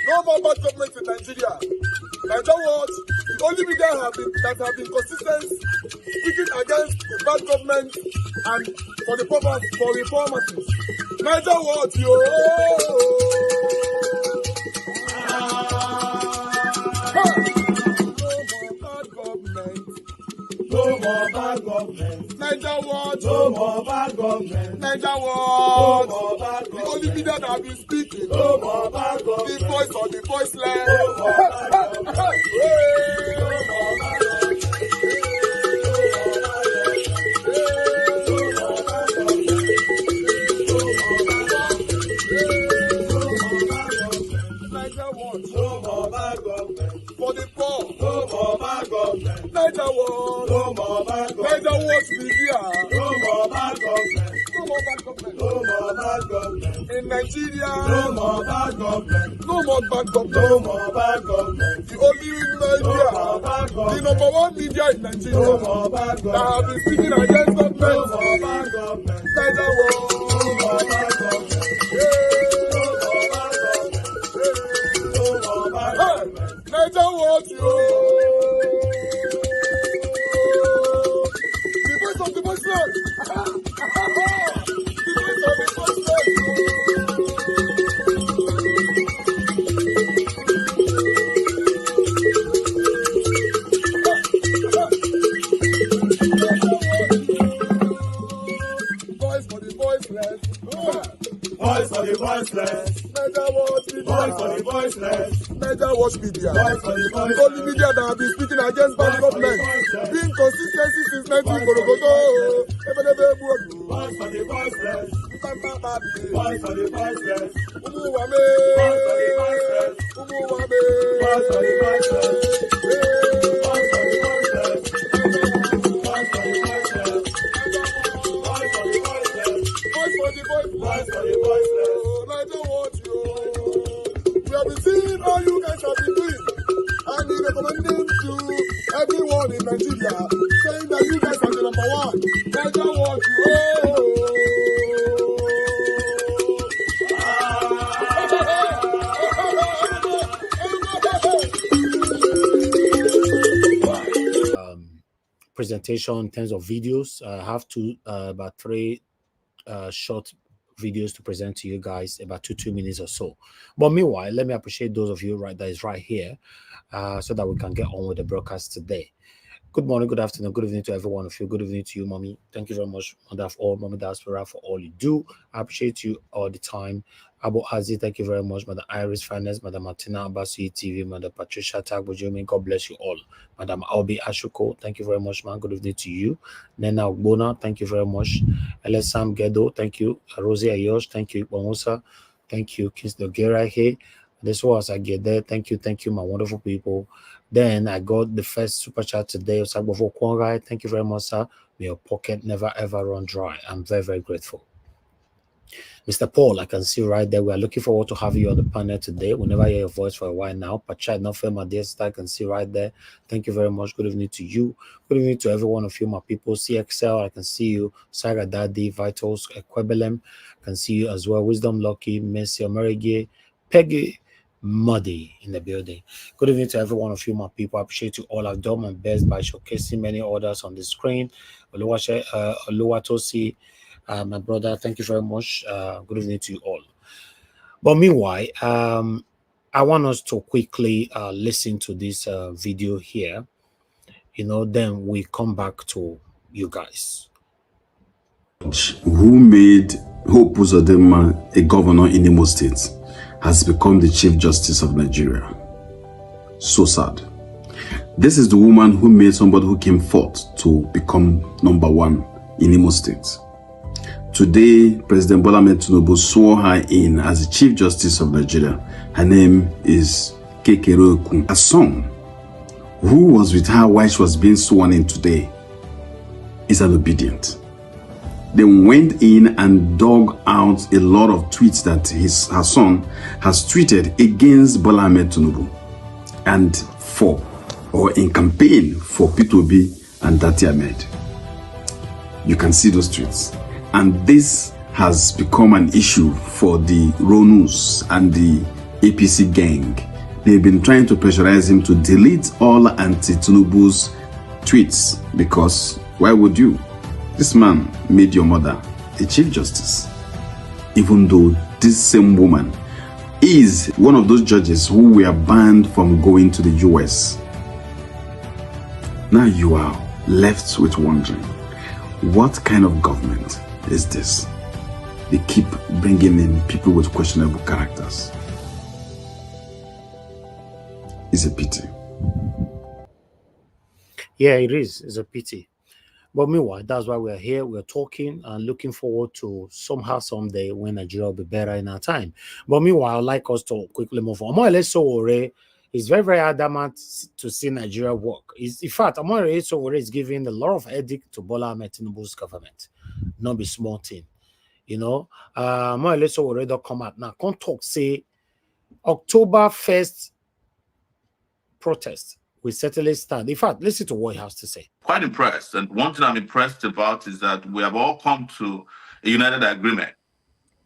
No more bad government in Nigeria. Nigeria Watch, the only media that have been consistent speaking against the bad government and for the purpose for reformers. Nigeria Watch, yo. No more bad government. Nigeria Watch. No more bad government. Nigeria Watch. No more bad government. The only media that have been speaking. No more bad government. The voice of the voiceless. No more bad government. No more bad government. Nigeria Watch. No more bad government. For the poor. No more bad government. Nigeria Watch. No more bad government. Nigeria Watch media. No more bad government. No more bad government. No more bad government. In Nigeria. No more bad government. No more bad government. No more bad government. The only media. No more bad government. The number one media in Nigeria. No more bad government. That have been speaking against government. No more bad government. Nigeria Watch. No more bad government. Nigeria Watch, yo. The voice of the voiceless. The voice of the voiceless. Voice for the voiceless. Voice for the voiceless. Nigeria Watch media. Voice for the voiceless. Nigeria Watch media. Voice for the voiceless. The only media that have been speaking against bad government. Being consistency since 1944. Voice for the voiceless. Voice for the voiceless. Umuwame. Voice for the voiceless. Umuwame. Voice for the voiceless. Voice for the voiceless. Voice for the voiceless. Voice for the voiceless. Voice for the voiceless. Voice for the voiceless. Nigeria Watch, yo. We have been seeing all you guys have been doing, and we recommending to everyone in Nigeria, saying that you guys are the number one. Nigeria Watch, presentation in terms of videos. I have about three short videos to present to you guys, about 2 minutes or so. But meanwhile, let me appreciate those of you that is right here, so that we can get on with the broadcast today. Good morning, good afternoon, good evening to every one of you. Good evening to you, Mommy. Thank you very much, Mother of all, Mommy Diaspora, for all you do. I appreciate you all the time. Abu Aziz, thank you very much. Mother Iris Finance, Mother Martina Abasi TV, Mother Patricia Tagbojumi, God bless you all. Madam Albi Ashuko, thank you very much, man. Good evening to you. Nena Ogbona, thank you very much. Sam Gedo, thank you. Rosie Ayosh, thank you. Ipomusa, thank you. Kins Dogera here. This was I get there. Thank you, my wonderful people. Then I got the first super chat today. Thank you very much, sir. May your pocket never ever run dry. I'm very, very grateful. Mr. Paul, I can see right there. We are looking forward to having you on the panel today. We never hear your voice for a while now. Pachai, not fair, my dear sister, I can see right there. Thank you very much. Good evening to you. Good evening to every one of you, my people. CXL, I can see you. Saga Daddy, Vitals, Equebelem, I can see you as well. Wisdom Lucky, Messi, Amerige, Peggy, Muddy in the building. Good evening to every one of you, my people. I appreciate you all. I've done my best by showcasing many others on the screen. Oluwatosi, my brother, thank you very much. Good evening to you all. But meanwhile, I want us to quickly listen to this video here. Then we come back to you guys. Who made Hope Uzodinma a governor in Imo State has become the Chief Justice of Nigeria. So sad. This is the woman who made somebody who came fourth to become number one in Imo State. Today, President Bola Ahmed Tinubu swore her in as the Chief Justice of Nigeria. Her name is Kekere Okun. Her son, who was with her while she was being sworn in today, is an obedient. They went in and dug out a lot of tweets that her son has tweeted against Bola Ahmed Tinubu and in campaign for P2B and Dati Ahmed. You can see those tweets. And this has become an issue for the Ronus and the APC gang. They've been trying to pressurize him to delete all anti-Tinubu's tweets, because why would you? This man made your mother a Chief Justice, even though this same woman is one of those judges who were banned from going to the US. Now you are left with wondering, what kind of government is this? They keep bringing in people with questionable characters. It's a pity. Yeah, it is. It's a pity. But meanwhile, that's why we're here. We're talking and looking forward to somehow someday when Nigeria will be better in our time. But meanwhile, I'd like us to quickly move on. More or less, Sowore is very, very adamant to see Nigeria work. In fact, Amaka Sowore is giving a lot of edict to Bola Ahmed Tinubu's government. Not be small thing. You know, more or less Sowore don't come out now. Can't talk, say, October 1st protest will certainly stand. In fact, listen to what he has to say. Quite impressed. And one thing I'm impressed about is that we have all come to a united agreement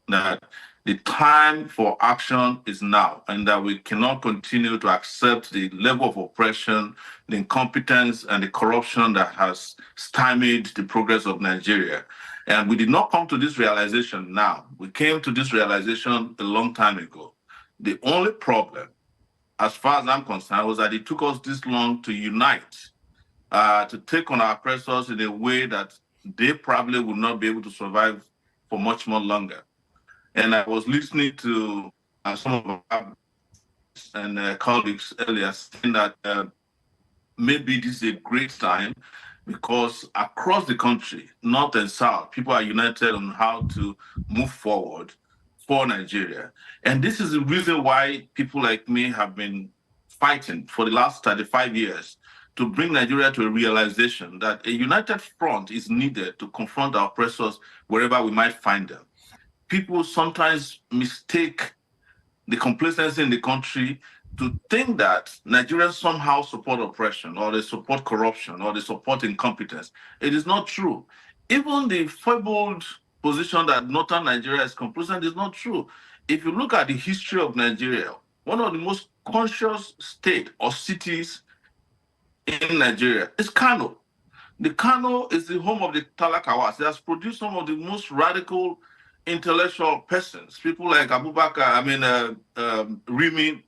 that the time for action is now, and that we cannot continue to accept the level of oppression, the incompetence, and the corruption that has stymied the progress of Nigeria. And we did not come to this realization now. We came to this realization a long time ago. The only problem, as far as I'm concerned, was that it took us this long to unite, to take on our oppressors in a way that they probably would not be able to survive for much more longer. And I was listening to some of our and colleagues earlier saying that maybe this is a great time because across the country, north and south, people are united on how to move forward for Nigeria. And this is the reason why people like me have been fighting for the last 35 years to bring Nigeria to a realization that a united front is needed to confront our oppressors wherever we might find them. People sometimes mistake the complacency in the country to think that Nigerians somehow support oppression, or they support corruption, or they support incompetence. It is not true. Even the fabled position that northern Nigeria is complacent is not true. If you look at the history of Nigeria, one of the most conscious states or cities in Nigeria is Kano. The Kano is the home of the Talakawas. It has produced some of the most radical intellectual persons, people like Abubakar, Rimi,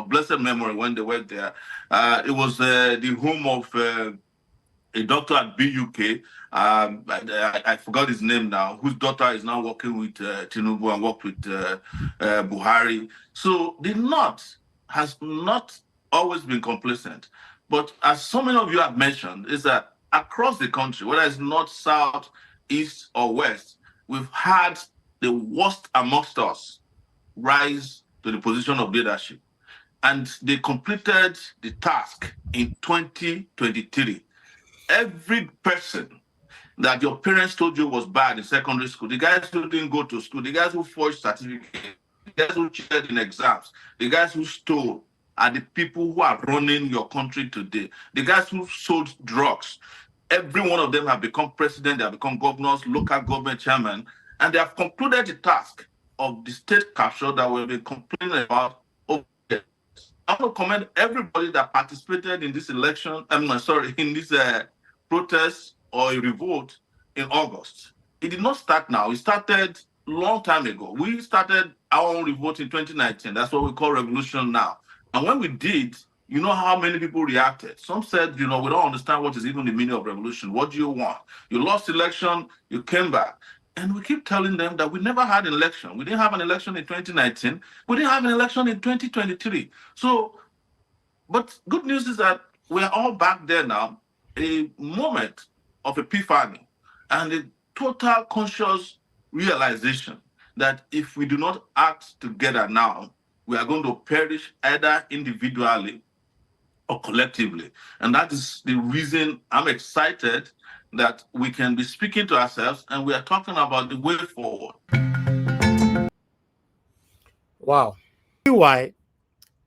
blessed memory when they were there. It was the home of a doctor at BUK. I forgot his name now, whose daughter is now working with Tinubu and worked with Buhari. So the North has not always been complacent. But as so many of you have mentioned, is that across the country, whether it's north, south, east, or west, we've had the worst amongst us rise to the position of leadership. And they completed the task in 2023. Every person that your parents told you was bad in secondary school, the guys who didn't go to school, the guys who forged certificates, the guys who cheated in exams, the guys who stole, are the people who are running your country today. The guys who sold drugs, every one of them have become president, they have become governors, local government chairman, and they have concluded the task of the state capture that we've been complaining about over years. I want to commend everybody that participated in this election, in this protest or a revolt in August. It did not start now. It started a long time ago. We started our own revolt in 2019. That's what we call revolution now. And when we did, you know how many people reacted. Some said, we don't understand what is even the meaning of revolution. What do you want? You lost election, you came back. And we keep telling them that we never had an election. We didn't have an election in 2019. We didn't have an election in 2023. So, but good news is that we're all back there now, a moment of epiphany and a total conscious realization that if we do not act together now, we are going to perish either individually or collectively. And that is the reason I'm excited that we can be speaking to ourselves and we are talking about the way forward. Wow. Anyway,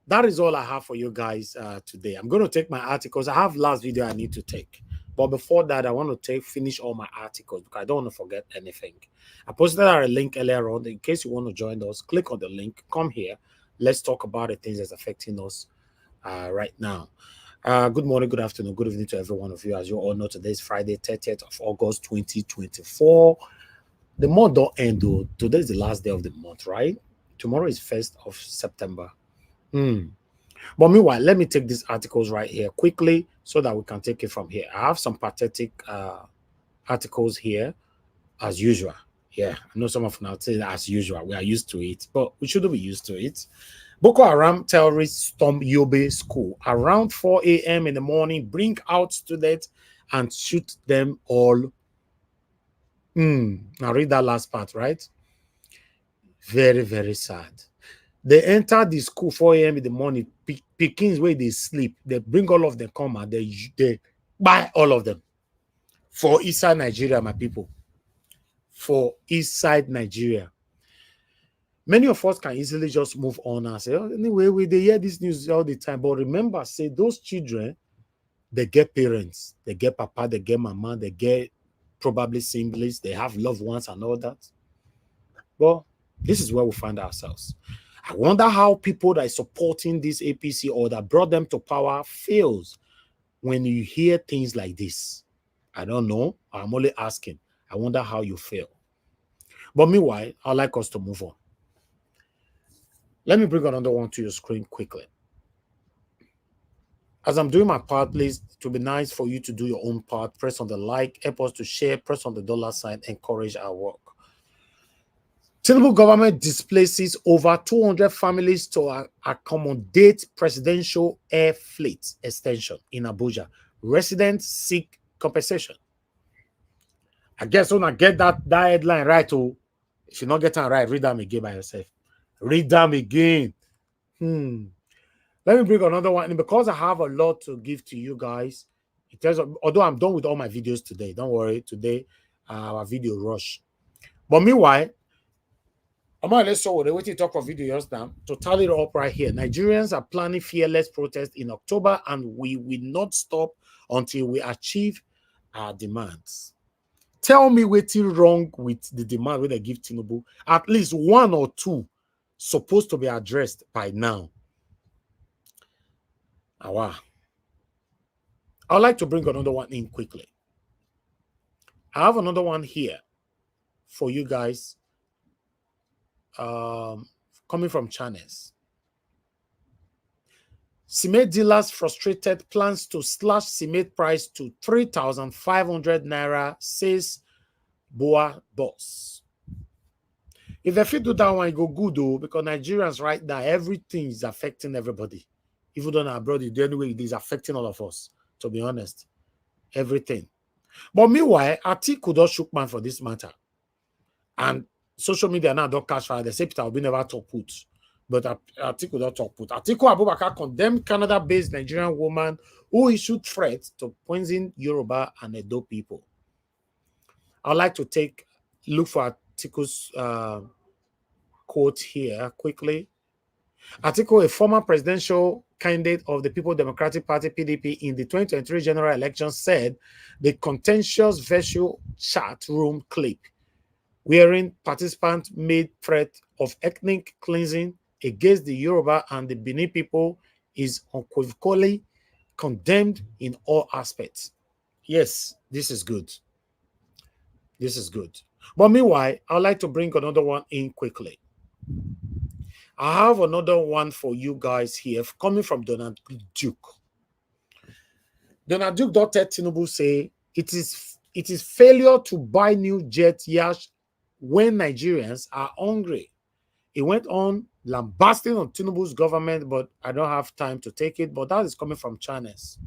that is all I have for you guys today. I'm going to take my articles. I have last video I need to take. But before that, I want to finish all my articles because I don't want to forget anything. I posted a link earlier on. In case you want to join us, click on the link, come here, let's talk about the things that's affecting us right now. Good morning, good afternoon, good evening to every one of you. As you all know, today is Friday, 30th of August, 2024. The month don't end though. Today is the last day of the month, right? Tomorrow is 1st of September. But meanwhile, let me take these articles right here quickly so that we can take it from here. I have some pathetic articles here, as usual. Yeah, I know some of you now say as usual. We are used to it, but we shouldn't be used to it. Boko Haram terrorists storm Yobe school around 4 a.m. in the morning, bring out students and shoot them all. Now read that last part, right? Very, very sad. They enter the school 4 a.m. in the morning, Pikins where they sleep. They bring all of them come and they buy all of them. For Eastside Nigeria, my people. For Eastside Nigeria. Many of us can easily just move on and say, oh, anyway, they hear this news all the time. But remember, say those children, they get parents, they get papa, they get mama, they get probably siblings, they have loved ones and all that. Well, this is where we find ourselves. I wonder how people that are supporting this APC or that brought them to power feels when you hear things like this. I don't know. I'm only asking. I wonder how you feel. But meanwhile, I'd like us to move on. Let me bring another one to your screen quickly. As I'm doing my part, please, it would be nice for you to do your own part. Press on the like, help us to share, press on the dollar sign, encourage our work. Tinubu government displaces over 200 families to accommodate presidential air fleet extension in Abuja. Residents seek compensation. I guess when I get that headline right, oh, if you're not getting it right, read them again by yourself. Read them again. Let me bring another one. And because I have a lot to give to you guys, it tells, although I'm done with all my videos today, don't worry, today our video rush. But meanwhile, Amaka, let's show the way to talk for videos now. To tally it up right here. Nigerians are planning fearless protest in October, and we will not stop until we achieve our demands. Tell me what's wrong with the demand when they give Tinubu. At least one or two supposed to be addressed by now. Wow. I'd like to bring another one in quickly. I have another one here for you guys coming from channels. Cement dealers frustrated, plans to slash cement price to 3,500 naira, says Boa boss. If they fit do that one, it go good though, because Nigerians right now, everything is affecting everybody. Even though abroad, the only way it is affecting all of us, to be honest. Everything. But meanwhile, Atiku does shook man for this matter. And social media now don't catch fire. They say Peter will be never talk put. But Atiku don't talk put. Atiku Abubakar condemned Canada-based Nigerian woman who issued threats to poison Yoruba and Edo people. I'd like to look for Atiku's quote here quickly. Atiku, a former presidential candidate of the People's Democratic Party, PDP, in the 2023 general election, said the contentious virtual chat room clip wherein participants made threat of ethnic cleansing against the Yoruba and the Benin people is unequivocally condemned in all aspects. Yes, this is good. This is good. But meanwhile, I'd like to bring another one in quickly. I have another one for you guys here coming from Donald Duke. Donald Duke Dr. Tinubu say it is failure to buy new jet Yacht when Nigerians are hungry. He went on lambasting on Tinubu's government, but I don't have time to take it. But that is coming from channels.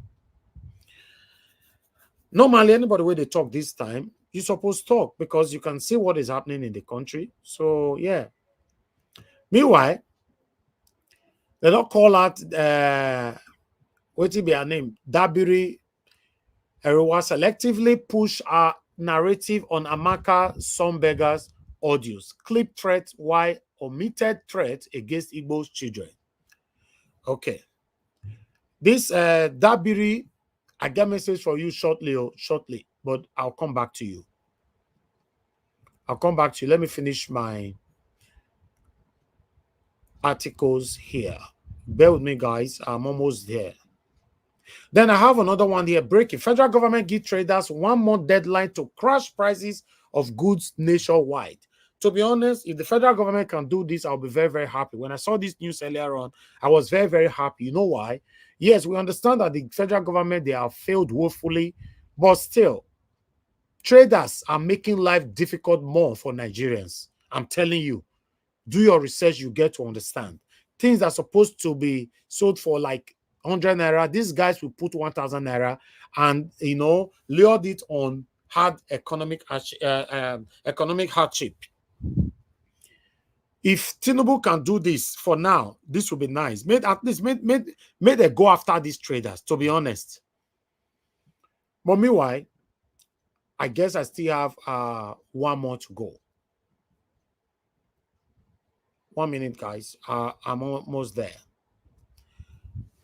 Normally, anybody where they talk this time, you're supposed to talk because you can see what is happening in the country. So, yeah. Meanwhile, they don't call out, what will be her name? Dabiri Erewa selectively push our narrative on Amaka Sombega's audios. Clip threat, why omitted threat against Igbo's children. Okay. This Dabiri, I got a message for you shortly, but I'll come back to you. I'll come back to you. Let me finish my articles here. Bear with me, guys. I'm almost there. Then I have another one here. Breaking. Federal government give traders 1 month deadline to crash prices of goods nationwide. To be honest, if the federal government can do this, I'll be very, very happy. When I saw this news earlier on, I was very, very happy. You know why? Yes, we understand that the federal government, they have failed woefully, but still, traders are making life difficult more for Nigerians. I'm telling you, do your research, you get to understand. Things that are supposed to be sold for like 100 naira, these guys will put 1,000 naira and, you know, lured it on hard economic hardship. If Tinubu can do this for now, this will be nice. At least made they go after these traders, to be honest. But meanwhile, I guess I still have 1 more to go. 1 minute, guys. I'm almost there.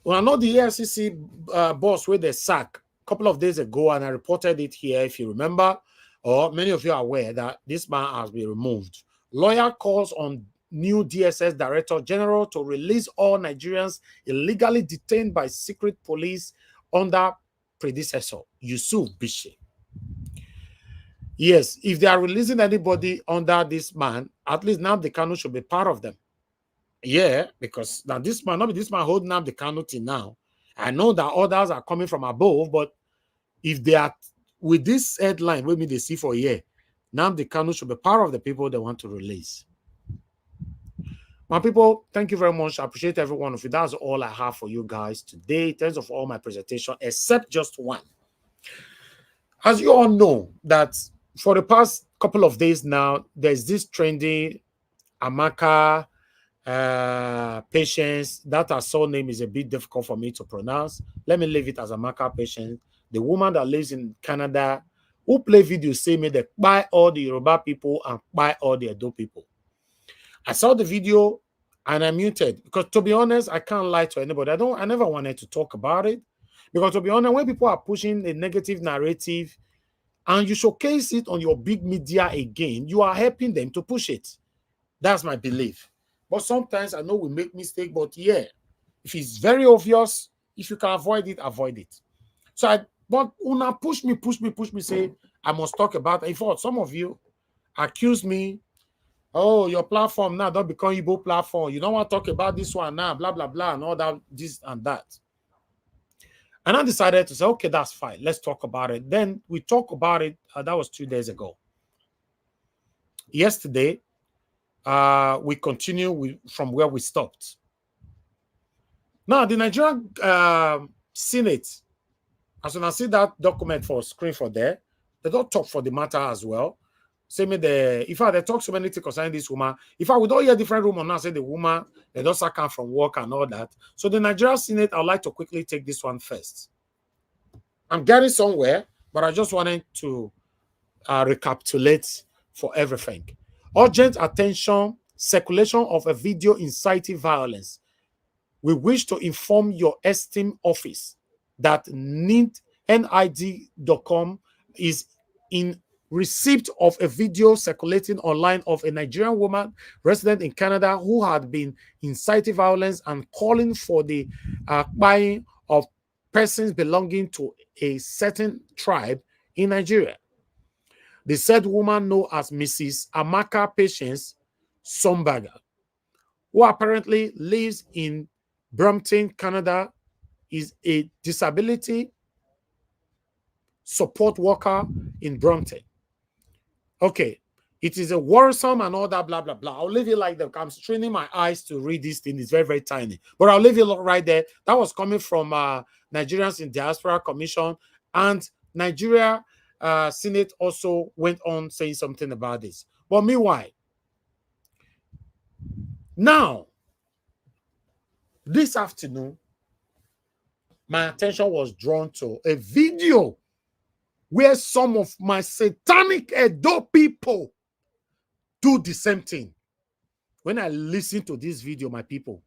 Well, I know the EFCC boss with the sack a couple of days ago, and I reported it here, if you remember, or many of you are aware that this man has been removed. Lawyer calls on new DSS Director General to release all Nigerians illegally detained by secret police under predecessor, Yusuf Bishi. Yes, if they are releasing anybody under this man, at least Nnamdi Kanu should be part of them. Yeah, because now this man, not this man holding up the Kanu till now. I know that others are coming from above, but if they are with this headline, what me they see for a year, Nnamdi Kanu should be part of the people they want to release. My people, thank you very much. I appreciate every one of you. That's all I have for you guys today in terms of all my presentation, except just one. As you all know, that for the past couple of days now, there's this trendy Amaka Patience. That her surname is a bit difficult for me to pronounce. Let me leave it as Amaka Patience. The woman that lives in Canada, who play videos say me they buy all the Yoruba people and buy all the Edo people. I saw the video and I muted because, to be honest, I can't lie to anybody. I never wanted to talk about it because, to be honest, when people are pushing a negative narrative and you showcase it on your big media again, you are helping them to push it. That's my belief. But sometimes I know we make mistakes, but yeah, if it's very obvious, if you can avoid it, avoid it. So but Una push me, say I must talk about it. In fact, some of you accuse me, oh, your platform now don't become Igbo platform. You don't want to talk about this one now, blah, blah, blah, and all that, this and that. And I decided to say, okay, that's fine. Let's talk about it. Then we talk about it. That was 2 days ago. Yesterday, we continue from where we stopped. Now, the Nigerian Senate, as you can see that document for screen for there, they don't talk for the matter as well. Say me if I they talk so many things concerning this woman, if I would all hear different rumor now, say the woman they don't sack her from work and all that. So the Nigerian Senate, I'd like to quickly take this one first. I'm getting somewhere, but I just wanted to recapitulate for everything. Urgent attention, circulation of a video inciting violence. We wish to inform your esteemed office that NID.com is in receipt of a video circulating online of a Nigerian woman resident in Canada who had been inciting violence and calling for the buying of persons belonging to a certain tribe in Nigeria. The said woman, known as Mrs. Amaka Patience Sombaga, who apparently lives in Brampton, Canada, is a disability support worker in Brampton. Okay, it is a worrisome and all that, blah, blah, blah. I'll leave it like that. I'm straining my eyes to read this thing. It's very, very tiny. But I'll leave it right there. That was coming from Nigerians in Diaspora Commission, and Nigeria Senate also went on saying something about this. But meanwhile, now, this afternoon, my attention was drawn to a video where some of my satanic Edo people do the same thing. When I listened to this video, my people,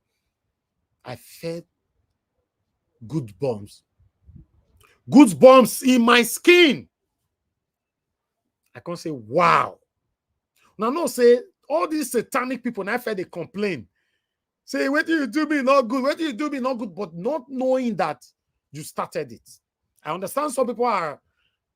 I felt goosebumps. Goosebumps in my skin. I can't say, wow. Now, no, say, all these satanic people, and I felt they complain. Say, what do you do me not good? What do you do me not good? But not knowing that you started it. I understand some people are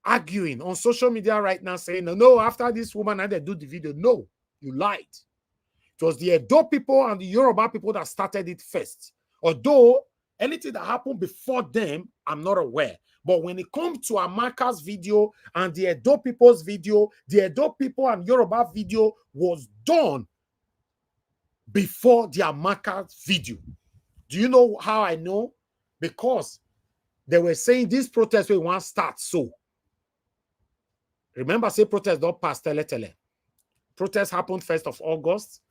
arguing on social media right now saying, no, after this woman and they do the video. No, you lied. It was the Edo people and the Yoruba people that started it first. Although anything that happened before them, I'm not aware. But when it comes to Amaka's video and the Edo people's video, the Edo people and Yoruba video was done before the Amaka's video. Do you know how I know? Because they were saying this protest we want to start so. Remember, say protest don't pass tele. Protest happened 1st of August,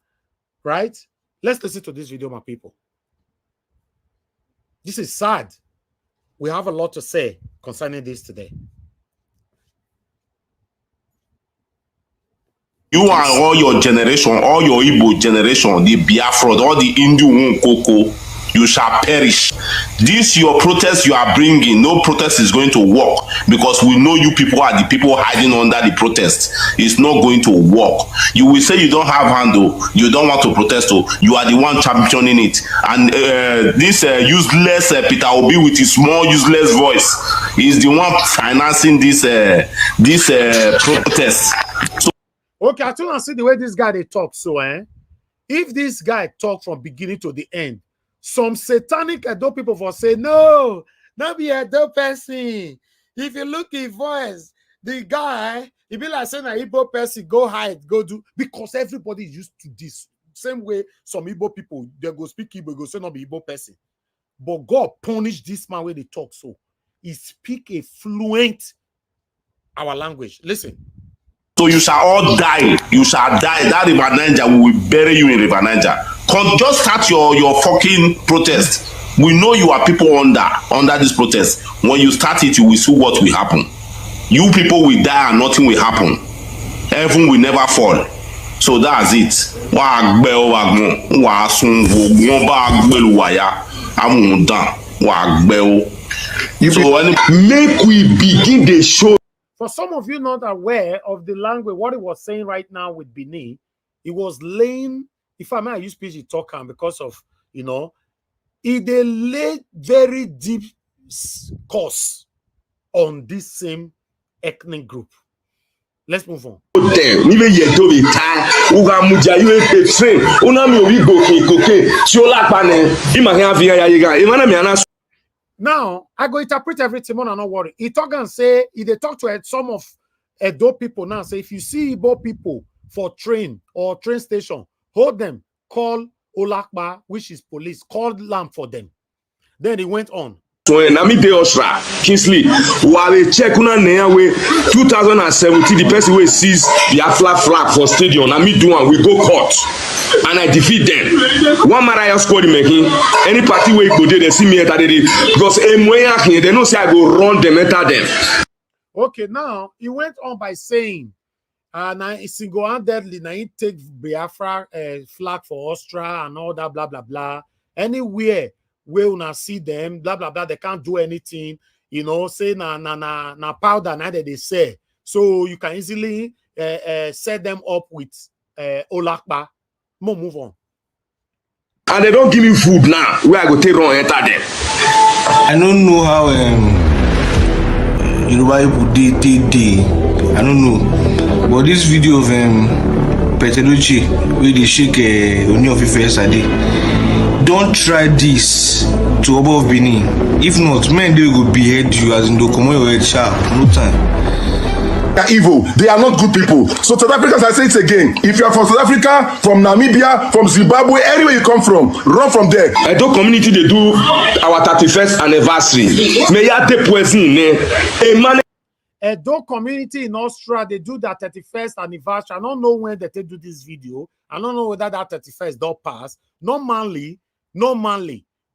right? Let's listen to this video, my people. This is sad. We have a lot to say concerning this today. You and all your generation, all your Igbo generation, the Biafra, all the Indian Koko, you shall perish. This your protest you are bringing, no protest is going to work because we know you people are the people hiding under the protest. It's not going to work. You will say you don't have handle, you don't want to protest, you are the one championing it. And this useless Peter Obi with his small useless voice is the one financing this protest. So, okay, I don't see the way this guy they talk. So, if this guy talk from beginning to the end, some satanic Edo people will say, no, not be Edo person. If you look his voice, the guy, he be like saying an Igbo person, go hide, go do, because everybody is used to this. Same way some Igbo people, they go speak Igbo, go say not be Igbo person. But God punish this man when they talk so. He speak a fluent our language. Listen. So you shall all die. You shall die. That River Niger, we will bury you in River Niger. Just start your fucking protest. We know you are people under this protest. When you start it, you will see what will happen. You people will die and nothing will happen. Heaven will never fall. So that's it. So make we begin the show. For some of you not aware of the language, what it was saying right now with Benin, it was laying, if I may use PG talking because of, you know, it they laid very deep course on this same ethnic group. Let's move on. Now, I go interpret everything, man, not worry. He talk and say, if they talk to some of Edo people now, say, if you see Igbo people for train or train station, hold them, call Olakba, which is police, call lamb for them. Then he went on. So Nami de Osra, Kingsley, while check una way 2017, the person will seize the flag for stadium. Nami do one, we go court. And I defeat them. One Mariah squad making any party where go there, they see me at the because they don't say I go run them enter them. Okay, now he went on by saying, now single-handedly, now he take Biafra flag for Austria and all that, blah blah blah. Anywhere where una see them, blah blah blah, they can't do anything. You know, say na powder now that they say. So you can easily set them up with Olakba. Move on. And they don't give me food now. Where I go take run enter them. I don't know how Yoruba people day. I don't know. But this video of Petelucci where they shake Oni of Ife yesterday. Don't try this to above Benin. If not, men they will behead you as in the come your head sharp. No time. They are evil. They are not good people. So South Africans, I say it again. If you are from South Africa, from Namibia, from Zimbabwe, anywhere you come from, run from there. Edo community they do our 31st anniversary. May ya take poison Edo community in Austria, they do their 31st anniversary. I don't know when they do this video. I don't know whether that 31st don't pass. Normally,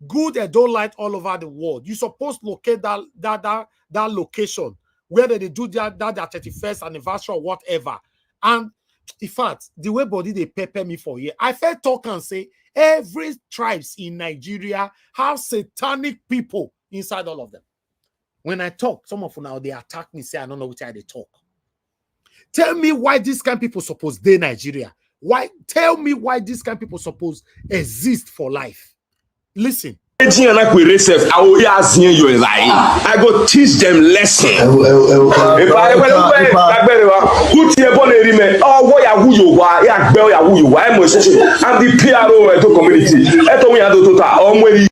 good Edo light all over the world. You supposed to locate that location where they do their 31st anniversary or whatever. And in fact, the way body they pepper me for here, I felt talk and say every tribes in Nigeria have satanic people inside all of them. When I talk, some of them now they attack me, say I don't know which way they talk. Tell me why these kind of people suppose they Nigeria. Why? Tell me why these kind of people suppose exist for life. Listen. I go teach them lesson. If I I'm the PRO Edo community.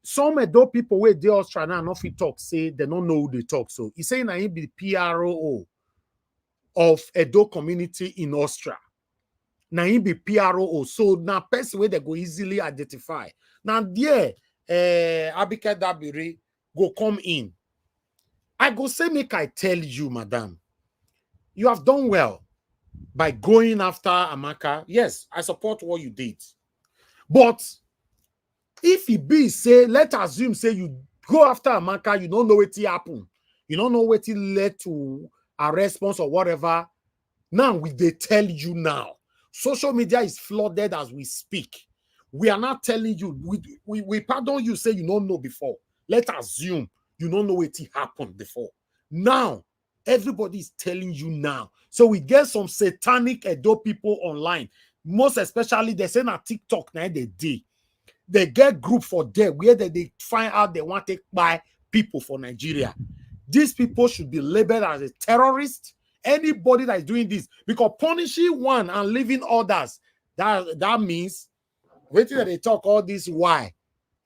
Some Edo people where they Australia and not talk say they don't know who they talk. So he's saying I be the PRO of Edo community in Austria. Now he be PRO. So now person where they go easily identify. Now there, Abika Dabiri go come in. I go say, make I tell you, madam, you have done well by going after Amaka. Yes, I support what you did. But if he be say, let's assume say you go after Amaka, you don't know what happened. You don't know what led to a response or whatever. Now they tell you now. Social media is flooded as we speak. We are not telling you, we pardon you, say you don't know before. Let's assume you don't know what happened before. Now, everybody is telling you now. So we get some satanic Edo people online. Most especially, they say on TikTok now they day. They get group for them where they find out they want to buy people for Nigeria. These people should be labeled as a terrorist. Anybody that is doing this, because punishing one and leaving others, that means waiting that they talk all this why.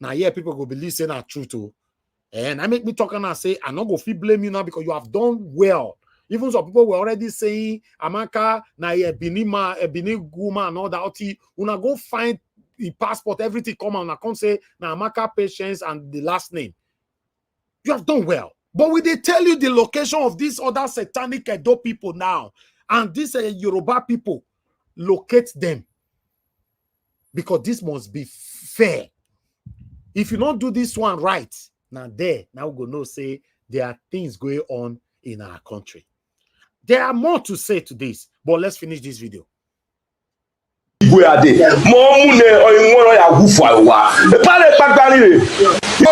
Now, yeah, people go believe saying that true too. And I make me talk and I say, I'm not going to blame you now because you have done well. Even some people were already saying, Amaka, na Benin Guma and all that. Una go find the passport, everything come out. I can't say, na Amaka Patience and the last name. You have done well. But will they tell you the location of these other satanic Edo people now? And these Yoruba people, locate them. Because this must be fair. If you don't do this one right, now we're going to say there are things going on in our country. There are more to say to this, but let's finish this video. All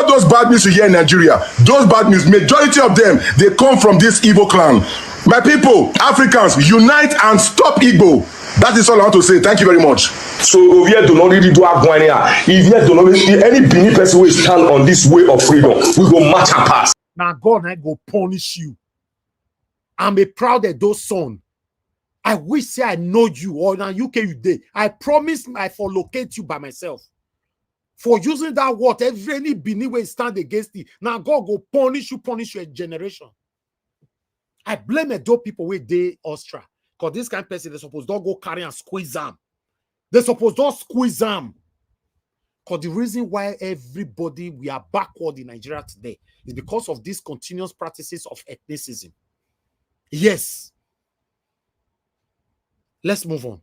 those bad news you hear in Nigeria, those bad news, majority of them, they come from this evil clan. My people, Africans, unite and stop Igbo. That is all I want to say. Thank you very much. So we do not really do our if you do not see any Benin person will stand on this way of freedom, we go march and pass. Now God I go punish you. I'm a proud Edo son. I wish say I know you or now UK you did. I promise I for locate you by myself. For using that word, any Benin will stand against it. Now God go punish your generation. I blame Edo people with they Austria. Because this kind of person, they suppose don't go carry and squeeze them. They suppose don't squeeze them. Because the reason why everybody, we are backward in Nigeria today is because of these continuous practices of ethnicism. Yes. Let's move on.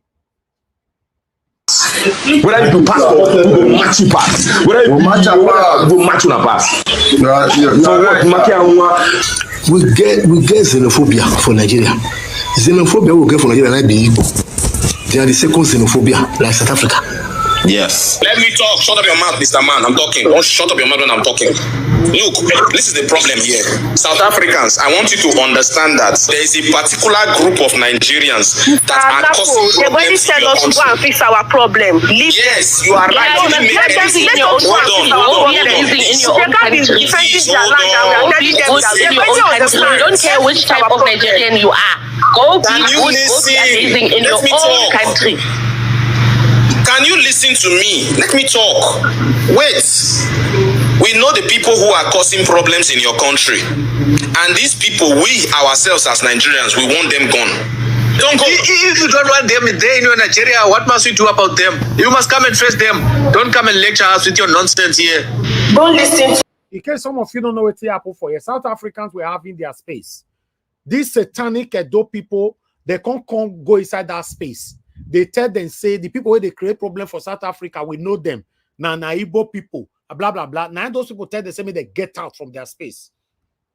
Whether you do passport, we go match you pass. Whether you match on a pass. We get xenophobia for Nigeria. Xenophobia we get for Nigeria like the Igbo. They are the second xenophobia like South Africa. Yes. Let me talk. Shut up your mouth, Mr. Man. I'm talking. Don't shut up your mouth when I'm talking. Look, this is the problem here. South Africans, I want you to understand that there is a particular group of Nigerians that are causing problems in your country. Go and fix our problem. Yes, you are right. Hold on. We don't care which type of Nigerian you are. Go be amazing in your own country. Can you listen to me? Let me talk. Wait. We know the people who are causing problems in your country. And these people, we ourselves as Nigerians, we want them gone. Don't go. If you don't want them there in Nigeria, what must we do about them? You must come and face them. Don't come and lecture us with your nonsense here. Don't listen to. In case some of you don't know what happened for you, South Africans were having their space. These satanic Edo people, they can't go inside that space. They tell them, say, the people where they create problem for South Africa, we know them. Now, Igbo people, blah, blah, blah. Now, those people tell the same way they get out from their space.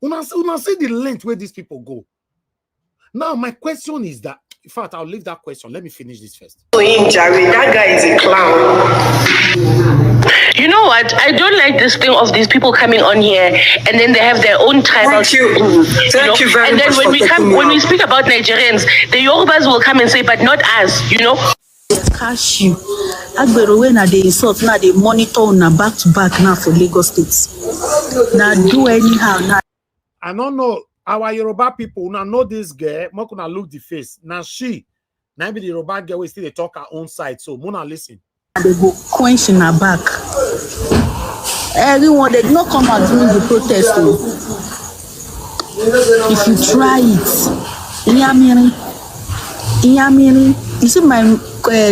Una see the length where these people go. Now, my question is that, in fact, I'll leave that question. Let me finish this first. That guy is a clown. You know what? what? I don't like this thing of these people coming on here and then they have their own tribal. Thank you. Thank you very much. And then when we speak about Nigerians, the Yorubas will come and say, but not us, you know. Cash you. Agbero when they insult now they monitor now back to back now for Lagos States. Now do anyhow now. I don't know our Yoruba people now know this girl. More gonna look the face. Now now be the Yoruba girl we still they talk her own side. So Mona listen. They go quench in her back. Everyone they not come out during the protest. If you try it, Inyamiri, you see my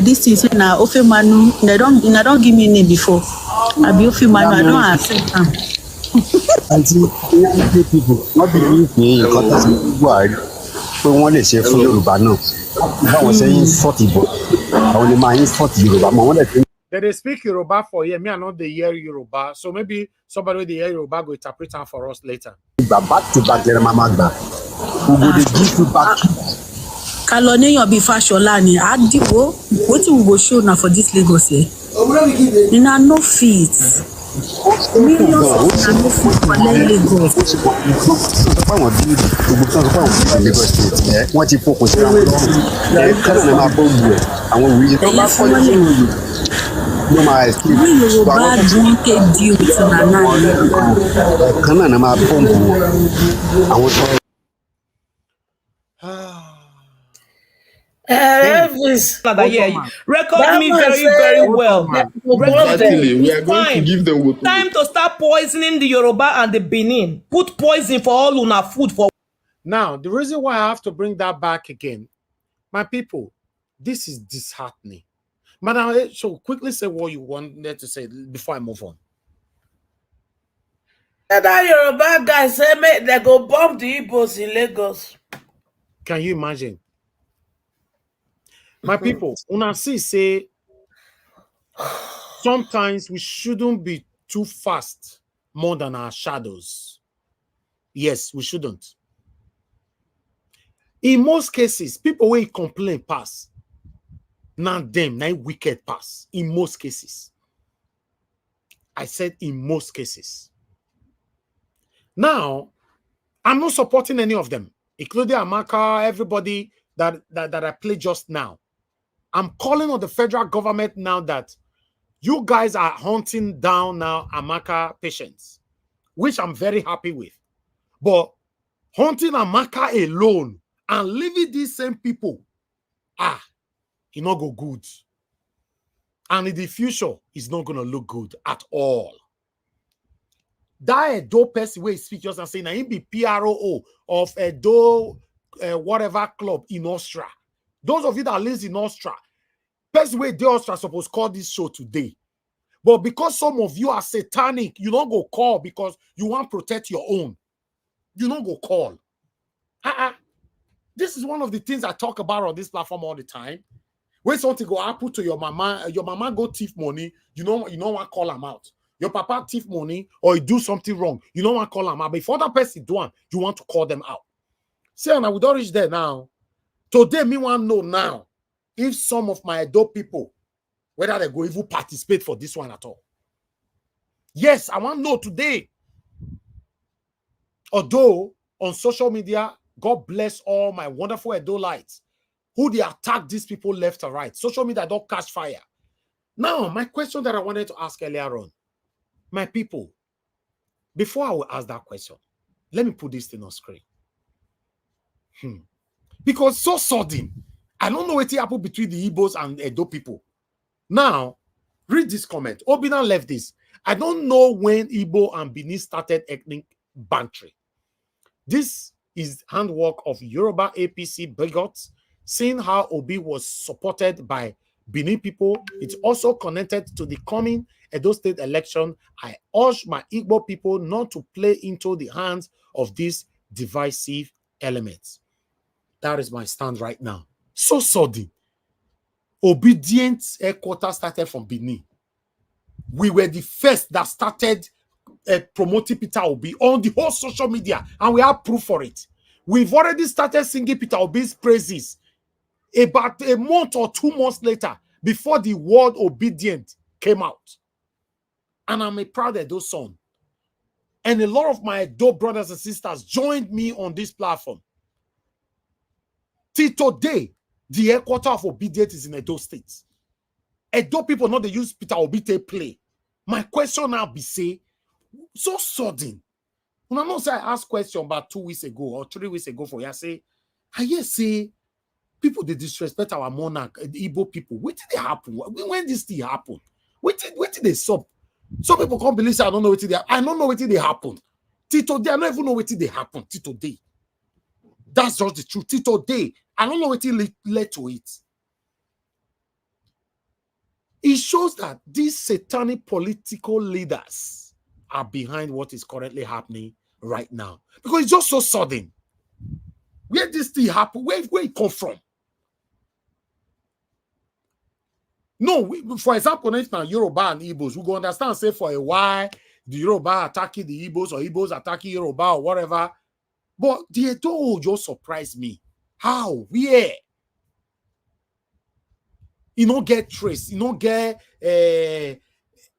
this is now Ofemanu. They don't give me name before. I be Ofemanu. I don't accept them. Anti people not believe me in context word. We want to say for Yoruba now. I was saying 40, but I only mind 40 Yoruba. They speak Yoruba for here. Me, I know they hear Yoruba. So maybe somebody with the hear Yoruba go interpret them for us later. Back to back, there, Mama. Who will give you back? Kalone your be Fasholani. Adiwo, what you go show now for this Lagos here? You are no feet. Millions of no feet for Lagos. What you focus on? No, my Yoruba don't take deal with Nana. Record me very well. Exactly. We are going to give them time to start poisoning the Yoruba and the Benin. Put poison for all una food for. Now, the reason why I have to bring that back again, my people, this is disheartening. Madam, so quickly say what you wanted to say before I move on. That Yoruba guy say they go bomb the Igbos in Lagos. Can you imagine? My people, una see say sometimes we shouldn't be too fast more than our shadows. Yes, we shouldn't. In most cases, people will complain pass. Now them, now wicked pass. In most cases. I said in most cases. Now, I'm not supporting any of them, including Amaka, everybody that I played just now. I'm calling on the federal government now that you guys are hunting down now Amaka patients, which I'm very happy with. But hunting Amaka alone and leaving these same people, it not go good. And in the future, it's not going to look good at all. That Edo person where he speaks just and saying, I be PRO of Edo whatever club in Austria. Those of you that live in Austria, person where the Austria supposed to call this show today. But because some of you are satanic, you don't go call because you want to protect your own. You don't go call. This is one of the things I talk about on this platform all the time. When something go happen to your mama go thief money, you don't want to call them out. Your papa thief money or you do something wrong, you don't want to call them out. But if other person do one, you want to call them out. See, and we don't reach there now. Today, me want to know now if some of my Edo people, whether they go even participate for this one at all. Yes, I want to know today. Although on social media, God bless all my wonderful Edo lights who they attack these people left or right. Social media don't catch fire. Now, my question that I wanted to ask earlier on, my people, before I will ask that question, let me put this thing on screen. Because so sudden, I don't know what happened between the Igbos and Edo people. Now, read this comment. Obina left this. I don't know when Igbo and Benin started ethnic bantering. This is handwork of Yoruba APC bigots. Seeing how Obi was supported by Benin people, it's also connected to the coming Edo State election. I urge my Igbo people not to play into the hands of these divisive elements. That is my stand right now. So sudden. Obedient headquarters started from Benin. We were the first that started promoting Peter Obi on the whole social media, and we have proof for it. We've already started singing Peter Obi's praises about a month or 2 months later, before the word obedient came out. And I'm a proud Edo son. And a lot of my Edo brothers and sisters joined me on this platform. Till today, the headquarters of obedience is in Edo State. Edo people not they use Peter Obi to play. My question now be say, so sudden. When I know say I asked question about 2 weeks ago or 3 weeks ago for you, I say, I hear say people they disrespect our monarch, the Igbo people. What did they happen? When this thing happen? What did they stop? Some people can't believe say I don't know what did they. I don't know what did they happen. Till today, I don't even know what did they happen. Till today, that's just the truth. Till today, I don't know what led to it. It shows that these satanic political leaders are behind what is currently happening right now. Because it's just so sudden. Where this thing happen? Where it come from? No, for example, if now Yoruba and Igbos, we go understand, say for a while, the Yoruba attacking the Igbos or Igbos attacking Yoruba or whatever. But the Edo just surprised me. How? Where? You don't get trace. You don't get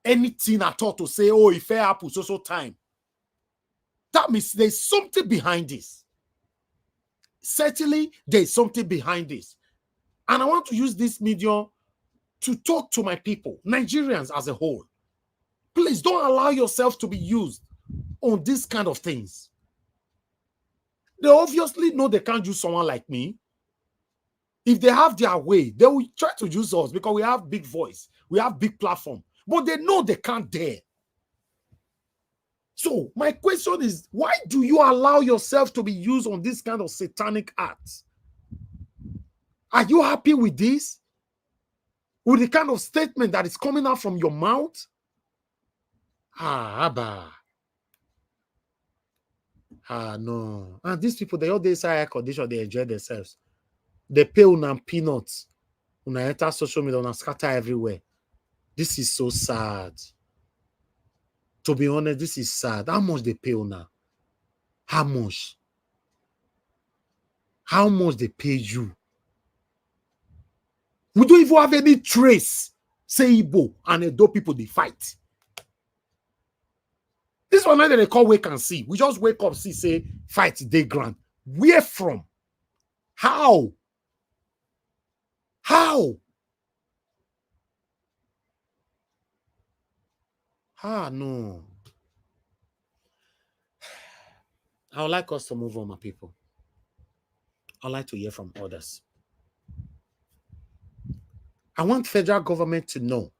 anything at all to say, oh, if it happens, so time. That means there's something behind this. Certainly, there's something behind this. And I want to use this medium to talk to my people, Nigerians as a whole. Please don't allow yourself to be used on these kind of things. They obviously know they can't use someone like me. If they have their way, they will try to use us because we have big voice, we have big platform, but they know they can't dare. So my question is, why do you allow yourself to be used on this kind of satanic acts? Are you happy with this? With the kind of statement that is coming out from your mouth? Abba. No. And these people, they all day say air condition, they enjoy themselves. They pay on peanuts. When I enter social media, on scatter everywhere. This is so sad. To be honest, this is sad. How much they pay on? How much? How much they pay you? We don't even have any trace. Say Igbo and Edo people, they fight. This one that they call wake and see. We just wake up, see, say, fight, they grant. Where from? How? How? No. I would like us to move on, my people. I'd like to hear from others. I want federal government to know.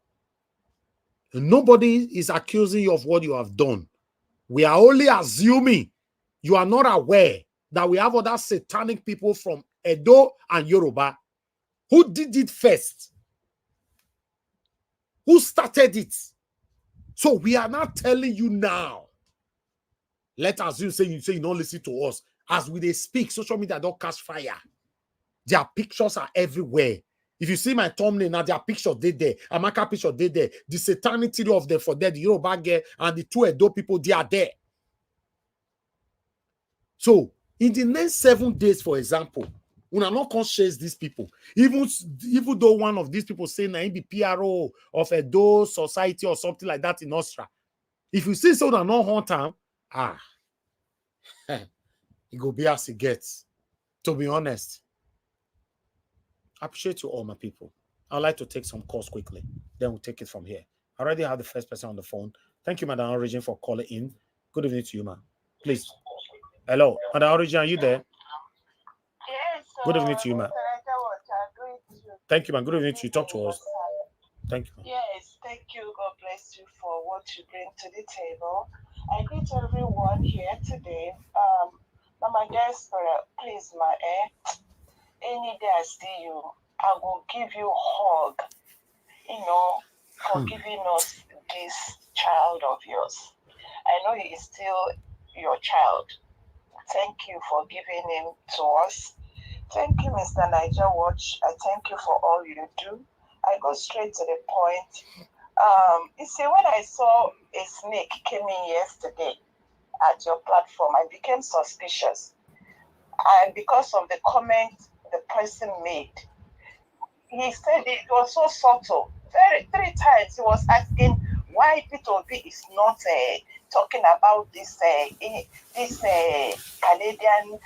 Nobody is accusing you of what you have done. We are only assuming you are not aware that we have other satanic people from Edo and Yoruba who did it first. Who started it. So we are not telling you now. Let us say you don't listen to us. As we they speak, social media don't catch fire. Their pictures are everywhere. If you see my thumbnail now, their picture they there. Amaka picture they there. The satanity of them for there, the Yoruba girl and the two Edo people, they are there. So in the next 7 days, for example, we are not going to chase these people. Even though one of these people say na be PRO of Edo society or something like that in Austria. If you see someone not hunt them, it go be as it gets. To be honest, I appreciate you all, my people. I'd like to take some calls quickly. Then we'll take it from here. I already have the first person on the phone. Thank you, Madam Origin, for calling in. Good evening to you, ma'am. Please. Hello, Madam Origin, are you there? Yes. Good evening to you, ma'am. Thank you, ma'am. Good evening to you. Talk to us. Thank you. Yes, thank you. God bless you for what you bring to the table. I greet everyone here today. Mama Desperate, please, my any day I see you, I will give you a hug, for giving us this child of yours. I know he is still your child. Thank you for giving him to us. Thank you, Mr. Niger Watch. I thank you for all you do. I go straight to the point. You see, when I saw a snake came in yesterday at your platform, I became suspicious. And because of the comment the person made, he said it was so subtle. 3 times he was asking, why Peter Obi is not talking about this Canadian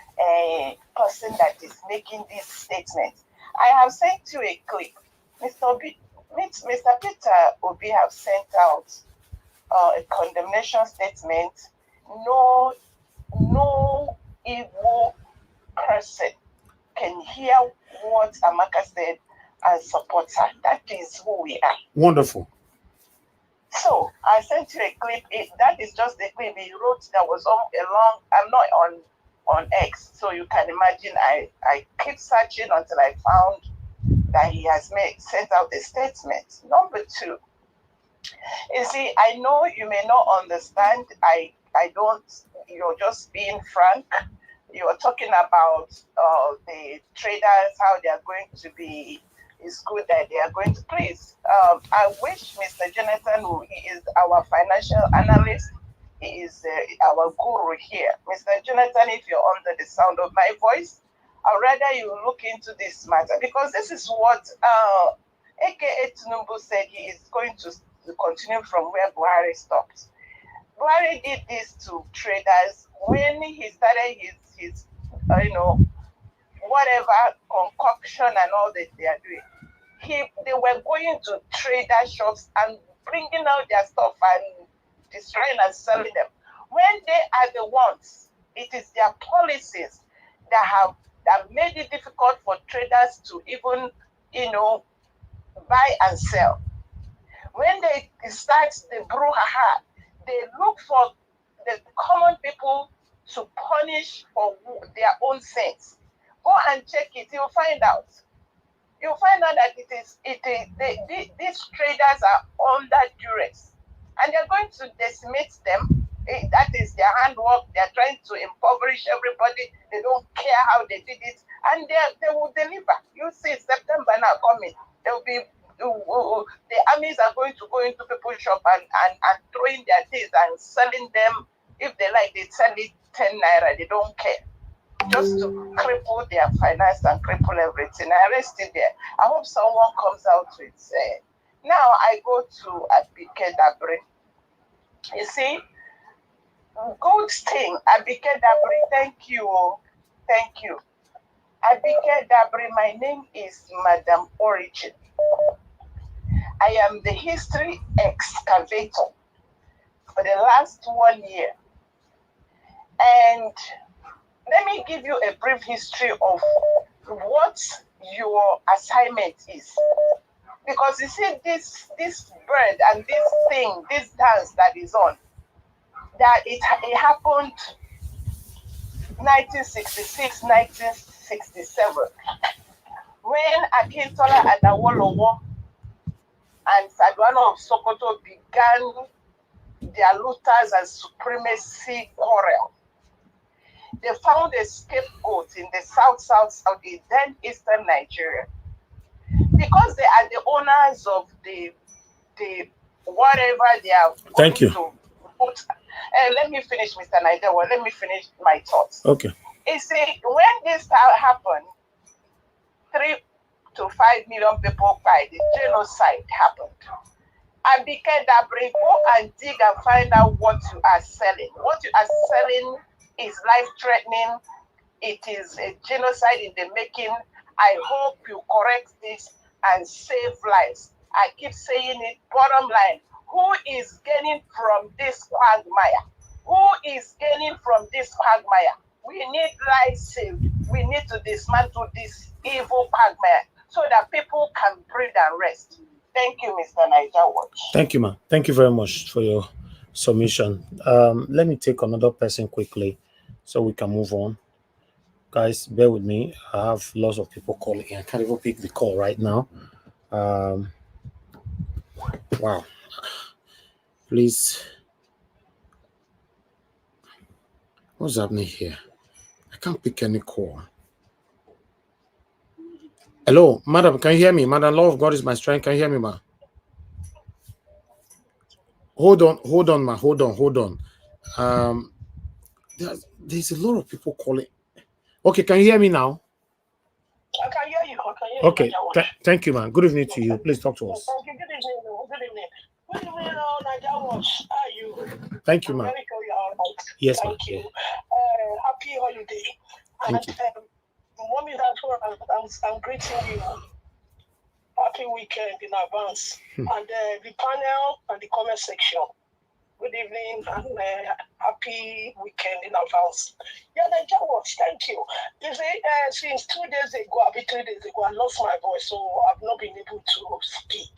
person that is making this statement. I have sent you a clip. Mr. Peter Obi have sent out a condemnation statement. No evil person can hear what Amaka said and support her. That is who we are. Wonderful. So I sent you a clip. That is just the clip he wrote that was I'm not on X, so you can imagine I keep searching until I found that he has sent out a statement. Number two, you see, I know you may not understand. I don't. You're just being frank. You're talking about the traders, how they are going to be. It's good that they are going to please. I wish Mr. Jonathan, who is our financial analyst, he is our guru here. Mr. Jonathan, if you're under the sound of my voice, I'd rather you look into this matter, because this is what AKA Tinubu said he is going to continue from where Buhari stopped. Buhari did this to traders when he started his whatever concoction and all that they are doing. They were going to trader shops and bringing out their stuff and destroying and selling them. When they are the ones, it is their policies that made it difficult for traders to even, buy and sell. When they start the brouhaha, they look for the common people to punish for their own sins. Go and check it, you'll find out. You'll find out that these traders are under duress. And they're going to decimate them. That is their handwork. They're trying to impoverish everybody. They don't care how they did it. And they will deliver. You see September now coming. There will be the armies are going to go into people's shop and throwing their things and selling them. If they like, they sell it 10 naira. They don't care. Just to cripple their finance and cripple everything. I rest it there. I hope someone comes out with now I go to Abike Dabri. You see, good thing. Abike Dabri, thank you. Thank you. Abike Dabri, my name is Madam Origin. I am the history excavator for the last 1 year. And let me give you a brief history of what your assignment is. Because you see, this bird and this dance that is on, that it happened 1966, 1967, when Akintola and Awolowo and Sadwano of Sokoto began their looters and supremacy quarrel. They found a scapegoat in the south, the then eastern Nigeria. Because they are the owners of the whatever they are going to put. Let me finish, Mr. Nigeria. Let me finish my thoughts. Okay. You see, when this happened, 3 to 5 million people died. The genocide happened. Abike Dabri, go and dig and find out what you are selling. What you are selling is life-threatening. It is a genocide in the making. I hope you correct this and save lives. I keep saying it, bottom line. Who is gaining from this quagmire? Who is gaining from this quagmire? We need lives saved. We need to dismantle this evil quagmire so that people can breathe and rest. Thank you, Mr. Niger Watch. Thank you, ma. Thank you very much for your submission. Let me take another person quickly so we can move on. Guys, bear with me. I have lots of people calling. I can't even pick the call right now. Wow. Please. What's happening here? I can't pick any call. Hello, madam, can you hear me? Madam, love of God is my strength. Can you hear me, ma? Hold on, ma. Hold on. There's a lot of people calling. Okay, can you hear me now? I can hear you. Okay, thank you, man. Good evening to you. Please talk to us. Good evening, Niger How are you? Thank you, ma'am. Very sure you're all right. Yes, ma'am. Thank you. Yeah. Happy holiday. Thank you. Mommy, that's what I'm greeting you. Happy weekend in advance. And the panel and the comment section. Good evening and happy weekend in advance. Yeah, Nigerian Watch, thank you. You see, since 2 days ago, a bit 3 days ago, I lost my voice, so I've not been able to speak.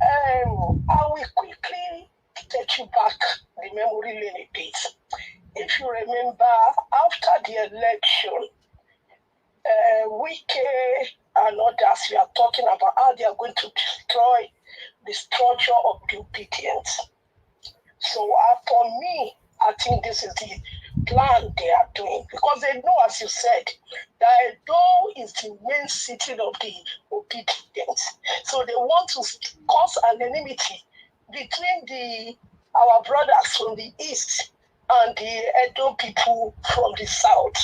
I will quickly take you back the memory lane a bit. If you remember, after the election, Wike and others, we are talking about how they are going to destroy the structure of the obedience. So for me, I think this is the plan they are doing because they know, as you said, that Edo is the main city of the obedience. So they want to cause an enmity between our brothers from the east and the Edo people from the south.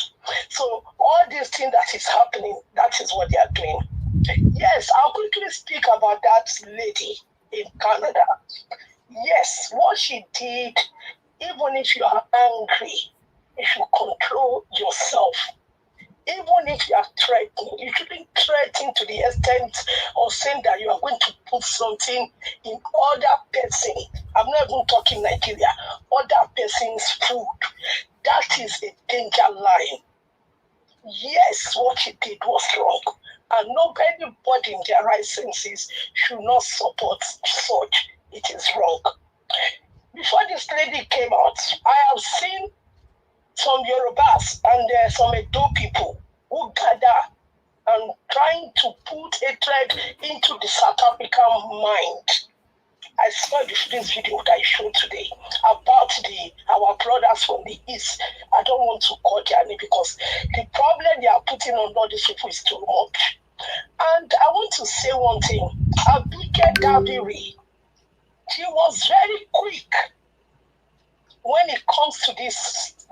So all these things that is happening, that is what they are doing. Yes, I'll quickly speak about that lady in Canada. Yes, what she did, even if you are angry, you should control yourself. Even if you are threatening, you shouldn't threaten to the extent of saying that you are going to put something in other person. I'm not even talking Nigeria, other person's food. That is a danger line. Yes, what she did was wrong. And nobody in their right senses should not support such. It is wrong. Before this lady came out, I have seen some Yorubas and some Edo people who gather and trying to put hatred into the South African mind. I saw this video that I showed today about our brothers from the East. I don't want to call their name because the problem they are putting on all these people is too much. And I want to say one thing. Abike Dabiri, she was very quick when it comes to this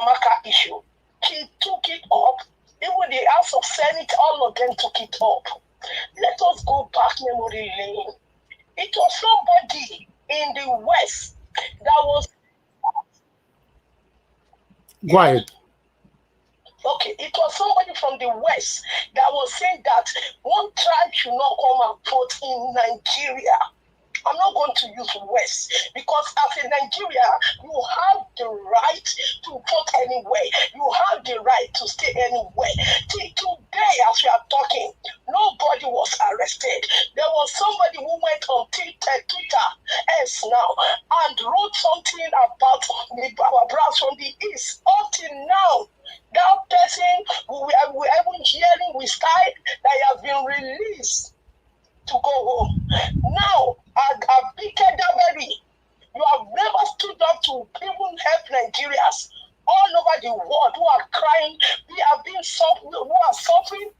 Amaka issue. She took it up. Even the House of Senate, all of them took it up. Let us go back memory lane. It was somebody in the West that was... Go ahead. Okay, it was somebody from the West that was saying that one tribe should not come and vote in Nigeria. I'm not going to use West because as a Nigeria, you have the right to vote anywhere. You have the right to stay anywhere. Till today, as we are talking, nobody was arrested. There was somebody who went on Twitter, S now, and wrote something about our brothers from the East. Up till now, that person we haven't hearing with style that has been released to go home. Now, Abike Dabiri, you have never stood up to even help Nigerians all over the world who are crying, who are suffering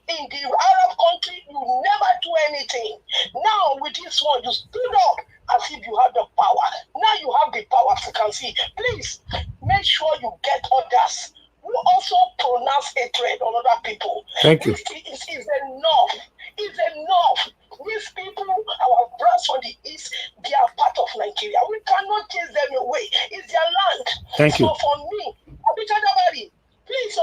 in the Arab country. You never do anything. Now, with this one, you stood up as if you have the power. Now you have the power, as you can see. Please, make sure you get others who also pronounce hatred on other people. Thank you. It's enough. It's enough. These people, our brothers from the East, they are part of Nigeria. We cannot chase them away. It's their land. Thank you. So for me, please,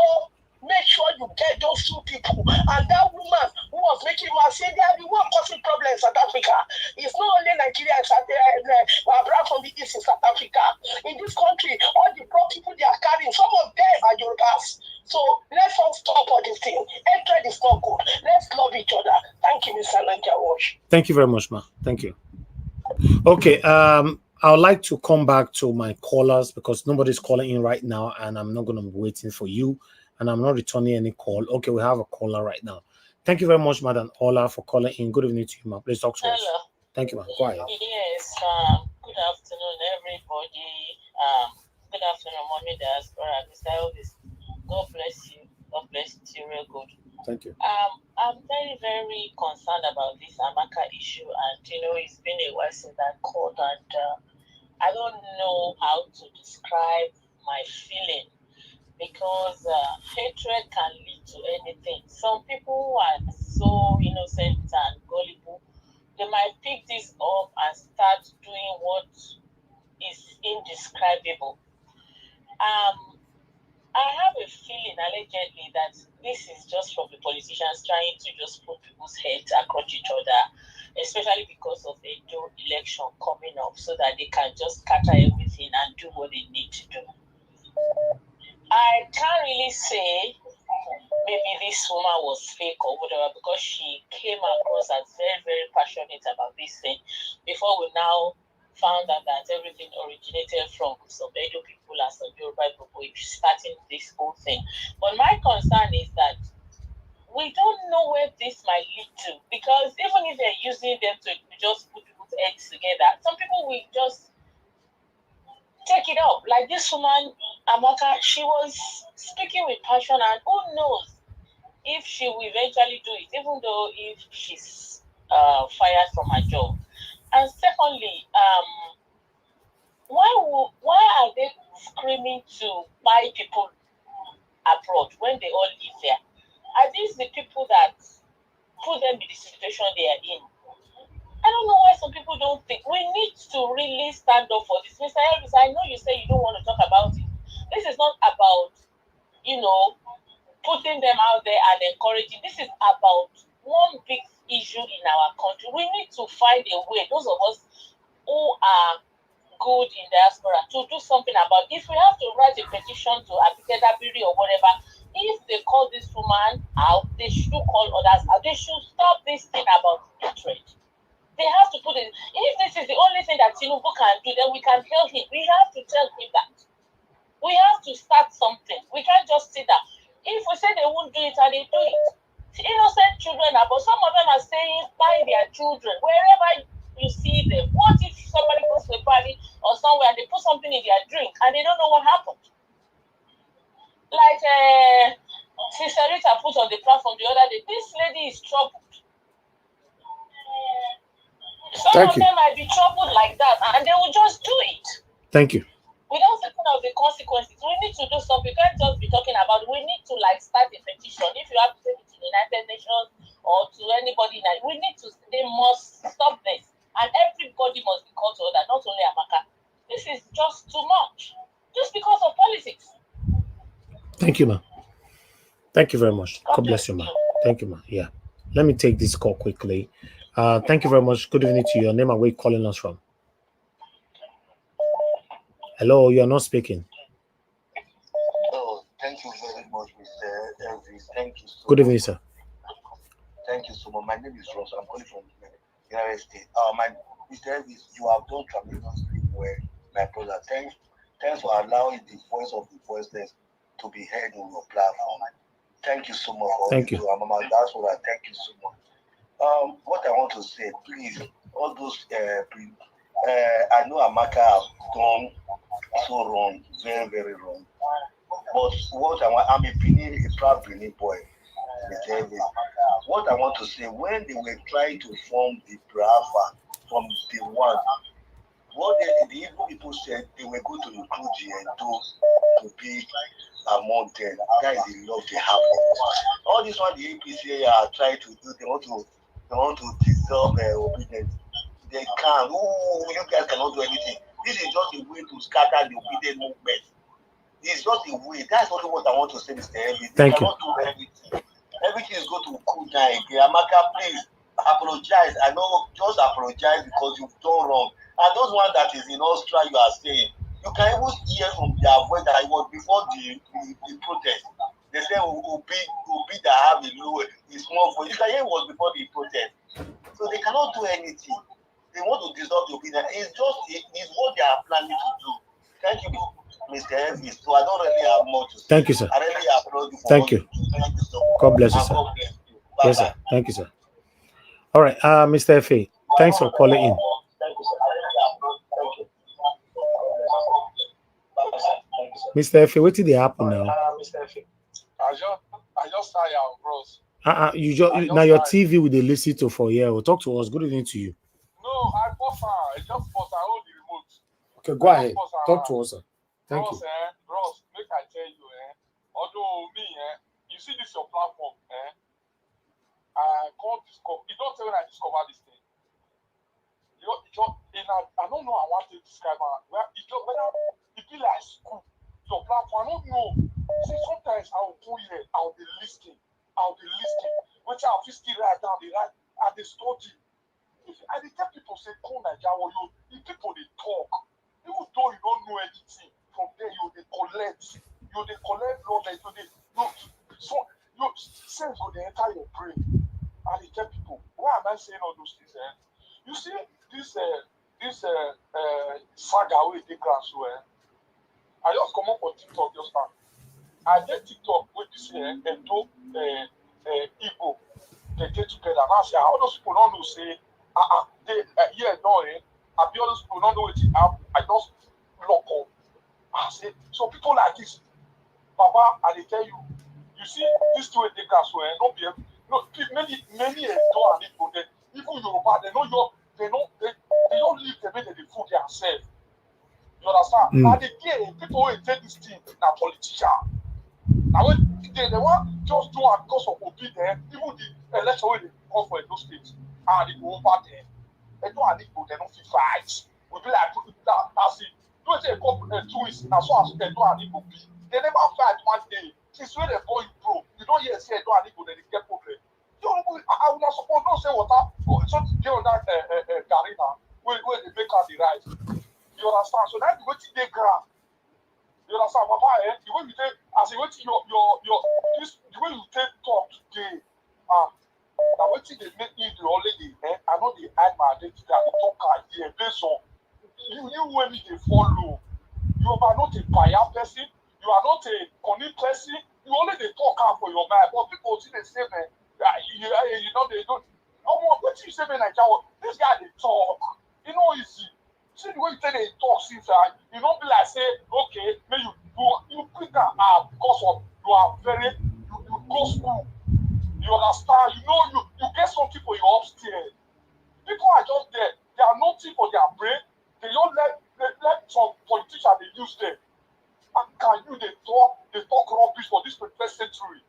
make sure you get those two people. And that woman who was making me say they are the one causing problems in South Africa. It's not only Nigeria, our brothers from the East in South Africa. In this country, all the poor people they are carrying, some of them are Yorubas. So let's all stop all this thing. Hatred is not good. Let's love each other. Thank you, Mr. Nigerian Watch. Thank you very much, ma. Thank you. Okay, I would like to come back to my callers because nobody's calling in right now, and I'm not going to be waiting for you, and I'm not returning any call. Okay, we have a caller right now. Thank you very much, Madam Ola, for calling in. Good evening to you, ma. Please talk to us. Hello. Thank you, ma. Go ahead. Yes, good afternoon, everybody. Good afternoon, Mommy Diaspora. Mr. Elvis, God bless you. God bless you real good. Thank you. I'm very, very concerned about this Amaka issue, and it's been a while since that called, and I don't know how to describe my feeling because hatred can lead to anything. Some people who are so innocent and gullible they might pick this up and start doing what is indescribable. I have a feeling allegedly that this is just from the politicians trying to just put people's heads across each other, especially because of the EDO election coming up, so that they can just scatter everything and do what they need to do. I can't really say maybe this woman was fake or whatever, because she came across as very, very passionate about this thing before we now found out that everything originated from some Edo people and some Yoruba people starting this whole thing. But my concern is that we don't know where this might lead to, because even if they're using them to just put people's heads together, some people will just take it up. Like this woman, Amaka, she was speaking with passion, and who knows if she will eventually do it, even though if she's fired from her job. And secondly, why are they screaming to buy people abroad when they all live there? Are these the people that put them in the situation they are in? I don't know why some people don't think. We need to really stand up for this. Mr. Elvis, I know you say you don't want to talk about it. This is not about, putting them out there and encouraging. This is about one big issue in our country. We need to find a way, those of us who are good in diaspora, to do something about it. If we have to write a petition to Abike Dabiri or whatever, if they call this woman out, they should call others out. They should stop this thing about hatred. They have to put it. If this is the only thing that Tinubu can do, then we can tell him. We have to tell him that. We have to start something. We can't just sit down. If we say they won't do it and they do it, innocent children, but some of them are saying buy their children wherever you see them. What if somebody goes to a party or somewhere and they put something in their drink and they don't know what happened? Like Sister Rita put on the platform the other day, this lady is troubled. Some of them might be troubled like that and they will just do it. Thank you. Without thinking of the consequences, we need to do something. We can't just be talking about it. We need to start a petition. If you have to take it to the United Nations or to anybody, we need to. They must stop this, and everybody must be called to order. Not only Amaka. This is just too much, just because of politics. Thank you, ma. Thank you very much. God bless you, ma. Thank you, ma. Yeah. Let me take this call quickly. Thank you very much. Good evening to you. Your name and where you calling us from? Hello, you are not speaking. Oh, thank you very much, Mr. Elvis. Thank you so Good evening, much. sir. Thank you so much. My name is Ross. I'm calling from the United States. Mr. Elvis, you have done tremendously well, my brother. Thanks for allowing the voice of the voiceless to be heard in your platform. Thank you so much for thank you. Mama. That's what I thank you so much. What I want to say, please, all those I know Amaka have done so wrong, very, very wrong. But what I'm a proud Benin boy, Mr. Elvis. What I want to say, when they were trying to form the Brava from the one, what the Igbo people said, they were going to recruit the Edo to be among them. That is the love they have. All this one the APC are trying to do, they want to dissolve obedience. They can't. You guys cannot do anything. This is just a way to scatter the obedient movement. It's just a way. That's only what I want to say, Mr. Elvis. They cannot do everything. Everything is going to cool down again. Amaka, please apologize. I know, just apologize because you've done wrong. And those one that is in Austria, you are saying, you can even hear from their voice that it was before the protest. They say Obi that have a low, a small voice. You can hear it was before the protest. So they cannot do anything. They want to dissolve the opinion. It's what they are planning to do. Thank you, Mr. Elvis. So I don't really have more to say. Thank you, sir. I really applaud you for Thank you. Thank you so much. God bless you, sir. God bless you. Yes, sir. Thank you, sir. All right, Mr. F.A., thanks for calling in. Thank you, sir. Mr. F.A., what did they happen now? Mr. F.A., I just saw your bros. You just now your TV with the listen to for here. We'll talk to us. Good evening to you. No, I just pause. I hold the remote. Okay, go ahead. Talk to us, sir. Thank you. Ross, make I tell you, although me, you see this your platform, I can't discover. You don't tell when I discover this thing. don't know how I want to describe it. Well, it be like school. Your platform, I don't know. See, sometimes I will go here, I'll be listening. Which I'll just still write down, and they study. I tell people, say, come Nigeria, if people they talk, even though you don't know anything, from there they collect knowledge, so your sense will enter your brain. And they tell people, why am I saying all those things? You see, this saga wey dey ground so I just come up for TikTok just now. I get TikTok with this Edo Igbo, they get together. And I say, all those people don't know, say, I be all those people don't know what I just lock up. I say, so people like this, Papa, and they tell you, you see, this two they can swear, no be many Edo and Igbo, even Yoruba, they don't live the way they fool themselves. You understand? And again, people will take this thing na politician. Now when they want just do it because of obedience, even the election when they come for those states and they go over there, they don't have people, they don't feel fight. We be like that's it. Don't say come twins, as soon as they don't have people be. They never fight one day. Since when they call you pro, you don't hear say they don't have people, then they get problem. I will not suppose don't say water, so they on that Garina, where they make out the right. You understand? So that's what they grab. You understand, Papa? The way you take, as the way the way you take talk today, now what they make me the already, I know they add my identity and they talk here based on you when me they follow. You are not a buyer person, you are not a cunning person, you only they talk out for your mind, but people see the same, you know, they don't. Oh, what you say, this guy they talk, you know, easy. See the way you tell they talk since you don't be like say, okay, may you pick that out because of you are very you go school. You understand? You know you get something for your upstairs. People are just there, they are nothing for their brain, they don't let some politicians they use them. And can you they talk rubbish for this 21st century?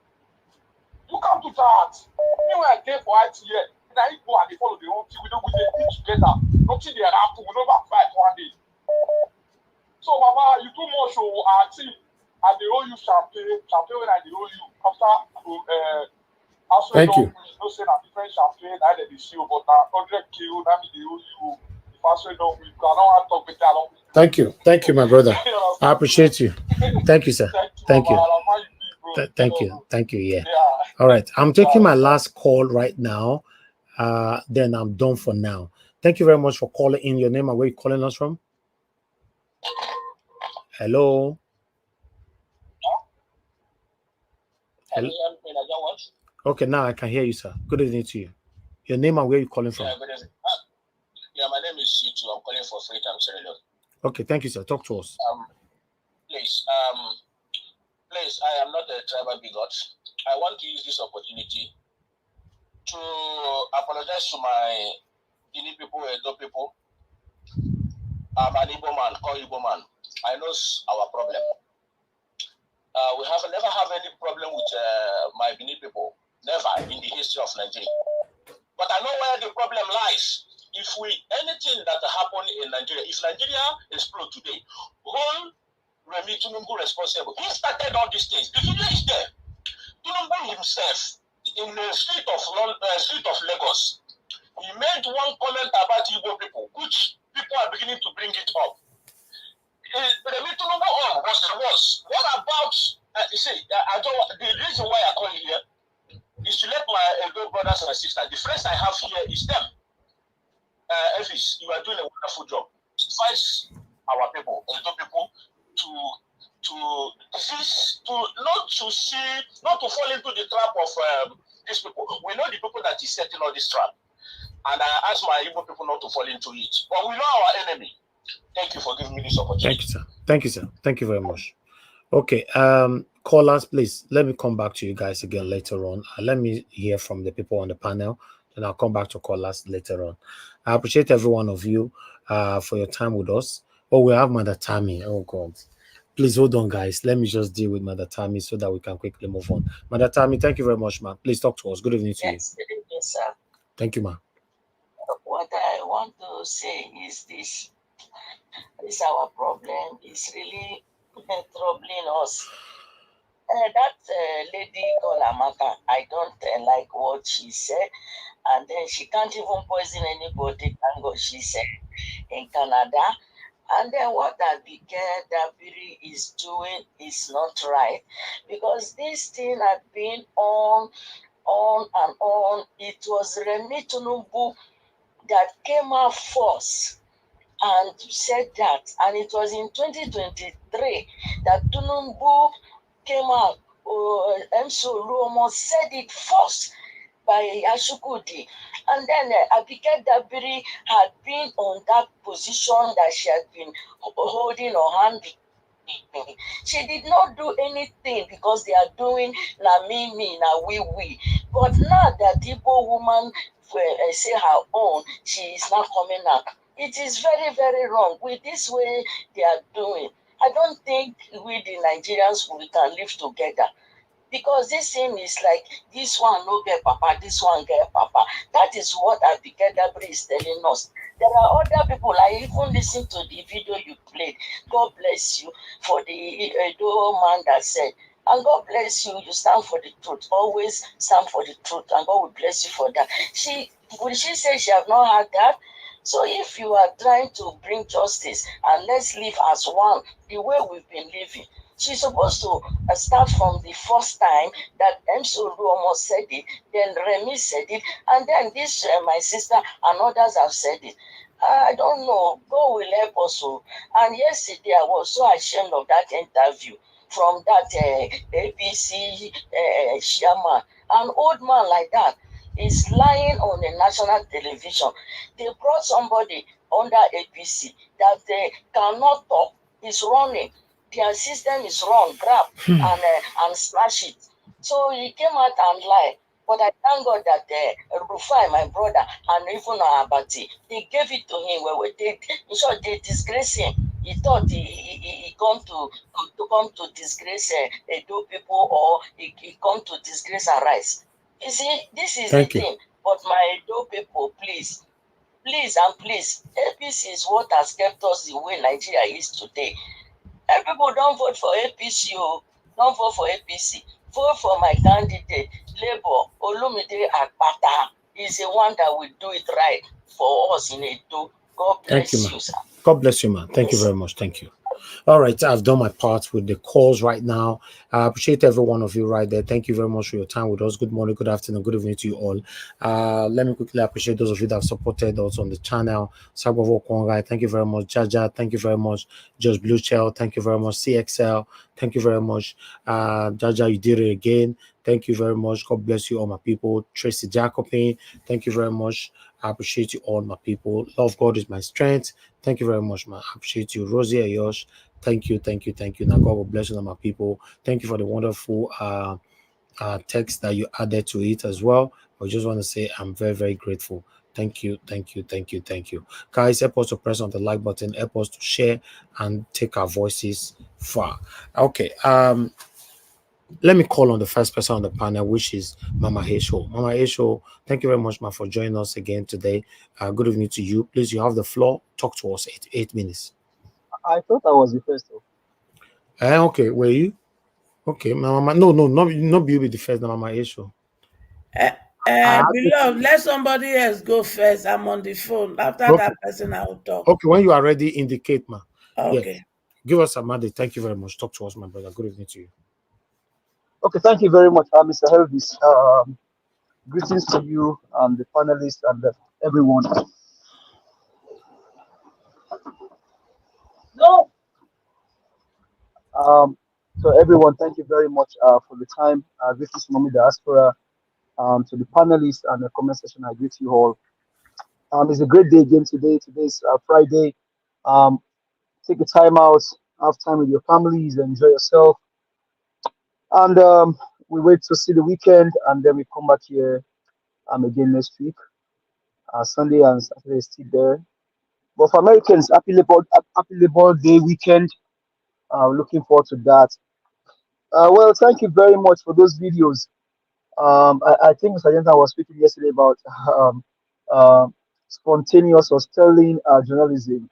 You can't do that. Anyway, I came for IT here. Now you go and they follow the own thing. We eat together. Nothing they happen. We never fight one day. So, Mama, you too much. I think I they owe you champagne when I they owe you after Thank you. No say na different champagne. I they see you, but now 100K. Now me they owe you. If I say no, we cannot talk better along. Thank you, my brother. I appreciate you. Thank you, sir. Thank you. Thank you. Yeah. All right. I'm taking my last call right now. Then I'm done for now. Thank you very much for calling in. Your name and where you're calling us from. Hello. Hello. Okay, now I can hear you, sir. Good evening to you. Your name and where you're calling from. Yeah, good evening. My name is Shitu. I'm calling for Freedom, Sierra Leone. Okay, thank you, sir. Talk to us. Please, I am not a tribal bigot. I want to use this opportunity to apologize to my Guinea people, Edo people. I'm an Igbo man, called Igbo man. I know our problem. We have never have any problem with my Guinea people. Never in the history of Nigeria. But I know where the problem lies. If anything that happened in Nigeria, if Nigeria explode today, hold Remi Tinubu responsible. He started all these things. The video is there. Tinubu himself, in the street of Lagos, he made one comment about Igbo people, which people are beginning to bring it up. Remi Tinubu was the worst. What about, the reason why I call here is to let my Edo brothers and sisters, the friends I have here is them. Elvis, you are doing a wonderful job. Advise our people, Edo people, not to fall into the trap of these people. We know the people that is setting all this trap, and I ask my Igbo people not to fall into it. But we know our enemy. Thank you for giving me this opportunity. Thank you, sir. Thank you, sir. Thank you very much. Okay, callers, please let me come back to you guys again later on. Let me hear from the people on the panel. And I'll come back to callers later on. I appreciate every one of you for your time with us. Oh, we have Mother Tammy. Oh, God. Please hold on, guys. Let me just deal with Mother Tammy so that we can quickly move on. Mother Tammy, thank you very much, ma'am. Please talk to us. Good evening to you. Yes, good evening, sir. Thank you, ma'am. What I want to say is this. This our problem. It's really troubling us. That lady called Amaka, I don't like what she said, and then she can't even poison anybody. Thank God she said in Canada. And then what Abigail Dabiri is doing is not right, because this thing had been on and on. It was Remi Tinubu that came out first and said that, and it was in 2023 that Tinubu came out. Emso Luomo said it first by Ashukudi. And then Abike Dabiri had been on that position that she had been holding her hand. She did not do anything because they are doing na me, na we. But now that Igbo woman say her own, she is not coming out. It is very, very wrong with this way they are doing. I don't think we the Nigerians we can live together. Because this thing is like this one no get papa, this one get papa. That is what Abike Dabri is telling us. There are other people. I even listened to the video you played. God bless you for the Edo man that said, and God bless you. You stand for the truth. Always stand for the truth, and God will bless you for that. She say she have not had that. So if you are trying to bring justice and let's live as one, the way we've been living, she's supposed to start from the first time that Emso almost said it, then Remy said it, and then this my sister and others have said it. I don't know. God will help us. And yesterday I was so ashamed of that interview from that ABC chairman, an old man like that is lying on the national television. They brought somebody under APC that they cannot talk. Is running. Their system is wrong. Grab and smash it. So he came out and lied. But I thank God that Rufai, my brother, and even Abati, they gave it to him. In short, they disgrace him. He thought he come to disgrace Edo people, or he come to disgrace Arise. You see, this is the thing. But my Edo people, please, and please, APC is what has kept us the way Nigeria is today. And people don't vote for APC. Don't vote for APC. Vote for my candidate, Labour. Olumide Akpata is the one that will do it right for us in Edo. God bless you, sir. God bless you, man. Thank you very much. Thank you. All right, I've done my part with the calls right now. I appreciate every one of you right there. Thank you very much for your time with us. Good morning, good afternoon, good evening to you all. Let me quickly appreciate those of you that have supported us on the channel. Sagbavo Kongai, thank you very much. Jaja, thank you very much. Just Blue Shell, thank you very much. CXL, thank you very much. Jaja, you did it again. Thank you very much. God bless you, all my people. Tracy Jacobin, thank you very much. I appreciate you all, my people. Love God is my strength. Thank you very much, man. I appreciate you. Rosie Ayosh, thank you. Now God will bless you, all my people. Thank you for the wonderful text that you added to it as well. I just want to say I'm very, very grateful. Thank you. Guys, help us to press on the like button, help us to share and take our voices far. Okay. Let me call on the first person on the panel, which is Mama Esho. Mama Esho, thank you very much, ma, for joining us again today. Good evening to you. Please, you have the floor. Talk to us. 8 minutes. I thought I was the first. Okay, were you? Okay, Mama. No, not you be the first, Mama Esho. Beloved, let somebody else go first. I'm on the phone. After that person, I will talk. Okay, when you are ready, indicate, ma. Okay. Yes. Give us a mandate. Thank you very much. Talk to us, my brother. Good evening to you. Okay, thank you very much, Mr. Helvis. Greetings to you and the panelists and everyone. No. So everyone, thank you very much for the time. This is Mommy Diaspora. To the panelists and the comment section, I greet you all. It's a great day again today. Today's Friday. Take a time out, have time with your families, enjoy yourself. And we wait to see the weekend, and then we come back here again next week. Sunday and Saturday is still there. But for Americans, happy Labor Day weekend. Looking forward to that. Well, thank you very much for those videos. I think Mr. Jensen was speaking yesterday about um, uh, spontaneous or sterling journalism.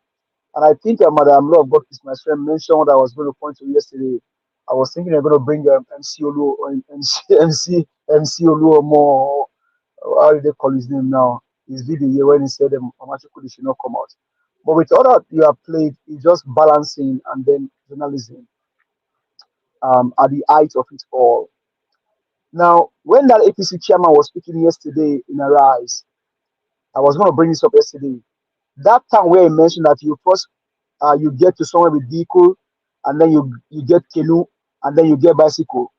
And I think Madam Law of God is my friend mentioned what I was going to point to yesterday. I was thinking they're going to bring MC Olu or MC Olu or more. How do they call his name now? His video here when he said Amachukudi should not come out. But with all that you have played, it's just balancing and then journalism at the height of it all. Now, when that APC chairman was speaking yesterday in Arise, I was going to bring this up yesterday. That time where he mentioned that you first you get to somewhere with vehicle, and then you get canoe, and then you get bicycle.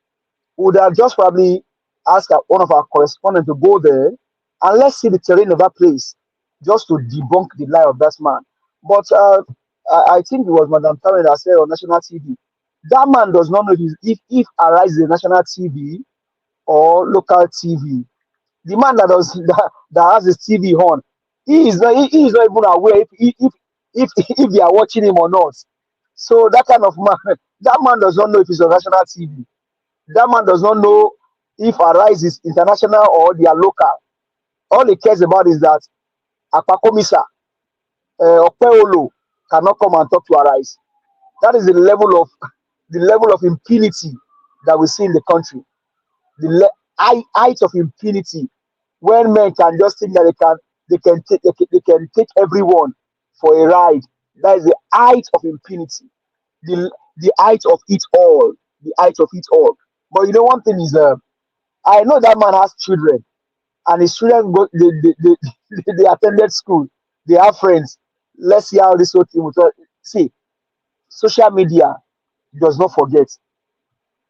Would have just probably asked one of our correspondents to go there and let's see the terrain of that place, just to debunk the lie of that man. But I think it was Madam Taren that said on national TV, that man does not know if Arise is a national TV or local TV. The man that has his TV on, he is not even aware if they are watching him or not. So that kind of man, that man does not know if it's on national TV. That man does not know if Arise is international or they are local. All he cares about is that Apakomisa, Opeolo cannot come and talk to Arise. That is the level of impunity that we see in the country. The height of impunity, when men can just think that they can take everyone for a ride. That is the height of impunity. The height of it all. The height of it all. But you know, one thing is, I know that man has children, and his children they attended school, they have friends. Let's see how this whole thing will talk. See, social media does not forget.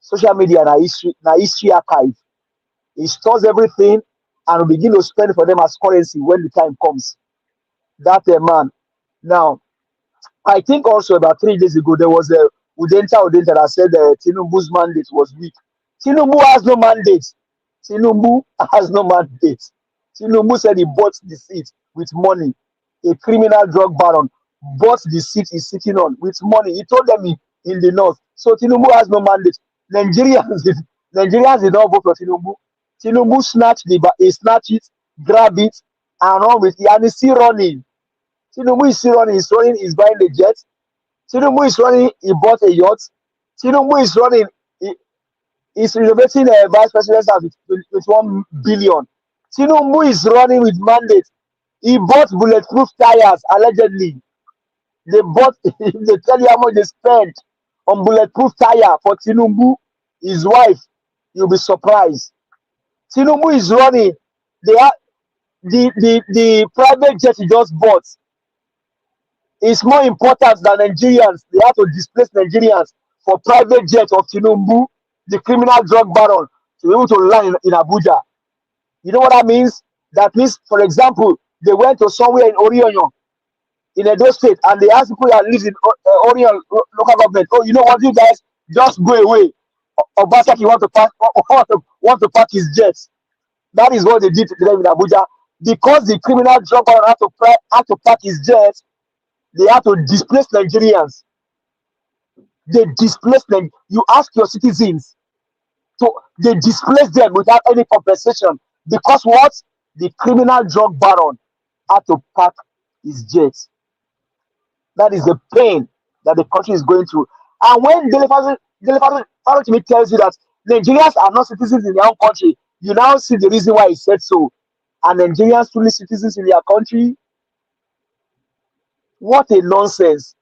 Social media na history archive. It stores everything and will begin to spend for them as currency when the time comes. That man. Now, I think also about 3 days ago there was a Udenta that said Tinubu's mandate was weak. Tinubu has no mandate. Tinubu has no mandate. Tinubu said he bought the seat with money. A criminal drug baron bought the seat he's sitting on with money. He told them in the north. So Tinubu has no mandate. Nigerians did not vote for Tinubu. Tinubu snatched it, grab it, and run with it, and he's still running. Tinubu is still running. He's buying the jet. Tinubu is running. He bought a yacht. Tinubu is running. He's renovating a vice president's house with 1 billion. Tinubu is running with mandate. He bought bulletproof tires, allegedly. They tell you how much they spent on bulletproof tire for Tinubu, his wife. You'll be surprised. Tinubu is running. The private jet he just bought is more important than Nigerians. They have to displace Nigerians for private jet of Tinubu, the criminal drug baron, to be able to land in Abuja. You know what that means? That means, for example, they went to somewhere in Orion, in Edo State, and they asked people that live in Orion local government, oh, you know what, you guys just go away. Obasaki want to park his jets. That is what they did to them in Abuja. Because the criminal drug baron had to park his jets, they have to displace Nigerians. They displace them. You ask your citizens, they displace them without any compensation. Because what? The criminal drug baron had to park his jets. That is the pain that the country is going through. And when Delefaro tells you that Nigerians are not citizens in their own country, you now see the reason why he said so. And Nigerians truly citizens in their country? What a nonsense.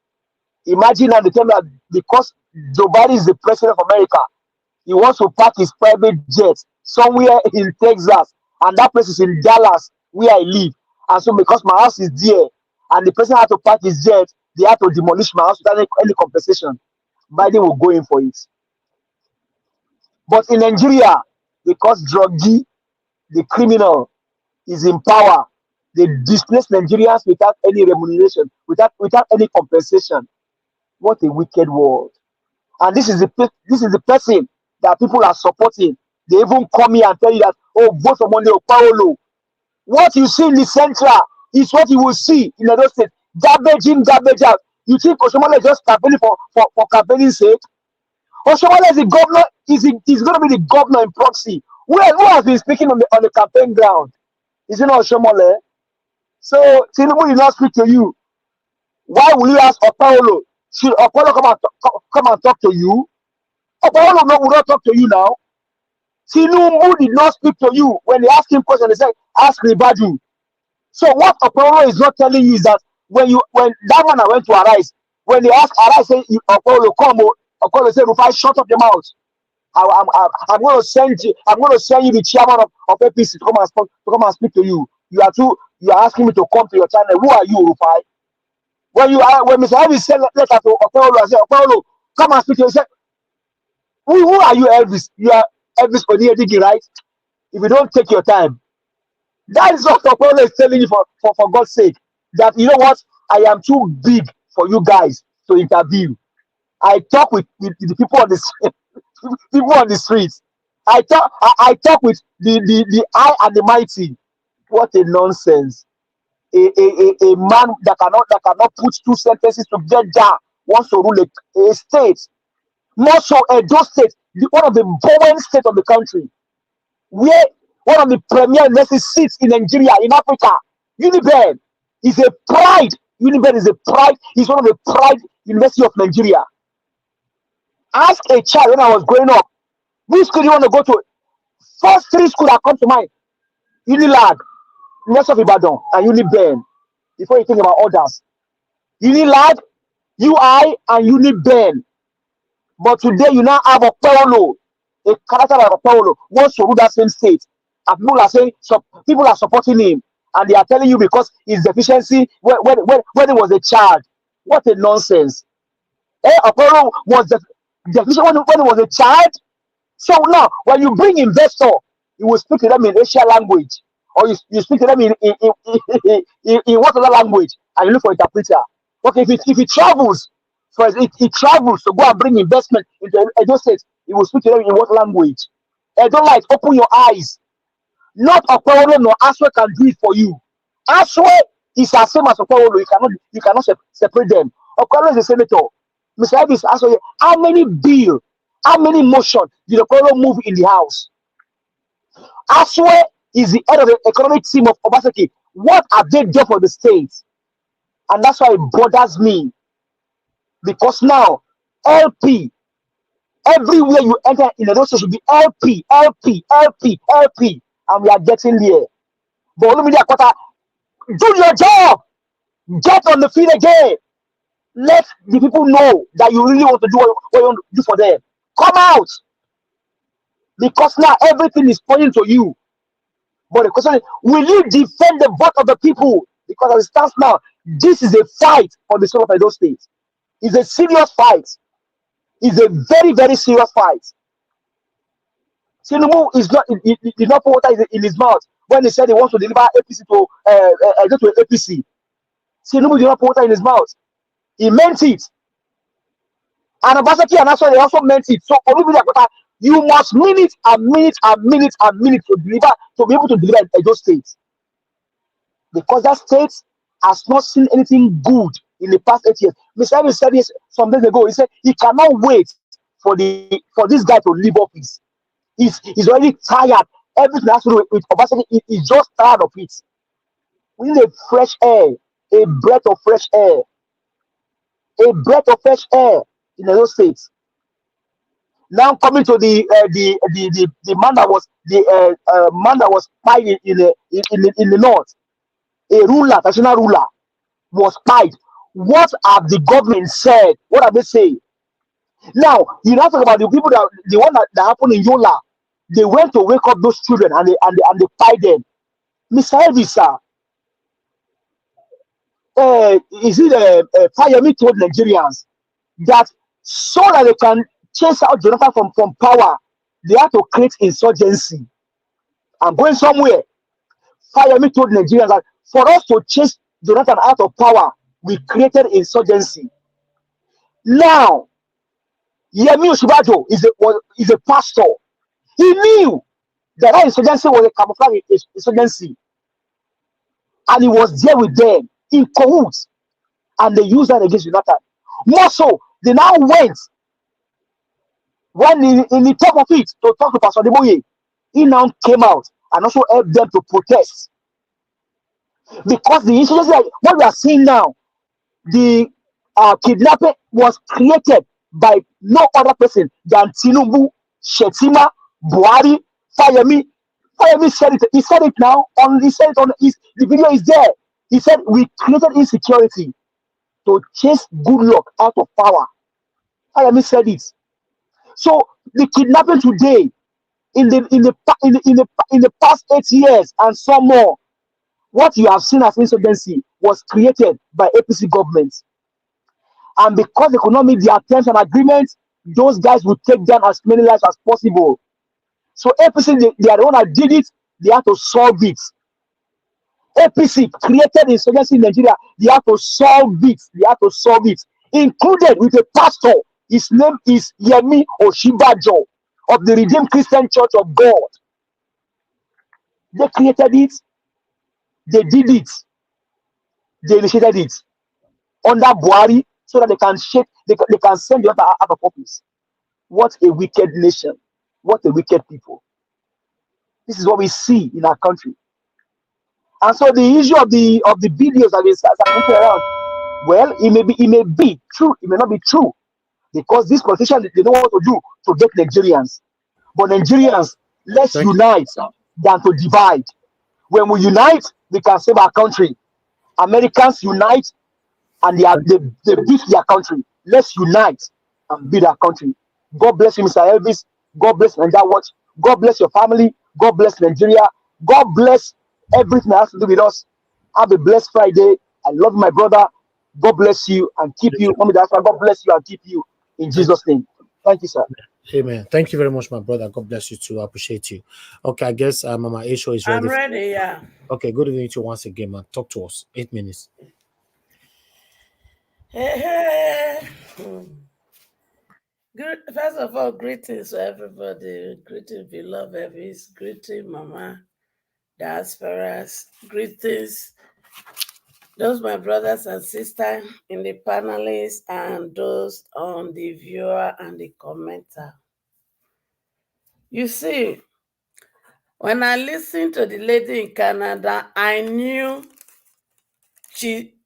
Imagine at the time that because Joe Biden is the president of America, he wants to park his private jet somewhere in Texas, and that place is in Dallas, where I live. And so because my house is there, and the president had to park his jet, they had to demolish my house without any compensation. Biden will go in for it. But in Nigeria, because druggy, the criminal, is in power, they displace Nigerians without any remuneration, without any compensation. What a wicked world! And this is the person that people are supporting. They even come here and tell you that, oh, vote for Monday or Paolo. What you see in the central is what you will see in other states. Garbage in, garbage out. You think Oshomole is just campaigning for campaigning's sake? Oshomole is the governor. Is going to be the governor in proxy. Who has been speaking on the campaign ground? Is it not Oshomole? So Tinubu will not speak to you. Why will you ask Apollo? Should Apollo come and talk to you? Apollo will not talk to you now. Tinubu did not speak to you when they asked him questions. They said, ask Ribadu. So what Apollo is not telling you is that when that man went to Arise, when they asked Arise, say Apollo come, Apollo said, Rufai, shut up your mouth. I'm going to send you. I'm going to send you the chairman of APC to come and speak to you. You are asking me to come to your channel. Who are you, Rufai? When Mr. Elvis sent letter to Apollo, I said, Apollo, come and speak to you. He said, who are you, Elvis? You are Elvis Oniedigi, right? If you don't take your time, that is what Apollo is telling you for God's sake. That you know what? I am too big for you guys to interview. I talk with the people on the people on the streets. I talk with the high and the mighty. What a nonsense! A man that cannot put two sentences together wants to rule a state. More so, Edo State, one of the boring states of the country, where one of the premier universities sits in Nigeria, in Africa. Uniben is a pride. Uniben is a pride. It's one of the pride university of Nigeria. Ask a child when I was growing up, which school you want to go to? First three schools that come to mind: Unilag, University of Ibadan, and Uniben. Before you think about others, Unilag, UI, and Uniben. But today you now have Apollo, a character like Apollo wants to rule that same state. And people are saying, so people are supporting him, and they are telling you because his deficiency when he was a child. What a nonsense! Apollo was deficient when he was a child. So now, when you bring investor, you will speak to them in Asian language, or you speak to them in what other language, and you look for interpreter. Okay, if he travels, so he travels to go and bring investment into Edo State, he will speak to them in what language? Edo Light, open your eyes. Not Okoro nor Aswe can do it for you. Aswe is the same as Okoro. You cannot separate them. Okoro is a senator. Mr. Elvis Aswe, how many bill, how many motion did Okoro move in the house? Aswe is the head of the economic team of Obaseki. What have they done for the state? And that's why it bothers me. Because now, LP, everywhere you enter in the road should be LP, LP, LP, LP. And we are getting there. But Olumide Akpata, do your job. Get on the field again. Let the people know that you really want to do what you want to do for them. Come out. Because now everything is pointing to you. But the question is, will you defend the vote of the people? Because as it stands now, this is a fight for the soul of Edo State. It's a serious fight. It's a very, very serious fight. Tinubu is not did not put water in his mouth when he said he wants to deliver APC to APC. Tinubu did not put water in his mouth. He meant it. And Obaseki and Asari, they also meant it. So you must mean it and mean it and mean it and mean it to deliver, to be able to deliver Edo State. Because that state has not seen anything good in the past 8 years. Mr. Evans said this some days ago. He said he cannot wait for this guy to leave office. He's already tired. Everything has to do with Obaseki. He's just tired of it. We need a fresh air, a breath of fresh air, a breath of fresh air in those states. Now coming to the man that was spied in the north, a ruler, national ruler, was spied. What have the government said? What have they said? Now you now talk about the people the one that happened in Yola. They went to wake up those children and they spied them. Mr. Elvis, sir, is it Fayemi told Nigerians that so that they can chase out Jonathan from power, they have to create insurgency. I'm going somewhere. Fayemi told Nigerians that for us to chase Jonathan out of power, we created insurgency. Now, Yemi Osinbajo is a pastor. He knew that insurgency was a camouflage insurgency. And he was there with them in cahoots. And they used that against Jonathan. More so, they now went when in the top of it to talk to Pastor Deboye. He now came out and also helped them to protest. Because the insurgency, what we are seeing now, the kidnapping was created by no other person than Tinubu, Shetima, Buhari, Fayemi. Fayemi said it. He said it now. He said it on the video is there. He said we created insecurity to chase good luck out of power. Fayemi said it. So the kidnapping today, in the past 8 years and some more, what you have seen as insurgency was created by APC government. And because they could not meet their terms and agreements, those guys would take down as many lives as possible. So APC, they are the one that did it. They have to solve it. APC created insurgency in Nigeria. They have to solve it. They have to solve it. Included with a pastor. His name is Yemi Oshibajo of the Redeemed Christian Church of God. They created it. They did it. They initiated it under Buhari so that they can send the other out of office. What a wicked nation. What a wicked people. This is what we see in our country. And so the issue of the videos that is circulating around, well, it may be true, it may not be true, because these politicians, they know what to do to get Nigerians. But Nigerians, let's unite than to divide. When we unite, we can save our country. Americans unite and they beat their country. Let's unite and beat our country. God bless you, Mr. Elvis. God bless Nigeria Watch. God bless your family. God bless Nigeria. God bless everything that has to do with us. Have a blessed Friday. I love my brother. God bless you and keep you. God bless you and keep you in Jesus' name. Thank you, sir. Amen. Thank you very much, my brother. God bless you too. I appreciate you. Okay, I guess Mama Aisho is ready. I'm ready, yeah. Okay, good evening to you once again, man. Talk to us. 8 minutes. Hey. Good. First of all, greetings to everybody. Greetings, beloved Elvis. Greetings, Mama Diasporas. Greetings, those my brothers and sisters in the panelists and those on the viewer and the commenter. You see, when I listened to the lady in Canada, I knew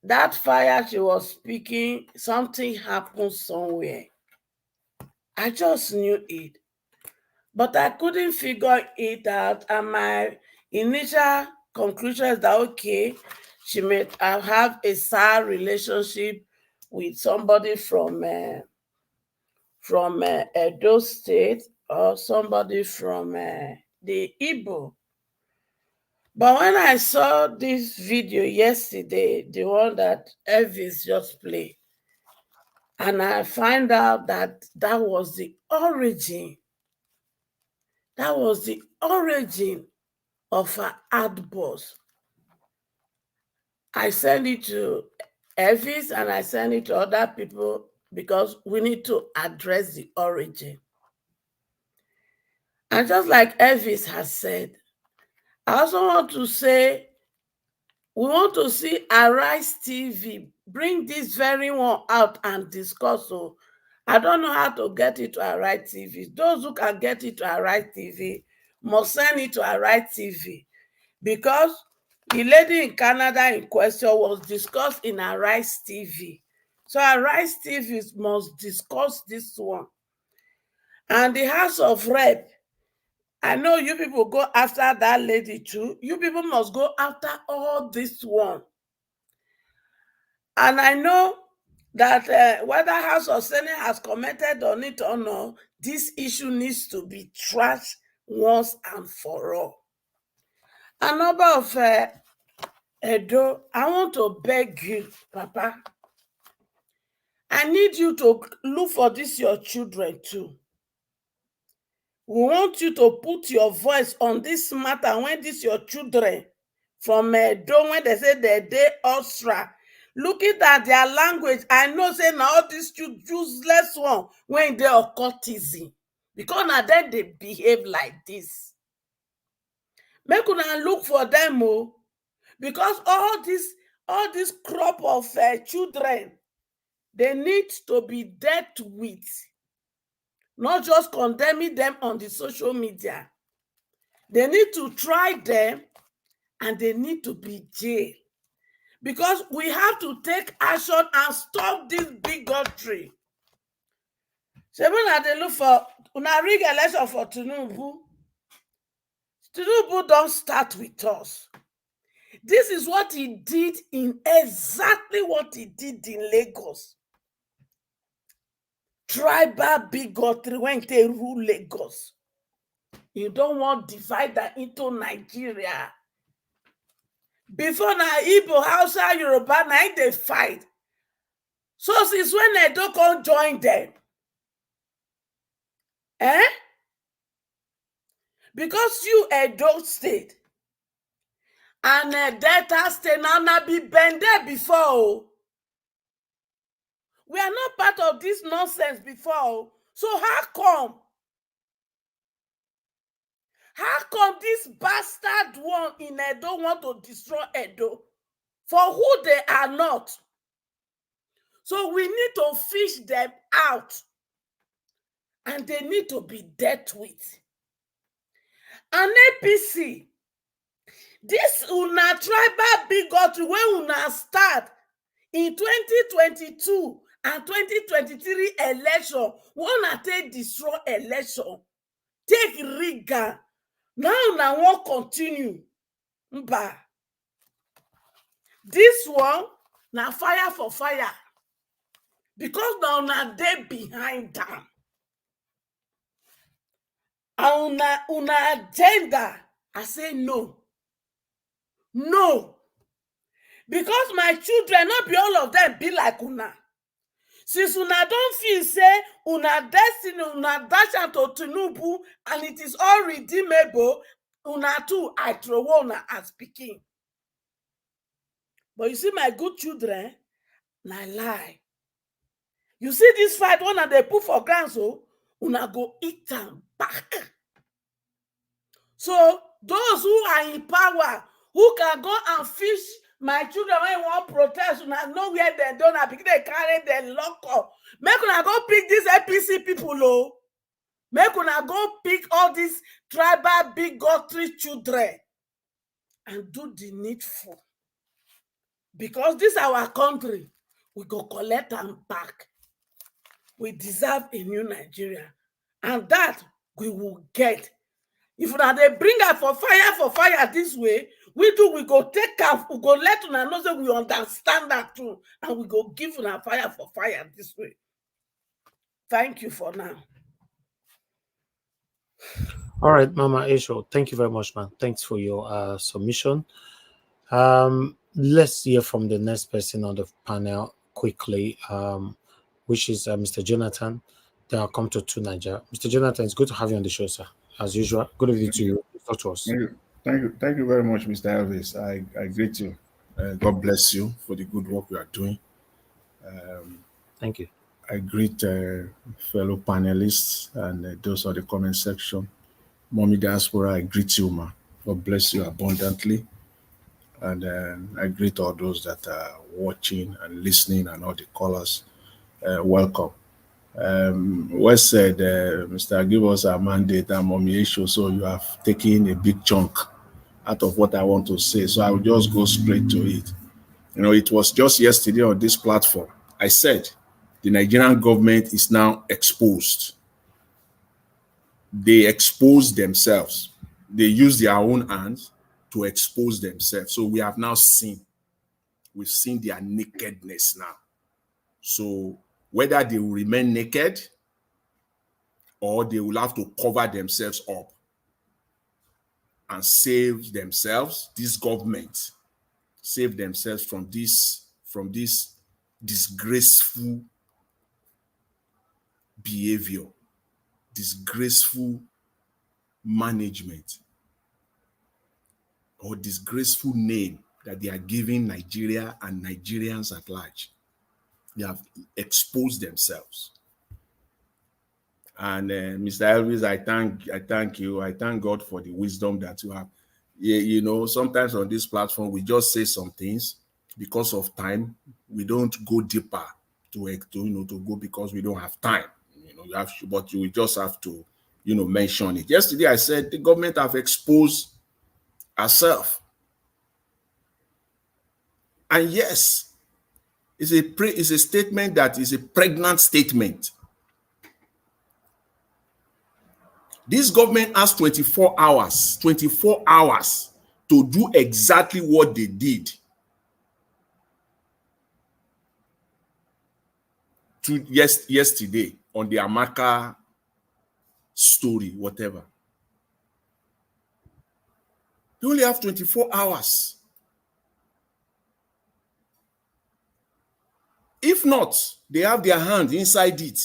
that fire she was speaking, something happened somewhere. I just knew it. But I couldn't figure it out. And my initial conclusion is that, okay, she may have a sad relationship with somebody from Edo State or somebody from the Igbo. But when I saw this video yesterday, the one that Elvis just played, and I find out that that was the origin. That was the origin of her outburst. I send it to Elvis and I send it to other people because we need to address the origin. And just like Elvis has said, I also want to say, we want to see Arise TV bring this very one out and discuss. So I don't know how to get it to Arise TV. Those who can get it to Arise TV must send it to Arise TV, because the lady in Canada in question was discussed in Arise TV. So Arise TV must discuss this one. And the House of Rep, I know you people go after that lady too. You people must go after all this one. And I know that whether House or Senate has commented on it or not, this issue needs to be trashed once and for all. A number of Edo, I want to beg you, Papa. I need you to look for this your children too. We want you to put your voice on this matter when this your children from Edo, when they say they Austria, looking at their language, I know say now all these useless one when they occultism, because now then they behave like this. Make una look for them, oh, because all this crop of children, they need to be dealt with, not just condemning them on the social media. They need to try them and they need to be jailed. Because we have to take action and stop this bigotry. So when they look for una rig election for Tinubu, Tinubu don't start with us. This is what he did exactly what he did in Lagos. Tribal bigotry when they rule Lagos. You don't want to divide that into Nigeria. Before now, Igbo, Hausa, Yoruba, now they fight. So since when they don't come join them? Because you Edo State and Delta State now be bended before. We are not part of this nonsense before. So how come? How come this bastard one in Edo want to destroy Edo? For who they are not. So we need to fish them out. And they need to be dealt with. An APC, this una tribal bigotry when una start in 2022 and 2023 election, wanna take destroy election, take rigor. Now una won't continue. Mba. This one, na fire for fire. Because now una dey behind them. And una agenda, I say no. No. Because my children, not be all of them be like una. Since una don't feel say una destiny, una dash out to Tinubu, and it is all redeemable, una too, I throw una as speaking. But you see my good children, na lie. You see this fight, one they put for ground, so una go eat them back. So those who are in power, who can go and fish my children when you want protest, una know where they don't have, because they carry their lock up. Make una go pick these APC people, oh. Make una go pick all these tribal bigotry children and do the needful. Because this is our country, we go collect them back. We deserve a new Nigeria. And that we will get. If now they bring us for fire this way, we go take care, we go let una know that we understand that too. And we go give una fire for fire this way. Thank you for now. All right, Mama Esho, thank you very much, man. Thanks for your submission. Let's hear from the next person on the panel quickly, which is Mr. Jonathan. Then I'll come to Nigeria. Mr. Jonathan, it's good to have you on the show, sir. As usual, good evening to you. Talk to us. Thank you very much, Mr. Elvis. I greet you. God bless you for the good work you are doing. Thank you. I greet fellow panelists and those on the comment section. Mommy Diaspora, I greet you, ma. God bless you abundantly. And I greet all those that are watching and listening and all the callers. Welcome. Well said, Mr. Give us a mandate and Mommy issue, so you have taken a big chunk out of what I want to say. So I will just go straight to it. You know, it was just yesterday on this platform. I said the Nigerian government is now exposed. They expose themselves. They use their own hands to expose themselves. So we have now seen. We've seen their nakedness now. So whether they will remain naked or they will have to cover themselves up and save themselves, this government, save themselves from this disgraceful behavior, disgraceful management, or disgraceful name that they are giving Nigeria and Nigerians at large. They have exposed themselves. And Mr. Elvis, I thank you. I thank God for the wisdom that you have. You know, sometimes on this platform, we just say some things because of time. We don't go deeper to go because we don't have time. You know, but you just have to, mention it. Yesterday, I said the government have exposed herself. And yes, it's a statement that is a pregnant statement. This government has 24 hours to do exactly what they did yesterday on the Amaka story, whatever. They only have 24 hours. If not, they have their hand inside it.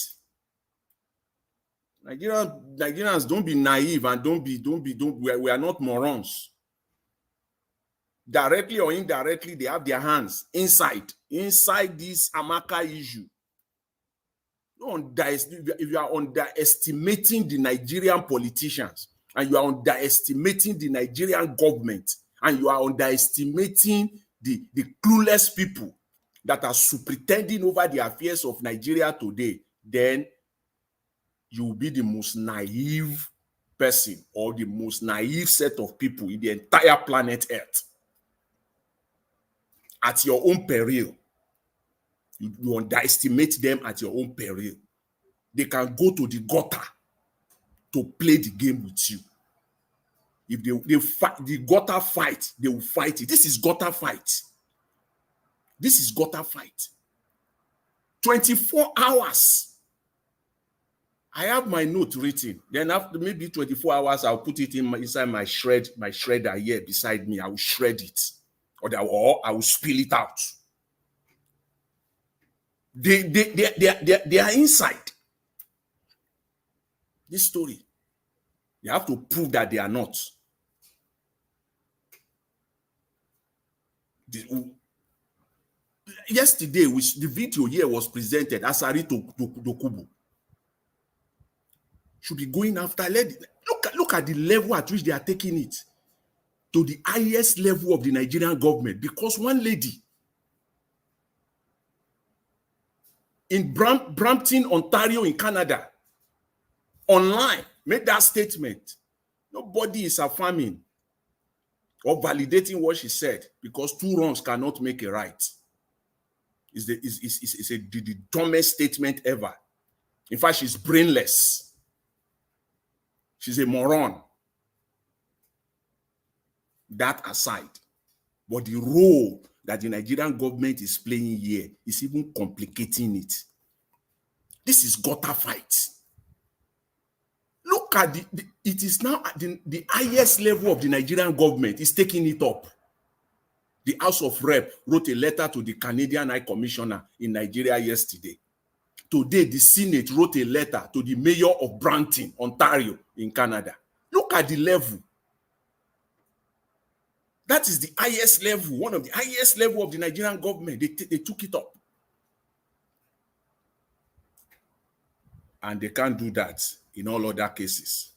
Nigerians, don't be naive and we are not morons. Directly or indirectly, they have their hands inside this Amaka issue. If you are underestimating the Nigerian politicians, and you are underestimating the Nigerian government, and you are underestimating the clueless people that are superintending over the affairs of Nigeria today, then you will be the most naive person or the most naive set of people in the entire planet Earth. At your own peril. You underestimate them at your own peril. They can go to the gutter to play the game with you. If they fight the gutter fight, they will fight it. This is gutter fight. This is gutter fight. 24 hours. I have my note written. Then after maybe 24 hours, I'll put it inside my shredder here beside me. I will shred it. Or I will spill it out. They are inside this story. You have to prove that they are not. Yesterday, the video here was presented. Asari Dokubo should be going after. Look at the level at which they are taking it to the highest level of the Nigerian government, because one lady in Brampton, Ontario, in Canada, online made that statement. Nobody is affirming or validating what she said, because two wrongs cannot make a right. It's the dumbest statement ever. In fact, she's brainless. She's a moron. That aside, but the role that the Nigerian government is playing here is even complicating it. This is gutter fight. Look at it is now at the highest level of the Nigerian government is taking it up. The House of Rep wrote a letter to the Canadian High Commissioner in Nigeria yesterday. Today, the Senate wrote a letter to the mayor of Brampton, Ontario, in Canada. Look at the level. That is the highest level, one of the highest level of the Nigerian government. They took it up. And they can't do that in all other cases.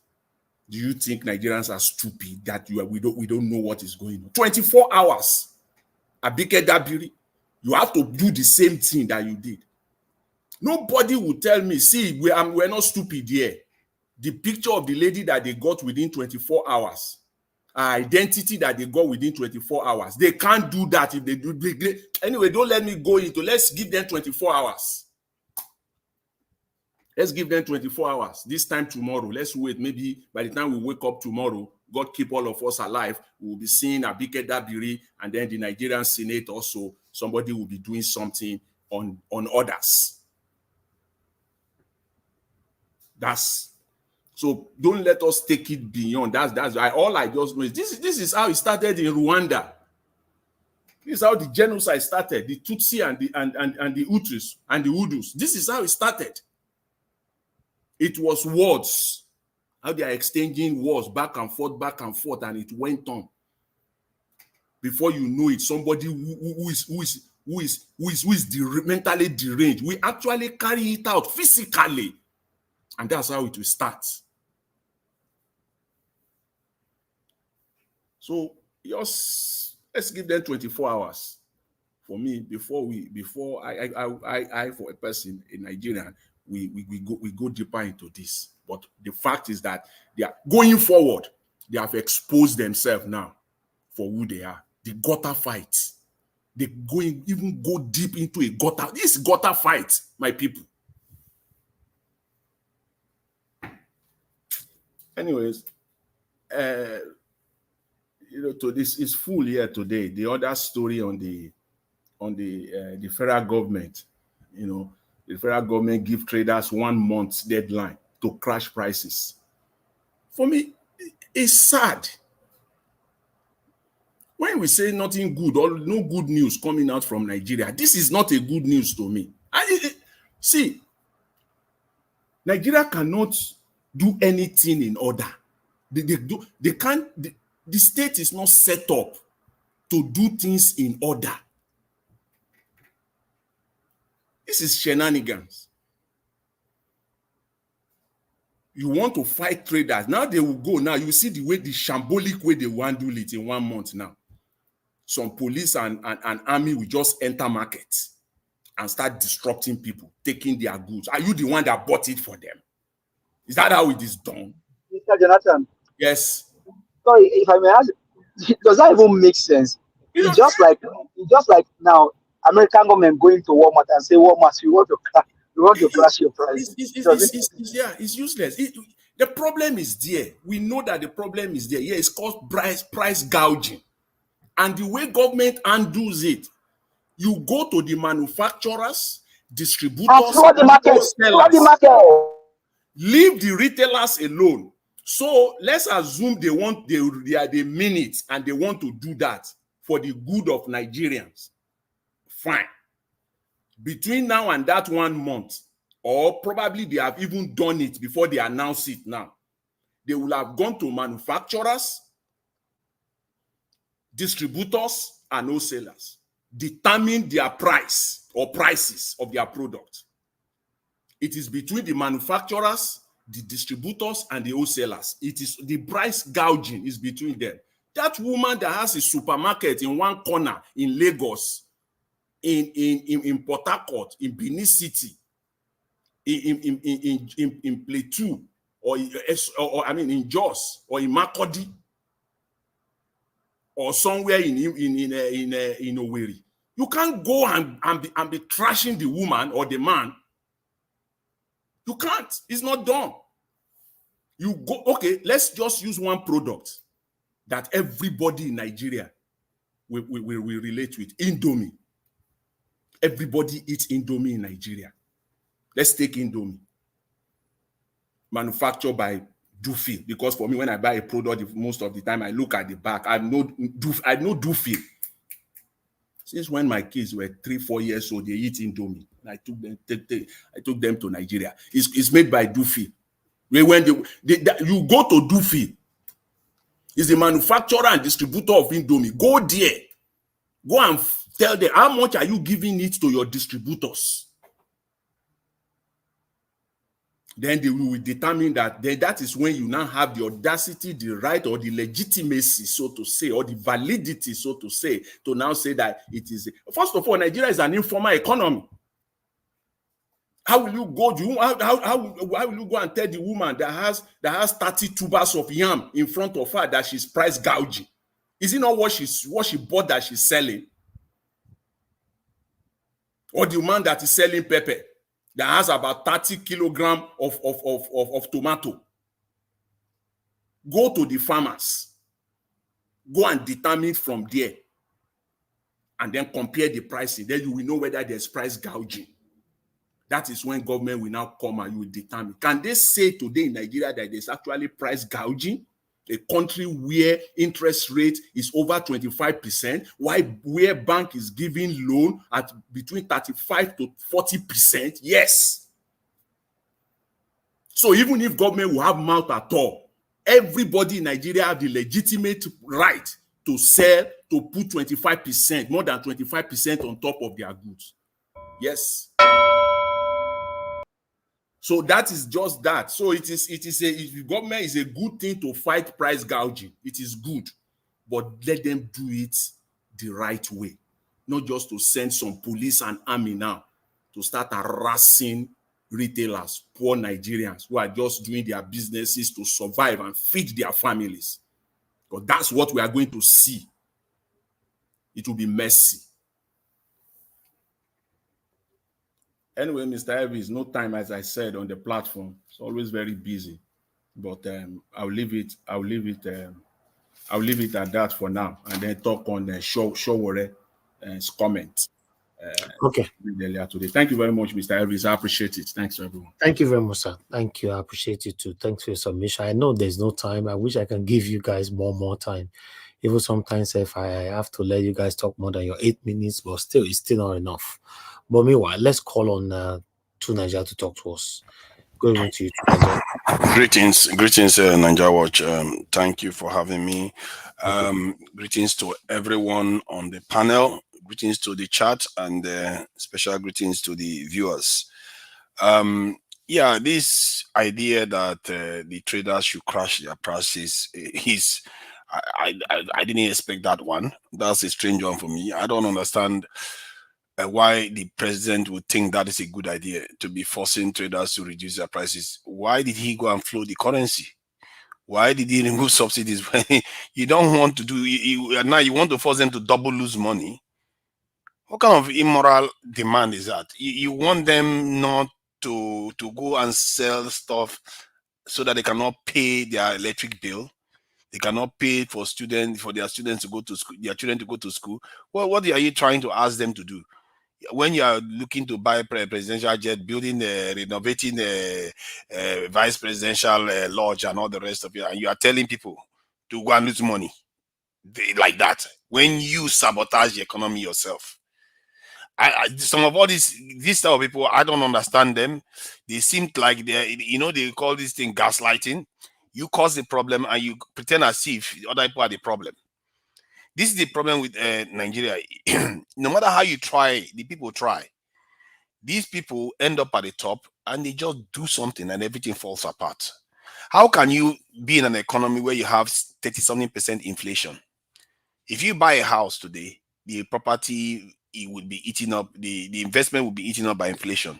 Do you think Nigerians are stupid that we don't know what is going on? 24 hours. Abike Dabiri, you have to do the same thing that you did. Nobody will tell me, see, we're not stupid here. The picture of the lady that they got within 24 hours, identity that they got within 24 hours. They can't do that if they do. Anyway, don't let me go into, let's give them 24 hours. Let's give them 24 hours. This time tomorrow, let's wait. Maybe by the time we wake up tomorrow, God keep all of us alive, we'll be seeing Abike Dabiri, and then the Nigerian Senate also, somebody will be doing something on others. So don't let us take it beyond. That's why all I just know is this is how it started in Rwanda. This is how the genocide started. The Tutsi and the Hutus and the Hudus. This is how it started. It was words. How they are exchanging words back and forth, and it went on. Before you know it, somebody who is mentally deranged, we actually carry it out physically. And that's how it will start. So let's give them 24 hours. For me, before I for a person in Nigeria, we go deeper into this. But the fact is that they are going forward. They have exposed themselves now for who they are. The gutter fight. They even go deep into a gutter. This gutter fight, my people. Anyways, to this is full here today. The other story on the federal government, the federal government give traders 1 month deadline to crash prices. For me, it's sad. When we say nothing good or no good news coming out from Nigeria, this is not a good news to me. See, Nigeria cannot do anything in order. They can't. The state is not set up to do things in order. This is shenanigans. You want to fight traders. Now they will go. Now you see the shambolic way they want to do it in 1 month now. Some police and army will just enter markets and start disrupting people, taking their goods. Are you the one that bought it for them? Is that how it is done? Mr. Jonathan. Yes. Sorry, if I may ask, does that even make sense? It's just like now American government going to Walmart and say, Walmart, we want to crash your price. It's useless. The problem is there. We know that the problem is there. Yeah, it's called price gouging. And the way government handles it, you go to the manufacturers, distributors, leave the retailers alone. So let's assume they mean it and they want to do that for the good of Nigerians. Fine. Between now and that 1 month, or probably they have even done it before they announce it now, they will have gone to manufacturers, distributors, and wholesalers, determine their price or prices of their product. It is between the manufacturers, the distributors, and the wholesalers. It is the price gouging is between them. That woman that has a supermarket in one corner in Lagos, in Port Harcourt, in Benin City, in Plateau, or in Jos, or in Makurdi, or somewhere in Owerri. You can't go and be trashing the woman or the man. You can't. It's not done. You go, okay, let's just use one product that everybody in Nigeria will relate with. Indomie. Everybody eats Indomie in Nigeria. Let's take Indomie. Manufactured by Dufil, because for me, when I buy a product, most of the time I look at the back. I know Dufil. Since when my kids were 3-4 years old, they eat Indomie. I took them to Nigeria. It's made by Dufil. When you go to Dufil, it's the manufacturer and distributor of Indomie. Go there. Go and tell them how much are you giving it to your distributors. Then they will determine that. Then that is when you now have the audacity, the right, or the legitimacy, so to say, or the validity, so to say, to now say that it is. First of all, Nigeria is an informal economy. How will you go? How will you go and tell the woman that has 30 tubers of yam in front of her that she's price gouging? Is it not what she bought that she's selling? Or the man that is selling pepper that has about 30 kilograms of tomato? Go to the farmers. Go and determine from there. And then compare the pricing. Then you will know whether there's price gouging. That is when government will now come and you will determine. Can they say today in Nigeria that there's actually price gouging? A country where interest rate is over 25%, where bank is giving loan at between 35 to 40%? Yes. So even if government will have mouth at all, everybody in Nigeria have the legitimate right to sell, to put 25%, more than 25% on top of their goods. Yes. So that is just that. So if the government is a good thing to fight price gouging. It is good, but let them do it the right way, not just to send some police and army now to start harassing retailers, poor Nigerians who are just doing their businesses to survive and feed their families. Because that's what we are going to see. It will be messy. Anyway, Mr. Elvis, no time, as I said, on the platform. It's always very busy. But I'll leave it at that for now, and then talk on Sowore comment Okay. earlier today. Thank you very much, Mr. Elvis. I appreciate it. Thanks, everyone. Thank you very much, sir. Thank you. I appreciate it too. Thanks for your submission. I know there's no time. I wish I can give you guys more time. Even sometimes if I have to let you guys talk more than your 8 minutes, but still, it's still not enough. But meanwhile, let's call on to Nigeria to talk to us. Good evening to you, Nigeria. Greetings, Nigeria Watch. Thank you for having me. Greetings to everyone on the panel. Greetings to the chat, and special greetings to the viewers. Yeah, this idea that the traders should crash their prices is, I didn't expect that one. That's a strange one for me. I don't understand why the president would think that is a good idea, to be forcing traders to reduce their prices. Why did he go and flow the currency? Why did he remove subsidies when you don't want to do, now you want to force them to double lose money? What kind of immoral demand is that? You want them not to go and sell stuff so that they cannot pay their electric bill? They cannot pay for their students to go to school, their children to go to school. Well, what are you trying to ask them to do? When you are looking to buy presidential jet, building, renovating the vice presidential lodge and all the rest of it, and you are telling people to go and lose money like that, when you sabotage the economy yourself. Some of all this type of people, I don't understand them. They seem like they call this thing gaslighting. You cause the problem and you pretend as if other people are the problem. This is the problem with Nigeria. No matter how you try, the people try. These people end up at the top and they just do something and everything falls apart. How can you be in an economy where you have 30-something% inflation? If you buy a house today, the property, it would be eaten up, the investment will be eaten up by inflation.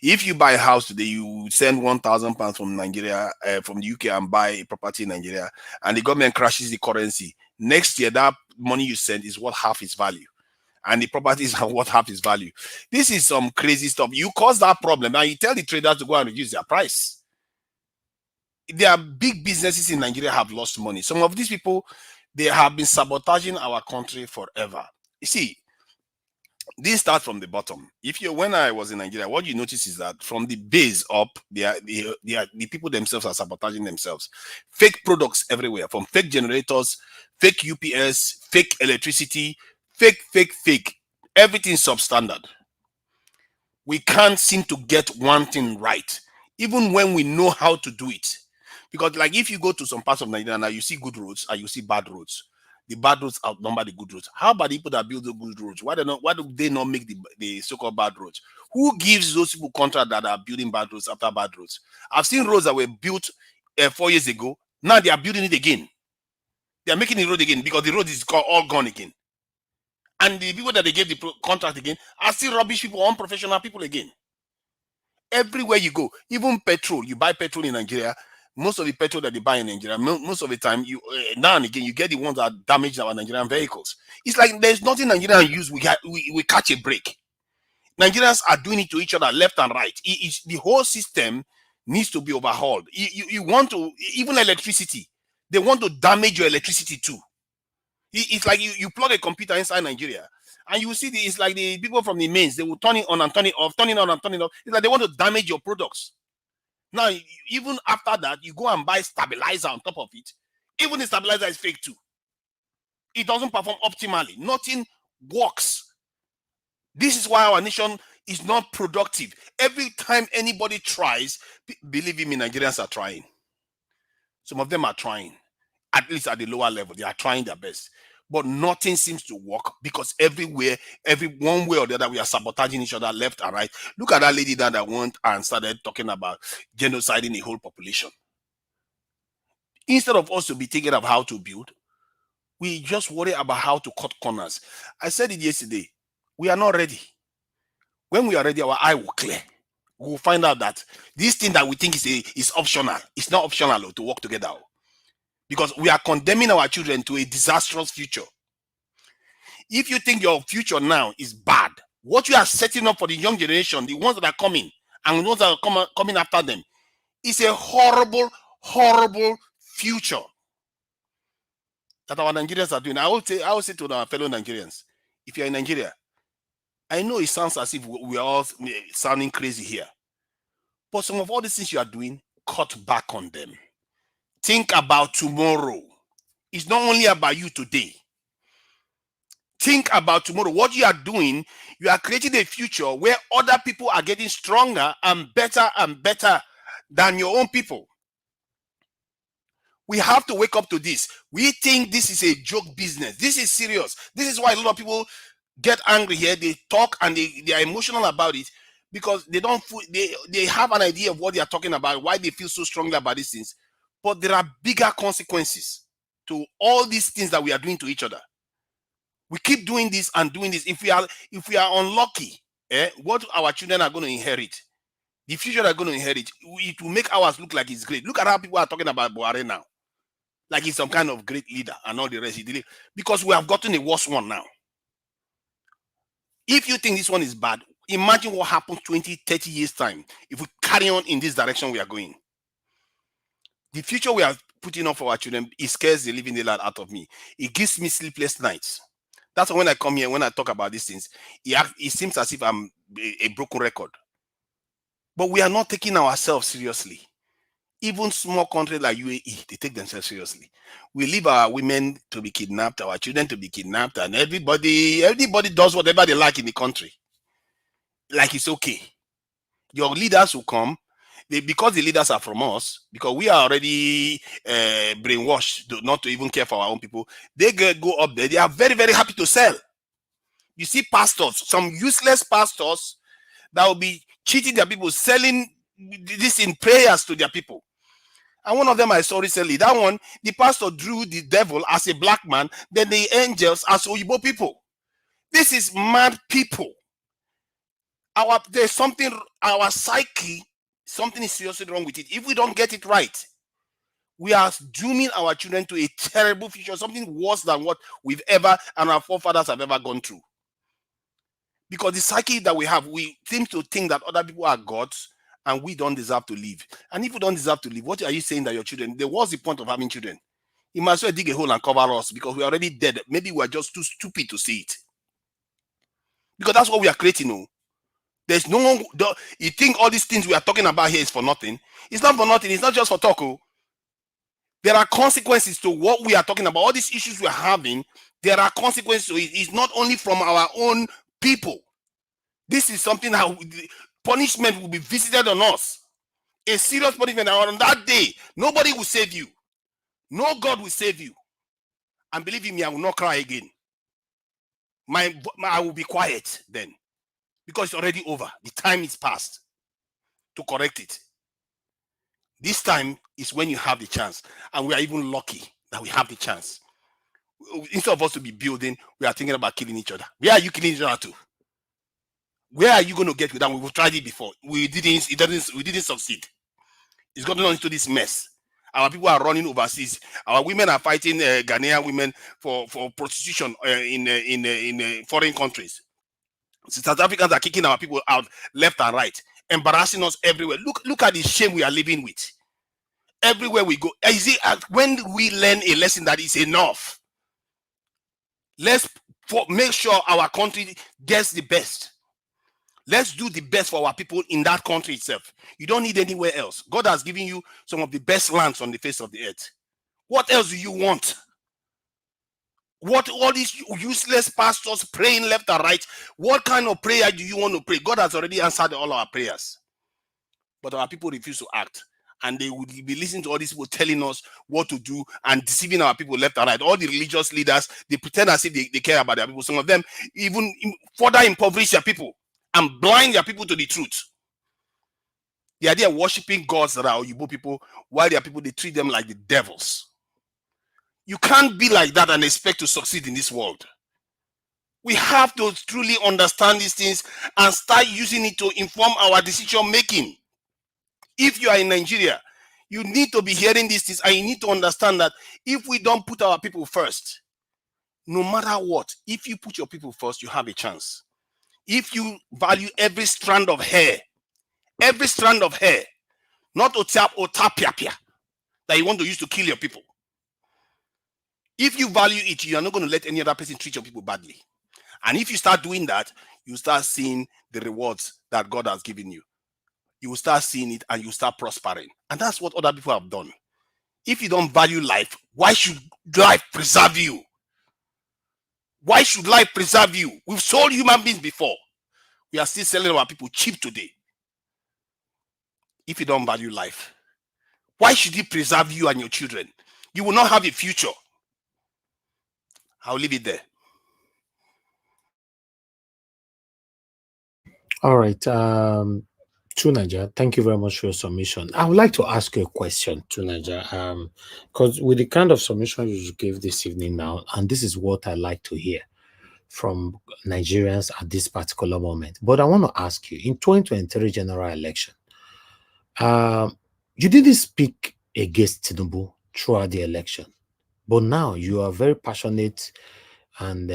If you buy a house today, you send £1,000 from Nigeria, from the UK, and buy a property in Nigeria, and the government crashes the currency. Next year, that money you send is worth half its value, and the properties are worth half its value. This is some crazy stuff. You cause that problem, and you tell the traders to go and reduce their price. There are big businesses in Nigeria have lost money. Some of these people, they have been sabotaging our country forever. You see, this starts from the bottom. When I was in Nigeria, what you notice is that from the base up, the people themselves are sabotaging themselves. Fake products everywhere, from fake generators, fake UPS, fake electricity, fake. Everything substandard. We can't seem to get one thing right, even when we know how to do it. Because like if you go to some parts of Nigeria now, you see good roads and you see bad roads. The bad roads outnumber the good roads. How about the people that build the good roads? Why do they not make the so-called bad roads? Who gives those people contract that are building bad roads after bad roads? I've seen roads that were built 4 years ago. Now they are building it again. They are making the road again because the road is all gone again. And the people that they gave the contract again are still rubbish people, unprofessional people again. Everywhere you go, even petrol, you buy petrol in Nigeria. Most of the petrol that they buy in Nigeria, most of the time, you now and again, you get the ones that damage our Nigerian vehicles. It's like there's nothing Nigerians use. We catch a break. Nigerians are doing it to each other left and right. The whole system needs to be overhauled. You want to, even electricity, they want to damage your electricity too. It's like you plug a computer inside Nigeria and you see it's like the people from the mains, they will turn it on and turn it off, turn it on and turn it off. It's like they want to damage your products. Now, even after that, you go and buy stabilizer on top of it. Even the stabilizer is fake too. It doesn't perform optimally. Nothing works. This is why our nation is not productive. Every time anybody tries, believe me, Nigerians are trying. Some of them are trying, at least at the lower level. They are trying their best. But nothing seems to work because everywhere, one way or the other, we are sabotaging each other left and right. Look at that lady that went and started talking about genociding the whole population. Instead of us to be thinking of how to build, we just worry about how to cut corners. I said it yesterday. We are not ready. When we are ready, our eye will clear. We will find out that this thing that we think is optional, it's not optional to work together. Because we are condemning our children to a disastrous future. If you think your future now is bad, What you are setting up for the young generation, the ones that are coming, and those that are coming after them, is a horrible, horrible future that our Nigerians are doing. I will say to our fellow Nigerians, if you're in Nigeria, I know it sounds as if we are all sounding crazy here, but some of all these things you are doing, cut back on them. Think about tomorrow. It's not only about you today. Think about tomorrow. What you are doing, you are creating a future where other people are getting stronger and better than your own people. We have to wake up to this. We think this is a joke business. This is serious. This is why a lot of people get angry here. They talk and they are emotional about it because they have an idea of what they are talking about, why they feel so strongly about these things. But there are bigger consequences to all these things that we are doing to each other. We keep doing this and doing this. If we are unlucky, what our children are going to inherit, the future they're going to inherit, it will make ours look like it's great. Look at how people are talking about Buhari now, like he's some kind of great leader and all the rest. Because we have gotten a worse one now. If you think this one is bad, imagine what happens 20, 30 years time if we carry on in this direction we are going. The future we are putting up for our children, it scares the living daylight out of me. It gives me sleepless nights. That's why when I come here, when I talk about these things, it seems as if I'm a broken record. But we are not taking ourselves seriously. Even small countries like UAE, they take themselves seriously. We leave our women to be kidnapped, our children to be kidnapped, and everybody does whatever they like in the country. Like it's okay. Your leaders will come, because the leaders are from us, because we are already brainwashed not to even care for our own people. They go up there. They are very, very happy to sell. You see pastors, some useless pastors that will be cheating their people, selling this in prayers to their people. And one of them I saw recently, that one, the pastor drew the devil as a black man, then the angels as Oyibo people. This is mad people. There's something, our psyche, something is seriously wrong with it. If we don't get it right, we are dooming our children to a terrible future, something worse than what we've ever and our forefathers have ever gone through. Because the psyche that we have, we seem to think that other people are gods and we don't deserve to live. And if we don't deserve to live, what are you saying that your children, what's the point of having children? You might as well dig a hole and cover us because we're already dead. Maybe we're just too stupid to see it. Because that's what we are creating now. There's no one. You think all these things we are talking about here is for nothing? It's not for nothing. It's not just for talk. There are consequences to what we are talking about. All these issues we are having, there are consequences to it. It's not only from our own people. This is something that punishment will be visited on us. A serious punishment. And on that day, nobody will save you. No God will save you. And believe me, I will not cry again. I will be quiet then. Because it's already over. The time is past to correct it. This time is when you have the chance. And we are even lucky that we have the chance. Instead of us to be building, we are thinking about killing each other. Where are you killing each other to? Where are you going to get with that? We've tried it before. We didn't succeed. It's gotten on into this mess. Our people are running overseas. Our women are fighting Ghanaian women for prostitution in foreign countries. South Africans are kicking our people out left and right, embarrassing us everywhere. Look at the shame we are living with. Everywhere we go. Is it when we learn a lesson that is enough? Let's make sure our country gets the best. Let's do the best for our people in that country itself. You don't need anywhere else. God has given you some of the best lands on the face of the earth. What else do you want? What all these useless pastors praying left and right? What kind of prayer do you want to pray? God has already answered all our prayers. But our people refuse to act. And they will be listening to all these people telling us what to do and deceiving our people left and right. All the religious leaders, they pretend as if they care about their people. Some of them even further impoverish their people and blind their people to the truth. The idea of worshiping gods that are Oyibo people, while their people, they treat them like the devils. You can't be like that and expect to succeed in this world. We have to truly understand these things and start using it to inform our decision making. If you are in Nigeria, you need to be hearing these things and you need to understand that if we don't put our people first, no matter what, if you put your people first, you have a chance. if you value every strand of hair, not otapiapia that you want to use to kill your people. If you value it, you are not going to let any other person treat your people badly. And if you start doing that, you start seeing the rewards that God has given you. You will start seeing it and you start prospering. And that's what other people have done. If you don't value life, why should life preserve you? Why should life preserve you? We've sold human beings before. We are still selling our people cheap today. If you don't value life, why should it preserve you and your children? You will not have a future. I'll leave it there. All right. Tunaja, thank you very much for your submission. I would like to ask you a question, Tunaja, because with the kind of submission you gave this evening now, and this is what I like to hear from Nigerians at this particular moment. But I want to ask you, in 2023 general election, you didn't speak against Tinubu throughout the election, but now you are very passionate and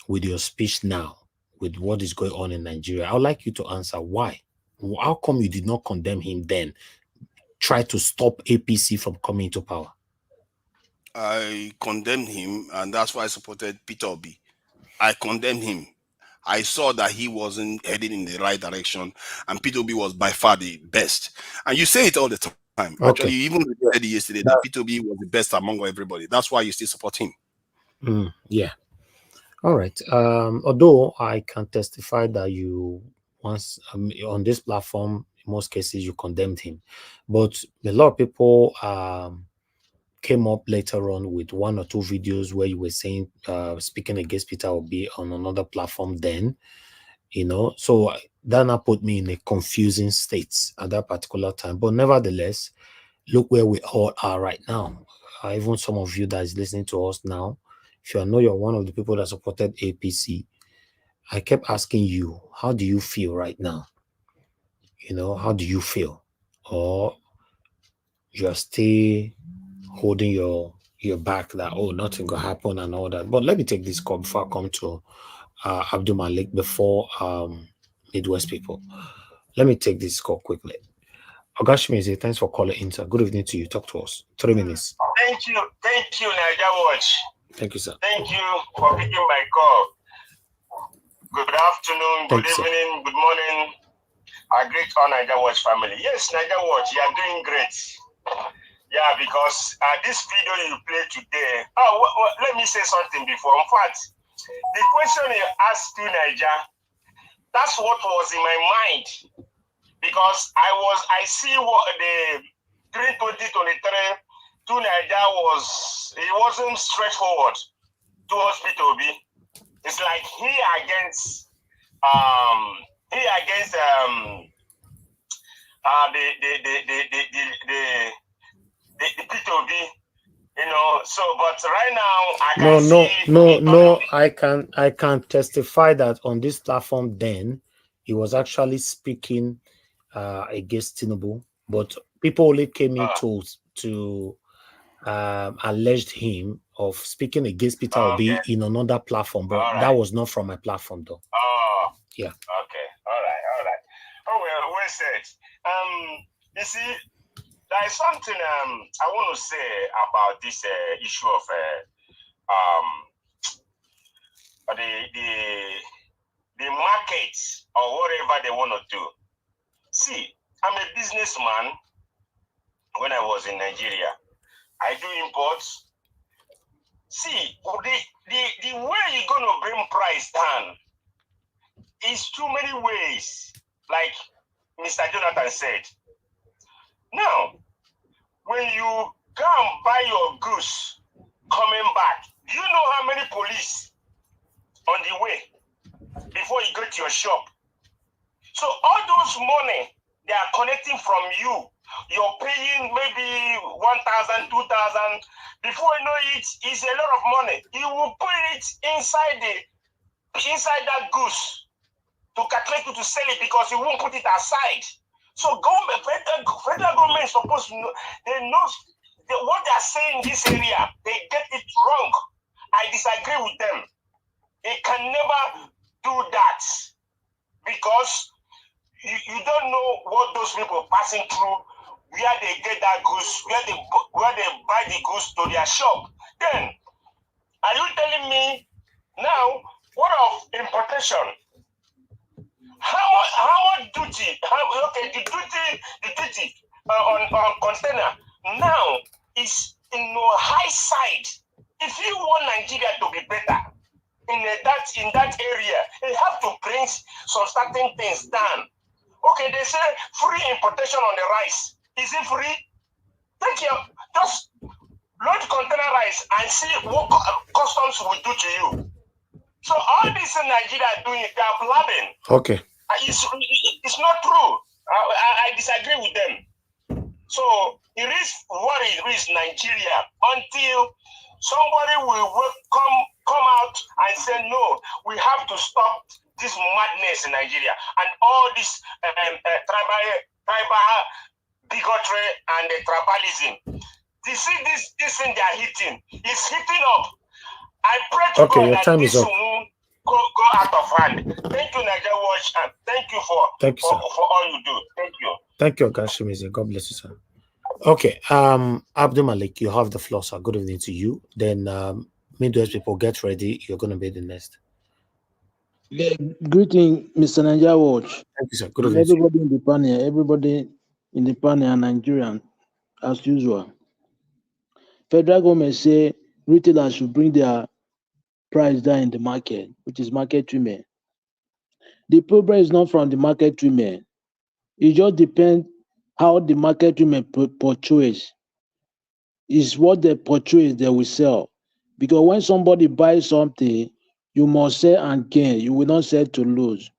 with your speech now, with what is going on in Nigeria. I would like you to answer why. How come you did not condemn him then? Try to stop APC from coming to power. I condemned him, and that's why I supported Peter Obi. I condemned him. I saw that he wasn't heading in the right direction, and Peter Obi was by far the best. And you say it all the time. Okay. Actually, you even said yesterday that Peter Obi was the best among everybody. That's why you still support him. Yeah. All right. Although I can testify that you once on this platform, in most cases, you condemned him, but a lot of people came up later on with one or two videos where you were saying speaking against Peter Obi on another platform. Then, so that now put me in a confusing state at that particular time. But nevertheless, look where we all are right now. Even some of you that is listening to us now, if you know you're one of the people that supported APC, I kept asking you, how do you feel right now? How do you feel? Or you're still holding your back that, oh, nothing will happen and all that. But let me take this call before I come to Abdul Malik before Midwest people. Let me take this call quickly. Ogashimizi, thanks for calling in, sir. Good evening to you. Talk to us. 3 minutes. Thank you, Niger Watch. Thank you, sir. Thank you for picking my call. Good afternoon, good evening, good morning. I greet all Niger Watch family. Yes, Niger Watch, you are doing great. Yeah, because this video you played today. Let me say something before. In fact, the question you asked to Niger, that's what was in my mind. Because I see what the 2023 to Niger it wasn't straightforward towards Peter Obi. It's like he against the Peter Obi, So, but right now I can No. I can testify that on this platform then he was actually speaking against Tinubu, but people only came in to alleged him of speaking against Peter Obi in another platform, but that was not from my platform though. Yeah. Okay. All right. Oh well said. You see, there is something I want to say about this issue of the market or whatever they want to do. See, I'm a businessman. When I was in Nigeria, I do imports. See, the way you're gonna bring price down is too many ways, like Mr. Jonathan said. Now, when you go and buy your goods coming back, do you know how many police on the way before you go to your shop? So all those money they are collecting from you, you're paying maybe 1,000, 2,000. Before you know it, it's a lot of money. You will put it inside that goods to calculate to sell it because you won't put it aside. So federal government is supposed to know. They know what they are saying in this area. They get it wrong. I disagree with them. They can never do that. because you don't know what those people passing through, where they get that goods, where they buy the goods to their shop. Then, are you telling me now, what of importation? How much duty? The duty on container now is in the high side. If you want Nigeria to be better in that area, you have to bring some certain things down. Okay, they say free importation on the rice. Is it free? Take your just load container rice and see what customs will do to you. So all this in Nigeria are doing, they are blabbing. Okay. It's not true. I disagree with them. So it is what it is Nigeria until somebody will come out and say no, we have to stop this madness in Nigeria and all this tribal bigotry and tribalism. You see this thing they are hitting. It's hitting up. I pray to God your that time this is up. won't go out of hand. Thank you, Nigeria Watch, and thank you for all you do. Thank you. Thank you, Okashimizi. God bless you, sir. Okay, Abdul Malik, you have the floor, sir. Good evening to you. Then, Midwest people, get ready. You're going to be the next. Yeah, greeting, Mr. Nigeria Watch. Thank you, sir. Good evening. Everybody in the panel, everybody in the panel are Nigerian, as usual. Federal government say retailers should bring their price down in the market, which is market women. The problem is not from the market women. It just depends how the market women portrays. Is what they portray they will sell. Because when somebody buys something, you must sell and gain. You will not sell to lose.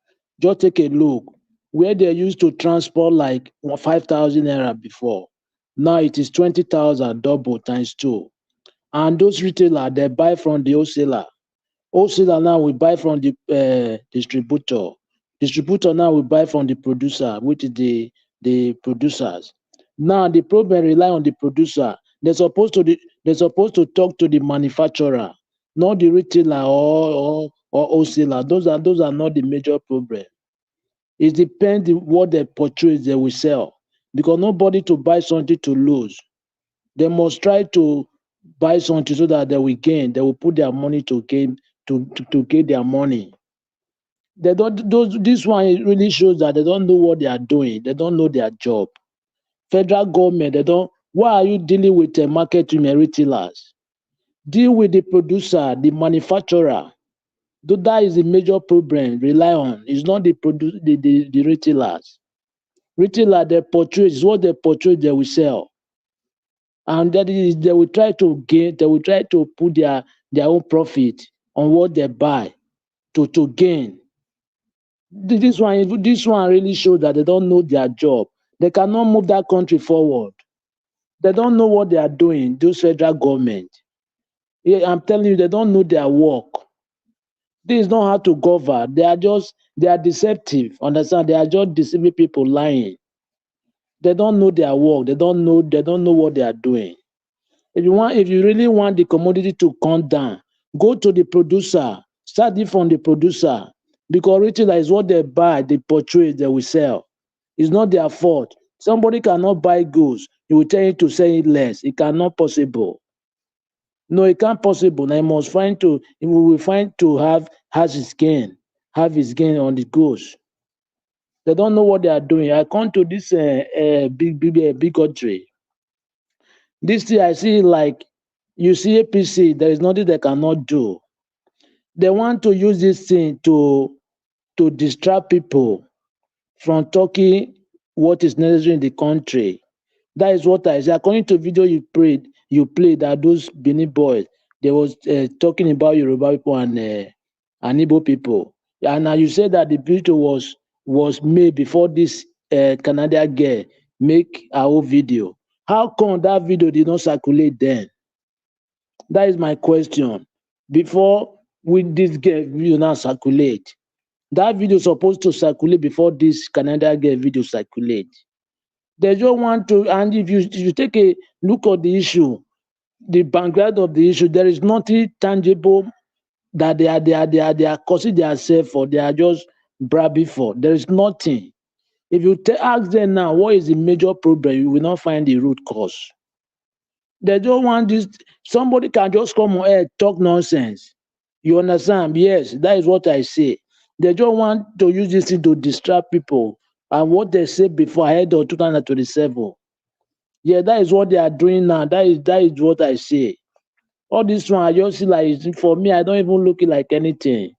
Just take a look. Where they used to transport like 5,000 naira before, now it is 20,000 double times 2. And those retailers, they buy from the wholesaler. Wholesaler now will buy from the distributor. Distributor now will buy from the producer, which is the producers. Now the problem rely on the producer. They're supposed to talk to the manufacturer, not the retailer or wholesaler. Those are not the major problem. It depends what they portray they will sell. Because nobody to buy something to lose. They must try to buy something so that they will gain. They will put their money to gain their money. They don't. This one really shows that they don't know what they are doing. They don't know their job. Federal government, they don't. Why are you dealing with the market retailers? Deal with the producer, the manufacturer. That is the major problem. Rely on. It's not the retailers. Retailer they portray is what they portray they will sell. And that is they will try to gain, they will try to put their own profit on what they buy to gain. This one really shows that they don't know their job. They cannot move that country forward. They don't know what they are doing, those federal government. Yeah, I'm telling you, they don't know their work. This is not how to govern. They are deceptive. Understand? They are just deceiving people, lying. They don't know their work. They don't know what they are doing. If you really want the commodity to come down, go to the producer. Start it from the producer. Because retailer is what they buy, they portray, they will sell. It's not their fault. Somebody cannot buy goods. He will tell you to sell it less. It cannot possible. No, it can't possible. Now he will find to have his gain on the goods. They don't know what they are doing. I come to this bigotry. This thing I see like you see APC, there is nothing they cannot do. They want to use this thing to distract people from talking what is necessary in the country. That is what I say. According to video you played that those Benin boys, they was talking about Yoruba people and Igbo people. And now you said that the video was made before this Canadian girl make her own video. How come that video did not circulate then? That is my question. Before this girl video now circulate, that video is supposed to circulate before this Canadian girl video circulate. They just want to, and if you take a look at the issue, the background of the issue, there is nothing tangible that they are causing themselves for. They are just before. There is nothing. If you ask them now, what is the major problem? You will not find the root cause. They don't want this. Somebody can just come on air, talk nonsense. You understand? Yes, that is what I say. They don't want to use this thing to distract people. And what they said before, ahead of 2027. Yeah, that is what they are doing now. That is what I say. All this one, I just see like, for me, I don't even look it like anything.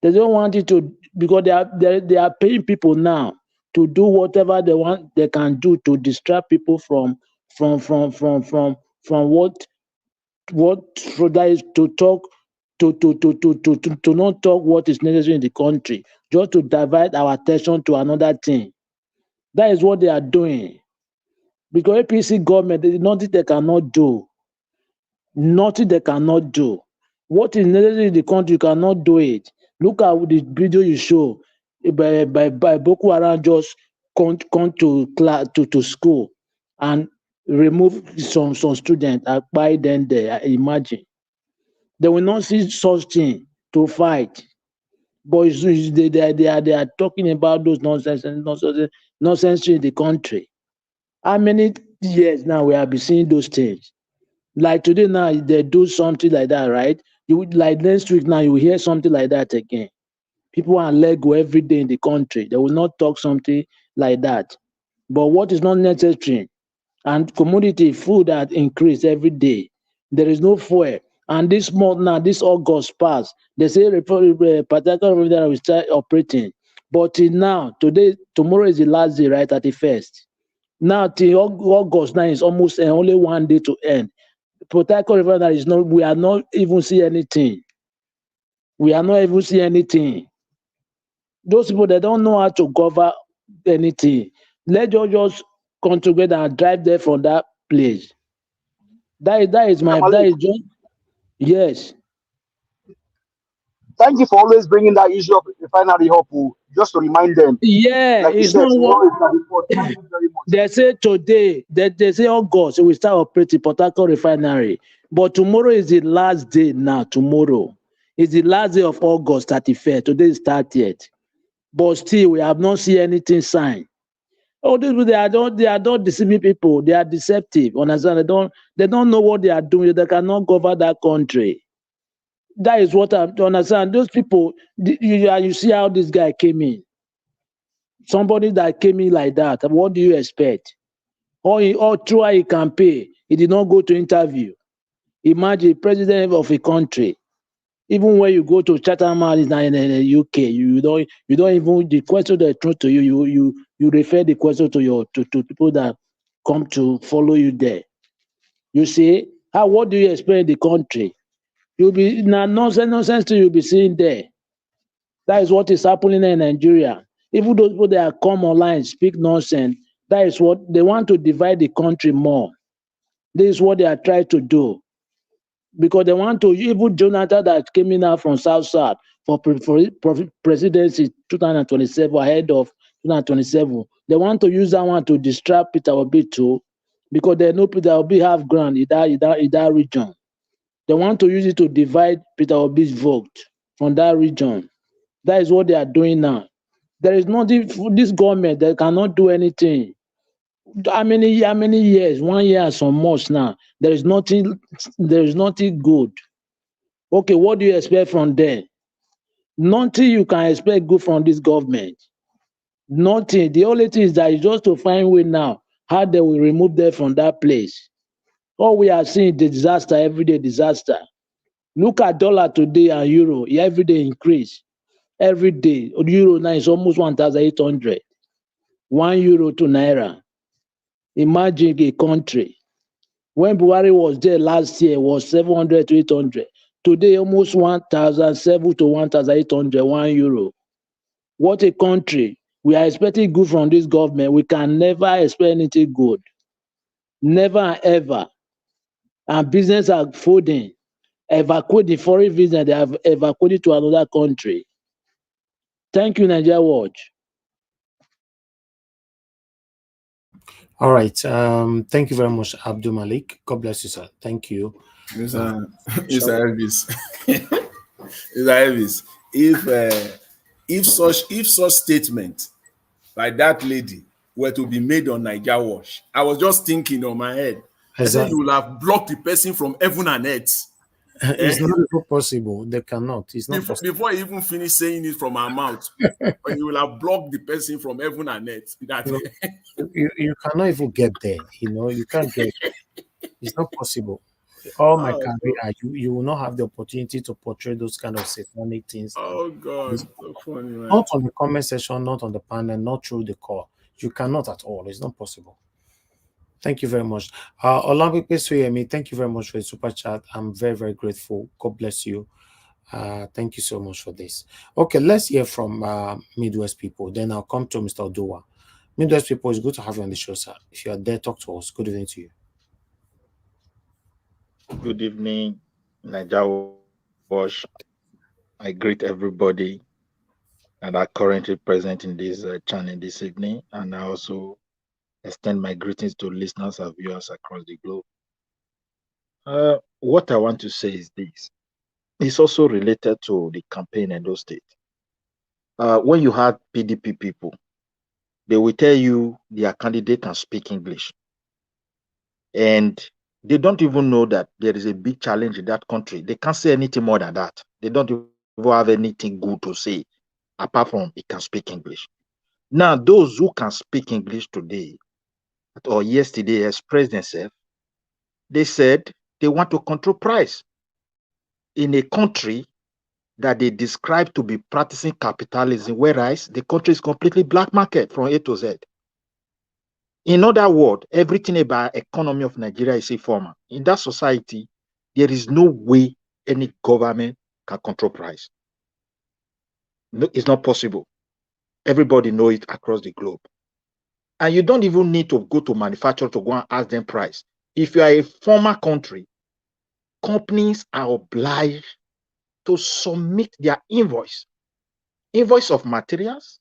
They don't want it to, because they are paying people now to do whatever they want, they can do to distract people from what that is to talk to not talk what is necessary in the country, just to divert our attention to another thing. That is what they are doing. Because APC government, there is nothing they cannot do. Nothing they cannot do. What is necessary in the country, you cannot do it. Look at the video you show by Boko Haram just come to class to school and remove some students and buy them there. Imagine. They will not see such thing to fight. But they are talking about those nonsense in the country. How many years now we have been seeing those things? Like today now, they do something like that, right? You like next week now, you will hear something like that again. People are let go every day in the country. They will not talk something like that. But what is not necessary? And commodity food that increase every day. There is no fuel. And this month now, this August passed. They say particular will start operating. But till now, tomorrow is the last day, right? 31st. Now till August now is almost only 1 day to end. Protocol refinery is not. We are not even see anything. We are not even see anything. Those people, they don't know how to govern anything. Let us just come together and drive there from that place. That is just, yes. Thank you for always bringing that issue of refinery up, just to remind them. Yeah, like it's said, not what Thank you very much. they say today. They say August we start operating Port Harcourt refinery, but tomorrow is the last day. Now tomorrow is the last day of August 31st. Today is 30th, but still we have not seen anything sign. Oh, these people, they are not deceiving people. They are deceptive. Understand? They don't know what they are doing. They cannot govern that country. That is what I'm to understand. Those people, you see how this guy came in. Somebody that came in like that, what do you expect? Or throughout a campaign, he did not go to interview. Imagine president of a country. Even when you go to Chatham House in the UK, you don't even, the question they throw to you, you refer the question to people that come to follow you there. You see, what do you expect in the country? You'll be nonsense to you'll be seeing there. That is what is happening in Nigeria. Even those people that come online speak nonsense, that is what they want to divide the country more. This is what they are trying to do. Because they want to, even Jonathan that came in out from South for presidency 2027, ahead of 2027, they want to use that one to distract Peter Obi too, because they know Peter Obi have ground in that region. They want to use it to divide Peter Obi's vote from that region. That is what they are doing now. There is nothing, this government, they cannot do anything. How many years? 1 year and some months now. There is nothing good. Okay, what do you expect from them? Nothing you can expect good from this government. Nothing. The only thing is that it's just to find way now how they will remove them from that place. All we are seeing the disaster, everyday disaster. Look at dollar today and euro, every day increase. Every day. Euro now is almost 1,800. 1 euro to naira. Imagine a country. When Buhari was there last year, it was 700 to 800. Today, almost 1,700 to 1,800, 1 euro. What a country. We are expecting good from this government. We can never expect anything good. Never and ever. And business are folding. Evacuating foreign business, they have evacuated to another country. Thank you, Nigeria Watch. All right. Thank you very much, Abdul Malik. God bless you, sir. Thank you. Mr. Elvis. Mr. Elvis, if such statement like that lady were to be made on Naija Watch, I was just thinking on my head. I said you will have blocked the person from heaven and earth. It's not even possible. They cannot. It's not possible. Before I even finish saying it from our mouth, you will have blocked the person from heaven and earth. That You cannot even get there. You can't get there. It's not possible. All my career, you will not have the opportunity to portray those kind of satanic things. Oh God, so funny, man. Not on the comment section, not on the panel, not through the call. You cannot at all. It's not possible. Thank you very much. Olympic Suyemi, thank you very much for the super chat. I'm very, very grateful. God bless you. Thank you so much for this. Okay, let's hear from Midwest people. Then I'll come to Mr. Oduwa. Midwest people, it's good to have you on the show, sir. If you are there, talk to us. Good evening to you. Good evening, Nigeria Wash. I greet everybody that are currently present in this channel this evening, and I also extend my greetings to listeners and viewers across the globe. What I want to say is this. It's also related to the campaign in those states. When you have PDP people, they will tell you their candidate can speak English. And they don't even know that there is a big challenge in that country. They can't say anything more than that. They don't even have anything good to say, apart from it can speak English. Now, those who can speak English today or yesterday expressed themselves, they said they want to control price in a country that they describe to be practicing capitalism, whereas the country is completely black market from A to Z. In other words, everything about economy of Nigeria is informal. In that society, there is no way any government can control price. No, it's not possible. Everybody knows it across the globe. And you don't even need to go to manufacturer to go and ask them price. If you are a former country, companies are obliged to submit their invoice of materials,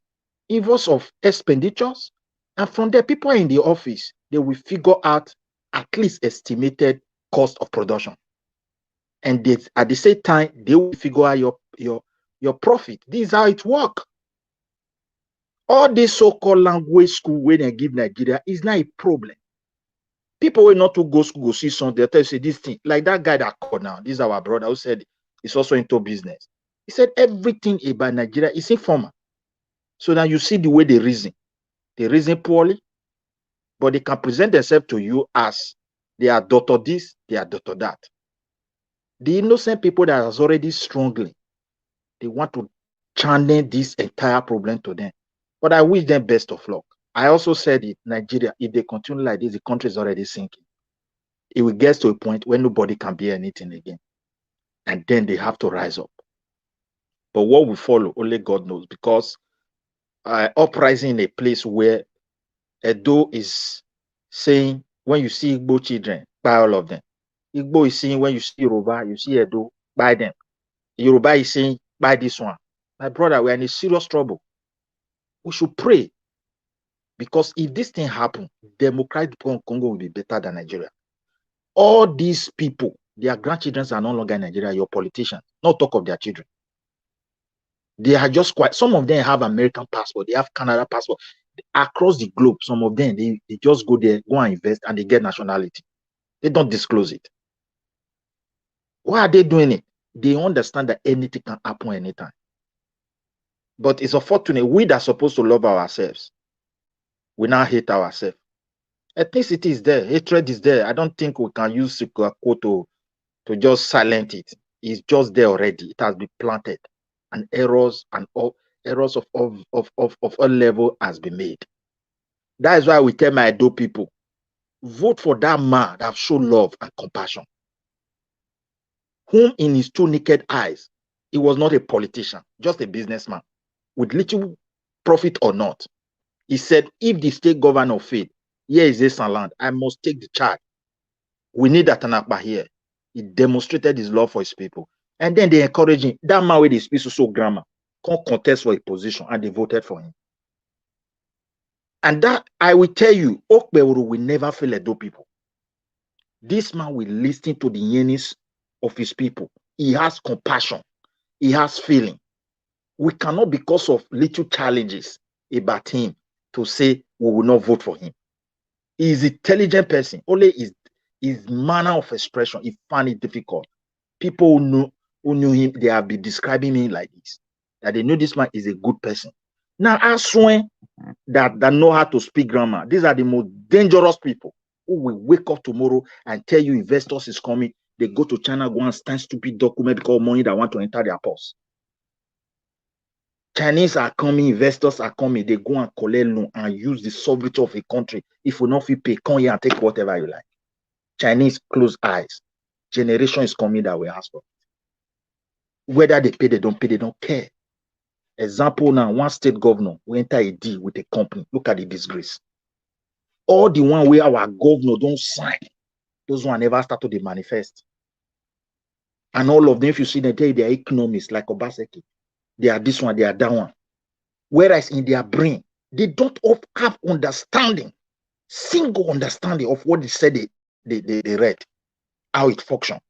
invoice of expenditures, and from there, people in the office, they will figure out at least estimated cost of production. And they, at the same time, they will figure out your profit. This is how it works. All this so-called language school when they give Nigeria is not a problem. People will not to go school, go see something, they tell you, say this thing. Like that guy that called now, this is our brother who said he's also into business. He said everything about Nigeria is informal. So now you see the way they reason. They reason poorly, but they can present themselves to you as they are doctor this, they are doctor that. The innocent people that are already struggling, they want to channel this entire problem to them. But I wish them best of luck. I also said it, Nigeria, if they continue like this, the country is already sinking. It will get to a point where nobody can bear anything again. And then they have to rise up. But what will follow, only God knows, because uprising in a place where Edo is saying, when you see Igbo children, buy all of them. Igbo is saying, when you see Yoruba, you see Edo, buy them. Yoruba is saying, buy this one. My brother, we are in a serious trouble. We should pray. Because if this thing happens, Democratic Congo will be better than Nigeria. All these people, their grandchildren are no longer in Nigeria, your politicians, not talk of their children. They are just quite, some of them have American passport, they have Canada passport. Across the globe, some of them, they just go there, go and invest, and they get nationality. They don't disclose it. Why are they doing it? They understand that anything can happen anytime. But it's unfortunate, we that are supposed to love ourselves, we now hate ourselves. Ethnicity is there, hatred is there. I don't think we can use quote to just silence it. It's just there already. It has been planted. And errors of all level has been made. That is why we tell my Edo people, vote for that man that show love and compassion. Whom in his two naked eyes, he was not a politician, just a businessman, with little profit or not. He said, if the state governor fail, here is this land, I must take the charge. We need that Tanakba here. He demonstrated his love for his people. And then they encouraged him. That man with his speech so grammar, can't contest for a position, and they voted for him. And that, I will tell you, Okbeuru will never fail Edo people. This man will listen to the yearnings of his people. He has compassion. He has feeling. We cannot, because of little challenges about him, to say we will not vote for him. He is an intelligent person. Only his manner of expression, he found it difficult. People who knew him, they have been describing him like this, that they know this man is a good person. Now, I swear that know how to speak grammar. These are the most dangerous people who will wake up tomorrow and tell you investors is coming. They go to China, go and stand stupid document because money that want to enter their purse. Chinese are coming, investors are coming. They go and collect loan and use the sovereignty of a country. If you not feel pay, come here and take whatever you like. Chinese close eyes. Generation is coming that will ask for it. Whether they pay, they don't care. Example now, one state governor will enter a deal with a company. Look at the disgrace. All the one where our governor don't sign, those one never start to manifest. And all of them, if you see them, they are economists like Obaseki. They are this one, they are that one. Whereas in their brain, they don't have understanding, single understanding of what they said they read, how it functions.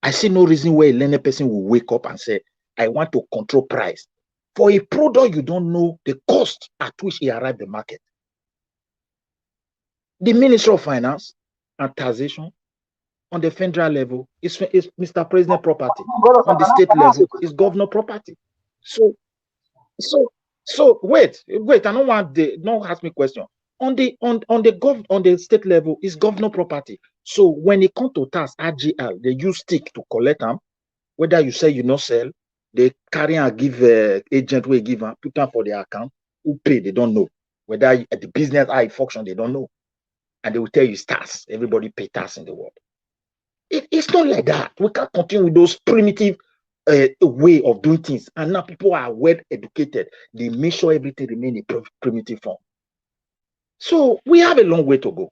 I see no reason why a learned person will wake up and say, I want to control price. For a product, you don't know the cost at which it arrived the market. The Ministry of Finance and Taxation on the federal level is Mr. President property. On the state level is governor property. So wait, I don't ask me question. On the state level is governor property. So when it comes to tax, RGL, they use stick to collect them. Whether you say you not sell, they carry and give agent where give them, put them for their account. Who pay, they don't know. Whether the business how it function, they don't know. And they will tell you it's tax. Everybody pay tax in the world. It's not like that. We can't continue with those primitive way of doing things. And now people are well educated. They make sure everything remains in primitive form. So we have a long way to go.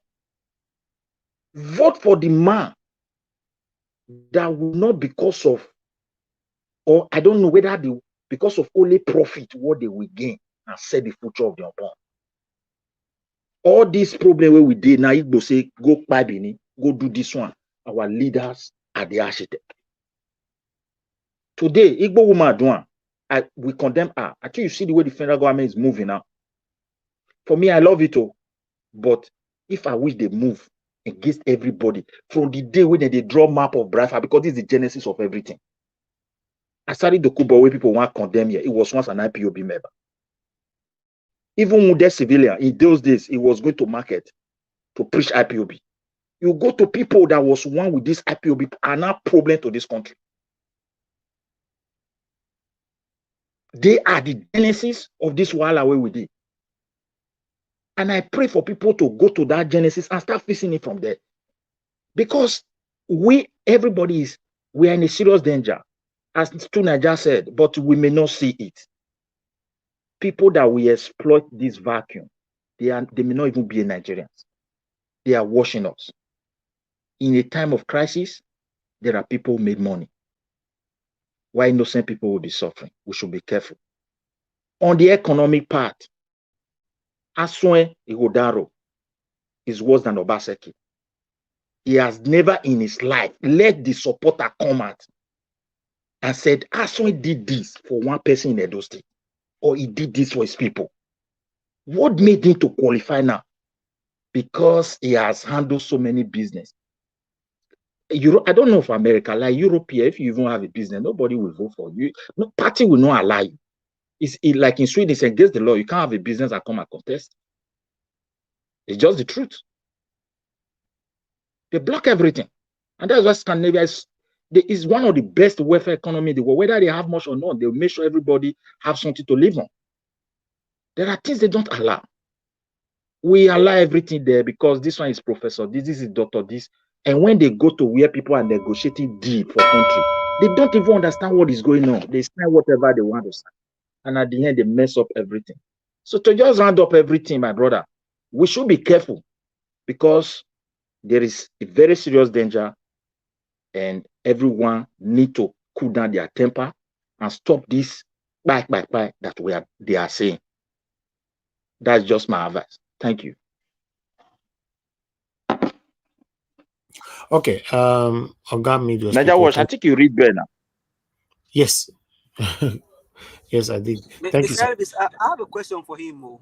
Vote for the man that will not because of, or I don't know whether because of only profit what they will gain and set the future of their unborn. All these problems where we did now, Igbo say go buy Bini, go do this one. Our leaders are the architect. Today, Igbo woman doing, we condemn her. Until you see the way the federal government is moving now. For me, I love it all. But if I wish they move against everybody from the day when they draw map of Biafra, because this is the genesis of everything. Asari Dokubo, where people want to condemn here, it was once an IPOB member. Even with the civilian, in those days, he was going to market to preach IPOB. You go to people that was one with this IPOB are not problem to this country. They are the genesis of this wala way we did. And I pray for people to go to that genesis and start facing it from there. Because we are in a serious danger. As Stu Naija said, but we may not see it. People that will exploit this vacuum, they may not even be Nigerians. They are watching us. In a time of crisis, there are people who made money. Why innocent people will be suffering? We should be careful. On the economic part, Aswen Igodaro is worse than Obaseki. He has never in his life let the supporter come out and said, Aswen did this for one person in Edo State, or he did this for his people. What made him to qualify now? Because he has handled so many business. I don't know for America, like Europe here, if you even have a business, nobody will vote for you. No party will not allow you. Like in Sweden, it's against the law. You can't have a business and come and contest. It's just the truth. They block everything. And that's why Scandinavia is one of the best welfare economy in the world. Whether they have much or not, they'll make sure everybody have something to live on. There are things they don't allow. We allow everything there because this one is professor, this is doctor, this. And when they go to where people are negotiating deal for country, they don't even understand what is going on. They sign whatever they want to sign. And at the end, they mess up everything. So to just round up everything, my brother, we should be careful because there is a very serious danger and everyone need to cool down their temper and stop this back that they are saying. That's just my advice. Thank you. Okay. Oga Medios. Naija Watch, I think you read better now. Yes. Yes, I did. Thank you, Mr. sir. Elvis, I have a question for him.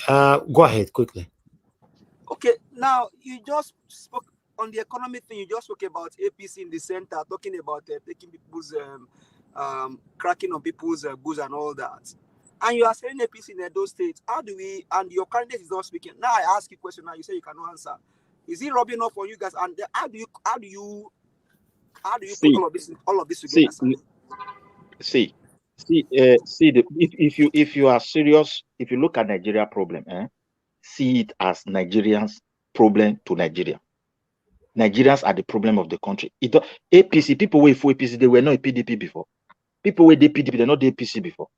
Go ahead quickly. Okay, now you just spoke on the economic thing. You just spoke about APC in the center, talking about taking people's cracking on people's goods and all that. And you are saying APC in those states. How do we? And your candidate is not speaking. Now I ask you a question. Now you say you cannot answer. Is it rubbing off on you guys? And how do you put See, all of this together, sir? see, if you are serious, if you look at Nigeria problem, see it as Nigerians' problem to Nigeria. Nigerians are the problem of the country. APC, people wait for APC, they were not a PDP before. People wait the PDP, they're not the APC before.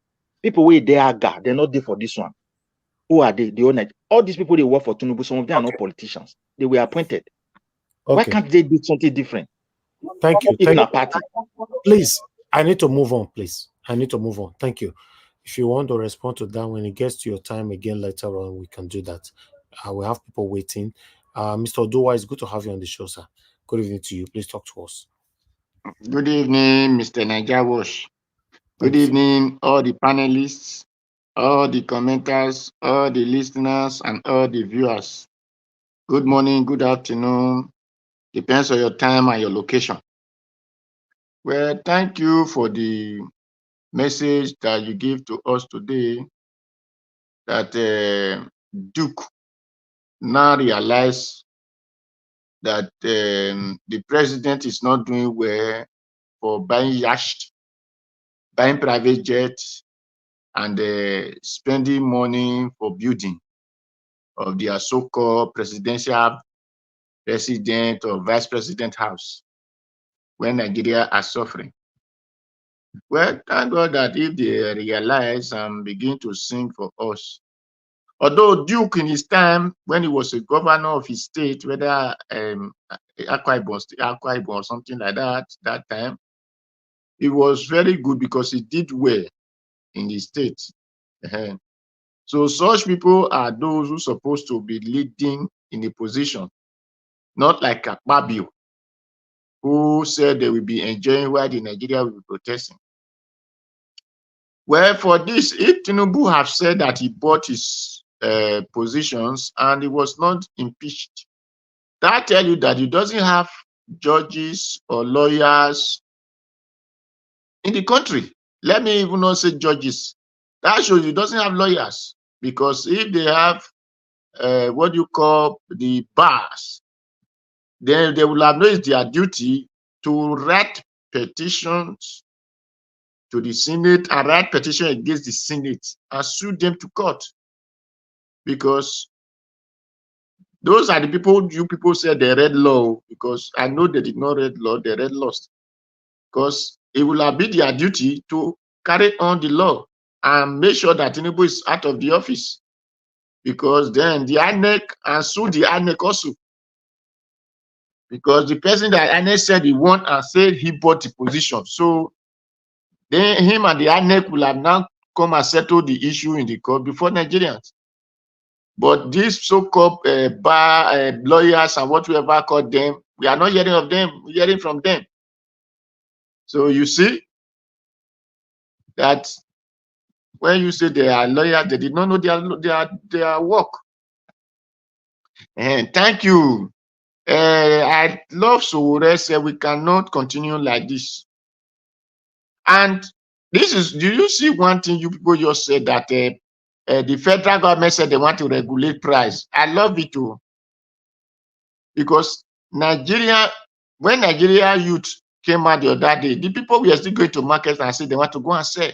People wait they AGA, they're not there for this one. Who are they? They own it. All these people they work for Tinubu, some of them are not politicians. They were appointed. Why can't they do something different? Thank you. Even a party. Please, I need to move on, please. I need to move on. Thank you. If you want to respond to that when it gets to your time again later on, we can do that. We have people waiting. Mr. Oduwa, it's good to have you on the show, sir. Good evening to you. Please talk to us. Good evening, Mr. Niger Wash. Good evening, all the panelists, all the commenters, all the listeners, and all the viewers. Good morning, good afternoon. Depends on your time and your location. Well, thank you for the message that you give to us today that Duke now realize that the president is not doing well for buying yacht, buying private jets, and spending money for building of their so-called presidential resident or vice president house when Nigeria are suffering. Well, thank God that if they realize and begin to sing for us. Although Duke in his time, when he was a governor of his state, whether Akwa Ibom or something like that time, it was very good because he did well in the state. So such people are those who are supposed to be leading in a position, not like Akpabio, who said they will be enjoying while the Nigeria will be protesting. Well, for this, if Tinubu have said that he bought his positions and he was not impeached, that tell you that he doesn't have judges or lawyers in the country. Let me even not say judges. That shows he doesn't have lawyers, because if they have what you call the bars, then they will have known it's their duty to write petitions to the Senate and write petition against the Senate and sue them to court. Because those are the people you people said they read law, because I know they did not read law, they read lost. Because it will have been their duty to carry on the law and make sure that Tinubu is out of the office. Because then the INEC and sue the INEC also. Because the person that INEC said he won and said he bought the position. So then him and the INEC will have now come and settle the issue in the court before Nigerians. But these so-called bar lawyers and whatever call them, we are not hearing of them, we're hearing from them. So you see that when you say they are lawyers, they did not know their work. And thank you. I love Sowore said we cannot continue like this. And this is, do you see one thing you people just said that the federal government said they want to regulate price. I love it too. Because Nigeria, when Nigeria youth came out the other day, the people were still going to markets and said they want to go and sell.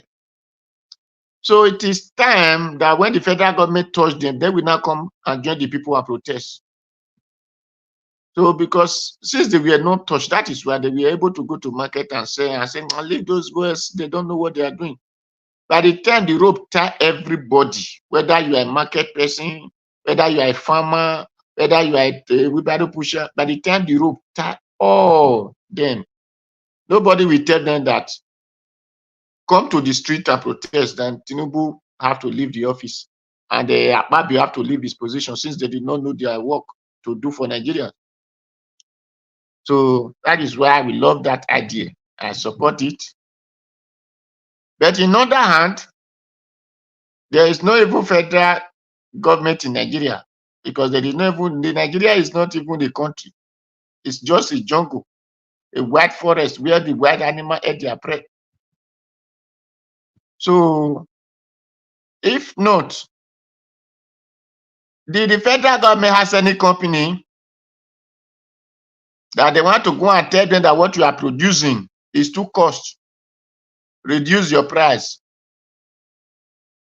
So it is time that when the federal government touched them, they will now come and join the people and protest. So because since they were not touched, that is why they were able to go to market and say, leave those boys, they don't know what they are doing. By the time the rope tie everybody, whether you are a market person, whether you are a farmer, whether you are a wheelbarrow pusher, by the time the rope tie all them, nobody will tell them that come to the street and protest, then Tinubu have to leave the office. And Akpabio have to leave his position since they did not know their work to do for Nigeria. So that is why we love that idea. I support it. But in other hand, there is no even federal government in Nigeria because there is no even Nigeria is not even a country. It's just a jungle, a white forest where the wild animal ate their prey. So, if not, the federal government has any company that they want to go and tell them that what you are producing is too cost, reduce your price.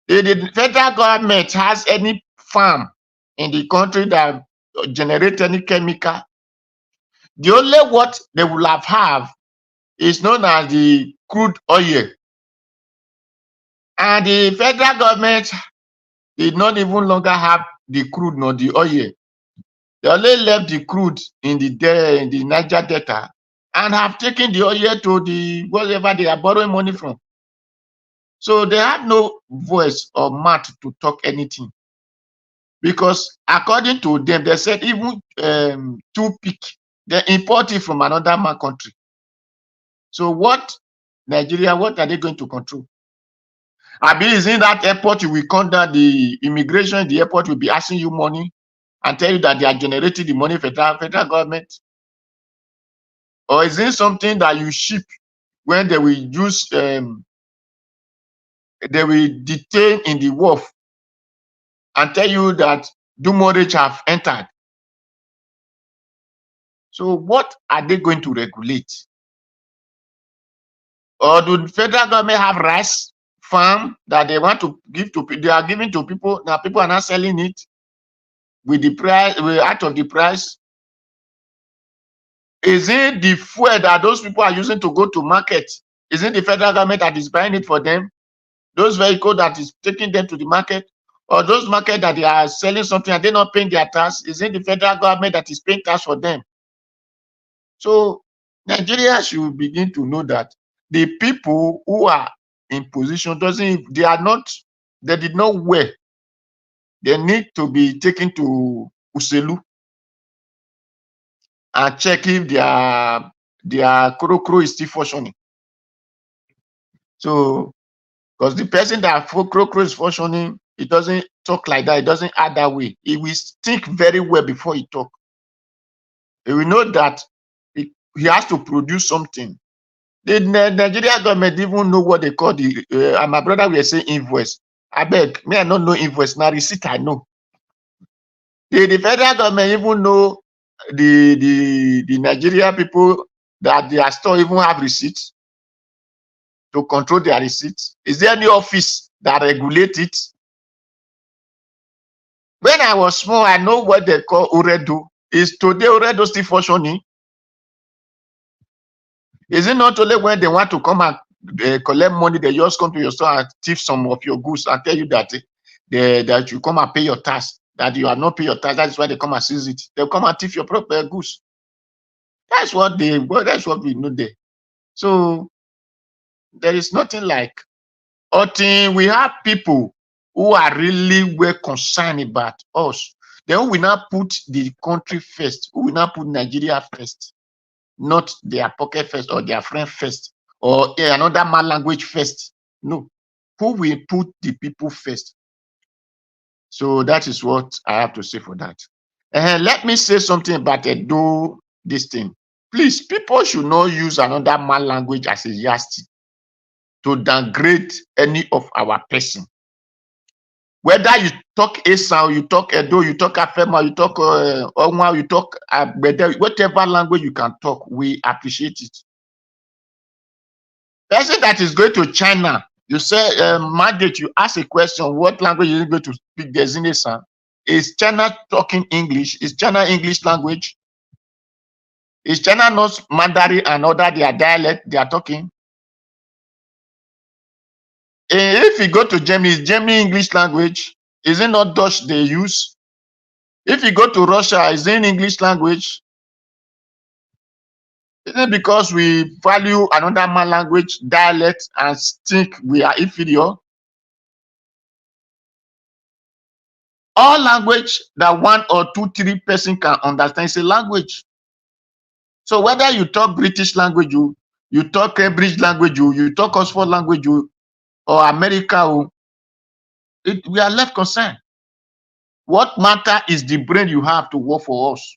If the federal government has any farm in the country that generate any chemical, the only what they will have is known as the crude oil. And the federal government did not even longer have the crude nor the oil. They only left the crude in the Niger Delta and have taken the oil to the whatever they are borrowing money from. So they have no voice or mouth to talk anything. Because according to them, they said even toothpick, they import it from another country. So what Nigeria, what are they going to control? I mean, is in that airport you will come down the immigration, the airport will be asking you money and tell you that they are generating the money for the federal government? Or is it something that you ship when they will use, they will detain in the wharf and tell you that demurrage have entered? So what are they going to regulate? Or do the federal government have rice farm that they want to give to people? They are giving to people. Now people are not selling it with the price, out of the price. Is it the fuel that those people are using to go to market? Is it the federal government that is buying it for them? Those vehicles that is taking them to the market? Or those market that they are selling something and they're not paying their tax? Is it the federal government that is paying tax for them? So Nigeria should begin to know that the people who are in position they did not wear. They need to be taken to Uselu and check if their Krokro is still functioning. So, because the person that Krokro is functioning, it doesn't talk like that. It doesn't act that way. He will think very well before he talk. He will know that he has to produce something. The Nigerian government even know what they call the, and my brother will say invoice. I beg, me I don't know invoice, now receipt I know. The federal government even know the Nigerian people that their store even have receipts to control their receipts. Is there any office that regulate it? When I was small, I know what they call Uredu. Is today Uredu still functioning? Is it not only when they want to come and collect money, they just come to your store and thief some of your goods and tell you that that you come and pay your tax, that you are not paying your tax? That's why they come and seize it. They'll come and thief your proper goods. That's what we know there. So there is nothing like until we have people who are really well concerned about us. Then we will not put the country first. We will not put Nigeria first, not their pocket first or their friend first or another man language first. No, who will put the people first? So that is what I have to say for that. Let me say something about EDO this thing. Please, people should not use another man language as a yardstick to downgrade any of our person. Whether you talk Esau, you talk Edo, you talk Afema, you talk Onwa, you talk whatever language you can talk, we appreciate it. Person that is going to China, you say, mandate, you ask a question, what language are you going to speak? There's in Esau. Is China talking English? Is China English language? Is China not Mandarin and other their dialect they are talking? If you go to Germany, is Germany English language? Is it not Dutch they use? If you go to Russia, is it in English language? Is it because we value another man language, dialect, and think we are inferior? All language that 1 or 2, 3 person can understand is a language. So whether you talk British language, you talk Cambridge language, you talk Oxford language, or America, we are left concerned. What matter is the brain you have to work for us.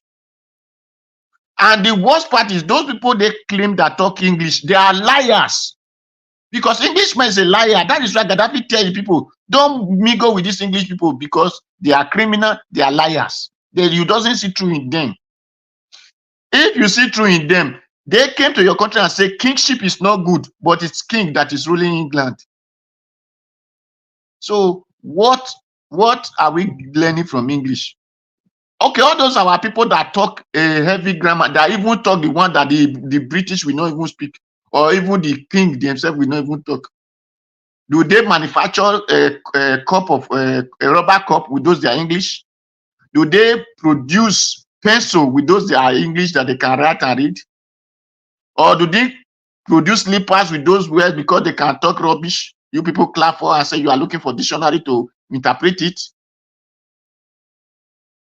And the worst part is those people they claim that talk English, they are liars. Because Englishman is a liar. That is why Gaddafi tells people, don't mingle with these English people because they are criminal, they are liars. You doesn't see through in them. If you see through in them, they came to your country and say kingship is not good, but it's king that is ruling England. So what are we learning from English? Okay, all those are our people that talk a heavy grammar, that even talk the one that the British will not even speak, or even the king themselves will not even talk. Do they manufacture a cup of a rubber cup with those that are English? Do they produce pencil with those that are English that they can write and read? Or do they produce slippers with those words because they can talk rubbish? You people clap for and say you are looking for dictionary to interpret it.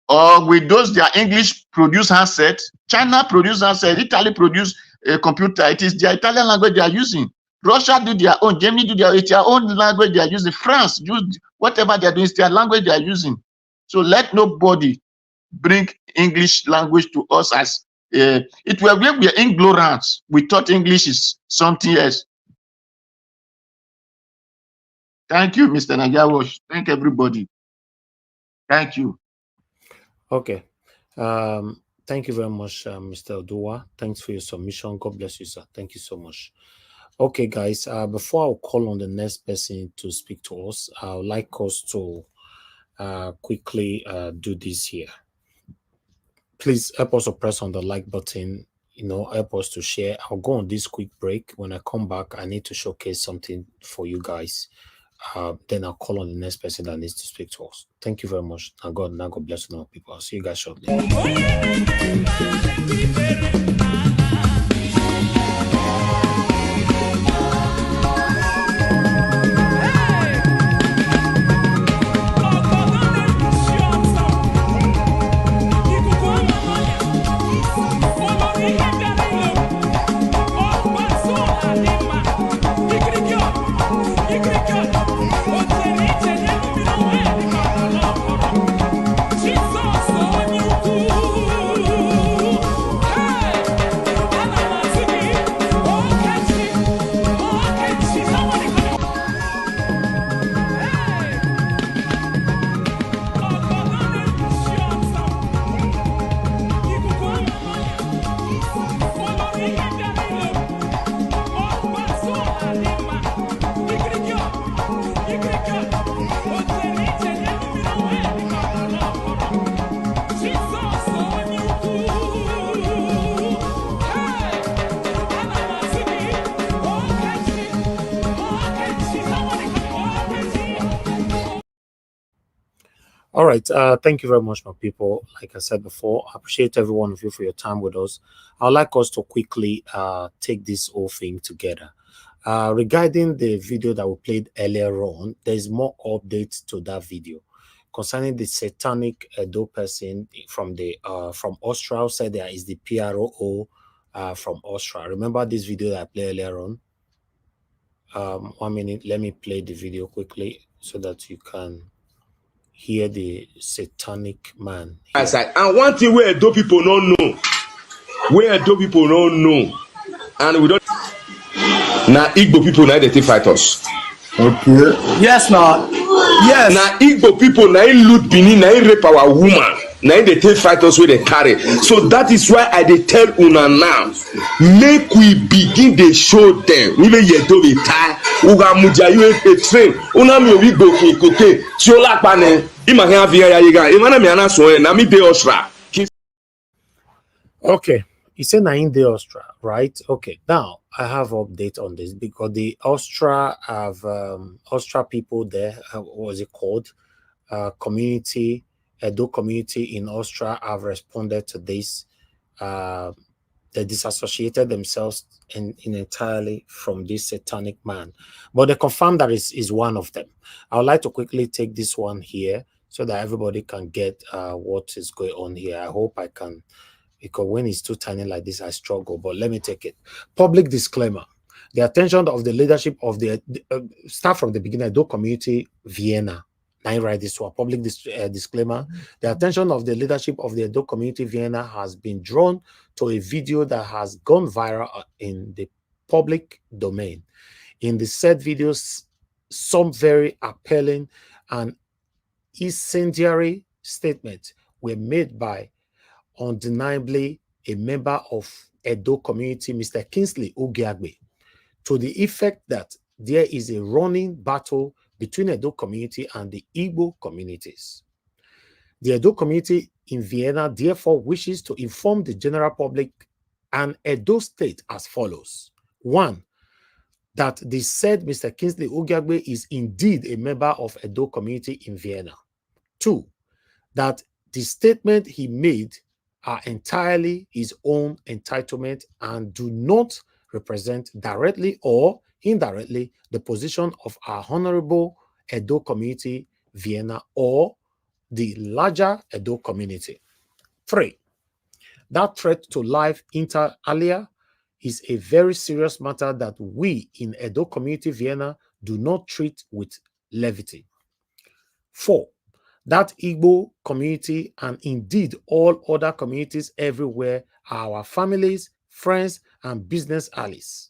Or with those their English produce handset, China produce handset, Italy produce a computer. It is their Italian language they are using. Russia do their own, Germany do their own language they are using. France use whatever they are doing, it's their language they are using. So let nobody bring English language to us as it were when we are ignorant. We thought English is something else. Thank you, Mr. Nigerian. Thank everybody. Thank you. Okay. Thank you very much, Mr. Odua. Thanks for your submission. God bless you, sir. Thank you so much. Okay, guys, before I call on the next person to speak to us, I would like us to quickly do this here. Please help us to press on the like button, help us to share. I'll go on this quick break. When I come back, I need to showcase something for you guys. Then I'll call on the next person that needs to speak to us. Thank you very much. Now God bless you, people. I'll see you guys shortly. All right. Thank you very much, my people. Like I said before, I appreciate every one of you for your time with us. I'd like us to quickly take this whole thing together. Regarding the video that we played earlier on, there's more updates to that video concerning the satanic Edo person from Austria. Said there is the PRO from Austria. Remember this video that I played earlier on? 1 minute. Let me play the video quickly so that you can hear the satanic man. And one thing where Edo people don't know, and we don't. Now Igbo people now they take fight us. Okay. Yes, now. Yes. Now Igbo people now loot Benin, now rape our woman. Now they take fight us where they carry. So that is why I dey tell una now. Make we begin the show them. We may yet do it tie. Uga muja you a train. Una mi obi go ki koke. Chola pane. Ima hen avia ya yiga. Imana mi ana so na mi de ostra. Okay. He said in the Austria, right? Okay. Now I have update on this because the Austria have Austria people there. What was it called? Community, Edo community in Austria have responded to this. They disassociated themselves in entirely from this satanic man, but they confirmed that is one of them. I would like to quickly take this one here so that everybody can get what is going on here. I hope I can. Because when it's too tiny like this, I struggle. But let me take it. Public disclaimer. The attention of the leadership of the start from the beginning, Edo community, Vienna. I write this to a public disclaimer. The attention of the leadership of the Edo community, Vienna, has been drawn to a video that has gone viral in the public domain. In the said videos, some very appalling and incendiary statements were made by undeniably a member of Edo community, Mr. Kingsley Ogiagbe, to the effect that there is a running battle between Edo community and the Igbo communities. The Edo community in Vienna therefore wishes to inform the general public and Edo State as follows. 1, that the said Mr. Kingsley Ogiagbe is indeed a member of Edo community in Vienna. 2, that the statement he made are entirely his own entitlement and do not represent directly or indirectly the position of our honorable Edo community, Vienna, or the larger Edo community. 3, that threat to life inter alia is a very serious matter that we in Edo community, Vienna, do not treat with levity. 4, that Igbo community and indeed all other communities everywhere are our families, friends, and business allies.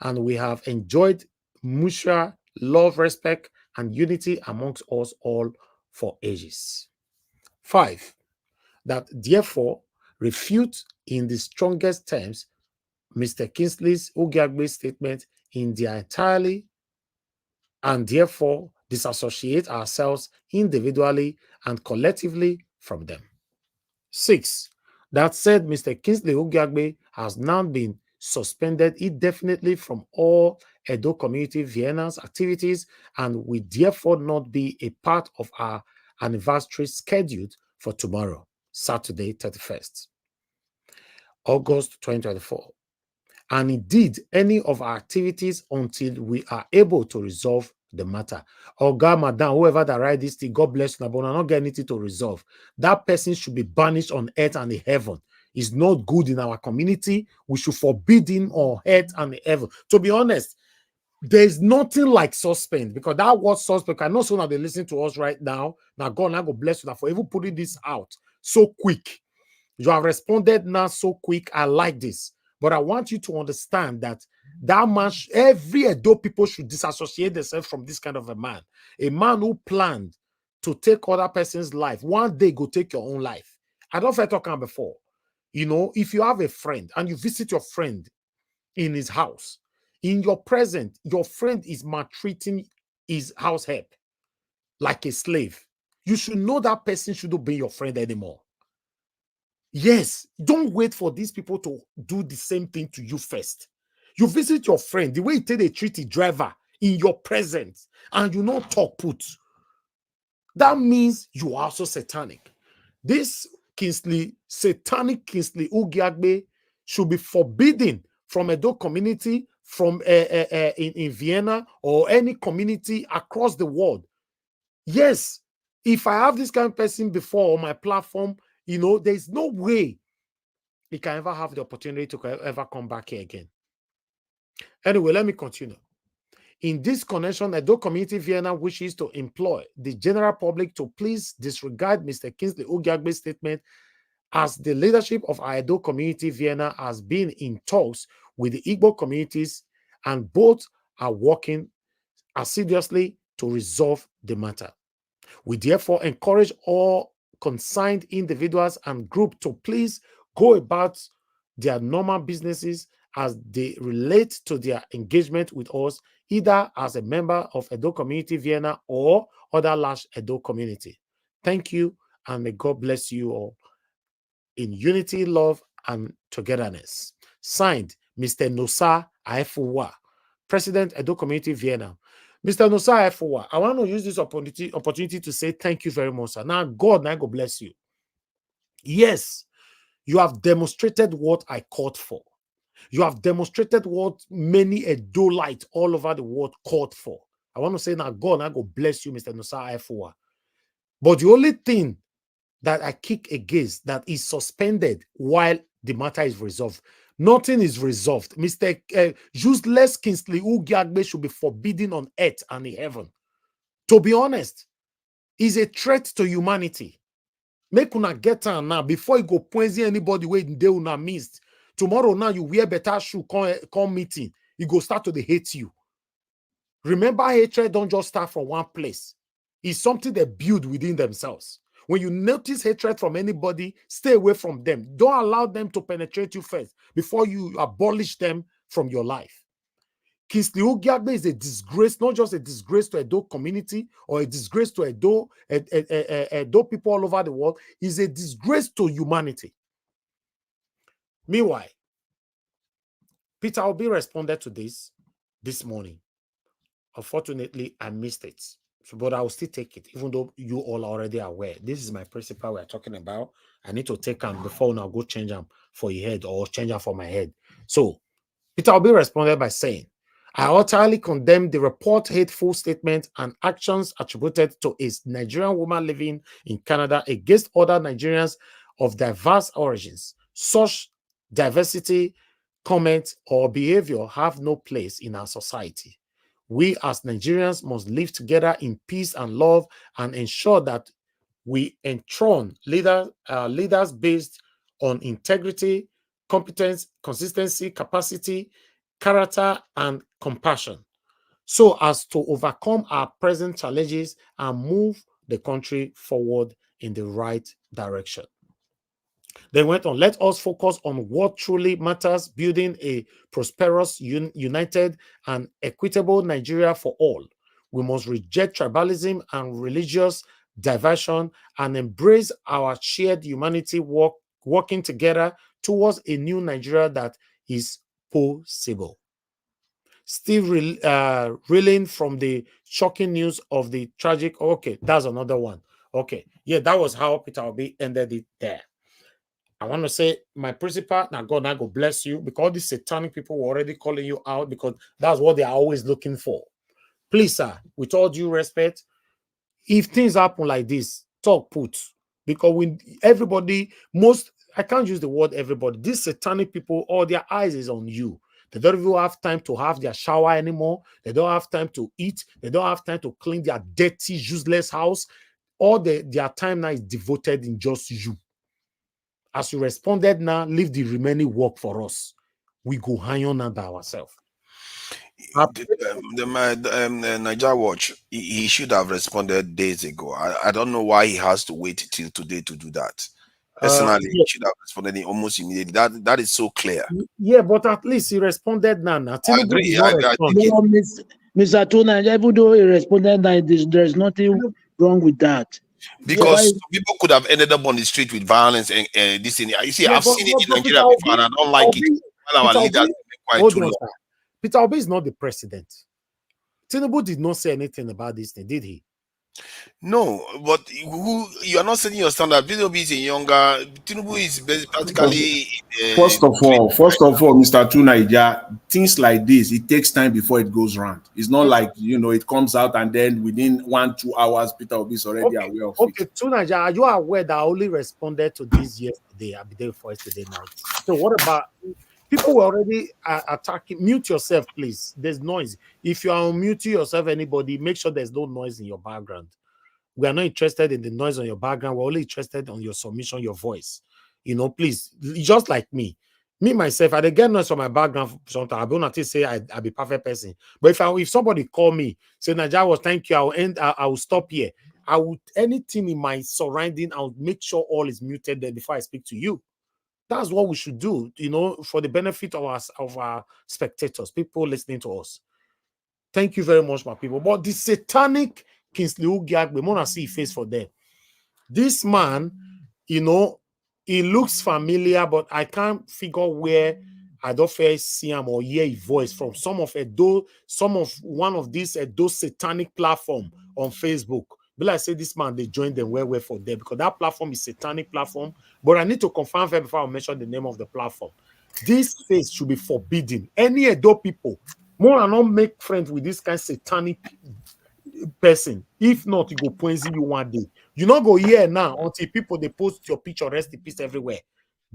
And we have enjoyed mutual love, respect, and unity amongst us all for ages. 5, that therefore refute in the strongest terms Mr. Kingsley's Ogiagbe's statement in their entirely, and therefore disassociate ourselves individually and collectively from them. 6, that said Mr. Kingsley Ogiagbe has now been suspended indefinitely from all Edo community Vienna's activities and will therefore not be a part of our anniversary scheduled for tomorrow, Saturday, 31st August 2024. And indeed, any of our activities until we are able to resolve the matter. Or God, madam, whoever that write this thing, God bless you, but I not get anything to resolve. That person should be banished on earth and in heaven. It's not good in our community. We should forbid him on earth and in heaven. To be honest, there's nothing like suspend, because that word suspect, I know so now they listen to us right now. Now God, now God bless you now for even putting this out so quick. You have responded now so quick. I like this. But I want you to understand that that man, every Edo people should disassociate themselves from this kind of a man who planned to take other person's life. One day go take your own life. I don't feel talking before. You know, if you have a friend and you visit your friend in his house, in your present, your friend is maltreating his house help like a slave. You should know that person shouldn't be your friend anymore. Yes, don't wait for these people to do the same thing to you first. You visit your friend, the way you take a treat a driver in your presence, and you not talk put. That means you are also satanic. This satanic Kingsley Ogiagbe should be forbidden from Edo community, from in Vienna or any community across the world. Yes, if I have this kind of person before on my platform, you know, there's no way he can ever have the opportunity to ever come back here again. Anyway, let me continue. In this connection, Edo Community Vienna wishes to employ the general public to please disregard Mr. Kingsley Ogiagbe's statement, as the leadership of our Edo Community Vienna has been in talks with the Igbo communities and both are working assiduously to resolve the matter. We therefore encourage all concerned individuals and groups to please go about their normal businesses as they relate to their engagement with us, either as a member of Edo Community Vienna or other large Edo community. Thank you, and may God bless you all in unity, love, and togetherness. Signed, Mr. Nosa Aefuwa, President, Edo Community Vienna. Mr. Nosa Aefuwa, I want to use this opportunity to say thank you very much, sir. Now, God bless you. Yes, you have demonstrated what I called for. You have demonstrated what many Edolites all over the world called for. I want to say now, God bless you, Mr. Nosa Aefuwa. But the only thing that I kick against that is suspended while the matter is resolved. Nothing is resolved. Mr. Useless Kingsley Ugiagbe should be forbidden on earth and in heaven. To be honest, he's a threat to humanity. Make una get on now before you go poison anybody where they una missed. Tomorrow now you wear better shoe, come meeting. You go start to they hate you. Remember, hatred don't just start from one place. It's something they build within themselves. When you notice hatred from anybody, stay away from them. Don't allow them to penetrate you first before you abolish them from your life. Kingsley Ogiagbe is a disgrace, not just a disgrace to Edo community or a disgrace to Edo people all over the world. He's a disgrace to humanity. Meanwhile, Peter Obi responded to this morning. Unfortunately, I missed it. But I will still take it, even though you all are already aware. This is my principle we're talking about. I need to take them before now go change them for your head or change them for my head. So Peter Obi responded by saying, I utterly condemn the report hateful statement and actions attributed to a Nigerian woman living in Canada against other Nigerians of diverse origins. Such diversity, comment, or behavior have no place in our society. We as Nigerians must live together in peace and love and ensure that we enthrone leaders based on integrity, competence, consistency, capacity, character, and compassion, so as to overcome our present challenges and move the country forward in the right direction. They went on, let us focus on what truly matters, building a prosperous, united, and equitable Nigeria for all. We must reject tribalism and religious diversion and embrace our shared humanity, working together towards a new Nigeria that is possible. Still reeling from the shocking news of the tragic, okay, that's another one. Okay, yeah, that was how Peter Obi ended it there. I want to say, my principal, now God bless you, because these satanic people were already calling you out because that's what they are always looking for. Please, sir, with all due respect, if things happen like this, talk put. Because when everybody, I can't use the word everybody, these satanic people, all their eyes is on you. They don't even have time to have their shower anymore. They don't have time to eat. They don't have time to clean their dirty, useless house. All their time now is devoted in just you. As you responded now, leave the remaining work for us. We go high on by ourselves. The Niger Watch, he should have responded days ago. I don't know why he has to wait till today to do that. Personally, he should have responded almost immediately. That is so clear. Yeah, but at least he responded now. I agree. Mr. Tuna, even though he responded now, there's nothing wrong with that. Because people could have ended up on the street with violence and this thing. You see, I've seen it in Nigeria before, and I don't like it. While our leaders quite too long. Peter Obi is not the president. Tinubu did not say anything about this thing, did he? No, but you are not setting your standard. Tinubu is a younger. Tinubu is practically. First of all, Mr. Tunaija, things like this, it takes time before it goes round. It's not like it comes out and then within 1-2 hours, Peter Obi is already aware of it. Okay, Tunaija, are you aware that I only responded to this yesterday? I'll be there for yesterday night. So what about? People were already attacking. Mute yourself, please. There's noise. If you are unmuting yourself, anybody, make sure there's no noise in your background. We are not interested in the noise on your background. We're only interested on your submission, your voice. Please, just like me. Me, myself, I get noise from my background sometimes. I will not say I be perfect person. But if somebody call me, say, Naija, thank you, I will stop here. I would, anything in my surrounding, I would make sure all is muted there before I speak to you. That's what we should do, for the benefit of our spectators, people listening to us. Thank you very much, my people. But the satanic Kingsley Ogiagbe, we want to see face for them. This man, he looks familiar, but I can't figure where I don't first see him or hear a voice from one of these Edo satanic platform on Facebook. But I say this man, they joined them well for them because that platform is satanic platform. But I need to confirm before I mention the name of the platform. This face should be forbidden. Any Edo people, more and not make friends with this kind of satanic person. If not, you go poison you one day. You not go here now until people they post your picture, rest in peace everywhere.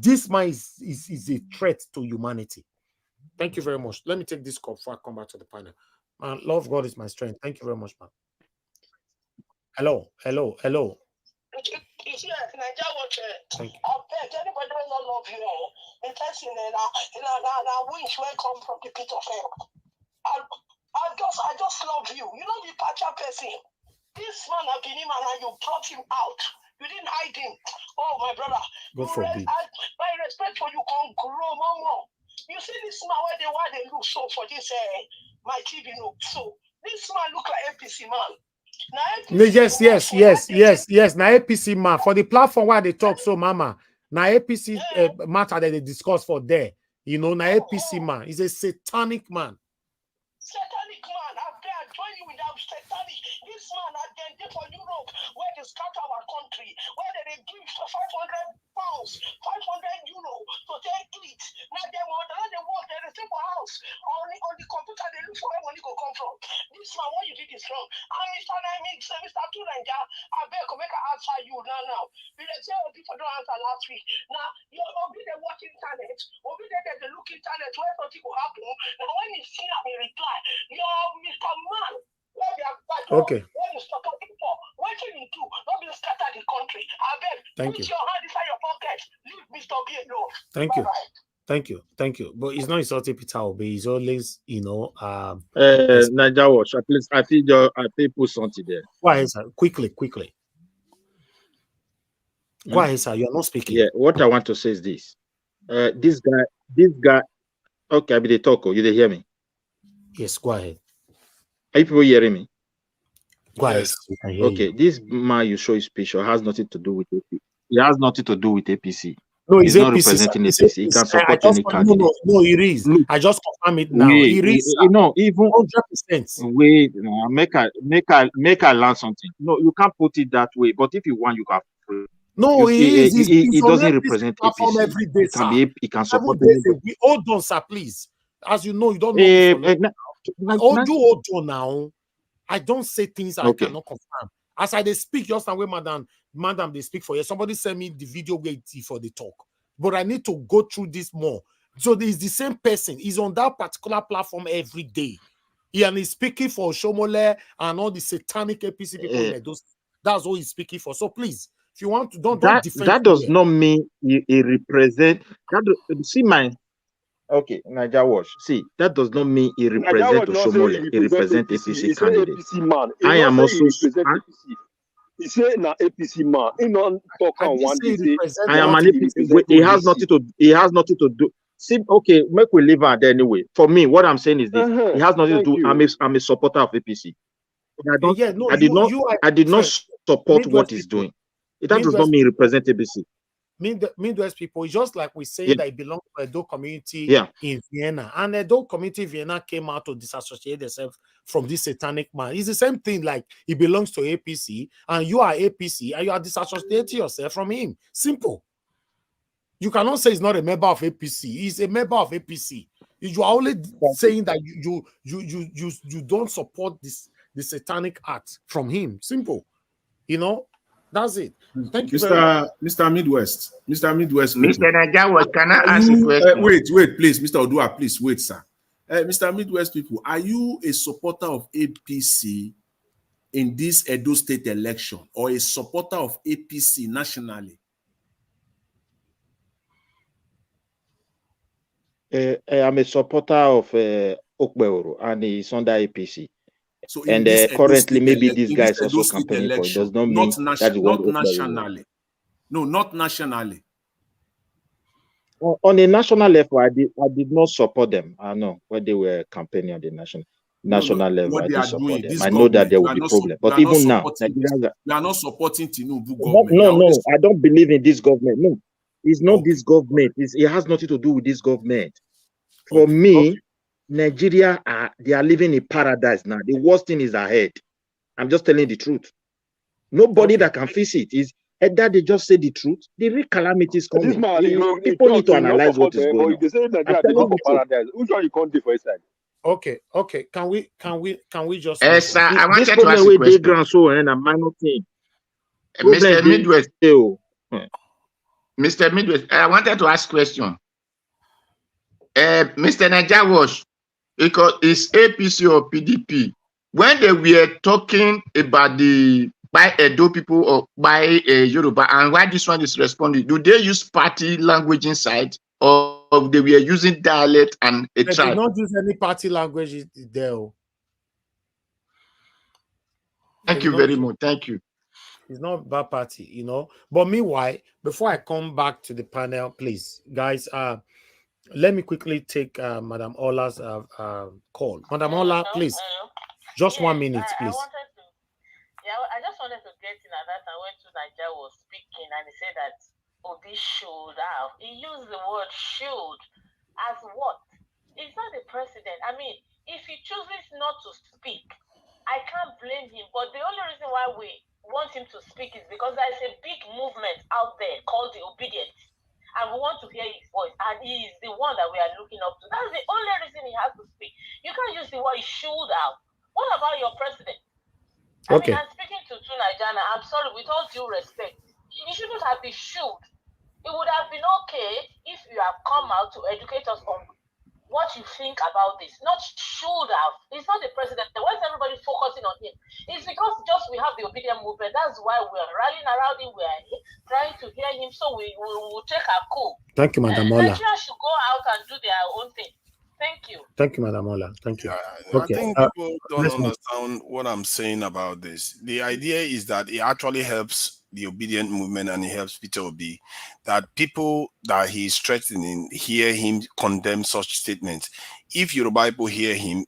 This man is a threat to humanity. Thank you very much. Let me take this call before I come back to the panel. Man, love God is my strength. Thank you very much, man. Hello. Thank you. I beg anybody who don't love you, the person that wish will come from the pit of hell. I just love you. You know the partial person. This man have been him and you brought him out. You didn't hide him. Oh my brother. God forbid. My respect for you can grow more. You see this man why they look so for this my TV look so. This man look like APC man. Yes. Now APC man for the platform where they talk so, mama. Now APC matter that they discuss for there. You know, now APC man is a satanic man. Satanic man, I join you with that satanic. This man again for Europe where they scatter our country, where they give for 500 pounds, 500 euro to take it. Now they work, they receive a house on the computer. They look for where money go come from. This man, what you did is wrong. And Mr. Turanja, I beg to make an answer you now. Because people don't answer last week. Now you'll be there watching internet, will be there they look internet where something will happen. Now when you see them in reply, you're Mr. Man. Okay. What you supporting for? What can you do? Not be scatter the country. I beg. Thank put you. your hand inside your pocket. Leave Mr. B alone. Thank you. Bye-bye. Thank you. But it's not insulting Peter Obi. He's always, Niger Watch, at least I think put something there. Go ahead, sir. Quickly. Go ahead, sir. You're not speaking. Yeah, what I want to say is this. This guy. Okay, I be the talker. You did hear me? Yes, go ahead. Are you people hearing me? Go ahead. We can hear Okay, you. this man you show his picture has nothing to do with APC. He has nothing to do with APC. No, he's not APC, representing sir. APC. He can support any candidate. No, it is. Look, I just confirm it now. It is. No, even 100%. wait, make I learn something. No, you can't put it that way. But if you want, you can. No, he doesn't represent platform APC. every day, He can support 7 days anybody. Hold on, sir, please. As you know, you don't know. Hold on now. I don't say things I cannot confirm. As I they speak, just now where madam they speak for you. Somebody send me the video where for the talk. But I need to go through this more. So there is the same person. He's on that particular platform every day. And he's speaking for Shomole and all the satanic APC people in those. That's what he's speaking for. So please, if you want to, don't defend. That does not mean he represent. See my. Okay, Niger Watch. See, that does not mean he represents Oshomole. He represents APC candidate. APC man. I am also. He say na APC man. He don't talk on one day. I am an APC. He has nothing to. He has nothing to do. See, okay, make we leave her there anyway. For me, what I'm saying is this: he has nothing to do. I'm a supporter of APC. I did not support what he's doing. That does not mean represent APC. Midwest people, it's just like we say that it belongs to Edo community in Vienna. And Edo community in Vienna came out to disassociate themselves from this satanic man. It's the same thing like he belongs to APC and you are APC and you are disassociating yourself from him. Simple. You cannot say he's not a member of APC. He's a member of APC. You are only saying that you don't support the satanic act from him. Simple. That's it. Thank you, Mr. Midwest. Mr. Midwest. Mr. Nagawa, can I ask a question? Wait, please, Mr. Odua, please wait, sir. Mr. Midwest people, are you a supporter of APC in this Edo State election or a supporter of APC nationally? I am a supporter of Okbeoro and he's under APC. So and currently, maybe this guy is also campaigning for it. Does not mean that you want nationally. No, not nationally. On a national level, I did not support them. I know when they were campaigning on the national level, I did support them. I know that there will be problem, but even now, Nigerians you are not supporting Tinubu government. No, I don't believe in this government. No, it's not this government. It has nothing to do with this government. For me. Nigeria they are living in paradise now. The worst thing is ahead. I'm just telling the truth. Nobody that can fix it is either they just say the truth. The real calamity is coming. People need to analyze what is going on. They say Nigeria is not paradise. Which one you can't do for his side? Okay. Can we just? Sir, I wanted to ask a question. So and a minor thing. Mr. Midwest. Mr. Midwest, I wanted to ask question. Mr. Najawash, because it's APC or PDP. When they were talking about the by Edo people or by Yoruba, and why this one is responding, do they use party language inside, or they were using dialect and a They tribe? did not use any party language there. Thank you very much. Thank you. It's not bad party, you know. But meanwhile, before I come back to the panel, please, guys, let me quickly take Madam Ola's call. Madam Ola, please, just 1 minute, please. I just wanted to get in at that time when Nigeria was speaking and he said that Obi should have. He used the word should as what? He's not the president. I mean, if he chooses not to speak, I can't blame him. But the only reason why we want him to speak is because there's a big movement out there called the Obedient. And we want to hear his voice. And he is the one that we are looking up to. That's the only reason he has to speak. You can't use the word should have. What about your president? I mean, I'm speaking to Nigerian. I'm sorry, with all due respect. He shouldn't have been should. It would have been okay if you have come out to educate us on what you think about this. Not should have. He's not the president. Why is everybody focusing on him? It's because just we have the obedient movement. That's why we're rallying around him. We're trying to hear him. So we will take our call. Thank you, Madam Ola. Nigerians should go out and do their own thing. Thank you. Thank you, Madam Ola. Thank you. I think people don't understand what I'm saying about this. The idea is that it actually helps the obedient movement and it helps Peter Obi, that people that he's threatening hear him condemn such statements. If Yoruba people hear him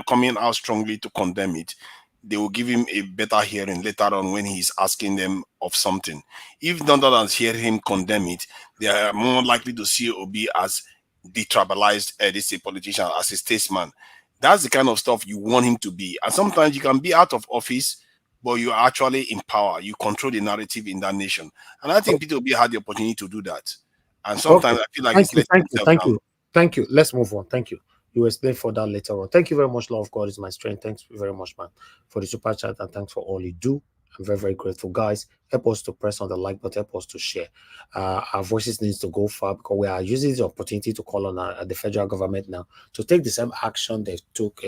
coming out strongly to condemn it, they will give him a better hearing later on when he's asking them of something. If none others hear him condemn it, they are more likely to see Obi as detribalized, this a politician, as a statesman. That's the kind of stuff you want him to be. And sometimes you can be out of office, but you are actually in power. You control the narrative in that nation. And I think Peter Obi had the opportunity to do that. And sometimes I feel like he's letting himself down. Thank you. Let's move on. Thank you. You will explain for that later on. Thank you very much. Love of God is my strength. Thanks very much, man, for the super chat, and thanks for all you do. I'm very, very grateful. Guys, help us to press on the like button, help us to share. Our voices needs to go far because we are using the opportunity to call on the federal government now to take the same action they took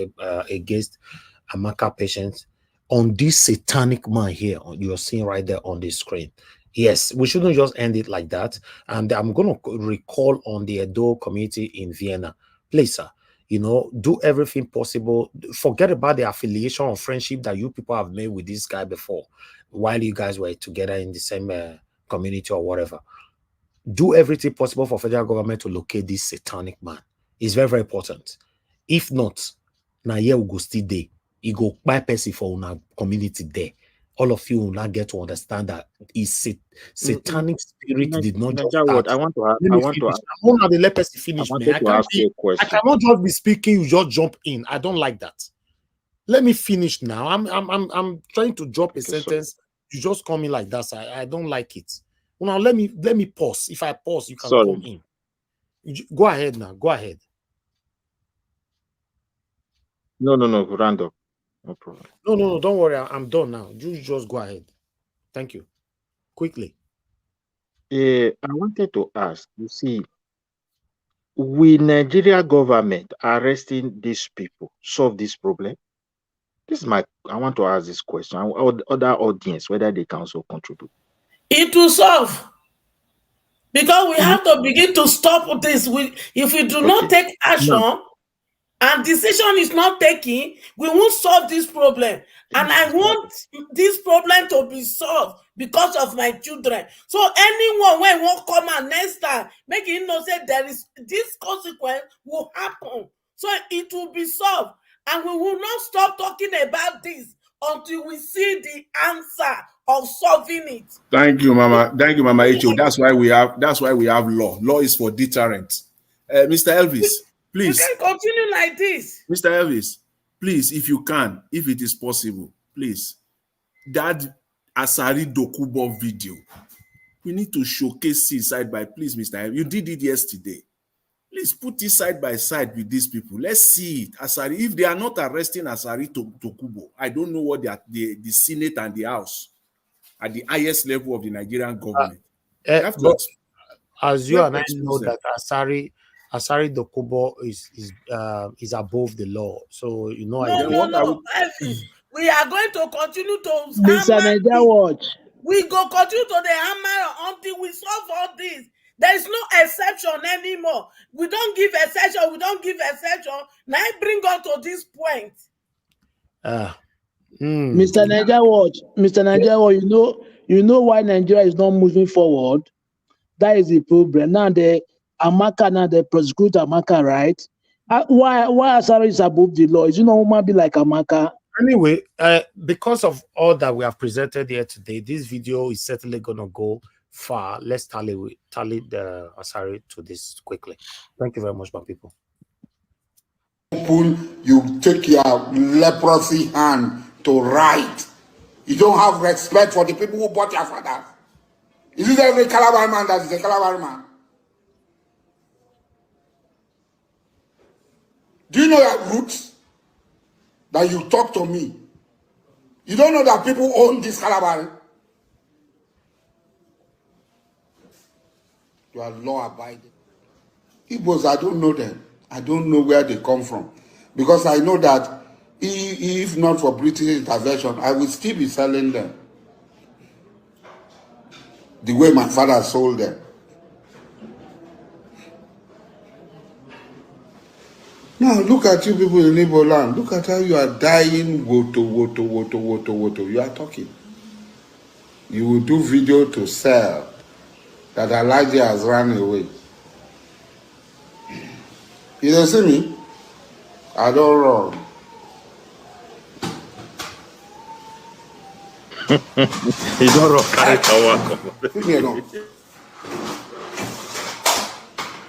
against Amaka patients on this satanic man here you're seeing right there on the screen. Yes, we shouldn't just end it like that. And I'm going to recall on the Edo community in Vienna. Please, sir, you know, do everything possible. Forget about the affiliation or friendship that you people have made with this guy before, while you guys were together in the same community or whatever. Do everything possible for federal government to locate this satanic man. It's very, very important. If not, now here we go still there. You go buy person for our community there. All of you will not get to understand that satanic spirit did not just start. I want to ask you a question. I cannot just be speaking, you just jump in. I don't like that. Let me finish now. I'm trying to drop a sentence. You just come in like that. So I don't like it. Now let me pause. If I pause, you can come in. Go ahead now. Go ahead. No, random. No problem. No, don't worry. I'm done now. You just go ahead. Thank you. Quickly. I wanted to ask, you see, will Nigeria government arresting these people solve this problem? I want to ask this question. Other audience, whether they can also contribute. It will solve. Because we have to begin to stop this. If we do not take action, and decision is not taken, we won't solve this problem. And I want this problem to be solved because of my children. So anyone when won't come and next time, make it know say there is this consequence will happen. So it will be solved. And we will not stop talking about this until we see the answer of solving it. Thank you, Mama. Thank you, Mama Echo. That's why we have law. Law is for deterrent. Mr. Elvis, please. We can continue like this. Mr. Elvis, please, if you can, if it is possible, please. That Asari Dokubo video, we need to showcase it side by, please, Mr. Elvis. You did it yesterday. Please put it side by side with these people. Let's see it. Asari, if they are not arresting Asari Dokubo, I don't know what the Senate and the House at the highest level of the Nigerian government. But as you make and I know expose that Asari Dokubo is above the law, so you know. No. We are going to continue to Mr. hammer Niger Watch. We go continue to the hammer until we solve all this. There is no exception anymore. We don't give exception. Now I bring us to this point. Mr. Niger Watch, you know why Nigeria is not moving forward. That is the problem. Now the Amaka, now they prosecute Amaka, right? Why Asari is above the law? Is it not woman be like Amaka? Anyway, because of all that we have presented here today, this video is certainly going to go far. Let's tally the Asari to this quickly. Thank you very much, my people. You take your leprosy hand to write. You don't have respect for the people who bought your father. Is it every Calabar man that is a Calabar man? Do you know your roots? That you talk to me. You don't know that people own this Calabar? You are law-abiding. Igbos, I don't know them. I don't know where they come from. Because I know that if not for British intervention, I would still be selling them. The way my father sold them. Now, look at you people in Igbo land. Look at how you are dying. Woto. You are talking. You will do video to sell that Elijah has run away. You don't see me? I don't run. You don't run. Leave me alone.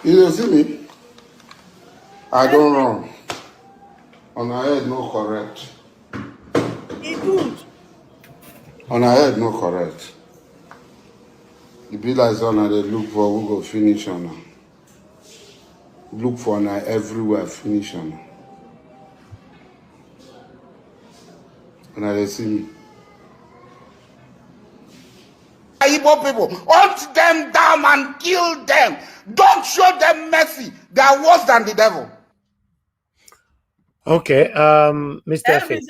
You don't see me? I don't run. On our head, no correct. On our head, no correct. The be like son they look for who go finish on her. Look for her everywhere, finish on her. And they see me. Igbo people, hunt them down and kill them. Don't show them mercy. They are worse than the devil. Okay, Mr. F.A.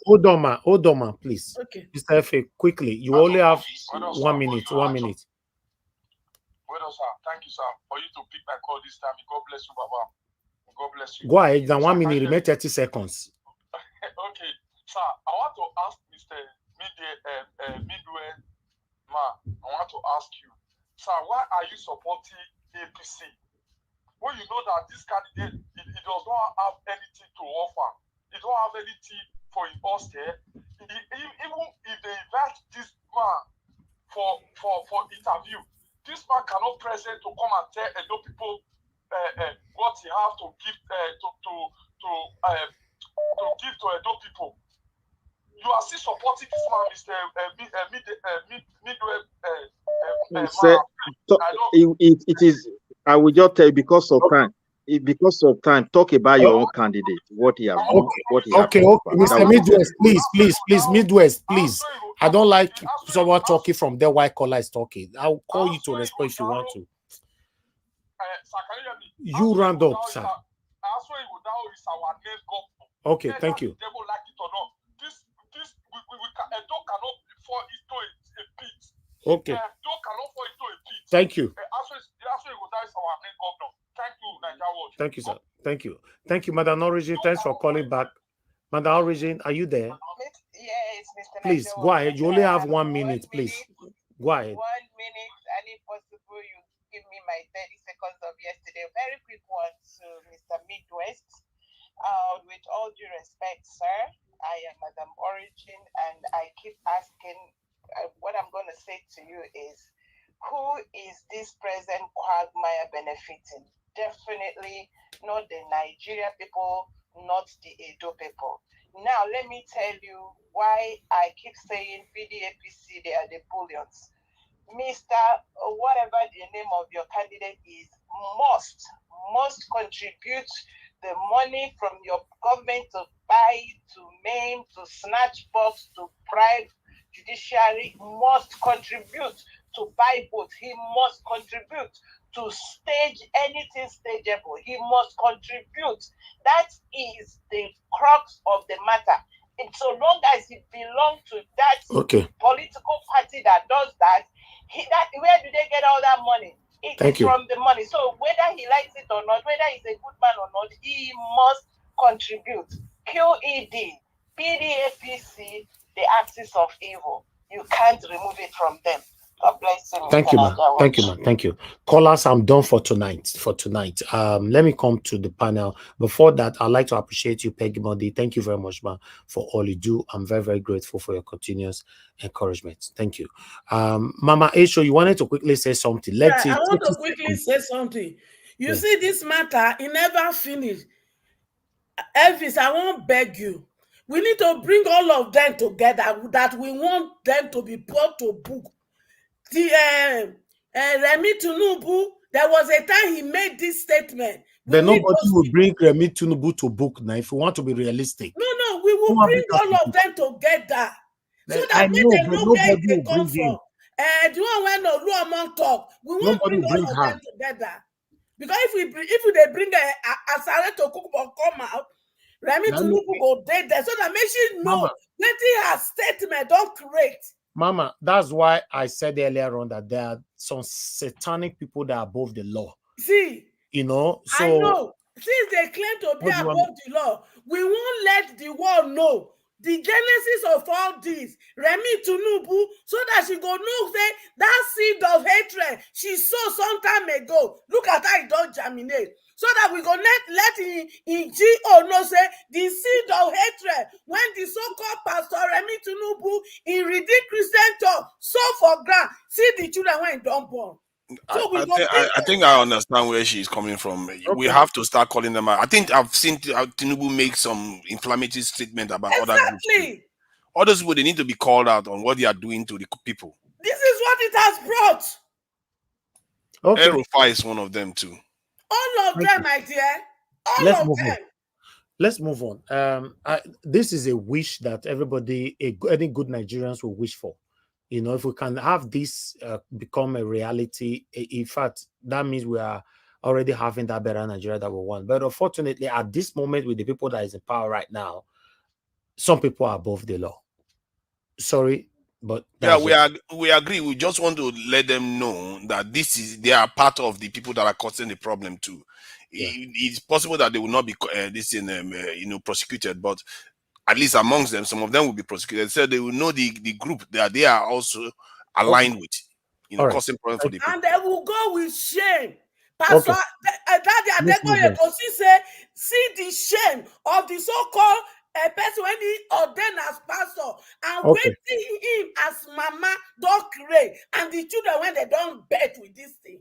Hold on, ma, please. Okay. Mr. F.A., quickly. You only have 1 minute. 1 minute. Well, sir. Thank you, sir, for you to pick my call this time. God bless you, Baba. God bless you. Go ahead. Now 1 minute. Remain 30 seconds. Okay, sir. I want to ask Mr. Midway, ma. I want to ask you, sir, why are you supporting APC? When you know that this candidate, he does not have anything to offer. He don't have anything for us there. Even if they invite this man for interview, this man cannot present to come and tell Edo people what he has to give to give to Edo people. You are still supporting this man, Mr. It is. I will just tell you because of time. Because of time, talk about your own candidate. What he has done. What he Okay. Mr. Midwest, please, Midwest, please. I don't like someone talking from there while caller is talking. I'll call you to respond if you want to. You round up, sir. Okay, thank you. Okay. Thank you. Thank you, sir. Thank you, Madam Origin. Thanks for calling back. Madam Origin, are you there? Yes, Mr. Please, go ahead. You only have 1 minute, please. Go ahead. 1 minute, and if possible, you give me my 30 seconds of yesterday. Very quick one to Mr. Midwest. With all due respect, sir, I am Madam Origin, and I keep asking, what I'm going to say to you is, who is this present quagmire benefiting? Definitely not the Nigerian people, not the Edo people. Now, let me tell you why I keep saying PDAPC, they are the bullions. Mr. Whatever the name of your candidate is, must contribute the money from your government to buy, to maim, to snatch box, to bribe, judiciary must contribute to buy votes. He must contribute to stage anything stageable. He must contribute. That is the crux of the matter. And so long as he belongs to that political party that does that, where do they get all that money? It's from the money. So whether he likes it or not, whether he's a good man or not, he must contribute. QED, PDAPC, the axis of evil. You can't remove it from them. God bless you. Thank you, man. Thank you, man. Thank you. Callers, I'm done for tonight. Let me come to the panel. Before that, I'd like to appreciate you, Peggy Mondi. Thank you very much, man, for all you do. I'm very, very grateful for your continuous encouragement. Thank you. Mama Esho, you wanted to quickly say something. I want to quickly say something. You see, this matter, it never finished. Elvis, I won't beg you. We need to bring all of them together, that we want them to be brought to book. The Remi Tinubu, there was a time he made this statement. Then nobody will bring Remi Tinubu to book now if we want to be realistic. No, we will bring all of them together. So that they know where they come from. The one when Oluomo talk, we won't bring all of them together. Because if they bring Asari Dokubo come out, Remi Tinubu go there so that make sure know letting her statement don't create. Mama, that's why I said earlier on that there are some satanic people that are above the law. See, so I know. Since they claim to be above the law, we won't let the world know the genesis of all this. Remi Tinubu, so that she go know say that seed of hatred she sowed some time ago. Look at how it don't germinate. So that we go let in GO know say the seed of hatred when the so-called Pastor Remi Tinubu in Redeemed Christian Church sow for ground. See the children when it don't born. So I think I understand where she's coming from. We have to start calling them out. I think I've seen Tinubu make some inflammatory statement about other groups. Others people, they need to be called out on what they are doing to the people. This is what it has brought. Erufai is one of them too. All of them, my dear. All of them. Let's move on. This is a wish that any good Nigerians will wish for. If we can have this become a reality, in fact, that means we are already having that better Nigeria that we want. But unfortunately, at this moment, with the people that is in power right now, some people are above the law. Sorry, but we agree. We just want to let them know that they are part of the people that are causing the problem too. Yeah. It's possible that they will not be prosecuted, but at least amongst them, some of them will be prosecuted. So they will know the group that they are also aligned with, causing problem for the people. And they will go with shame. Pastor, see the shame of the so-called person when he ordained as pastor and waiting him as mama don't create and the children when they don't bet with this thing.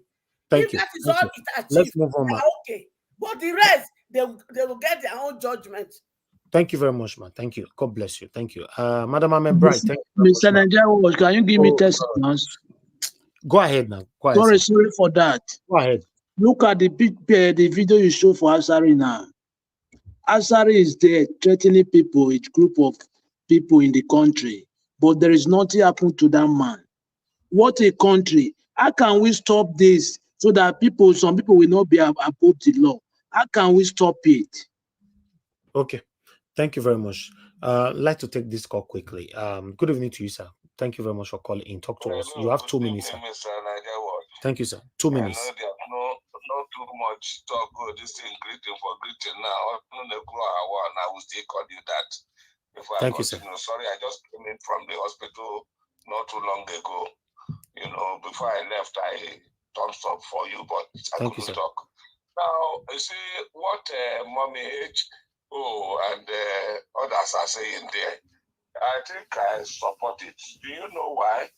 Thank you. That is all it achieves. Let's move on, okay. But the rest, they will get their own judgment. Thank you very much, man. Thank you. God bless you. Thank you. Madam Ahmed Bright, thank you. Mr. Nigerian, can you give me 10 seconds? Go ahead now. Go ahead. Sorry for that. Go ahead. Look at the video you show for Asari now. Asari is there threatening people, a group of people in the country, but there is nothing happened to that man. What a country. How can we stop this so that some people will not be above the law? How can we stop it? Okay. Thank you very much. I'd like to take this call quickly. Good evening to you, sir. Thank you very much for calling in. Talk to us. You have 2 minutes, sir. Thank you, sir. 2 minutes. I know not too much talk. This thing greeting for greeting now. I will still call you that. Thank you, sir. Sorry, I just came in from the hospital not too long ago. Before I left, I thumbs up for you, but I couldn't talk. Now, you see what Mommy H. and others are saying there. I think I support it. Do you know why?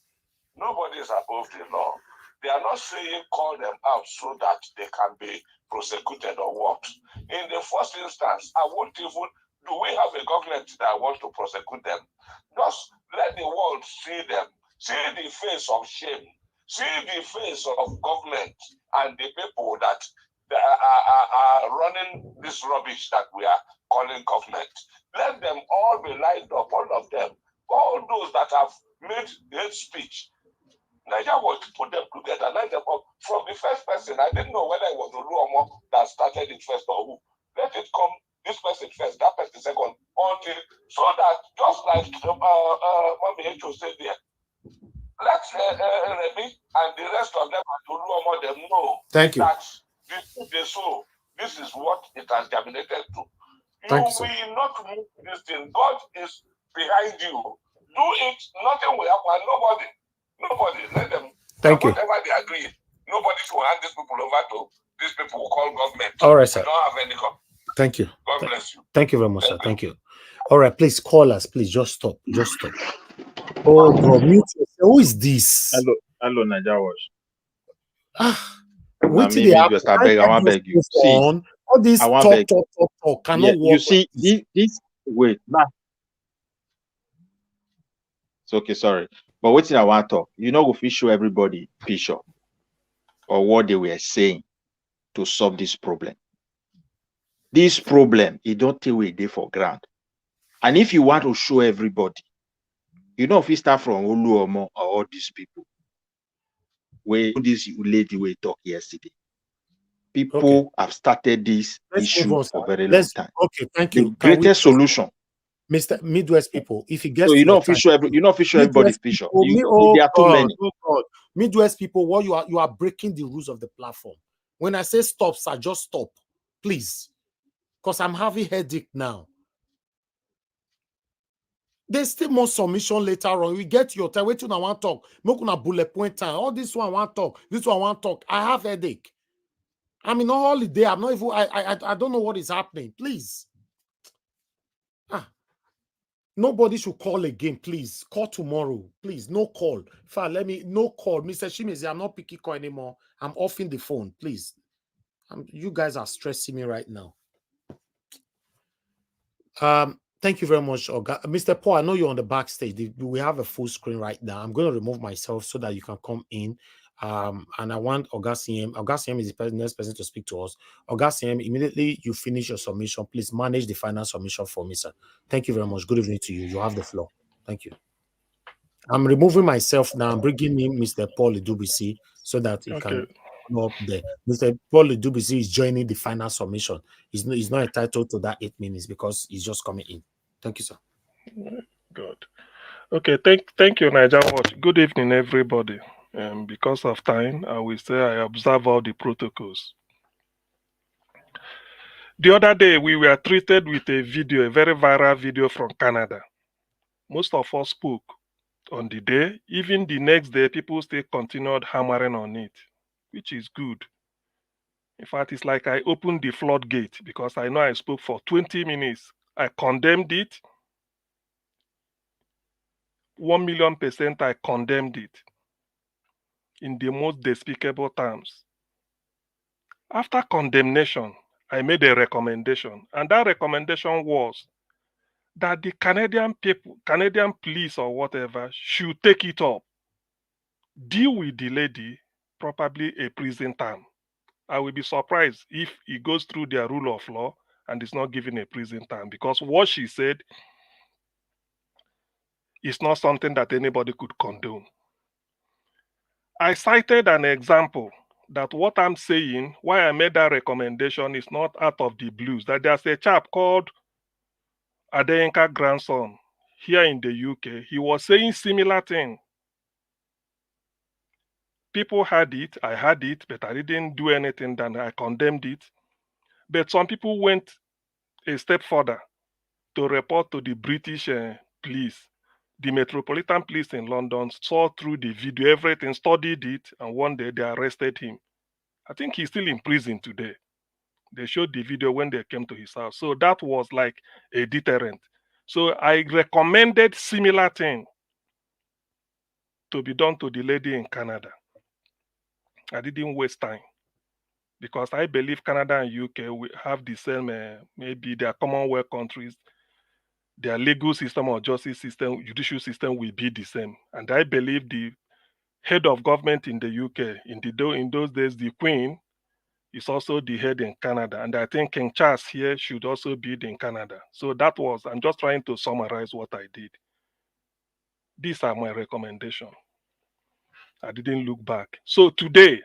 Nobody is above the law. They are not saying call them out so that they can be prosecuted or what. In the first instance, I won't even, do we have a government that wants to prosecute them? Just let the world see them, see the face of shame, see the face of government and the people that are running this rubbish that we are calling government. Let them all be lined up, all of them. All those that have made hate speech. Nigeria was to put them together. Let them up. From the first person, I didn't know whether it was Oluomo that started it first or who. Let it come, this person first, that person second, until so that just like Mami Echo said there, let Remy and the rest of them and Oluomo them know Thank you. that this is what it has germinated to. Thank you, You sir. will not move this thing. God is behind you. Do it, nothing will happen. Nobody, let them. Thank you. Whatever they agree, nobody should hand these people over to these people who call government. All right, sir. We don't have any government. Thank you. God bless you. Thank you very much, sir. Thank you. All right, please call us. Please just stop. Just stop. Oh God, mute yourself. Who is this? Hello, Nigerians. Wait till me, they have. just I want beg you. See, all this talk cannot work. You see, this wait now. It's okay, sorry. But what I want to talk, if we show everybody picture or what they were saying to solve this problem. This problem, it don't take away day for granted. And if you want to show everybody, if we start from Oluomo or all these people, where this lady we talk yesterday, people have started this issue for a very long time. Okay, thank you. The greatest solution, Mr. Midwest people, if you get so official everybody's picture. There are too many. Oh God. Midwest people, what you are breaking the rules of the platform. When I say stop, sir, just stop, please, because I'm having headache now. There's still more submission later on. We get your time. Wait till I want to talk. Make una bullet point time. All this one I want to talk. This one I want to talk. I have headache. I'm in a holiday. I'm not even. I don't know what is happening. Please. Nobody should call again, please. Call tomorrow, please. No call. No call. Mr. Shimezi, I'm not picking call anymore. I'm offing the phone, please. You guys are stressing me right now. Thank you very much, Oga. Mr. Paul, I know you're on the backstage. We have a full screen right now. I'm going to remove myself so that you can come in. And I want Oga CM. Oga CM is the next person to speak to us. Oga CM, immediately you finish your submission, please manage the final submission for me, sir. Thank you very much. Good evening to you. You have the floor. Thank you. I'm removing myself now. I'm bringing in Mr. Paul Idubisi so that he can come up there. Mr. Paul Idubisi is joining the final submission. He's not entitled to that 8 minutes because he's just coming in. Thank you, sir. Good. Okay, thank you, Nigerian Watch. Good evening, everybody. Because of time, I will say I observe all the protocols. The other day, we were treated with a very viral video from Canada. Most of us spoke on the day. Even the next day, people still continued hammering on it, which is good. In fact, it's like I opened the floodgate because I know I spoke for 20 minutes. I condemned it. 1,000,000% I condemned it in the most despicable terms. After condemnation, I made a recommendation, and that recommendation was that the Canadian police or whatever should take it up, deal with the lady, probably a prison term. I will be surprised if it goes through their rule of law and is not given a prison term, because what she said is not something that anybody could condone. I cited an example that what I'm saying, why I made that recommendation, is not out of the blues. That there's a chap called Adeyenka grandson here in the UK. He was saying similar thing. People had it, I had it, but I didn't do anything. Then I condemned it. But some people went a step further to report to the British police. The Metropolitan Police in London saw through the video, everything, studied it, and one day they arrested him. I think he's still in prison today. They showed the video when they came to his house. So that was like a deterrent. So I recommended similar thing to be done to the lady in Canada. I didn't waste time because I believe Canada and UK will have the same, maybe their Commonwealth countries, their legal system or justice system, judicial system will be the same. And I believe the head of government in the UK, in those days, the Queen, is also the head in Canada. And I think King Charles here should also be in Canada. So that was, I'm just trying to summarize what I did. These are my recommendations. I didn't look back. So today,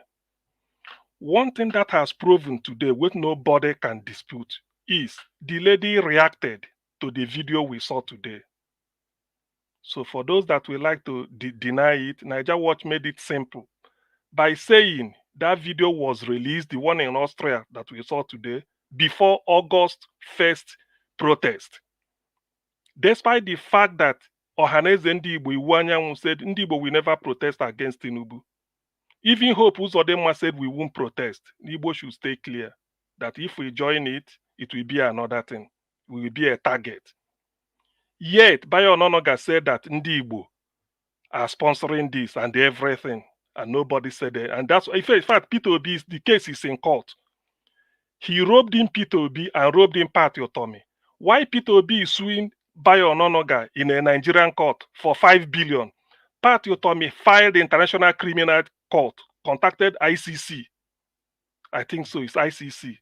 one thing that has proven today, which nobody can dispute, is the lady reacted to the video we saw today. So for those that would like to deny it, Niger Watch made it simple by saying that video was released, the one in Austria that we saw today, before August 1st protest. Despite the fact that Ohaneze Ndigbo Iwu Anyanwụ said Ndigbo will never protest against Tinubu. Even Hope Uzodinma said we won't protest. Igbo should stay clear that if we join it, it will be another thing. We will be a target. Yet, Bayo Ononoga said that Ndigbo are sponsoring this and everything, and nobody said it. And that's in fact, Peter Obi, the case is in court. He robed in Peter Obi and robed in Party Otomi. Why Peter Obi is suing Bayo Ononoga in a Nigerian court for 5 billion? Party Otomi filed the International Criminal Court, contacted ICC. I think so, it's ICC.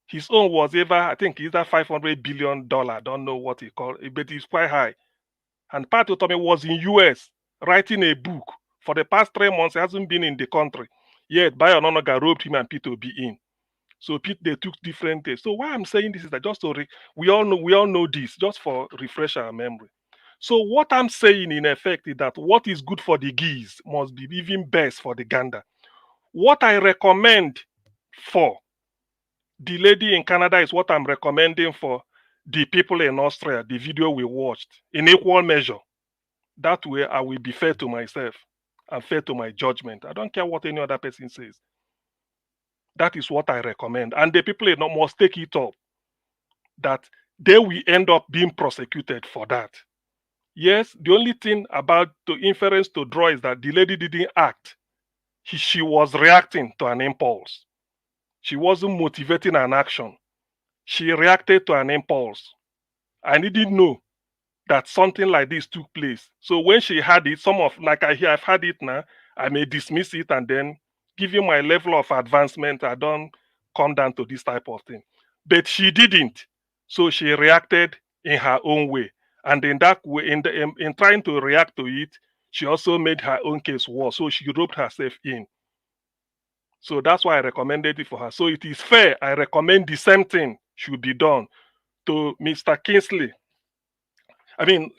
His own was I think either $500 billion. Don't know what he called it, but it's quite high. And Party Otomi was in US writing a book. For the past 3 months, he hasn't been in the country. Yet Bayo Ononoga roped him and Peter Obi in. So they took different things. So why I'm saying this is that just to we all know this, just for refresh our memory. So what I'm saying in effect is that what is good for the geese must be even best for the gander. What I recommend for the lady in Canada is what I'm recommending for the people in Austria, the video we watched, in equal measure. That way I will be fair to myself and fair to my judgment. I don't care what any other person says. That is what I recommend. And the people must take it up that they will end up being prosecuted for that. Yes, the only thing about the inference to draw is that the lady didn't act. She was reacting to an impulse. She wasn't motivating an action. She reacted to an impulse. I didn't know that something like this took place. So when she had it, I've had it now, I may dismiss it and then given my level of advancement, I don't come down to this type of thing. But she didn't. So she reacted in her own way. And in that way, in trying to react to it, she also made her own case worse. So she roped herself in. So that's why I recommended it for her. So it is fair. I recommend the same thing should be done to Mr. Kingsley.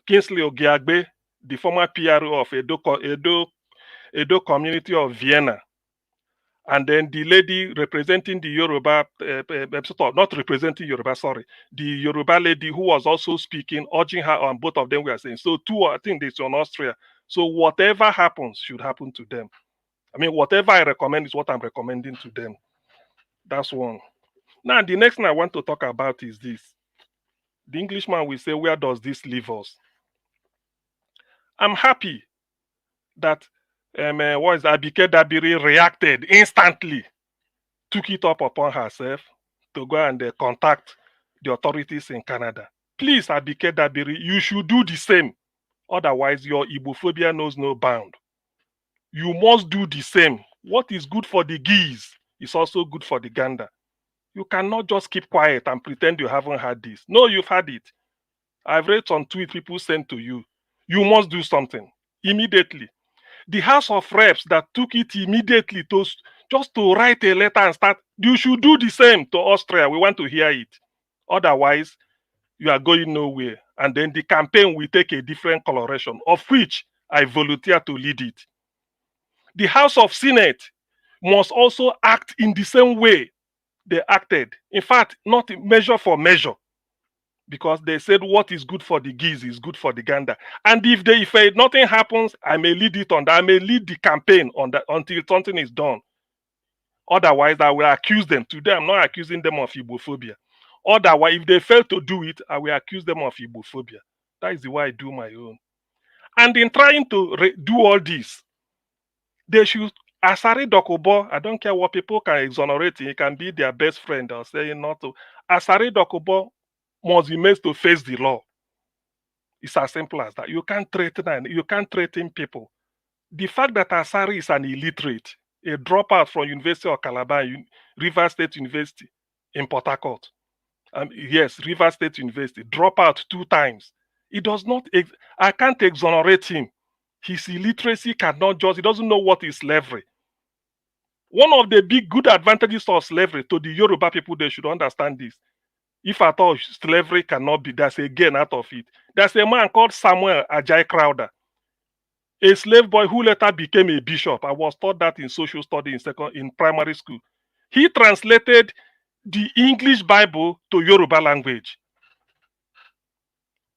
Kingsley Ogiagbe, the former PRO of Edo community of Vienna. And then the lady representing the Yoruba, not representing Yoruba, sorry, the Yoruba lady who was also speaking, urging her on both of them were saying. So two, I think it's on Austria. So whatever happens should happen to them. Whatever I recommend is what I'm recommending to them. That's one. Now, the next thing I want to talk about is this. The Englishman will say, where does this leave us? I'm happy that Abike Dabiri reacted instantly, took it up upon herself to go and contact the authorities in Canada. Please, Abike Dabiri, you should do the same. Otherwise, your Igbophobia knows no bound. You must do the same. What is good for the geese is also good for the gander. You cannot just keep quiet and pretend you haven't had this. No, you've had it. I've read some tweets people sent to you. You must do something immediately. The House of Reps that took it immediately just to write a letter and start, you should do the same to Austria. We want to hear it. Otherwise, you are going nowhere. And then the campaign will take a different coloration, of which I volunteer to lead it. The House of Senate must also act in the same way they acted. In fact, not measure for measure. Because they said what is good for the geese is good for the gander. And if nothing happens, I may lead it on that. I may lead the campaign on that until something is done. Otherwise, I will accuse them. Today, I'm not accusing them of Igbophobia. Otherwise, if they fail to do it, I will accuse them of Igbophobia. That is the way I do my own. And in trying to do all this, they should, Asari Dokubo, I don't care what people can exonerate him, he can be their best friend or saying not to. Asari Dokubo must be made to face the law. It's as simple as that. You can't threaten people. The fact that Asari is an illiterate, a dropout from University of Calabar, River State University in Port Harcourt. Yes, River State University, dropout 2 times. It does not, I can't exonerate him His illiteracy cannot just, he doesn't know what is slavery. One of the big good advantages of slavery to the Yoruba people, they should understand this. If at all slavery cannot be, there's a gain out of it. There's a man called Samuel Ajay Crowder, a slave boy who later became a bishop. I was taught that in social study in primary school. He translated the English Bible to Yoruba language.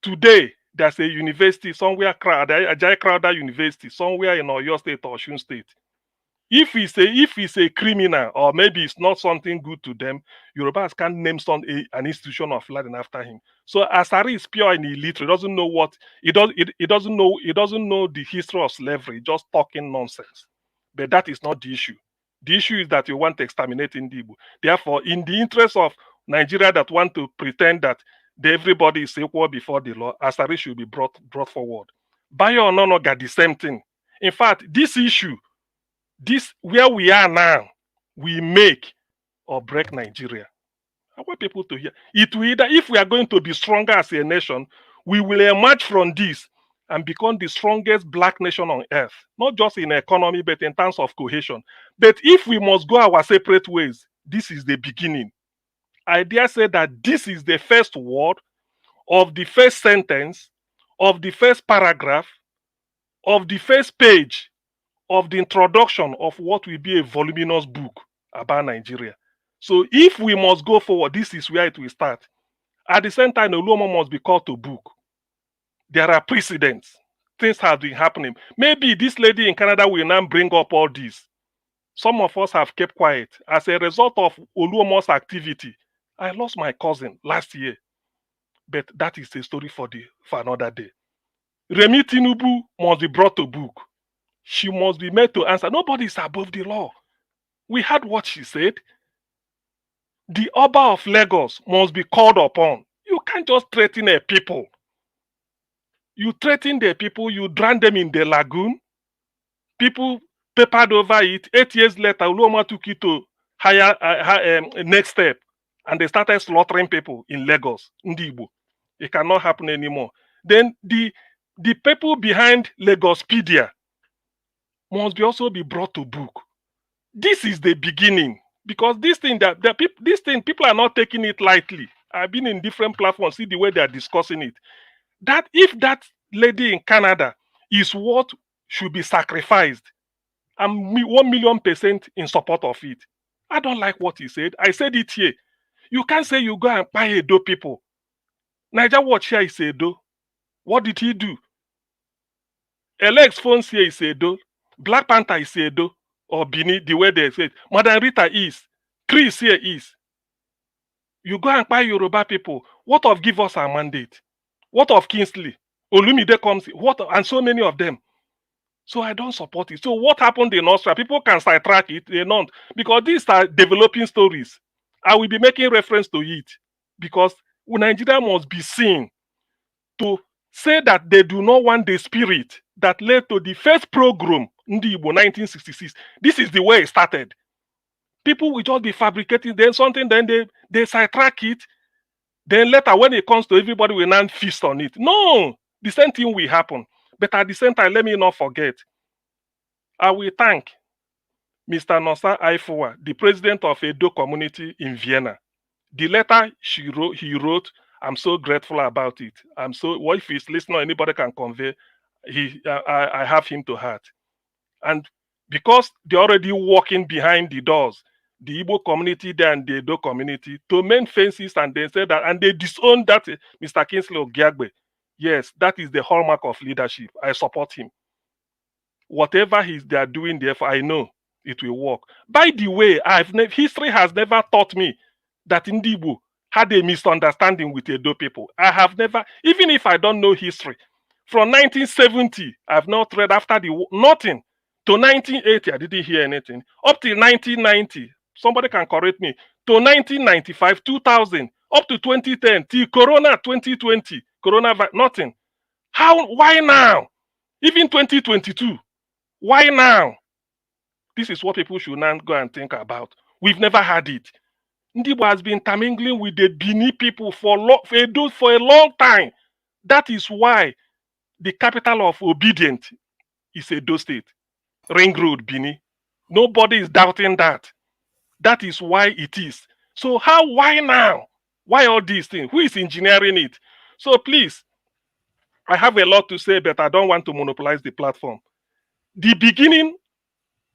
Today, there's a university somewhere, Ajay Crowder University, somewhere in Oyo State or Osun State. If it's a criminal or maybe it's not something good to them, Yorubas can't name an institution of learning after him. So Asari is pure and illiterate. Doesn't know what he doesn't know the history of slavery. Just talking nonsense. But that is not the issue. The issue is that you want to exterminate Igbo. Therefore, in the interest of Nigeria that want to pretend that everybody is equal before the law, Asari should be brought forward. Bayo Onono got the same thing. In fact, this issue, this where we are now, we make or break Nigeria. I want people to hear. It will either, if we are going to be stronger as a nation, we will emerge from this and become the strongest black nation on earth, not just in economy, but in terms of cohesion. But if we must go our separate ways, this is the beginning. I dare say that this is the first word of the first sentence, of the first paragraph, of the first page of the introduction of what will be a voluminous book about Nigeria. So if we must go forward, this is where it will start. At the same time, Oluomo must be called to book. There are precedents. Things have been happening. Maybe this lady in Canada will now bring up all this. Some of us have kept quiet. As a result of Oluomo's activity, I lost my cousin last year. But that is a story for another day. Remi Tinubu must be brought to book. She must be made to answer. Nobody is above the law. We heard what she said. The Oba of Lagos must be called upon. You can't just threaten a people. You threaten the people, you drown them in the lagoon. People papered over it. 8 years later, Oluoma took it to higher next step. And they started slaughtering people in Lagos, Ndibo. It cannot happen anymore. Then the people behind Lagospedia must also be brought to book. This is the beginning, because this thing people are not taking it lightly. I've been in different platforms, see the way they are discussing it. That if that lady in Canada is what should be sacrificed, I'm 1,000,000% in support of it. I don't like what he said. I said it here. You can't say you go and buy Edo people. Niger Watch here is Edo. What did he do? Alex Phones here is Edo. Black Panther is Edo. Or Bini, the way they say it. Madam Rita is. Chris here is. You go and buy Yoruba people. What of give us our mandate? What of Kingsley? Olumide comes. What, and so many of them. So I don't support it. So what happened in Austria? People can sidetrack it. They don't. Because these are developing stories. I will be making reference to it. Because Nigeria must be seen to say that they do not want the spirit that led to the first program Ndibo 1966. This is the way it started. People will just be fabricating then something, then they sidetrack it. Then later, when it comes to everybody, will now feast on it. No, the same thing will happen. But at the same time, let me not forget. I will thank Mr. Nosa Aifowa, the president of Edo community in Vienna. The letter he wrote, I'm so grateful about it. I'm so, what if he's listening or anybody can convey, I have him to heart. And because they're already walking behind the doors, the Igbo community there and the Edo community, to mend fences, and they said that, and they disowned that Mr. Kingsley Ogiagbe. Yes, that is the hallmark of leadership. I support him. Whatever they are doing there, I know it will work. By the way, history has never taught me that Ndibo had a misunderstanding with Edo people. I have never, even if I don't know history, from 1970, I've not read after nothing. To 1980, I didn't hear anything. Up to 1990, somebody can correct me. To 1995, 2000, up to 2010, till Corona 2020, Coronavirus, nothing. Why now? Even 2022, why now? This is what people should now go and think about. We've never had it. Ndibo has been intermingling with the Bini people for a long time. That is why the capital of obedience is Edo State. Ring Road, Bini. Nobody is doubting that. That is why it is. So why now? Why all these things? Who is engineering it? So please, I have a lot to say, but I don't want to monopolize the platform. The beginning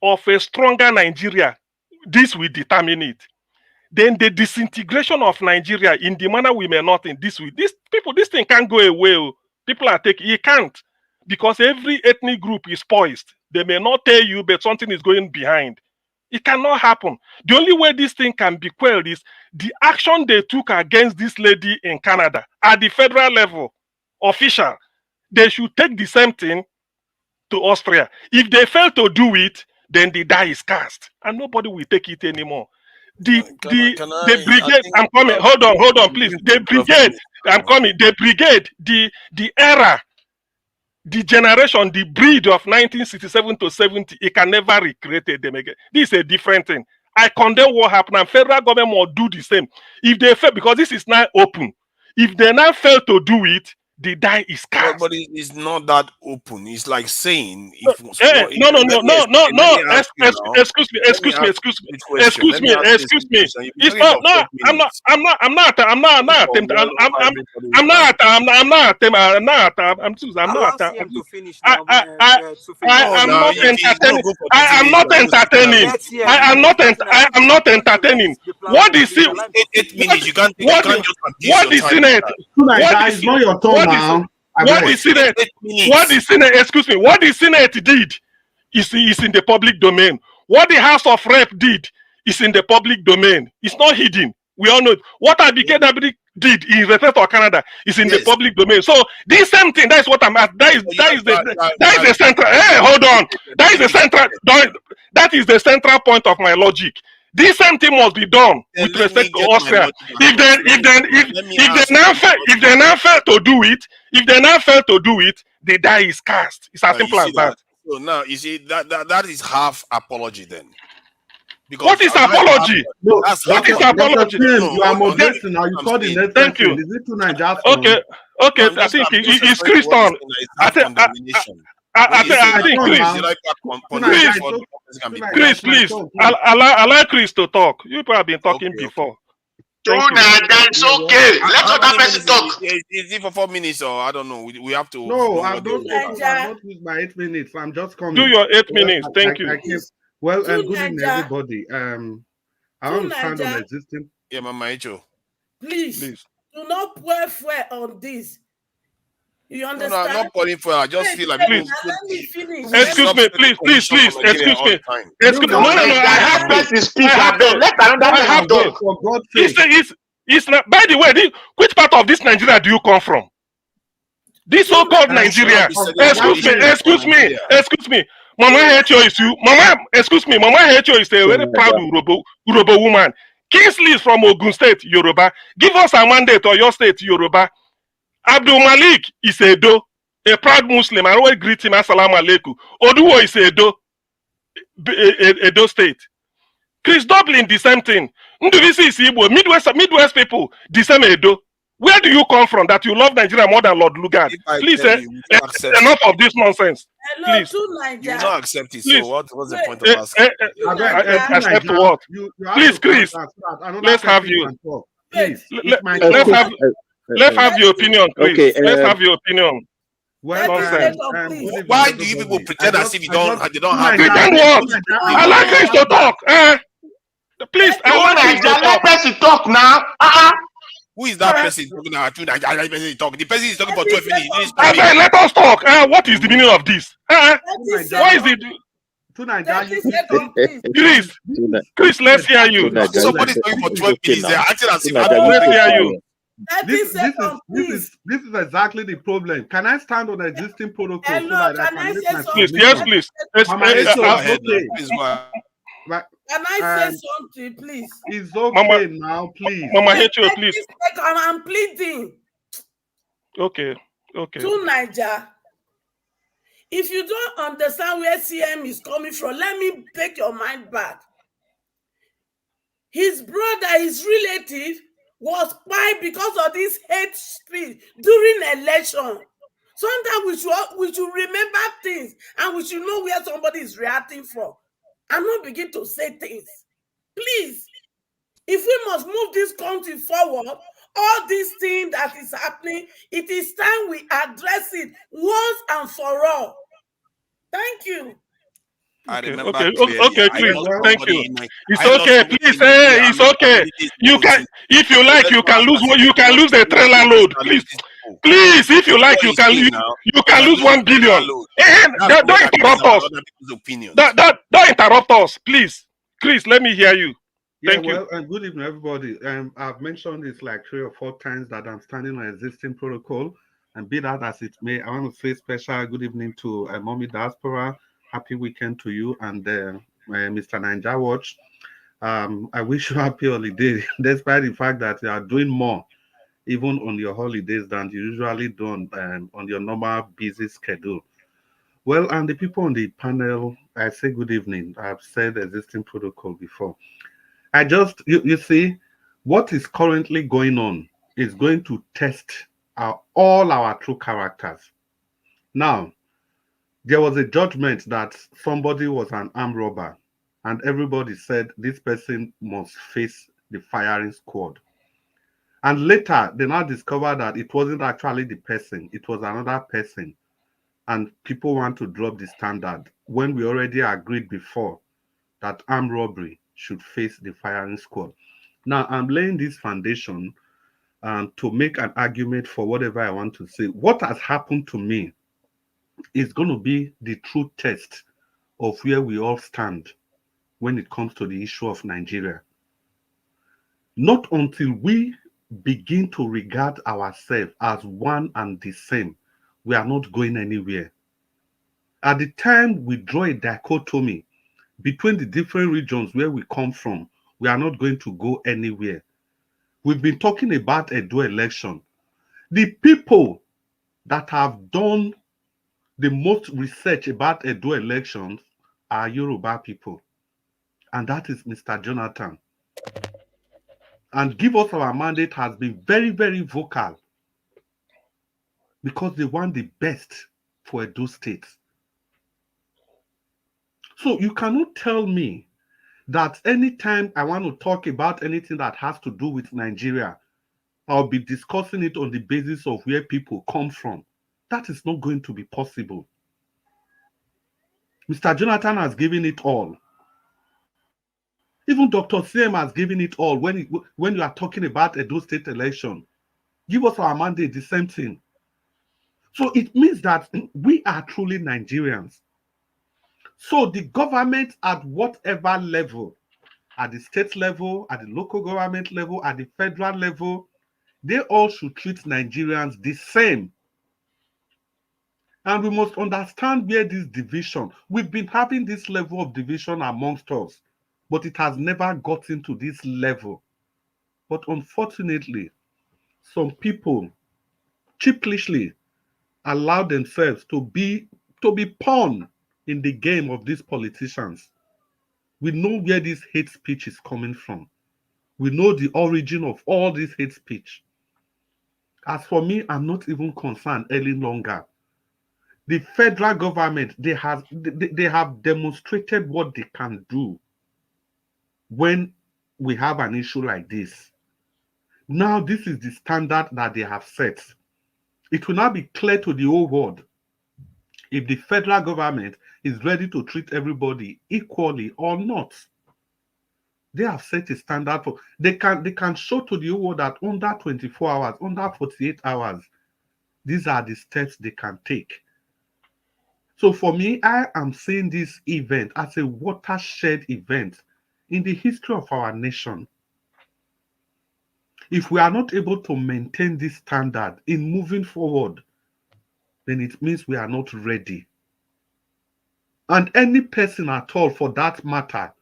of a stronger Nigeria, this will determine it. Then the disintegration of Nigeria in the manner we may not in this way. This thing can't go away. People are taking it can't, because every ethnic group is poised. They may not tell you, but something is going behind. It cannot happen. The only way this thing can be quelled is the action they took against this lady in Canada at the federal level, official. They should take the same thing to Austria. If they fail to do it, then the die is cast, and nobody will take it anymore. The brigade, I'm coming. Hold on, please. The brigade, I'm coming. The brigade, the era, the generation, the breed of 1967 to 70, it can never recreate them again. This is a different thing. I condemn what happened, and federal government will do the same. If they fail, because this is now open. If they now fail to do it, the die is cast. But it's not that open. It's like saying if excuse me. It's not. I'm not entertaining. What is it? 8 minutes. You can't just what is in it? It's not your turn now. What the Senate did is in the public domain. What the House of Rep did is in the public domain. It's not hidden. We all know it. What IBKW did in respect to Canada is in the public domain. So this same thing, that's what I'm at. That is the central. Hey, hold on. That is the central. That is the central point of my logic. This same thing must be done with respect to Austria. If they now fail to do it, the die is cast. It's as simple as that. So now you see that is half apology then. Because what is apology? What is apology? You are moderating now. You call the next. Thank you. Is it 2 Naijas? Okay. I think it's Christian. I think Chris, please allow Chris to talk. You probably have been talking before. It's okay. Let other person talk. Is it for 4 minutes or I don't know? We have to. No, I don't use my 8 minutes. I'm just coming. Do your 8 minutes. Thank you. Well, good evening, everybody. I want to stand on existing. Yeah, Mama Echo. Please do not pour fuel on this. You understand? No, I'm not pouring fuel. I just feel like excuse me, please. Excuse me. No. I have to speak. Let another person talk. For God's sake. It's not. By the way, which part of this Nigeria do you come from? This so-called Nigeria. Excuse me. Mama Hecho is you. Mama Hecho is a very proud Urobo woman. Kingsley is from Ogun State, Yoruba. Give us a mandate or your state, Yoruba. Abdul Malik is Edo, a proud Muslim. I always greet him, Assalamu alaikum. Oduwo is Edo State. Chris Dublin, the same thing. Divisive is Igbo. Midwest people, the same Edo. Where do you come from that you love Nigeria more than Lord Lugard? Please, enough of this nonsense. Hello, please. You will not accept it. So what's the point of asking? Accept what? Please, Chris. Let's have you. Please, let's have your opinion, please. Okay, let's have your opinion. Well, why do you people pretend as if they don't have? Pretend what? I like Chris to talk. Please, I want Chris to talk. Let person talk now. Who is that person talking about? The person is talking for 12 minutes. Let us talk. What is the meaning of this? Why is it? Chris, let's hear you. Somebody's talking for 12 minutes. They're acting as if let's hear you. This is exactly the problem. Can I stand on existing protocol? Hello, so can I say something? Please, yes, please. Can I say something, please? It's okay now, please. Mama Hecho, please. I'm pleading. Okay. To Niger. If you don't understand where CM is coming from, let me take your mind back. His brother, his relative, was quiet because of this hate speech during election. Sometimes we should remember things, and we should know where somebody is reacting from, and not begin to say things. Please, if we must move this country forward, all these things that is happening, it is time we address it once and for all. Thank you. I Okay, remember okay, clearly. I Chris. lost Thank somebody you. in It's I lost okay, somebody please. in Nigeria. It's I'm not okay. coming this You can, bullshit. if you like, Let's you not can act lose. as if You can because lose the people want trailer to load, escalate please. these people. Please, if You you see like, what you he's can. saying now. You can That lose this is 1 billion. trailer load. And That's don't what abuse interrupt about us. other people's opinions. Don't interrupt us, please. Chris, let me hear you. Yeah, Thank you. well, good evening, everybody. I've mentioned this like 3 or 4 times that I'm standing on existing protocol, and be that as it may, I want to say special good evening to Mommy Diaspora. Happy weekend to you and Mr. Ninja Watch. I wish you happy holiday, despite the fact that you are doing more, even on your holidays, than you usually do on your normal busy schedule. Well, and the people on the panel, I say good evening. I've said existing protocol before. I just, you see, what is currently going on is going to test all our true characters. Now, there was a judgment that somebody was an armed robber, and everybody said this person must face the firing squad. And later, they now discovered that it wasn't actually the person, it was another person. And people want to drop the standard when we already agreed before that armed robbery should face the firing squad. Now, I'm laying this foundation to make an argument for whatever I want to say. What has happened to me is going to be the true test of where we all stand when it comes to the issue of Nigeria. Not until we begin to regard ourselves as one and the same, we are not going anywhere. At the time we draw a dichotomy between the different regions where we come from, we are not going to go anywhere. We've been talking about a dual election. The people that have done the most research about Edo elections are Yoruba people. And that is Mr. Jonathan. And Give Us Our Mandate has been very, very vocal because they want the best for Edo State. So you cannot tell me that anytime I want to talk about anything that has to do with Nigeria, I'll be discussing it on the basis of where people come from. That is not going to be possible. Mr. Jonathan has given it all. Even Dr. Siem has given it all when you are talking about Edo State election. Give Us Our Mandate, the same thing. So it means that we are truly Nigerians. So the government at whatever level, at the state level, at the local government level, at the federal level, they all should treat Nigerians the same. And we must understand where this division, we've been having this level of division amongst us, but it has never gotten to this level. But unfortunately, some people cheapishly allow themselves to be pawn in the game of these politicians. We know where this hate speech is coming from. We know the origin of all this hate speech. As for me, I'm not even concerned any longer. The federal government, they have demonstrated what they can do when we have an issue like this. Now, this is the standard that they have set. It will now be clear to the whole world if the federal government is ready to treat everybody equally or not. They have set a standard for, they can show to the whole world that under 24 hours, under 48 hours, these are the steps they can take. So for me, I am seeing this event as a watershed event in the history of our nation. If we are not able to maintain this standard in moving forward, then it means we are not ready. And any person at all for that matter,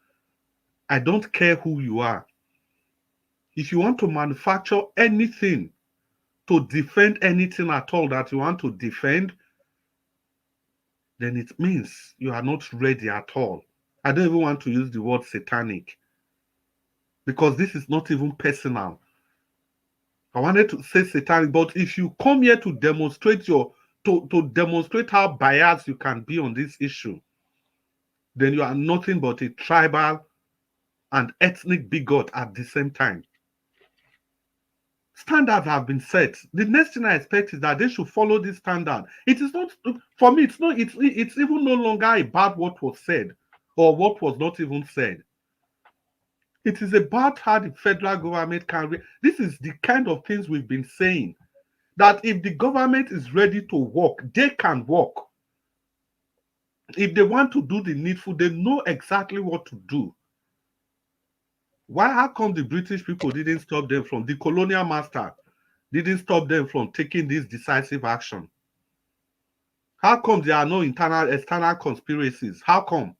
I don't care who you are. If you want to manufacture anything to defend anything at all that you want to defend, then it means you are not ready at all. I don't even want to use the word satanic because this is not even personal. I wanted to say satanic, but if you come here to demonstrate to to demonstrate how biased you can be on this issue, then you are nothing but a tribal and ethnic bigot at the same time. Standards have been set. The next thing I expect is that they should follow this standard. It is not, for me, it's even no longer about what was said or what was not even said. It is about how the federal government can. This is the kind of things we've been saying, that if the government is ready to work, they can work. If they want to do the needful, they know exactly what to do. How come the British people didn't stop them from, the colonial master didn't stop them from taking this decisive action? How come there are no external conspiracies? How come?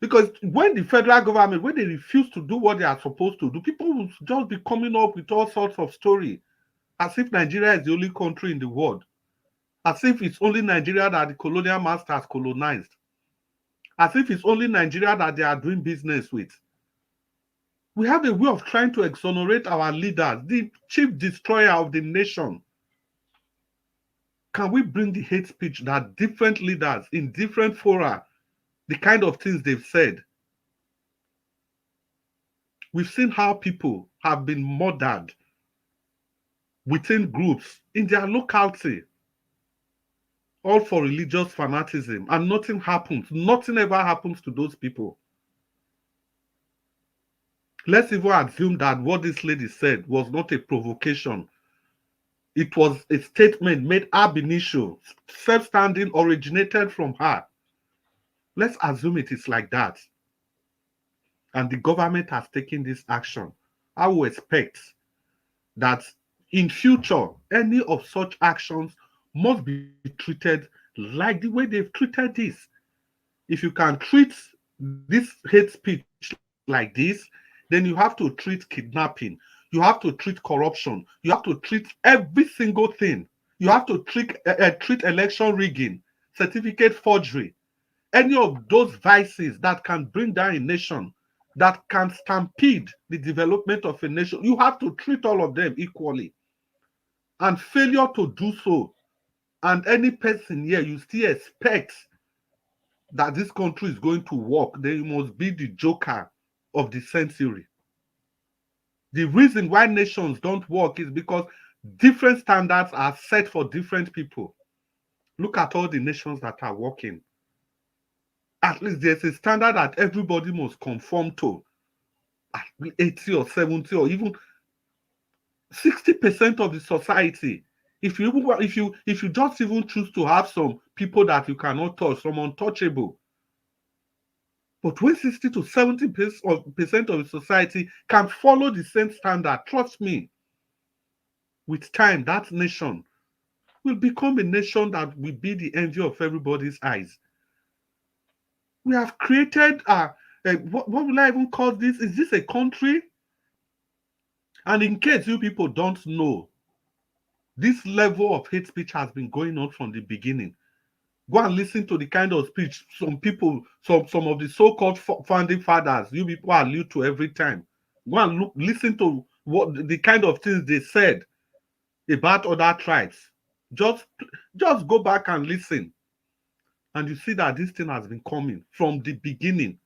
Because when the federal government, when they refuse to do what they are supposed to do, people will just be coming up with all sorts of stories, as if Nigeria is the only country in the world, as if it's only Nigeria that the colonial masters colonized, as if it's only Nigeria that they are doing business with. We have a way of trying to exonerate our leaders, the chief destroyer of the nation. Can we bring the hate speech that different leaders in different fora, the kind of things they've said? We've seen how people have been murdered within groups in their locality, all for religious fanaticism, and nothing happens. Nothing ever happens to those people. Let's even assume that what this lady said was not a provocation. It was a statement made ab initio, self-standing, originated from her. Let's assume it is like that. And the government has taken this action. I will expect that in future, any of such actions must be treated like the way they've treated this. If you can treat this hate speech like this, then you have to treat kidnapping, you have to treat corruption, you have to treat every single thing. You have to treat election rigging, certificate forgery, any of those vices that can bring down a nation, that can stampede the development of a nation. You have to treat all of them equally. And failure to do so, and any person here, you still expect that this country is going to work, then you must be the joker of the century. The reason why nations don't work is because different standards are set for different people. Look at all the nations that are working. At least there's a standard that everybody must conform to. 80 or 70 or even 60% of the society. If you just even choose to have some people that you cannot touch, some untouchable. But when 60 to 70% of the society can follow the same standard, trust me, with time, that nation will become a nation that will be the envy of everybody's eyes. We have created what will I even call this? Is this a country? And in case you people don't know, this level of hate speech has been going on from the beginning. Go and listen to the kind of speech some people, some of the so-called founding fathers, you people allude to every time. Go and listen to what the kind of things they said about other tribes. Just go back and listen. And you see that this thing has been coming from the beginning.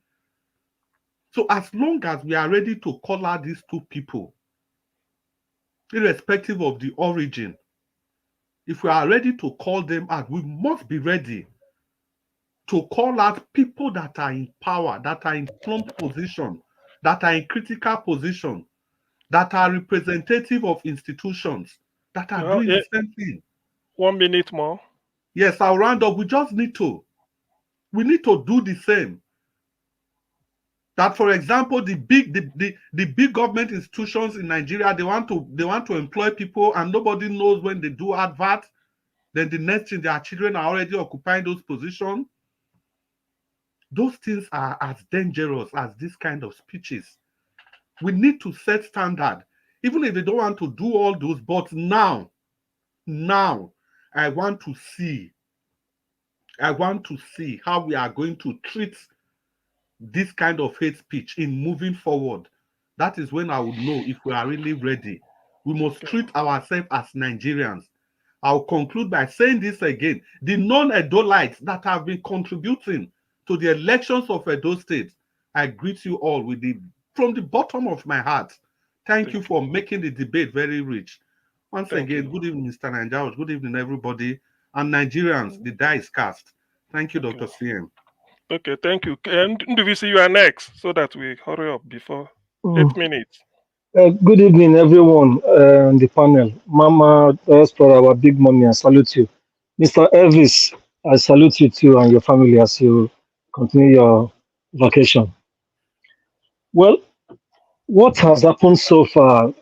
So as long as we are ready to call out these two people, irrespective of the origin, if we are ready to call them out, we must be ready to call out people that are in power, that are in prompt position, that are in critical position, that are representative of institutions, that are doing the same thing. 1 minute more. Yes, I'll round up. We just need to. We need to do the same. That, for example, the big government institutions in Nigeria, they want to employ people, and nobody knows when they do advert. Then the next thing, their children are already occupying those positions. Those things are as dangerous as this kind of speeches. We need to set standard, even if they don't want to do all those. But now, I want to see how we are going to treat this kind of hate speech in moving forward. That is when I will know if we are really ready. We must treat ourselves as Nigerians, I'll conclude by saying this again. The non-Edolites that have been contributing to the elections of Edo State, I greet you all from the bottom of my heart. Thank you for making the debate very rich. Once again, good evening, Mr. Nanjaos. Good evening, everybody. And Nigerians, the die is cast. Thank you, Dr. CM. Okay, thank you. And Divisive, you are next, so that we hurry up before 8 minutes. Good evening, everyone on the panel. Mama, our big mommy, I salute you. Mr. Elvis, I salute you too and your family as you continue your vacation. Well, what has happened so far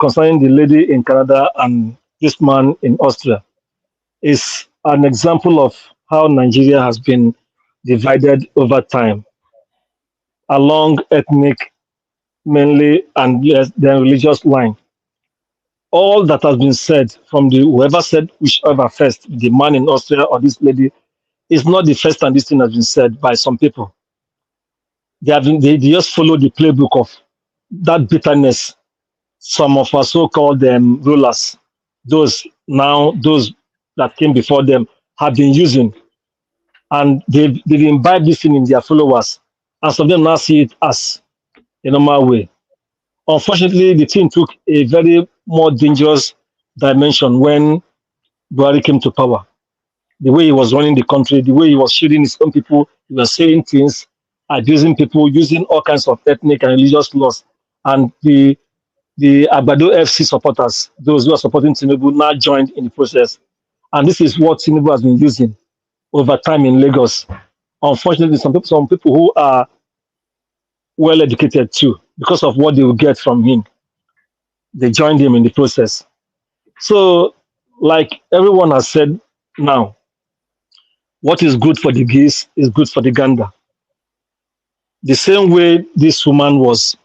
concerning the lady in Canada and this man in Austria is an example of how Nigeria has been divided over time along ethnic, mainly, and yes, the religious line. All that has been said from the whoever said whichever first, the man in Austria or this lady, is not the first time this thing has been said by some people. They just follow the playbook of that bitterness. Some of our so-called rulers, those that came before them, have been using, and they've imbibed this thing in their followers, and some of them now see it as a normal way. Unfortunately, the thing took a very more dangerous dimension when Buhari came to power. The way he was running the country, the way he was shielding his own people, he was saying things, abusing people, using all kinds of ethnic and religious laws. And the Agbado FC supporters, those who are supporting Tinubu, now joined in the process. And this is what Tinubu has been using over time in Lagos. Unfortunately, some people who are well educated too, because of what they will get from him, they joined him in the process. So, like everyone has said now, what is good for the geese is good for the gander. The same way this woman was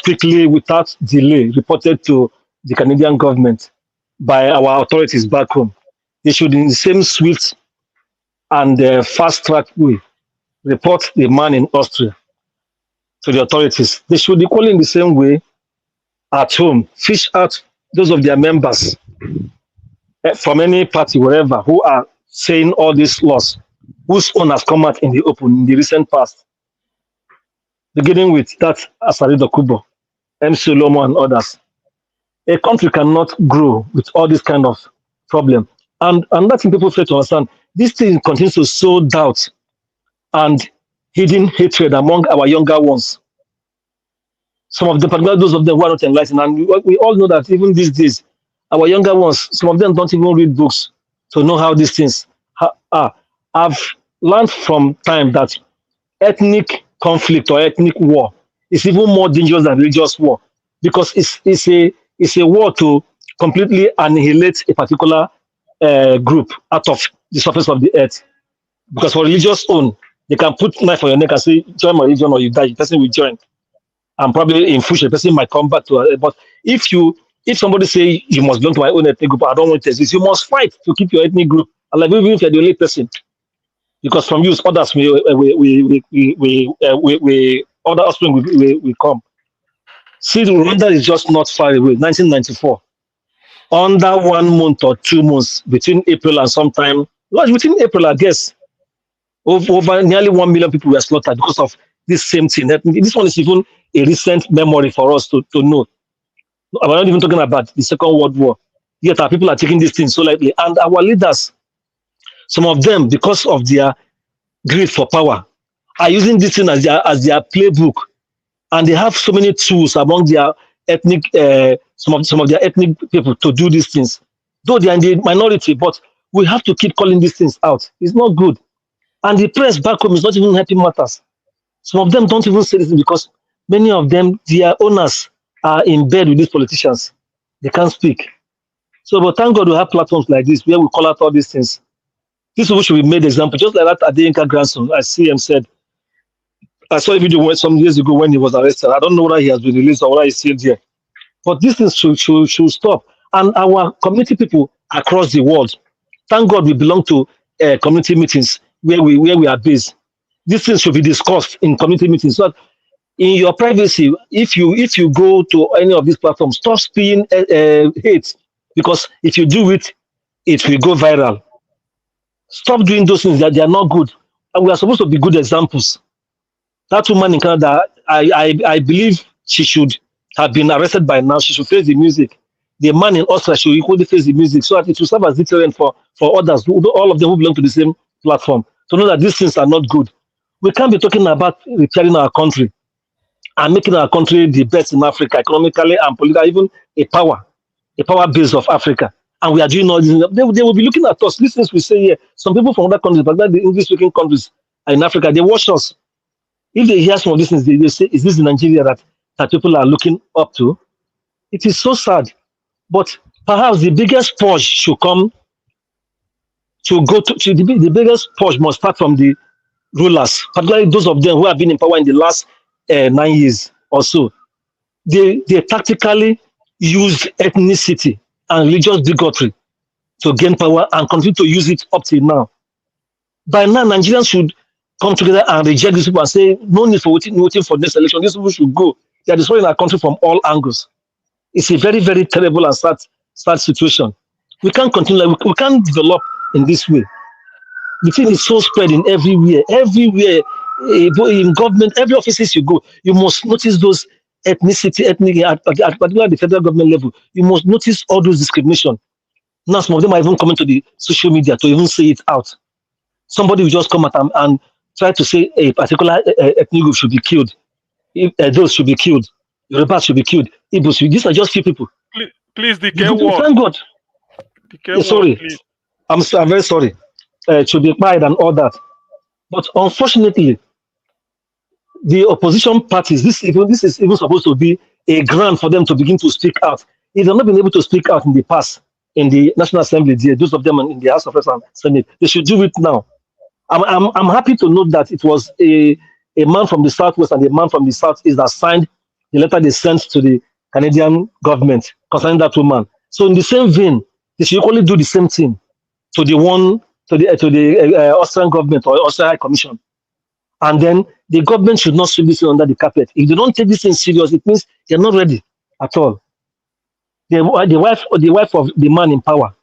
quickly, without delay, reported to the Canadian government by our authorities back home. They should, in the same swift and fast-track way, report the man in Austria to the authorities. They should equally, in the same way, at home, fish out those of their members from any party, wherever, who are saying all these laws, whose own has come out in the open in the recent past, beginning with that Asari Dokubo, MC Lomo, and others. A country cannot grow with all this kind of problem. And that's thing people fail to understand. This thing continues to sow doubt and hidden hatred among our younger ones. Some of them, particularly those of them who are not enlightened, and we all know that even these days, our younger ones, some of them don't even read books to know how these things are. I've learned from time that ethnic conflict or ethnic war is even more dangerous than religious war, because it's a war to completely annihilate a particular group out of the surface of the earth. Because for religious own, they can put knife on your neck and say, join my religion or you die. The person will join. And probably in future, the person might come back to it. But if somebody say you must belong to my own ethnic group, I don't want to exist, you must fight to keep your ethnic group alive, even if you're the only person. Because from you, others other offspring will come. See, Rwanda is just not far away. 1994, under 1 month or 2 months, between April and sometime, within April, I guess, over nearly 1 million people were slaughtered because of this same thing. This one is even a recent memory for us to know. We're not even talking about the Second World War. Yet our people are taking this thing so lightly. And our leaders, some of them, because of their greed for power, are using this thing as their playbook. And they have so many tools among their ethnic, some of their ethnic people to do these things. Though they are in the minority, but we have to keep calling these things out. It's not good. And the press back home is not even helping matters. Some of them don't even say this because many of them, their owners are in bed with these politicians. They can't speak. So, but thank God we have platforms like this where we call out all these things. This should be made example, just like that Adeyinka grandson, as CM said. I saw a video some years ago when he was arrested. I don't know whether he has been released or whether he's still there. But this thing should stop. And our community people across the world, thank God we belong to community meetings where we are based. This thing should be discussed in community meetings. So in your privacy, if you go to any of these platforms, stop spewing hate. Because if you do it, it will go viral. Stop doing those things that they are not good. And we are supposed to be good examples. That woman in Canada, I believe she should have been arrested by now. She should face the music. The man in Austria should equally face the music so that it will serve as deterrent for others, all of them who belong to the same platform, to know that these things are not good. We can't be talking about repairing our country and making our country the best in Africa, economically and politically, even a power base of Africa. And we are doing all this. They will be looking at us. These things we say here. Some people from other countries, but the English-speaking countries in Africa, they watch us. If they hear some of these things, they say, is this the Nigeria that people are looking up to? It is so sad. But perhaps the biggest push should come to go to the biggest push must start from the rulers, particularly those of them who have been in power in the last 9 years or so. They tactically used ethnicity and religious bigotry to gain power and continue to use it up till now. By now, Nigerians should come together and reject these people and say, no need for waiting for this election. These people should go. They are destroying our country from all angles. It's a very, very terrible and sad situation. We can't continue, like, we can't develop in this way. The thing is so spreading everywhere, in government, every offices you go, you must notice those ethnic, particularly at the federal government level. You must notice all those discrimination. Now, some of them are even coming to the social media to even say it out. Somebody will just come out and try to say a particular ethnic group should be killed. Those should be killed. Yorubas should be killed. These are just few people. Please, the K word. Thank God. The K word, sorry. Please. I'm very sorry. It should be quiet and all that. But unfortunately, the opposition parties, this is even supposed to be a grant for them to begin to speak out. If they've not been able to speak out in the past, in the National Assembly, those of them in the House of Representatives and Senate, they should do it now. I'm happy to note that it was a man from the Southwest and a man from the Southeast that signed the letter they sent to the Canadian government concerning that woman. So in the same vein, they should equally do the same thing to the Austrian government or Austrian High Commission. And then the government should not sweep this under the carpet. If they don't take this thing serious, it means they're not ready at all. The wife of the man in power,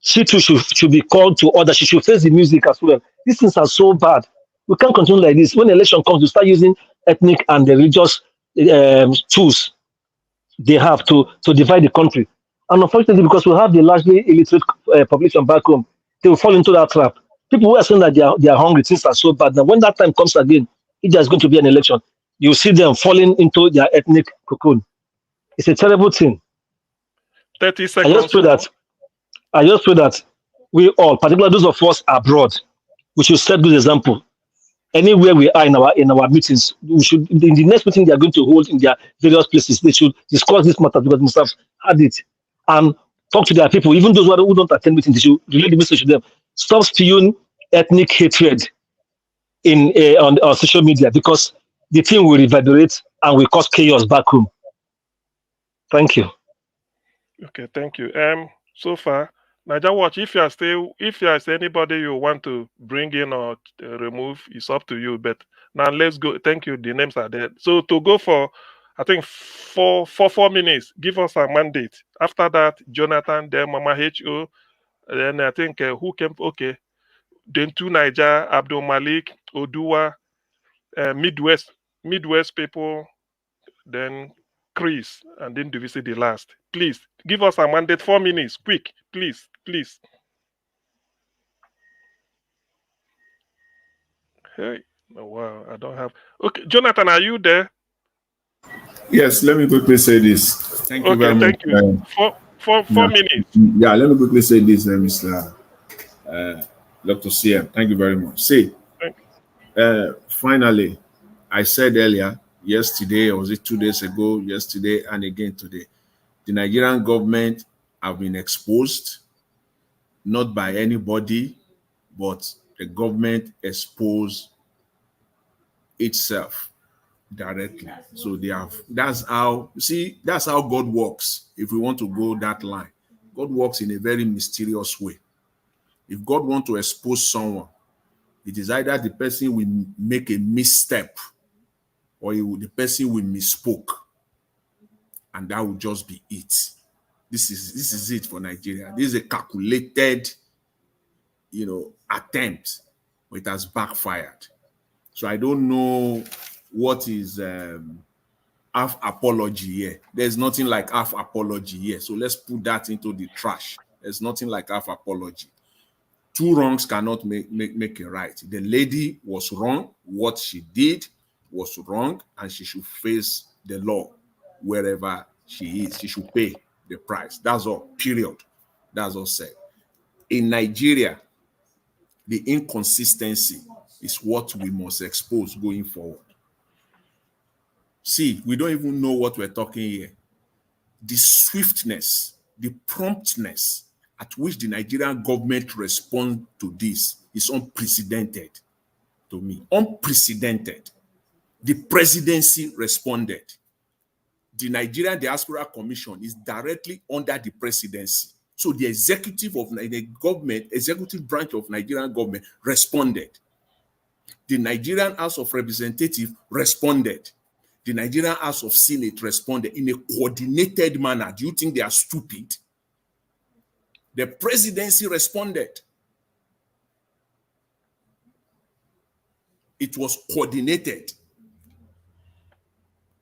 she too should be called to order. She should face the music as well. These things are so bad. We can't continue like this. When election comes, we start using ethnic and religious tools they have to divide the country. And unfortunately, because we have the largely illiterate population back home, they will fall into that trap. People who are saying that they are hungry, things are so bad. Now, when that time comes again, if there's going to be an election, you see them falling into their ethnic cocoon. It's a terrible thing. 30 seconds. I just pray that we all, particularly those of us abroad, we should set good example. Anywhere we are in our meetings, we should, in the next meeting they are going to hold in their various places, they should discuss this matter because must have had it and talk to their people. Even those who don't attend meetings, they should relay the message to them. Stop spewing ethnic hatred on social media because the thing will reverberate and will cause chaos back home. Thank you. Okay, thank you. So far, Naija Watch, if there's anybody you want to bring in or remove, it's up to you. But now let's go. Thank you. The names are there. So to go for, I think, 4 minutes, give us a mandate. After that, Jonathan, then Mama H.O., then I think who came? Okay. Then 2 Niger, Abdul Malik, Odua, Midwest people, then Chris, and then Divisive the last. Please give us a mandate. 4 minutes, quick, please. Hey, oh, wow, I don't have. Okay, Jonathan, are you there? Yes, let me quickly say this. Thank you very much. Thank you. 4 minutes. Yeah, let me quickly say this, Mr. Dr. CM. Thank you very much. See, finally, I said earlier, yesterday, or was it 2 days ago, yesterday, and again today, the Nigerian government have been exposed, not by anybody, but the government exposed itself directly. So that's how God works. If we want to go that line, God works in a very mysterious way. If God wants to expose someone, it is either the person will make a misstep or the person will misspoke, and that will just be it. This is it for Nigeria. This is a calculated, attempt, but it has backfired. So I don't know what is half apology here. There's nothing like half apology here. So let's put that into the trash. There's nothing like half apology. Two wrongs cannot make a right. The lady was wrong. What she did was wrong, and she should face the law wherever she is. She should pay the price. That's all, period. That's all said. In Nigeria, the inconsistency is what we must expose going forward. See, we don't even know what we're talking here. The swiftness, the promptness at which the Nigerian government responds to this is unprecedented to me. Unprecedented. The presidency responded. The Nigerian Diaspora Commission is directly under the presidency. So the executive of the government, executive branch of Nigerian government responded. The Nigerian House of Representatives responded. The Nigerian House of Senate responded in a coordinated manner. Do you think they are stupid? The presidency responded. It was coordinated.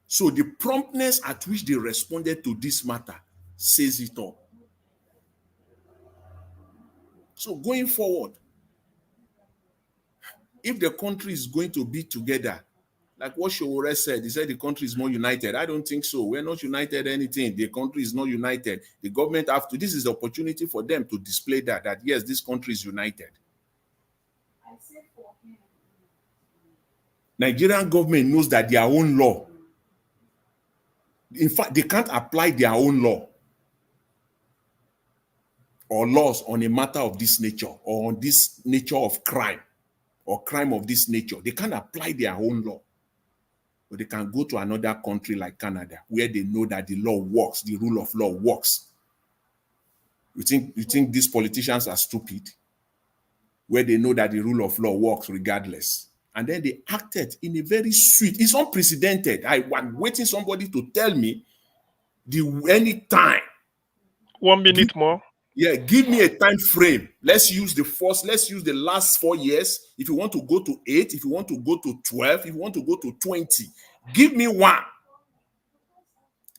So the promptness at which they responded to this matter says it all. So going forward, if the country is going to be together, like what Sowore said, he said the country is more united. I don't think so. We're not united anything. The country is not united. The government have to, this is the opportunity for them to display that yes, this country is united. Nigerian government knows that their own law, in fact, they can't apply their own law or laws on a matter of this nature or on this nature of crime or crime of this nature. They can't apply their own law. But they can go to another country like Canada, where they know that the law works, the rule of law works. You think these politicians are stupid? Where they know that the rule of law works regardless. And then they acted in a very sweet, it's unprecedented. I'm waiting somebody to tell me any time. 1 minute more. Yeah, give me a time frame. Let's use the last 4 years. If you want to go to 8, if you want to go to 12, if you want to go to 20, give me one.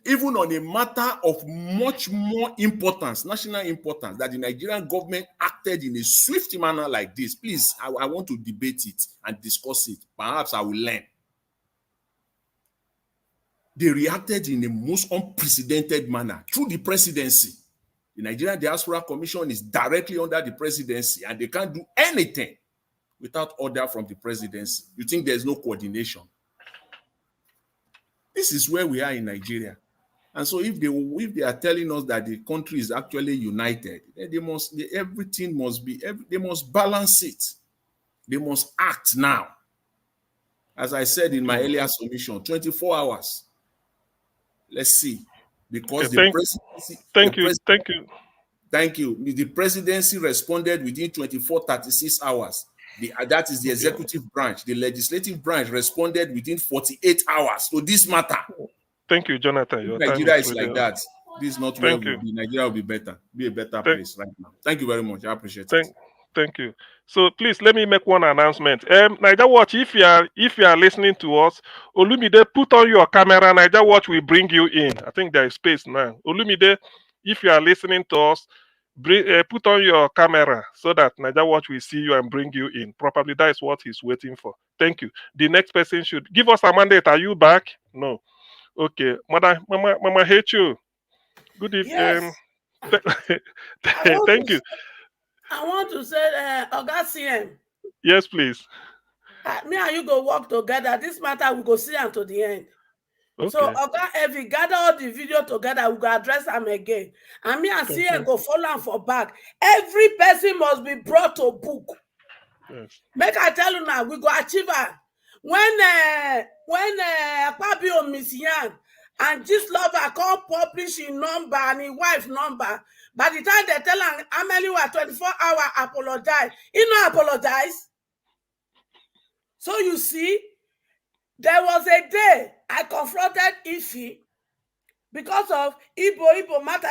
Even on a matter of much more importance, national importance, that the Nigerian government acted in a swift manner like this. Please, I want to debate it and discuss it. Perhaps I will learn. They reacted in a most unprecedented manner through the presidency. The Nigerian Diaspora Commission is directly under the presidency, and they can't do anything without order from the presidency. You think there's no coordination? This is where we are in Nigeria. And so if they are telling us that the country is actually united, then they must balance it. They must act now. As I said in my earlier submission, 24 hours. Let's see. Because the presidency... Thank you. The presidency responded within 24-36 hours. That is the executive branch. The legislative branch responded within 48 hours. So this matter. Thank you, Jonathan. Your Nigeria is like that. This is not where we'll be. Nigeria will be better. Be a better place right now. Thank you very much. I appreciate it. Thank you. So please let me make one announcement. Niger Watch, if you are listening to us, Olumide, put on your camera. Niger Watch will bring you in. I think there is space now. Olumide, if you are listening to us, put on your camera so that Niger Watch will see you and bring you in. Probably that is what he's waiting for. Thank you. The next person should give us a mandate. Are you back? No. Okay. Mama hate you. Good evening. Yes. Thank you. I want to say, Oga CM. Yes, please. Me and you go work together. This matter we go see until the end. Okay. So Oga Evie, gather all the video together. We go address them again. And me and CM go follow them for back. Every person must be brought to book. Yes. Make I tell you now, we go achieve her. When Akpabio Miss Yang and this lover come publish his number and his wife number, by the time they tell him how many were 24-hour apologize, he no apologize. So you see, there was a day I confronted Ify because of Igbo matter.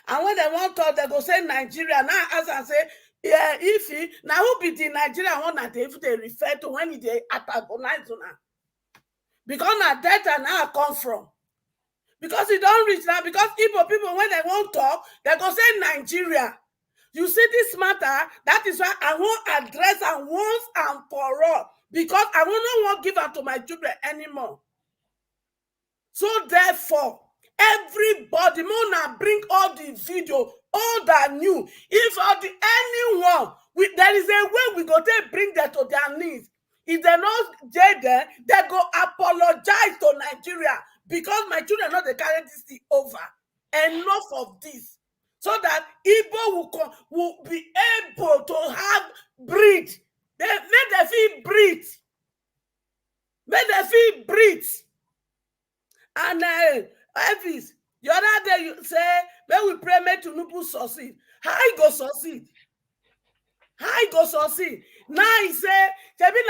And when they want to, they go say Nigeria. Now as I say, yeah, if he now who be the Nigerian one that if they refer to when they antagonize now. Because now that now come from. Because it don't reach now, because Igbo people, when they won't talk, they go say Nigeria. You see this matter, that is why I won't address and once and for all. Because I will not want to give her to my children anymore. So therefore, everybody, Mona, bring all the video, all that new. If anyone, there is a way we go to bring that to their knees. If they're not there, they go apologize to Nigeria because my children know they carry this thing over. Enough of this. So that Igbo will be able to have breathe. Make them feel breathe. Make them feel breathe. And Elvis, the other day you say, when we pray, make Tinubu succeed. How he go succeed? How he go succeed? Now he say, Chebi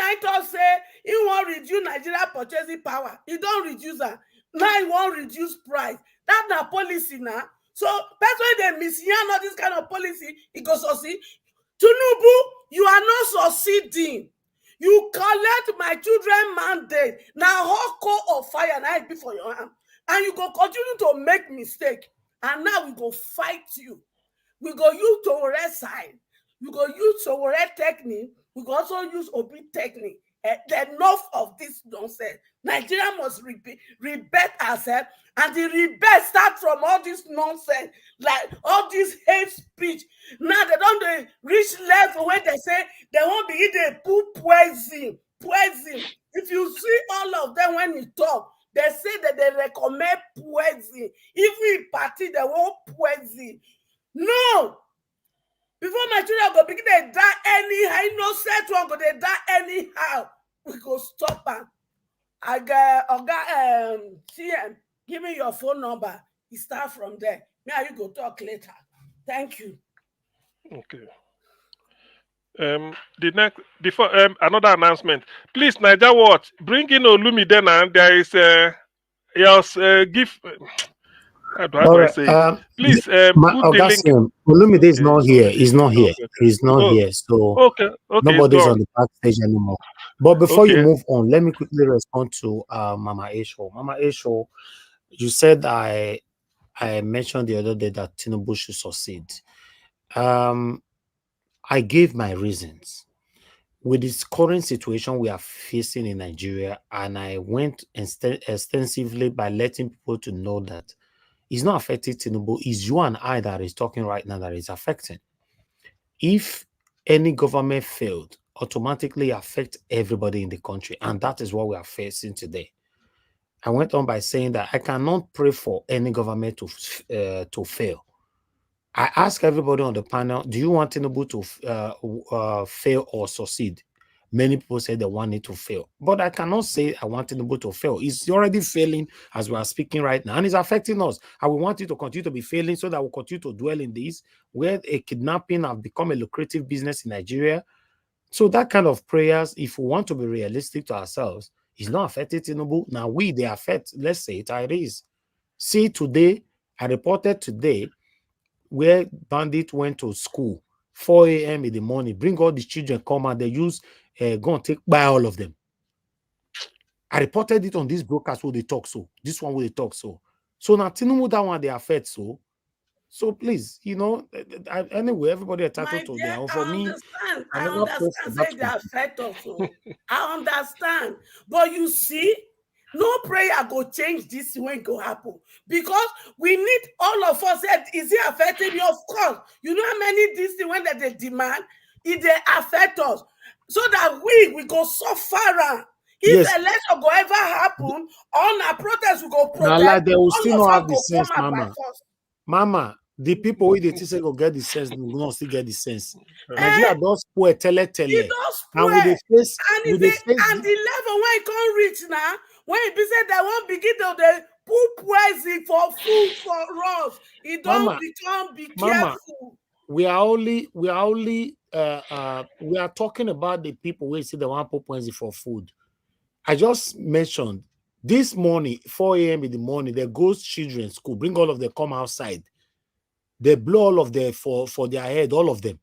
say, he won't reduce Nigeria purchasing power. He don't reduce that. Now he won't reduce price. That's not policy now. So that's why they misyan all this kind of policy. He go succeed. Tinubu, you are not succeeding. You collect my children mandate. Now hot coal of fire now it be for your hand. And you go continue to make mistake. And now we go fight you. We go use Sowore side. We go use Sowore technique. We go also use Obi technique. Enough of this nonsense. Nigeria must rebel ourselves. And the rebel start from all this nonsense. Like all this hate speech. Now they don't reach level where they say they won't begin to put poison. If you see all of them when you talk, they say that they recommend poison. If we party, they won't poison. No! Before my children go begin to die anyhow, innocent one go they die anyhow. We go stop them. I got CM, give me your phone number. You start from there. Me and you go talk later. Thank you. Okay. The next before another announcement. Please, Niger Watch, bring in Olumide now. There is give. How do I say it? Please put the link. Olumide is not here. He's not here. Okay. He's not here. So okay, nobody's on the backstage anymore. But before you move on, let me quickly respond to Mama Esho. Mama Esho, you said I mentioned the other day that Tinubu should succeed. I gave my reasons. With this current situation we are facing in Nigeria, and I went extensively by letting people to know that it's not affecting Tinubu, it's you and I that is talking right now that is affecting. If any government failed, automatically affect everybody in the country, and that is what we are facing today. I went on by saying that I cannot pray for any government to fail. I ask everybody on the panel, do you want Tinubu to fail or succeed? Many people say they want it to fail. But I cannot say I want Tinubu to fail. It's already failing as we are speaking right now, and it's affecting us. I will want it to continue to be failing so that we'll continue to dwell in this, where a kidnapping have become a lucrative business in Nigeria. So that kind of prayers, if we want to be realistic to ourselves, is not affecting Tinubu. Now they affect, let's say it is. See, today, I reported today, where bandits went to school 4 a.m. in the morning, bring all the children, come and they use go and take by all of them. I reported it on this broadcast where they talk so. This one where they talk so. So now Tinubu that one they affect so. So please, anyway, everybody entitled to their own. For me, I understand say they affect us. I understand. But you see, no prayer go change this when it go happen. Because we need all of us. Is it affecting you? Of course. You know how many this thing when they demand, it they affect us. So that we go suffer. If election go ever happen, all our protests will go protest. Like they will still not have the sense, Mama. The people who they say go get the sense, will not still get the sense. Nigeria does spoil tele. And the level when it can't reach now, when it be said they won't begin to put poison for food for us, it don't be careful. We are talking about the people who say they want put poison for food. I just mentioned This morning, 4 a.m. in the morning, the ghost children school, bring all of them, come outside. They blow all of them for their head, all of them.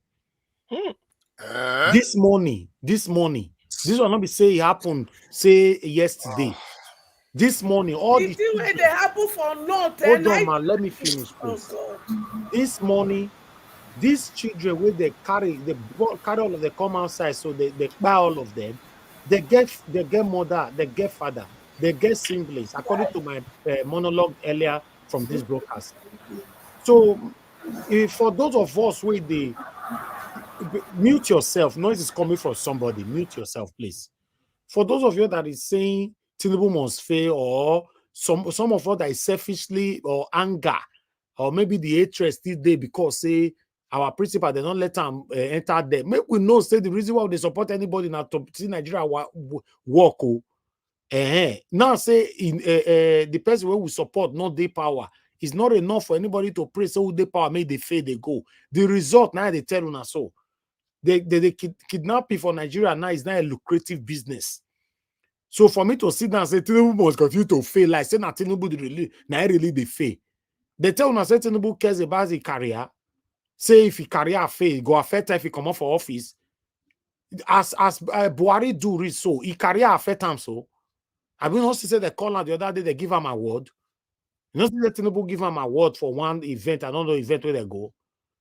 This morning, this will not be say it happened, say yesterday. This morning, all the the thing where they happen for not. Hold on, man. Let me finish, please. Oh, God. This morning, these children where they carry all of them come outside, so they buy all of them. They get mother, they get father, they get siblings, according to my monologue earlier from this broadcast. So, for those of us where they mute yourself, noise is coming from somebody. Mute yourself, please. For those of you that is saying Tinubu must fail, or some of us that is selfishly or anger, or maybe the hatred still there because say our principal they don't let them enter there. Maybe we know say the reason why they support anybody now to see Nigeria work. Now say in the person where we support not their power. It's not enough for anybody to pray so they power make they fail they go. The result now they tell us so. They kidnapping for Nigeria now is not a lucrative business. So for me to sit down and say Tinubu must continue to fail, like say that Tinubu really they fail. They tell us say Tinubu cares about his career. Say if his career fail, go affect if he come off for office. As Buhari do read so, his career affect him so. I mean, also say they call out the other day they give him award. You know, say Tinubu give him award for one event, another event where they go.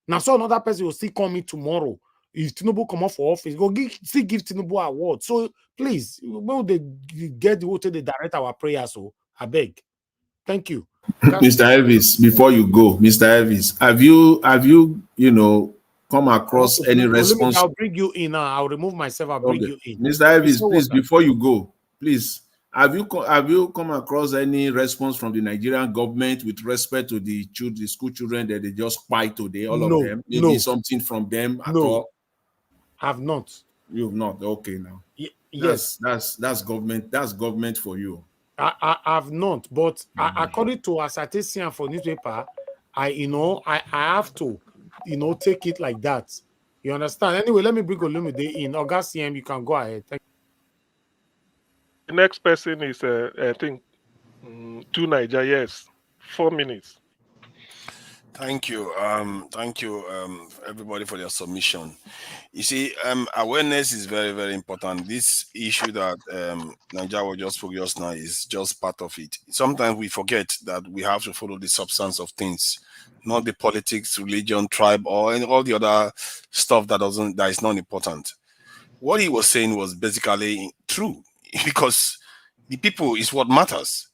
Now so another person will still come in tomorrow. If Tinubu come off for office, still give Tinubu award. So please, when they get the water, they direct our prayers. So I beg. Thank you. Mr. Elvis, before you go, Mr. Elvis, have you come across any response? I'll bring you in. I'll remove myself. I'll bring you in. Mr. Elvis, please, before you go, please, have you come across any response from the Nigerian government with respect to the school children that they just spy today, all of them? Maybe something from them at all? Have not. You've not. Okay, now. Yes. That's government. That's government for you. I have not, but according to a citation for newspaper, I have to, take it like that. You understand? Anyway, let me bring Olumide in. August CM, you can go ahead. Thank you. The next person is, I think, 2 Nigerians. 4 minutes. Thank you. Thank you, everybody, for your submission. You see, awareness is very, very important. This issue that Nigeria will just focus now is just part of it. Sometimes we forget that we have to follow the substance of things, not the politics, religion, tribe, or all the other stuff that is not important. What he was saying was basically true, because the people is what matters,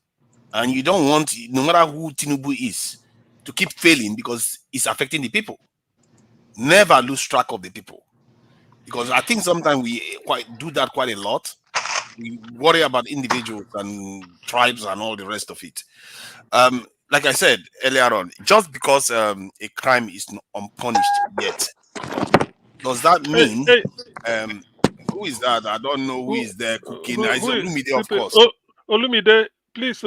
and you don't want, no matter who Tinubu is, to keep failing because it's affecting the people. Never lose track of the people, because I think sometimes we do that quite a lot. We worry about individuals and tribes and all the rest of it. Like I said earlier on, just because a crime is unpunished yet, does that mean who is that? I don't know who is there cooking. It's Olumide, of course. Olumide, please.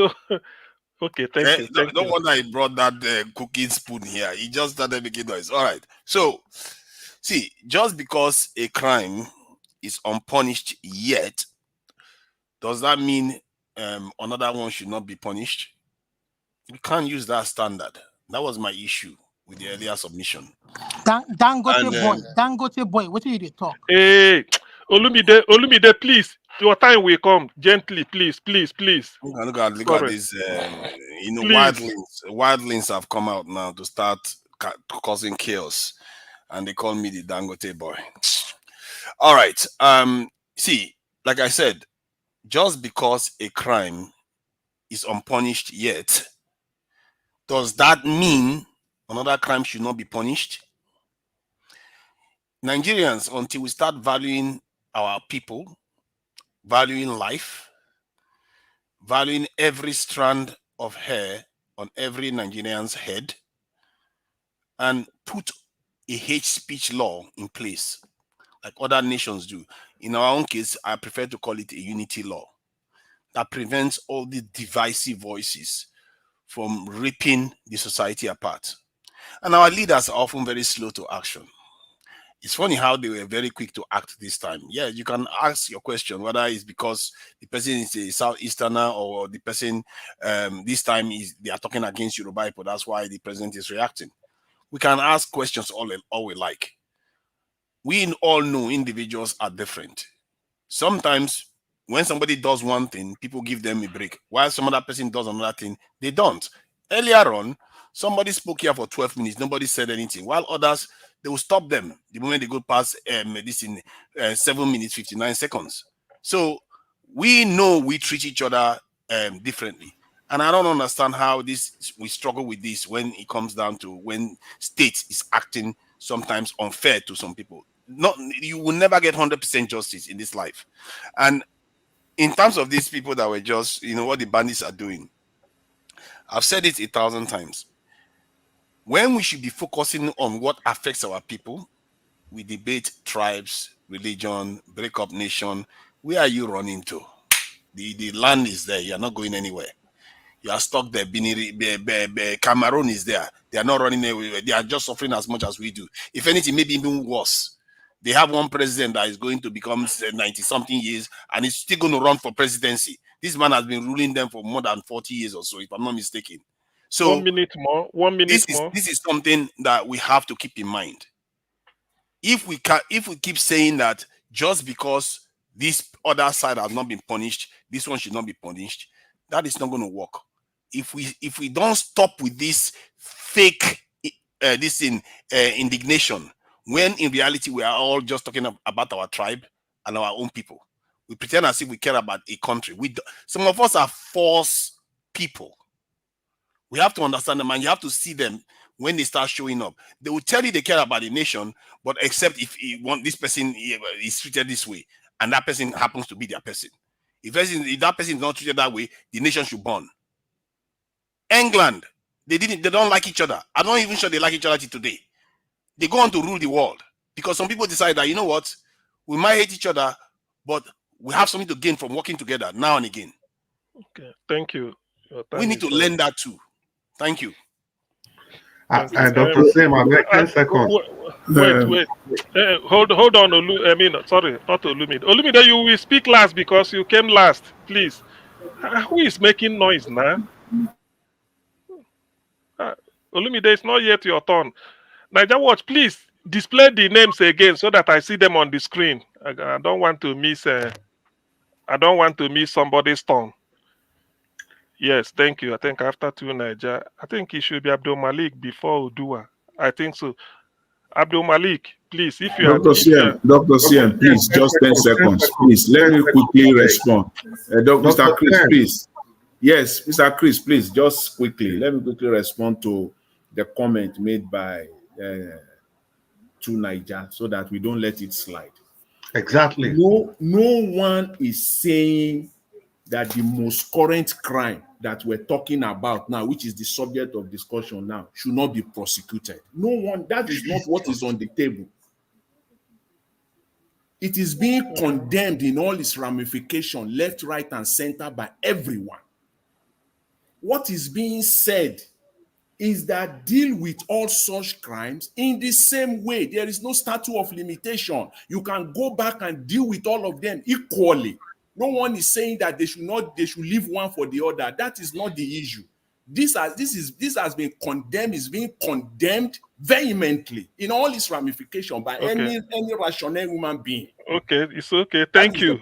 Okay, thank you. No wonder he brought that cooking spoon here. He just started making noise. All right. So, see, just because a crime is unpunished yet, does that mean another one should not be punished? We can't use that standard. That was my issue with the earlier submission. Dangote boy, what did you talk? Hey, Olumide, please. Your time will come. Gently, please. Look at this. Wildlings have come out now to start causing chaos, and they call me the Dangote boy. All right. See, like I said, just because a crime is unpunished yet, does that mean another crime should not be punished? Nigerians, until we start valuing our people, valuing life, valuing every strand of hair on every Nigerian's head, and put a hate speech law in place like other nations do. In our own case, I prefer to call it a unity law that prevents all the divisive voices from ripping the society apart. And our leaders are often very slow to action. It's funny how they were very quick to act this time. Yeah, you can ask your question whether it's because the person is a Southeasterner or the person this time they are talking against Yoruba people. That's why the president is reacting. We can ask questions all we like. We all know individuals are different. Sometimes when somebody does one thing, people give them a break. While some other person does another thing, they don't. Earlier on, somebody spoke here for 12 minutes. Nobody said anything. While others, they will stop them the moment they go past this in 7 minutes, 59 seconds. So we know we treat each other differently. And I don't understand how we struggle with this when it comes down to when state is acting sometimes unfair to some people. You will never get 100% justice in this life. And in terms of these people that were just, what the bandits are doing, I've said it 1,000 times. When we should be focusing on what affects our people, we debate tribes, religion, break up nation. Where are you running to? The land is there. You're not going anywhere. You are stuck there. Cameroon is there. They are not running anywhere. They are just suffering as much as we do. If anything, maybe even worse. They have one president that is going to become 90-something years and is still going to run for presidency. This man has been ruling them for more than 40 years or so, if I'm not mistaken. So 1 minute more. 1 minute more. This is something that we have to keep in mind. If we keep saying that just because this other side has not been punished, this one should not be punished, that is not going to work. If we don't stop with this fake indignation, when in reality we are all just talking about our tribe and our own people, we pretend as if we care about a country. Some of us are false people. We have to understand them, and you have to see them when they start showing up. They will tell you they care about the nation, but except if this person is treated this way, and that person happens to be their person. If that person is not treated that way, the nation should burn. England, they don't like each other. I'm not even sure they like each other till today. They go on to rule the world because some people decide that, you know what, we might hate each other, but we have something to gain from working together now and again. Okay, thank you. We need to learn that too. Thank you. Dr. Sim, I make 10 seconds. Wait. Hold on, sorry, not Olumide. Olumide, you will speak last because you came last, please. Who is making noise now? Olumide, it's not yet your turn. Niger Watch, please display the names again so that I see them on the screen. I don't want to miss. I don't want to miss somebody's turn. Yes, thank you. I think after 2 Niger, I think it should be Abdul Malik before Udua. I think so. Abdul Malik, please, if you Dr. CM, please, just 10 seconds. Please, let me quickly respond. Mr. Chris, please. Yes, Mr. Chris, please, just quickly. Let me quickly respond to the comment made by 2 Niger so that we don't let it slide. Exactly. No one is saying that the most current crime that we're talking about now, which is the subject of discussion now, should not be prosecuted. No one, that is not what is on the table. It is being condemned in all its ramifications, left, right, and center by everyone. What is being said is that deal with all such crimes in the same way. There is no statute of limitation. You can go back and deal with all of them equally. No one is saying that they should leave one for the other. That is not the issue. This has been condemned, is being condemned vehemently in all its ramifications by any rational human being. Okay, it's okay. Thank you.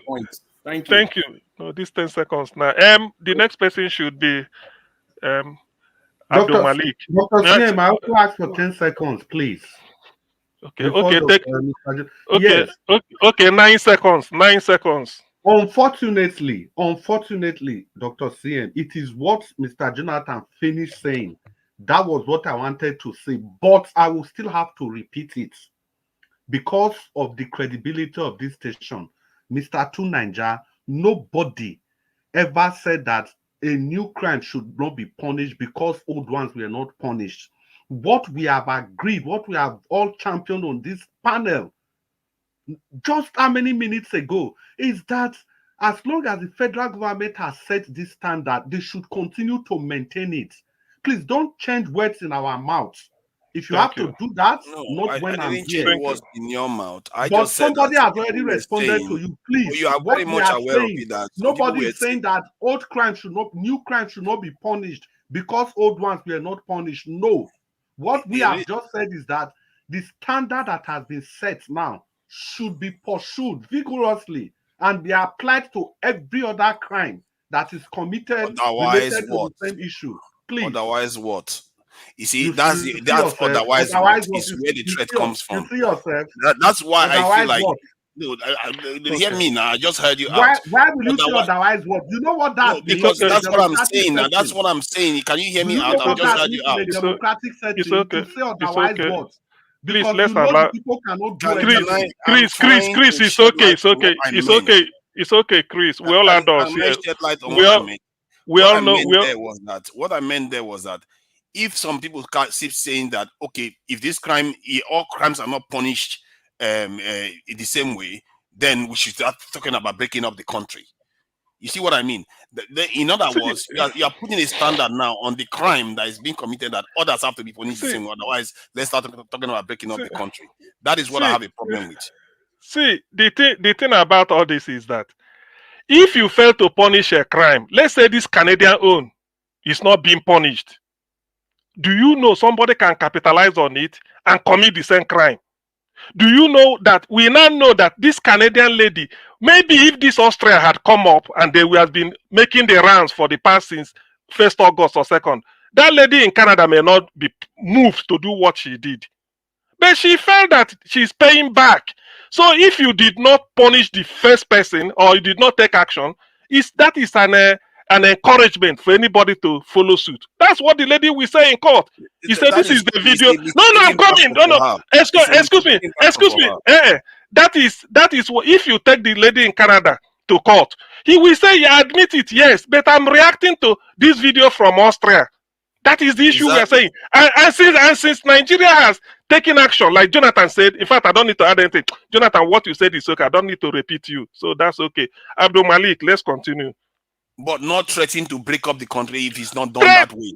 Thank you. Thank you. No, this 10 seconds now. The next person should be Abdul Malik. Dr. CM, I also ask for 10 seconds, please. Okay, 9 seconds. 9 seconds. Unfortunately, Dr. CM, it is what Mr. Jonathan finished saying. That was what I wanted to say, but I will still have to repeat it because of the credibility of this station. Mr. 2 Niger, nobody ever said that a new crime should not be punished because old ones were not punished. What we have agreed, what we have all championed on this panel, just how many minutes ago, is that as long as the federal government has set this standard, they should continue to maintain it. Please don't change words in our mouths. If you have to do that, No, not I when I'm didn't here. change words in your mouth. I But just said somebody that has already people were responded to saying, you. Please, you are what very we much are aware of saying, it, that nobody people is saying that old crime should not, new crime should not be punished because old ones were not punished. No. What we have just said is that the standard that has been set now should be pursued vigorously and be applied to every other crime that is committed related to the same issue. Please. Otherwise what? You see, You that's see that's yourself. otherwise Otherwise what what? is where the threat comes You from. see yourself. That's why I feel Otherwise like, what? no, hear me now. I just heard you Why out. will you say otherwise what? You know what that means? Because that's what I'm saying now. That's what I'm saying. Can you hear Do me you out? know I've what just that heard means you in out. a democratic setting to say otherwise what? Please, Because let's you know allow. the people cannot do Chris, anything. Chris, it's okay, it's okay, it's okay, it's okay, Chris. We all adults here. We all know. What I meant there was that if some people keep saying that, okay, if this crime, all crimes are not punished in the same way, then we should start talking about breaking up the country. You see what I mean? In other words, you are putting a standard now on the crime that is being committed that others have to be punished the same way. Otherwise, let's start talking about breaking up the country. That is what I have a problem with. See, the thing about all this is that if you fail to punish a crime, let's say this Canadian own is not being punished, do you know somebody can capitalize on it and commit the same crime? Do you know that we now know that this Canadian lady, maybe if this Austria had come up and they would have been making the rounds for the past since 1st August or 2nd, that lady in Canada may not be moved to do what she did. But she felt that she's paying back. So if you did not punish the first person or you did not take action, that is an encouragement for anybody to follow suit. That's what the lady will say in court. He said, "This is the video." No, I'm coming. No. Excuse me. That is what, if you take the lady in Canada to court, he will say, "Yeah, admit it, yes, but I'm reacting to this video from Austria." That is the issue we are saying. And since Nigeria has taken action, like Jonathan said, in fact, I don't need to add anything. Jonathan, what you said is okay. I don't need to repeat you. So that's okay. Abdul Malik, let's continue. But not threatening to break up the country if it's not done that way.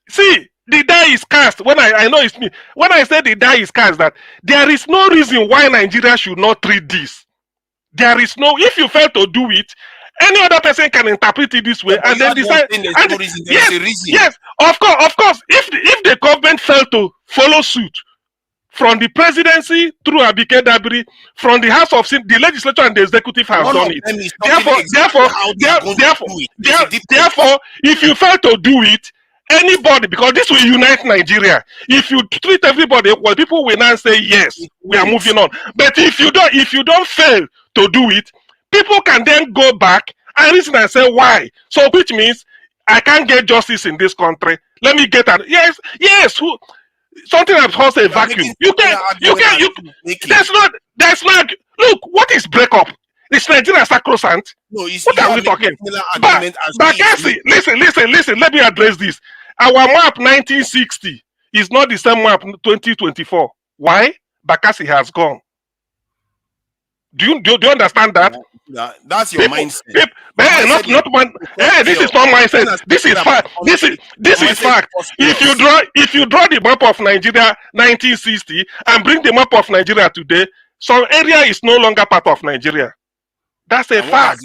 See, the die is cast. When I know it's me. When I say the die is cast, that there is no reason why Nigeria should not treat this. There is no, if you fail to do it, any other person can interpret it this way and then decide. Yes, of course. If the government failed to follow suit, from the presidency through Abike Dabiri, from the House of the legislature and the executive has done it. Therefore, if you fail to do it, anybody, because this will unite Nigeria. If you treat everybody equal, people will now say yes, we are moving on. But if you don't fail to do it, people can then go back and reason and say why. So which means I can't get justice in this country. Let me get an yes. Something that caused a vacuum. There's not. Look, what is breakup? Is Nigeria sacrosanct? No, what are we talking? Bakassi, listen. Let me address this. Our map 1960 is not the same map 2024. Why? Bakassi has gone. Do you understand that? That's your mindset. This is not mindset. This is fact. This is fact. If you draw the map of Nigeria 1960 and bring the map of Nigeria today, some area is no longer part of Nigeria. That's a fact.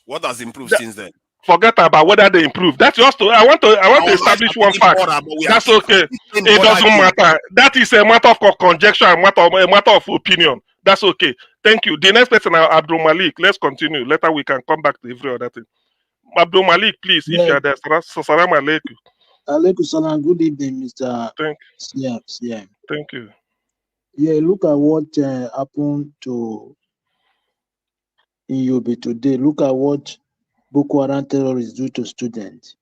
What has improved since then? Forget about whether they improved. That's just I want to establish one fact. That's okay. It doesn't matter. That is a matter of conjecture, a matter of opinion. That's okay. Thank you. The next person, Abdul Malik. Let's continue. Later we can come back to every other thing. Abdul Malik, please, if you are there. Salam alaikum. Alaikum salam. Good evening, Mr. CM. Thank you. Yeah, look at what happened in Yobe today. Look at what Boko Haram terrorists do to students.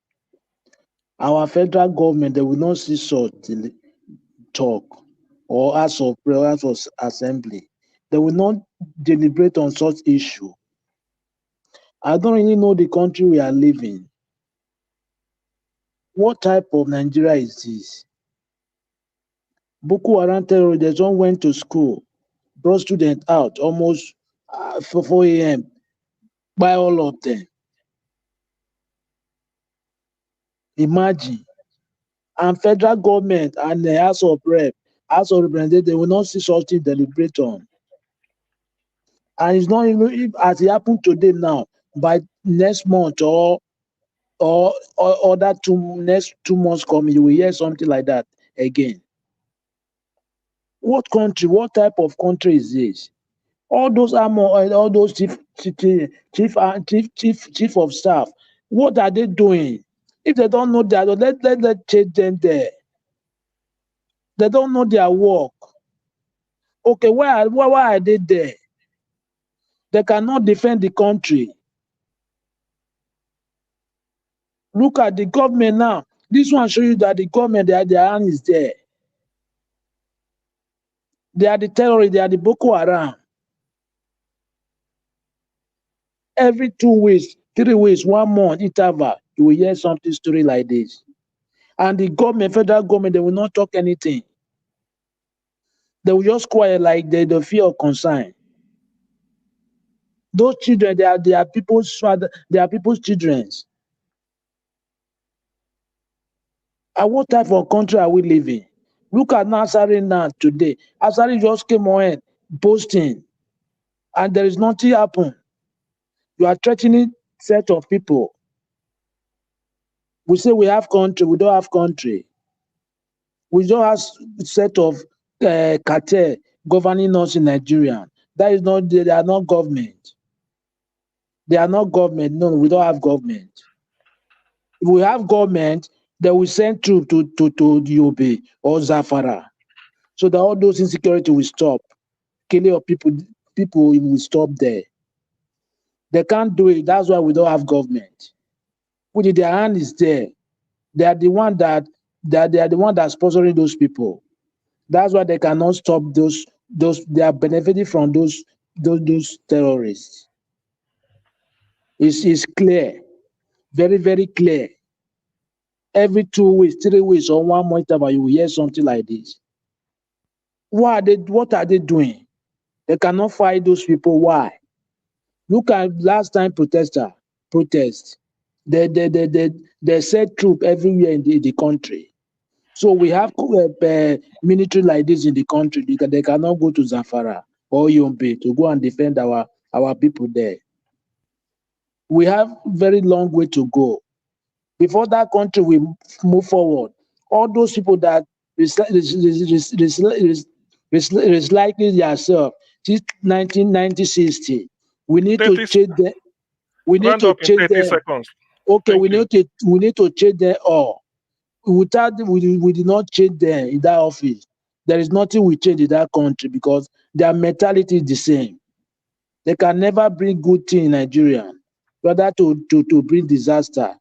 Our federal government, they will not see such talk or ask of prayers or assembly. They will not deliberate on such issue. I don't really know the country we are living. What type of Nigeria is this? Boko Haram terrorists, they just went to school, brought students out almost 4 a.m. by all of them. Imagine. And federal government and the House of Representatives, they will not see such thing deliberate on. And it's not even if as it happened today now, by next month or that next 2 months coming, you will hear something like that again. What country, what type of country is this? All those all those chief of staff, what are they doing? If they don't know that, let change them there. They don't know their work. Okay, why are they there? They cannot defend the country. Look at the government now. This one show you that the government, their hand is there. They are the terrorists, they are the Boko Haram. Every 2 weeks, 3 weeks, 1 month interval, you will hear something story like this. And the government, federal government, they will not talk anything. They will just quiet like they fear or concern. Those children, they are people's father, they are people's children. And what type of country are we living? Look at Asari now today. Asari just came on posting, and there is nothing happen. You are threatening set of people. We say we have country, we don't have country. We don't have set of cartel governing us in Nigeria. That is not, they are not government. They are not government. No, we don't have government. If we have government, they will send troops to Yobe or Zafara, so that all those insecurity will stop. Killing of people will stop there. They can't do it. That's why we don't have government. Which their hand is there. They are the one that they are the one that's sponsoring those people. That's why they cannot stop those. They are benefiting from those terrorists. It's clear, very, very clear. Every 2 weeks, 3 weeks, or 1 month, you will hear something like this. What are they doing? They cannot fight those people. Why? Look at last time protest. They set troops everywhere in the country. So we have military like this in the country. They cannot go to Zamfara or Yobe to go and defend our people there. We have very long way to go. Before that country will move forward, all those people that recycling themselves since 1960, we need to change them. We need to change them. Okay, we need to change them all. Without we did not change them in that office, there is nothing we change in that country because their mentality is the same. They can never bring good thing in Nigeria, rather to bring disaster,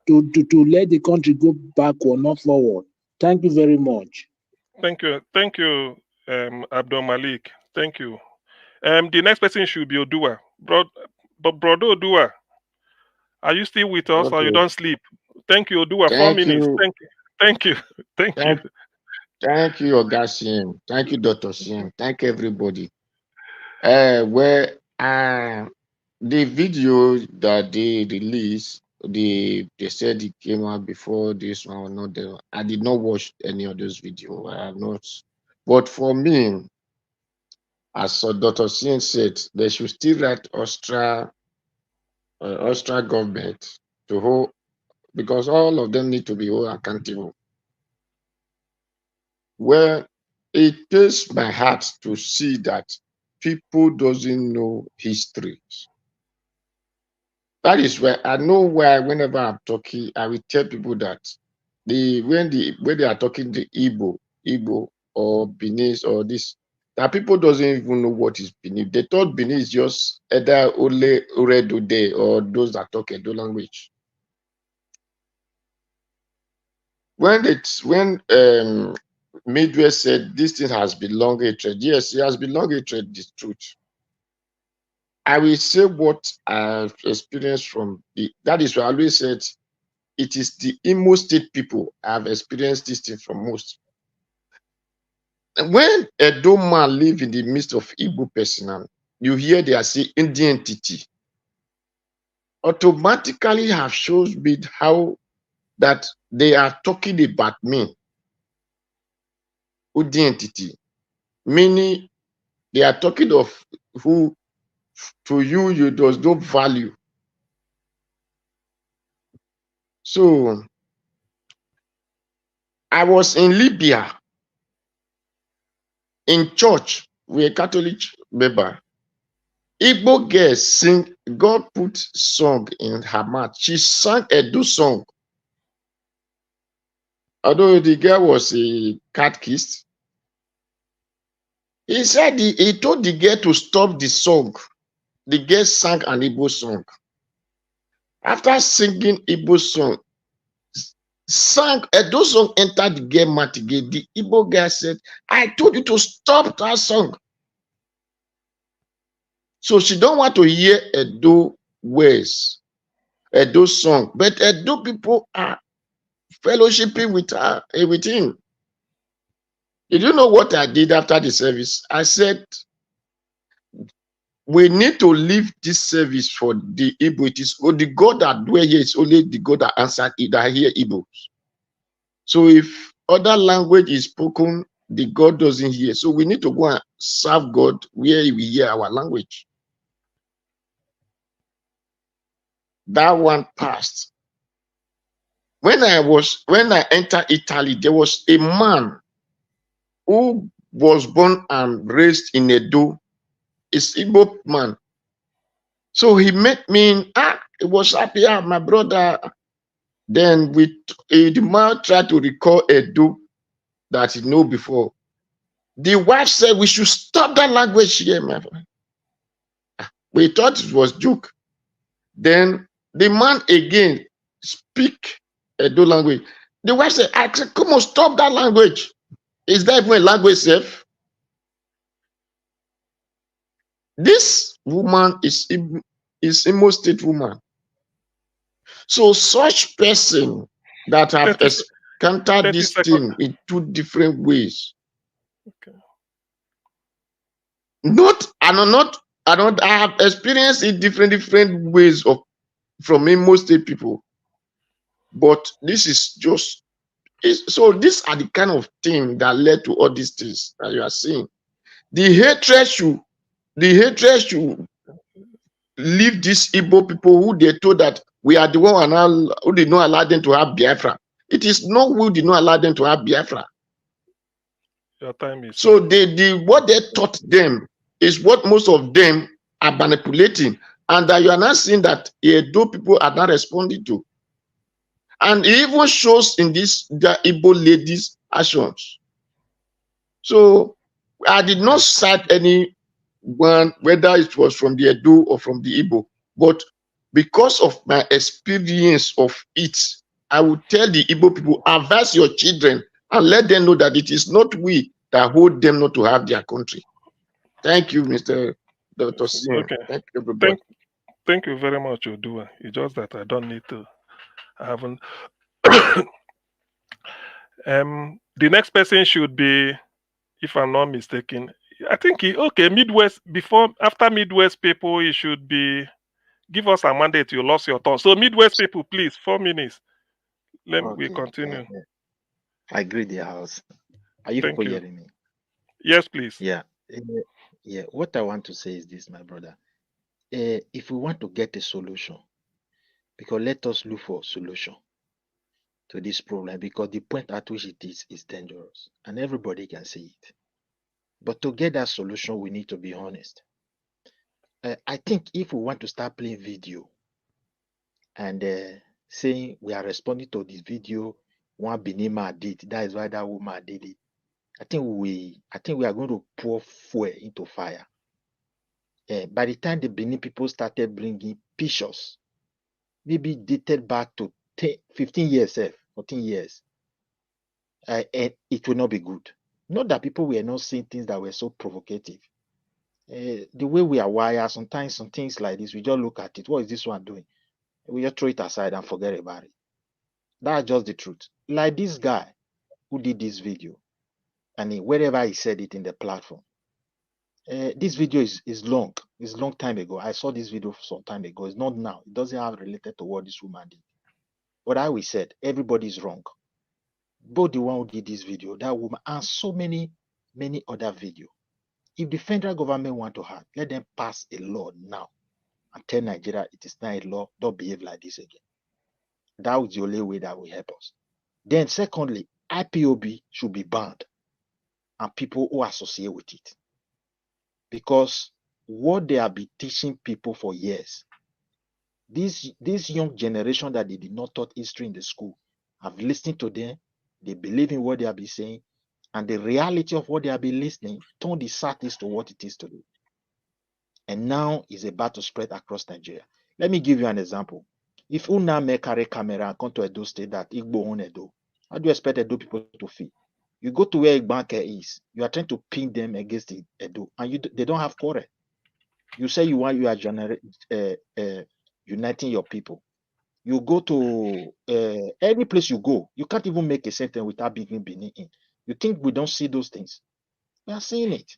to let the country go backward, not forward. Thank you very much. Thank you, Abdul Malik. Thank you. The next person should be Odua. Brother Odua, are you still with us or you don't sleep? Thank you, Odua. 4 minutes. Thank you. Thank you, Oga Sim. Thank you, Dr. Sim. Thank everybody. The video that they released, they said it came out before this one or not there. I did not watch any of those videos. I have not. But for me, as Dr. Sim said, they should still write Austria government to hold, because all of them need to be held accountable. Well, it pains my heart to see that people doesn't know history. That is why I know why whenever I'm talking, I will tell people that when they are talking the Igbo or Benin or this, that people doesn't even know what is Benin. They thought Benin is just either Ole Uredude or those that talk Edo language. When Midwest said this thing has been long hatred, yes, it has been long hatred, the truth. I will say what I've experienced from that is why I always said it is the Imo State people I've experienced this thing from most. And when a Edo man live in the midst of Igbo person, you hear they are saying identity, automatically have shows me how that they are talking about me, who the entity, meaning they are talking of who to you does no value. So I was in Libya in church with a Catholic member. Igbo girl sing, God put song in her mouth. She sang a do song. Although the girl was a catechist, he said he told the girl to stop the song. The girl sang an Igbo song. After singing Igbo song, sang Edo song entered the girl mouth again. The Igbo girl said, I told you to stop that song. So she don't want to hear Edo words, Edo song. But Edo people are fellowshipping with her, with him. Did you know what I did after the service? I said, we need to leave this service for the Igbo. It is the God that dwell here is only the God that answered that hear Igbo. So if other language is spoken, the God doesn't hear. So we need to go and serve God where we hear our language. That one passed. When I entered Italy, there was a man who was born and raised in Edo. It's Igbo man. So he met me. It was happy. My brother. Then the man tried to recall Edo that he knew before. The wife said we should stop that language here, my friend. We thought it was joke. Then the man again speak Edo language. The wife said, I said, come on, stop that language. Is that even a language safe? This woman is Imo State woman. So such person that have encountered this thing in two different ways. Okay. I have experienced it different ways from Imo State people. But this is just so these are the kind of thing that led to all these things that you are seeing. The hatred should leave these Igbo people who they told that we are the one who did not allow them to have Biafra. It is not who did not allow them to have Biafra. Your time is so what they taught them is what most of them are manipulating, and that you are not seeing that Edo people are not responding to. And it even shows in the Igbo ladies' actions. So I did not cite anyone, whether it was from the Edo or from the Igbo, but because of my experience of it, I would tell the Igbo people, advise your children and let them know that it is not we that hold them not to have their country. Thank you, Mr. Dr. Sim. Okay. Thank you, everybody. Thank you very much, Odua. It's just that I don't need to. I haven't. The next person should be, if I'm not mistaken, I think Midwest, after Midwest people, it should be, give us a mandate, you lost your turn. So Midwest people, please, 4 minutes. We continue. I greet the house. Are you people hearing me? Yes, please. Yeah. Yeah. What I want to say is this, my brother. If we want to get a solution, because let us look for a solution to this problem, because the point at which it is dangerous and everybody can see it. But to get that solution, we need to be honest. I think if we want to start playing video and saying we are responding to this video, one Benima did, that is why that woman did it. I think we are going to pour fuel into fire. By the time the Benin people started bringing pictures, maybe dated back to 15 years, 14 years, and it will not be good. Not that people were not saying things that were so provocative. The way we are wired, sometimes some things like this, we just look at it. What is this one doing? We just throw it aside and forget about it. That's just the truth. Like this guy who did this video, and wherever he said it in the platform. This video is long. It's a long time ago. I saw this video some time ago. It's not now. It doesn't have related to what this woman did. But I always said, everybody's wrong. Both the one who did this video, that woman, and so many other videos. If the federal government want to have, let them pass a law now and tell Nigeria it is not a law, don't behave like this again. That was the only way that will help us. Then secondly, IPOB should be banned and people who associate with it. Because what they have been teaching people for years, this young generation that they did not taught history in the school, have listened to them, they believe in what they have been saying, and the reality of what they have been listening turned the Southeast to what it is today. And now is about to spread across Nigeria. Let me give you an example. If Una may carry camera and come to Edo State that Igbo own Edo, how do you expect Edo people to feel? You go to where Igbanke is, you are trying to pin them against the Edo, and they don't have quarrel. You say you are uniting your people. You go to any place you go, you can't even make a sentence without being Benin in. You think we don't see those things? We are seeing it.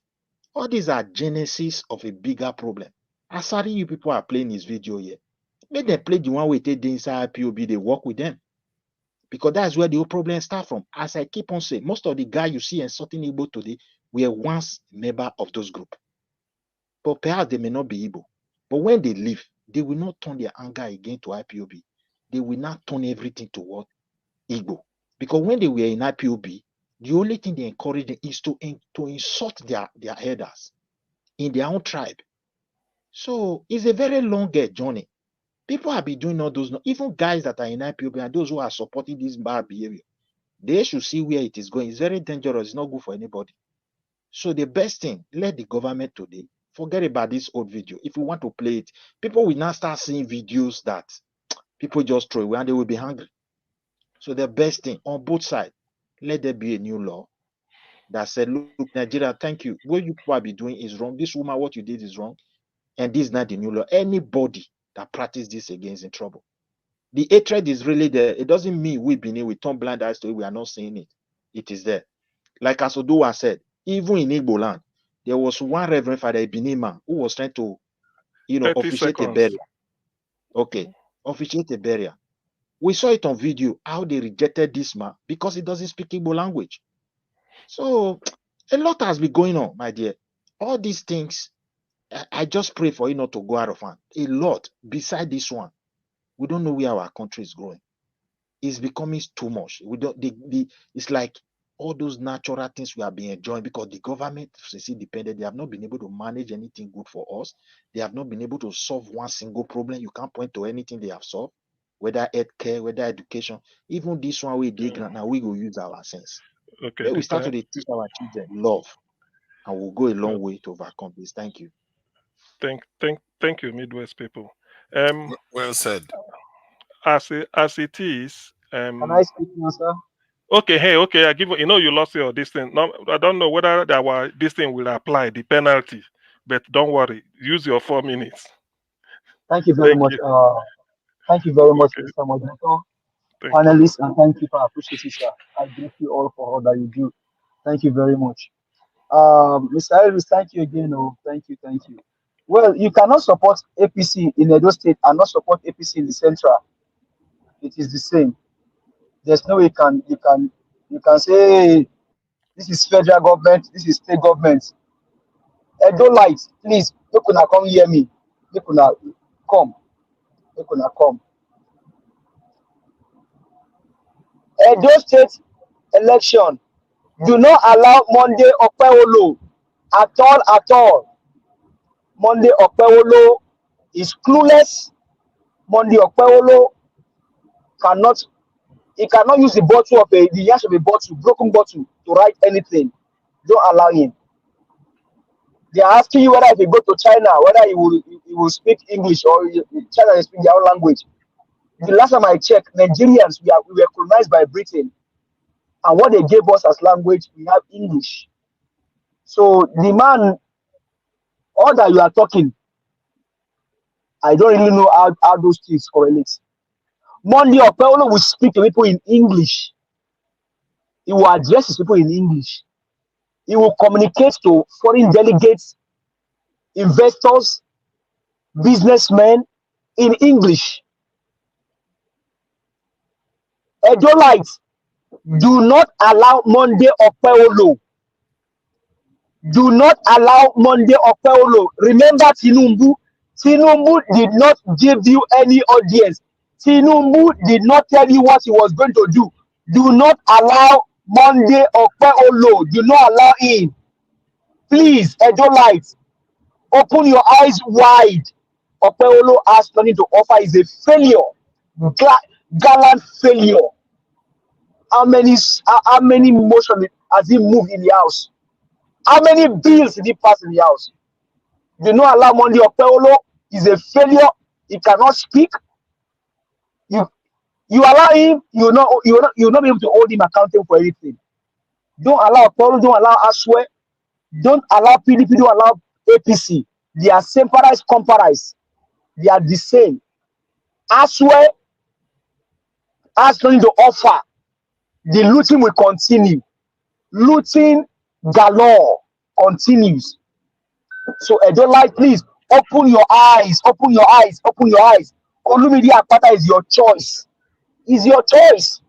All these are genesis of a bigger problem. Asari, you people are playing this video here. Make them play the one we take the inside POB, they work with them. Because that's where the whole problem starts from. As I keep on saying, most of the guys you see insulting Igbo today were once member of those groups. But perhaps they may not be Igbo. But when they leave, they will not turn their anger again to IPOB. They will not turn everything toward Igbo. Because when they were in IPOB, the only thing they encourage them is to insult their headers in their own tribe. So it's a very long journey. People have been doing all those, even guys that are in IPOB and those who are supporting this bad behavior, they should see where it is going. It's very dangerous. It's not good for anybody. So the best thing, let the government today forget about this old video. If we want to play it, people will now start seeing videos that people just throw away and they will be hungry. So the best thing on both sides, let there be a new law that said, look, Nigeria, thank you. What you probably doing is wrong. This woman, what you did is wrong. And this is not the new law. Anybody that practices this again is in trouble. The hatred is really there. It doesn't mean we Benin, we turn blind eyes to it. We are not seeing it. It is there. Like Asodowa said, even in Igbo land, there was one Reverend Father Benin man who was trying to, officiate a burial. Okay, officiate a burial. We saw it on video how they rejected this man because he doesn't speak Igbo language. So a lot has been going on, my dear. All these things, I just pray for you not to go out of hand. A lot. Beside this one, we don't know where our country is going. It's becoming too much. We don't. It's like all those natural things we have been enjoying because the government is independent. They have not been able to manage anything good for us. They have not been able to solve one single problem. You can't point to anything they have solved, whether healthcare, whether education. Even this one we did now, we will use our sense. Okay, when we start to teach our children love, and we'll go a long way to overcome this. Thank you. Thank you, Midwest people. Well said. As it is. Can I speak now, sir? Okay, I give you. You lost your this thing. No, I don't know whether this thing will apply the penalty, but don't worry. Use your 4 minutes. Thank you very much. Thank you very much, Mr. Moderator, panelists, and thank you for appreciating, sir. I thank you all for all that you do. Thank you very much. Mr. Elvis, thank you again. Oh, thank you. Well, you cannot support APC in Edo State and not support APC in the Central. It is the same. There's no way you can say, hey, this is federal government, this is state government. Edo Light, please, you can come hear me. You can come. Edo State election, do not allow Monday Okpewolo at all. Monday Okpewolo is clueless. Monday Okpewolo cannot use the bottle of the yash of a bottle, broken bottle, to write anything. Don't allow him. They are asking you whether if you go to China, whether he will speak English or China will speak their own language. The last time I checked, Nigerians, we were colonized by Britain. And what they gave us as language, we have English. So the man, all that you are talking, I don't really know how those things correlate. Monday Okpewolo will speak to people in English. He will address his people in English. He will communicate to foreign delegates, investors, businessmen in English. Edolites, do not allow Monday Okpeolo. Do not allow Monday Okpeolo. Remember Tinubu. Tinubu did not give you any audience. Tinubu did not tell you what he was going to do. Do not allow Monday Okpeolo. Do not allow him. Please, Edolites, open your eyes wide. Okpeolo has nothing to offer. Is a failure. Gallant failure. How many motion has he moved in the house? How many bills did he pass in the house? Do not allow Monday Okpeolo. Is a failure. He cannot speak. You allow him, you will not be able to hold him accountable for anything. Don't allow Okpeolo, don't allow Aswe, don't allow PDP, don't allow APC. They are separatist comparables. They are the same. Aswe has nothing to offer. The looting will continue. Looting galore continues. So Edolite, please open your eyes, open your eyes, open your eyes. Olumide Akpata is your choice. Is your choice.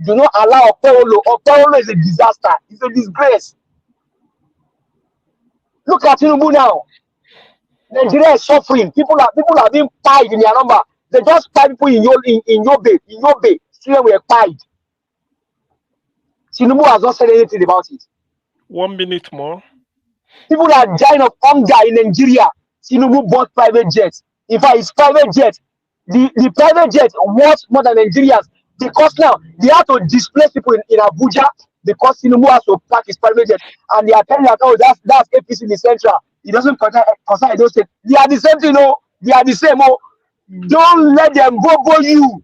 Do not allow Okpeolo. Okpeolo is a disaster. It's a disgrace. Look at Tinubu now. Nigeria is suffering. People are being pied in their number. They just pied people in Yobe. Students were pied. Tinubu has not said anything about it. 1 minute more. People are dying of hunger in Nigeria. Tinubu bought private jets. In fact, it's private jet. The private jet worth more than Nigerians because now they have to displace people in Abuja because Tinubu has to pack his private jet. And they are telling that, oh, that's APC in the central. It doesn't concern Edo State. They are the same thing, oh. They are the same, oh. Don't let them go you.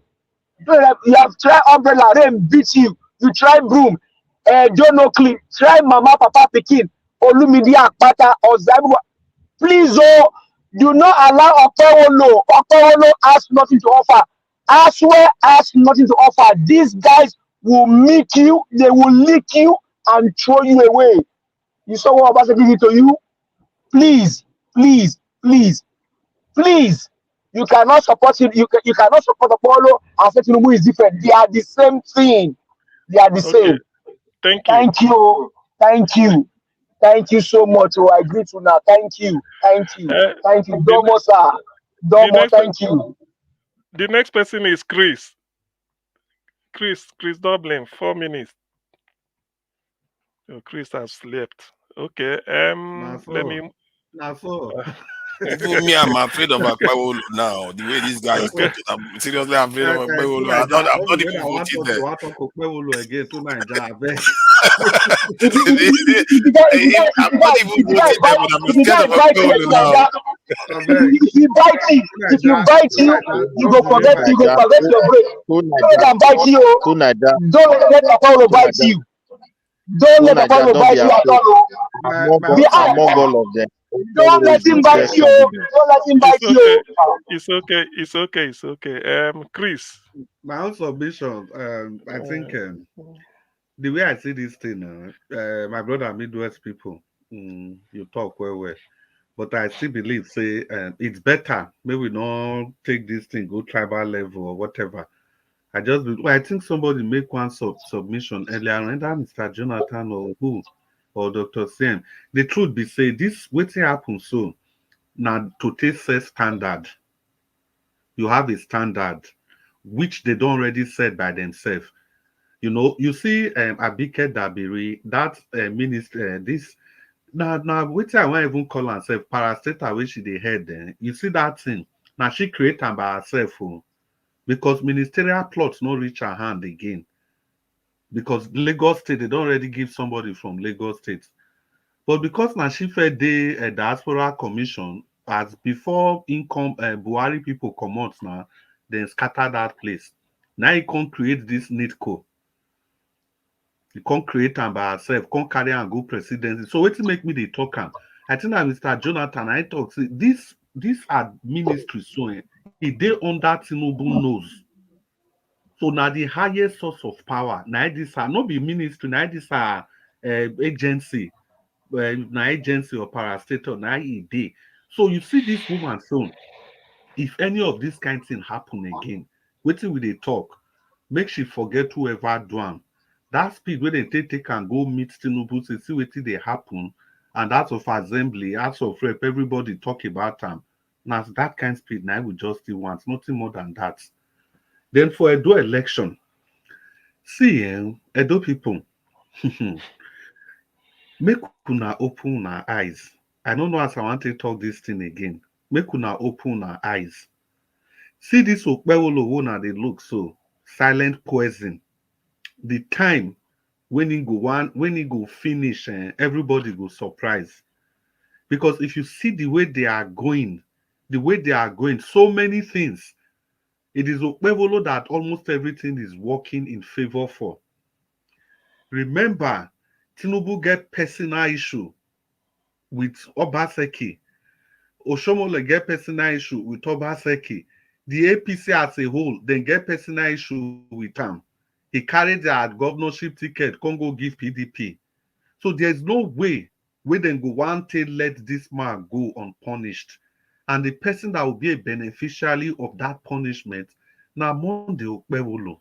You have tried umbrella, then beat you. You try broom. Don't know clean. Try mama, papa, pikin. Olumide Akpata or Zabu. Please, oh, do not allow Okpeolo. Okpeolo has nothing to offer. Aswe has nothing to offer. These guys will meet you, they will lick you and throw you away. You saw what Obasa did to you? Please, please, please, please. You cannot support him. You cannot support Okpeolo and say Tinubu is different. They are the same thing. They are the same. Thank you. Thank you. Thank you. Thank you so much. Oh, I agree to now. Thank you. Thank you. Thank you. Domo, sir. Domo, thank you. The next person is Chris. Chris Dublin, 4 minutes. Oh, Chris has slept. Okay. Let me. Even me, I'm afraid of Akpawolo now. The way this guy is talking, I'm seriously afraid of Akpawolo. I'm not even voting there. If you bite you, you go forget your break. Don't let them bite you. Don't let Akpawolo bite you. Don't let Akpawolo bite you at all. Among all of them. Don't let him bite you. Don't let him bite you. It's okay. Chris. My own submission. I think the way I see this thing, my brother Midwest people, you talk well. But I still believe, say, it's better. Maybe we don't take this thing, go tribal level or whatever. I think somebody make one submission earlier, either Mr. Jonathan or who, or Dr. Sam. The truth be say, this waiting happen so. Now, to take set standard, you have a standard which they don't already set by themselves. You know, you see, Abike Dabiri, that minister, this now wait I won't even call herself parastatal which she they head then. You see that thing. Now she create them by herself because ministerial plots not reach her hand again. Because Lagos State, they don't already give somebody from Lagos State. But because now she fed the diaspora commission as before income Buhari people come out now, then scatter that place. Now you can't create this NITCO. You can't create them by herself, can't carry and go presidency. So what make me the talker? I think that Mr. Jonathan, I talk, see, these are ministries, so he they under Tinubu nose. So now the highest source of power, now this are not be ministry, now this are agency, now agency or parastatal, now ED. So you see this woman, so if any of this kind of thing happen again, what will they talk? make she forget whoever do am. That speed wey dem take and go meet Tinubu to see wetin dey happen, and House of Assembly, House of Rep, everybody talk about am. Na that kind speed na we just still want, nothing more than that. Then for Edo election, see, Edo people, make una open una eyes. I don't know as I want to talk this thing again. Make una open una eyes. See this Okpewolo una dey look so silent poison. The time when he go finish, everybody go surprise. Because if you see the way they are going, so many things. It is Okpewolo that almost everything is working in favor for. Remember, Tinubu get personal issue with Obaseki. Oshomole get personal issue with Obaseki. The APC as a whole, then get personal issue with him. He carried their governorship ticket, Congo give PDP. So there's no way we then go one day let this man go unpunished. And the person that will be a beneficiary of that punishment, now Monday Okpewolo.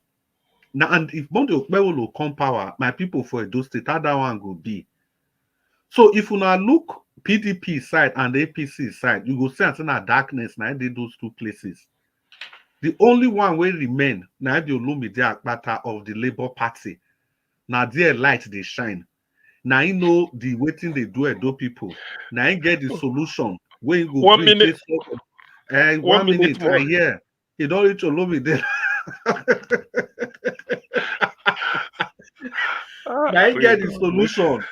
Now, and if Monday Okpewolo come power, my people for Edo State, how that one go be. So if you now look PDP side and APC side, you go see a darkness now they those two places. The only one will remain now the Olumide Akpata of the Labour Party. Now their light they shine. Now you know the waiting they do Edo people. Now you get the solution when you go 1 bring minute. this 1 minute more. I hear. You don't reach Olumide. Now you get the solution.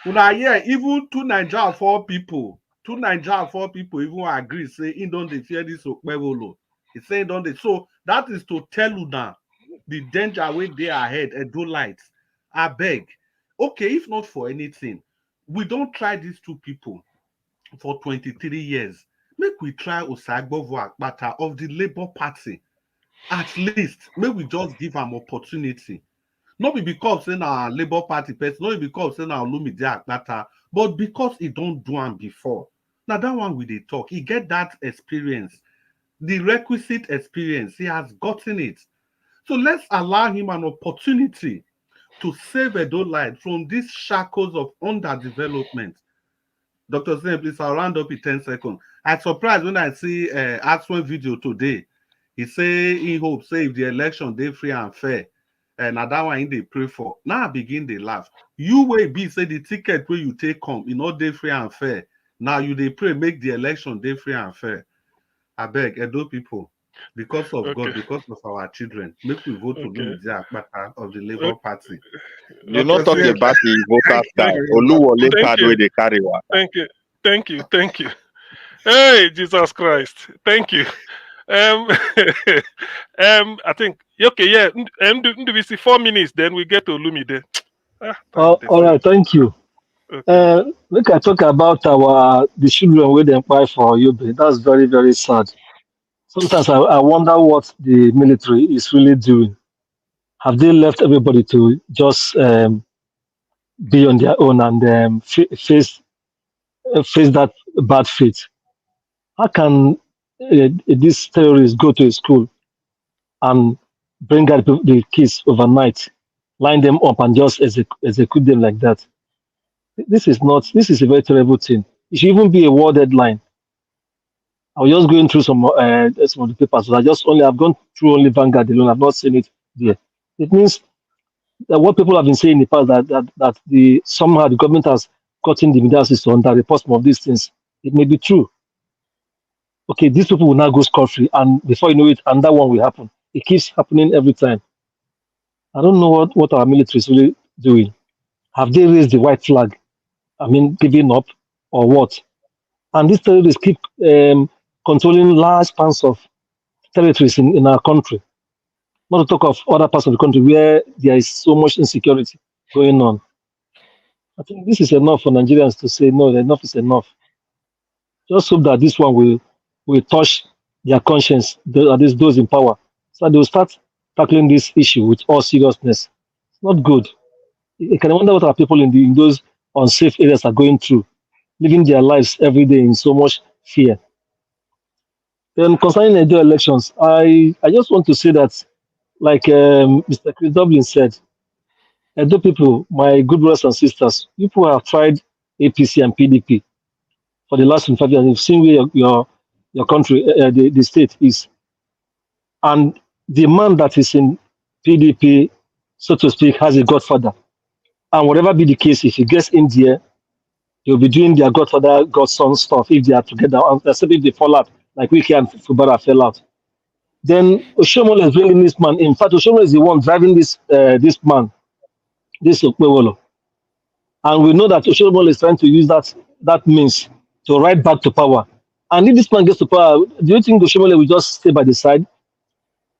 Una hear even 2 Naija 4 people. 2 Naija 4 people even agree say he don't dey fear this Okpewolo. He say don't they? So that is to tell you now the danger way they ahead Edo lights. I beg. Okay, if not for anything, we don't try these 2 people for 23 years. Make we try Osagbovo Akpata of the Labour Party. At least, may we just give him opportunity. Not be because say na Labour Party person, not be because say na Olumide Akpata, but because he don't do am before. Now that one we dey talk, he get that experience, the requisite experience. He has gotten it. So let's allow him an opportunity to save Edo light from these shackles of underdevelopment. Dr. Sen, please, I'll round up in 10 seconds. I'm surprised when I see Aswan video today. He say he hopes say if the election they free and fair, and that one they pray for. Now I begin they laugh. You will be say the ticket where you take come, you know they free and fair. Now you they pray make the election they free and fair. I beg Edo people, because of God, because of our children, make we vote to Olumide Akpata of the Labour Party. You not talk about the voter card. Oluwole card where they carry one. Thank you. Hey, Jesus Christ. Thank you. I think okay, yeah. Divisive 4 minutes, then we get to Olumide. All right, thank you. Okay. Look, I talk about the children where they apply for Yobe. That's very, very sad. Sometimes I wonder what the military is really doing. Have they left everybody to just be on their own and face that bad fate? How can these terrorists go to a school and bring out the kids overnight, line them up and just execute them like that? This is a very terrible thing. It should even be a war deadline. I was just going through some of the papers. I've gone through only Vanguard alone. I've not seen it there. It means that what people have been saying in the past that somehow the government has gotten the media to under-report some of these things. It may be true. Okay, these people will now go scot-free, and before you know it, another one will happen. It keeps happening every time. I don't know what our military is really doing. Have they raised the white flag? I mean, giving up or what? And these terrorists keep controlling large parts of territories in our country. Not to talk of other parts of the country where there is so much insecurity going on. I think this is enough for Nigerians to say, no, enough is enough. Just hope that this one will touch their conscience, at least those in power, so they will start tackling this issue with all seriousness. It's not good. You can wonder what our people in those unsafe areas are going through, living their lives every day in so much fear. Then concerning the elections, I just want to say that like Mr. Chris Dublin said, Edo people, my good brothers and sisters, people have tried APC and PDP for the last 25 years. You've seen where your country, the state is. And the man that is in PDP, so to speak, has a godfather. And whatever be the case, if he gets in there, they'll be doing their godfather, godson stuff if they are together, except if they fall out, like Wiki and Fubara fell out. Then Oshomole is bringing this man. In fact, Oshomole is the one driving this man, this Okpewolo. And we know that Oshomole is trying to use that means to ride back to power. And if this man gets to power, do you think Oshomole will just stay by the side?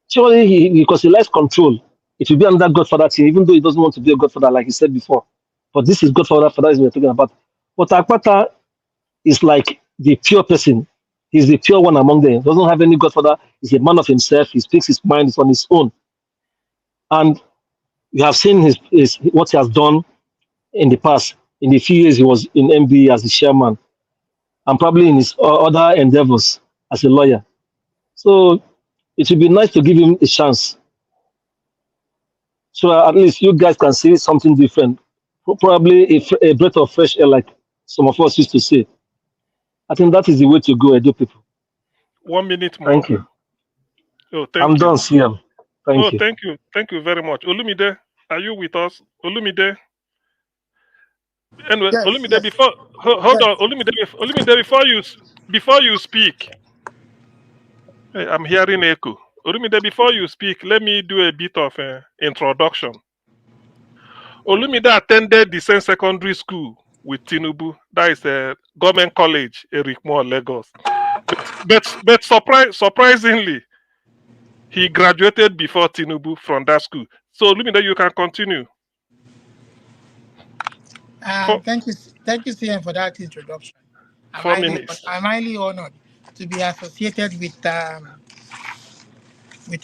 Surely, because he likes control, it will be under Godfather thing, even though he doesn't want to be a Godfather, like he said before. But this is Godfather, Father is we're talking about. But Akpata is like the pure person. He's the pure one among them. Doesn't have any Godfather. He's a man of himself. He speaks his mind. It's on his own. And you have seen what he has done in the past. In the few years he was in MB as the chairman, and probably in his other endeavors as a lawyer. So it would be nice to give him a chance. So at least you guys can see something different. Probably a breath of fresh air, like some of us used to say. I think that is the way to go, Edo people. 1 minute more. Thank you. Oh, thank I'm you. done, CM. Thank you. Thank you. Thank you very much. Olumide, are you with us? Olumide? Anyway, Yes, Olumide, yes, before hold yes. on, Olumide, before you speak, hey, I'm hearing echo. Olumide, before you speak, let me do a bit of introduction. Olumide attended the same secondary school with Tinubu. That is a government college, Eric Moore, Lagos. But surprisingly, he graduated before Tinubu from that school. So Olumide, you can continue. Thank you, CM, for that introduction. 4 minutes. I'm highly honored to be associated with a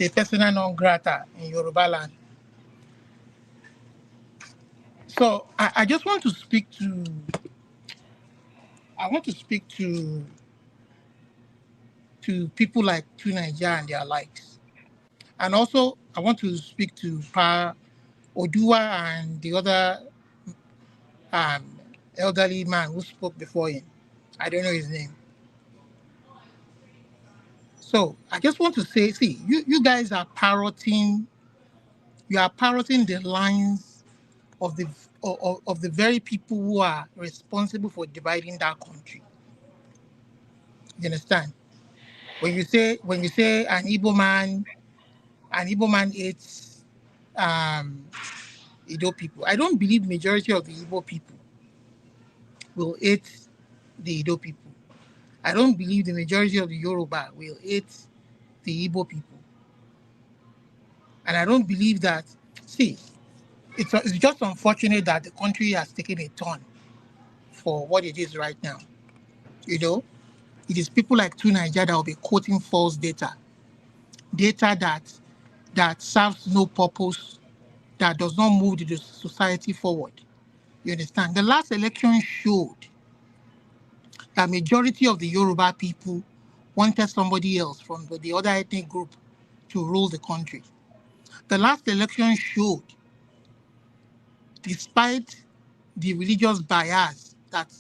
persona non grata in Yoruba land. So I just want to speak to. I want to speak to people like to Nigeria and their likes, and also I want to speak to Pa Odua and the other elderly man who spoke before him. I don't know his name. So I just want to say, see, you guys are parroting. You are parroting the lines of the very people who are responsible for dividing that country. You understand? When you say an Igbo man hates Edo people, I don't believe majority of the Igbo people will hate the Edo people. I don't believe the majority of the Yoruba will hate the Igbo people. And I don't believe that, see, it's just unfortunate that the country has taken a turn for what it is right now. You know, it is people like Two Nigeria that will be quoting false data that serves no purpose, that does not move the society forward. You understand? The last election showed that majority of the Yoruba people wanted somebody else from the other ethnic group to rule the country. The last election showed, despite the religious bias that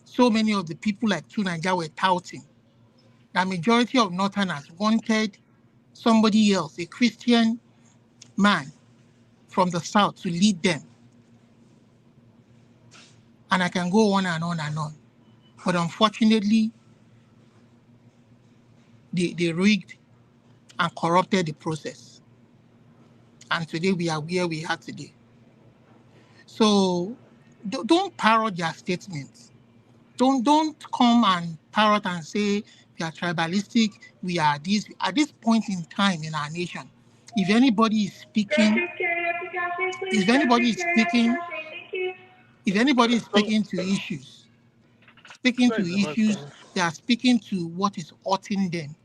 so many of the people like Two Nigeria were touting, the majority of Northerners wanted somebody else, a Christian man from the South, to lead them. And I can go on and on and on. But unfortunately, they rigged and corrupted the process. And today we are where we are today. So don't parrot their statements. Don't come and parrot and say we are tribalistic, we are this. At this point in time in our nation, if anybody is speaking to issues, they are speaking to what is hurting them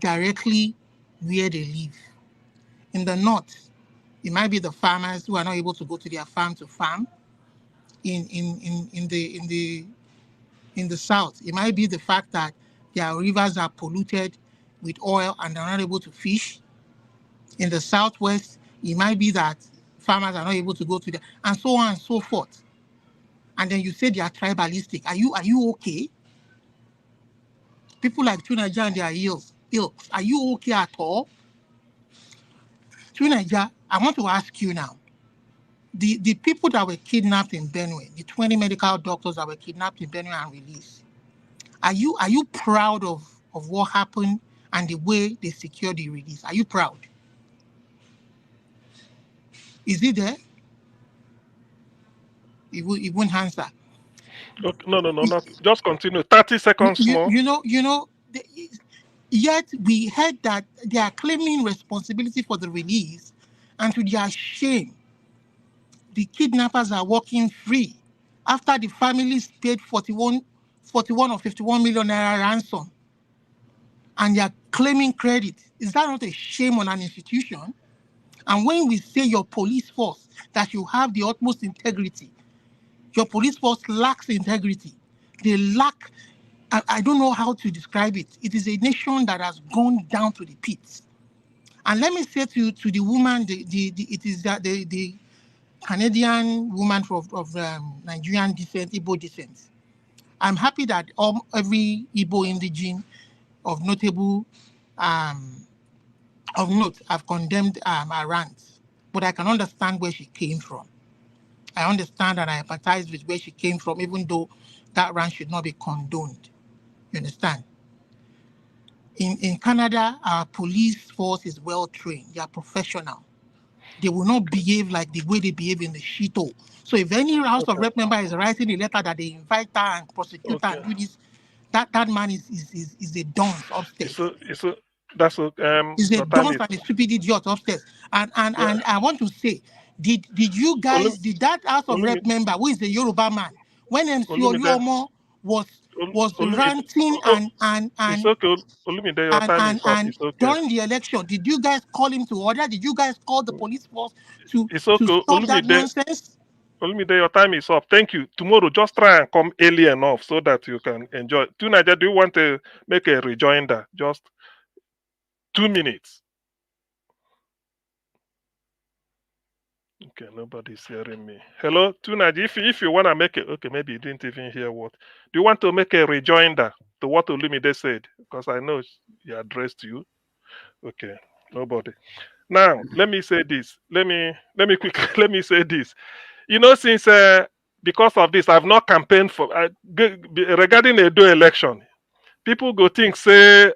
directly where they live. In the north, it might be the farmers who are not able to go to their farm to farm. In the south, it might be the fact that their rivers are polluted with oil and they're not able to fish. In the Southwest, it might be that farmers are not able to go to the, and so on and so forth. And then you say they are tribalistic. Are you okay? People like Tunaja and their ilks, are you okay at all? Tunaja, I want to ask you now. The people that were kidnapped in Benue, the 20 medical doctors that were kidnapped in Benue and released, are you proud of what happened and the way they secured the release? Are you proud? Is it there? It won't answer. Okay, no, not just continue. 30 seconds more. Yet we heard that they are claiming responsibility for the release, and to their shame, the kidnappers are walking free after the families paid 41 or 51 million naira ransom, and they are claiming credit. Is that not a shame on an institution? And when we say your police force, that you have the utmost integrity, your police force lacks integrity. They lack, I don't know how to describe it. It is a nation that has gone down to the pits. And let me say to the woman, it is that the Canadian woman of Nigerian descent, Igbo descent. I'm happy that every Igbo indigene of notable of note have condemned her rants, but I can understand where she came from. I understand and I empathize with where she came from, even though that rant should not be condoned. You understand? In Canada, our police force is well trained. They are professional. They will not behave like the way they behave in the shito. So if any House of Rep member is writing a letter that they invite her and prosecute her and do this, that man is a dunce upstairs. That's Is a dunce and a stupid idiot upstairs. And I want to say, did you guys, did that House of Rep member, who is the Yoruba man, when MC Oluomo was ranting and it's okay. Olumide, your time is up. It's okay. during the election, did you guys call him to order? Did you guys call the police force to okay. stop that nonsense? Olumide, your time is up. Thank you. Tomorrow, just try and come early enough so that you can enjoy. Tunaja, do you want to make a rejoinder? Just 2 minutes. Okay, nobody's hearing me. Hello, Tunaji, if you want to make it, okay, maybe you didn't even hear what. Do you want to make a rejoinder to what Olumide said? Because I know he addressed you. Okay, nobody. Now, let me say this. Let me say this. You know, since because of this, I've not campaigned for regarding the EDO election. People go think say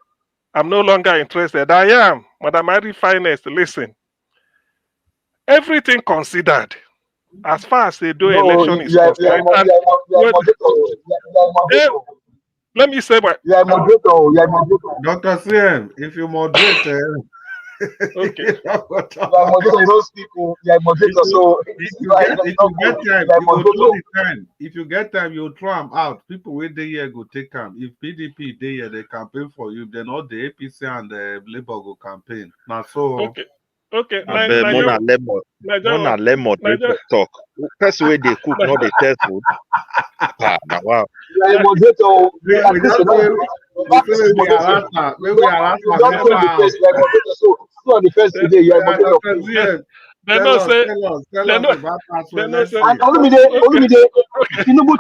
I'm no longer interested. I am, Madam Mary Finest. Listen, everything considered, as far as the EDO election is concerned, let me say what. Dr. CM, if you moderate, okay. You are moderator, those people, you are moderator, so if you get time, you throw them out. People with the year go take them. If PDP they year they campaign for you, then all the APC and the Labour go campaign. Now so okay. Mona moderator talk. Person where they cook, not they test food. Now wow. You are a moderator. We are so on the first today, you are moderator. Tell us about that. Olumide, Tinubu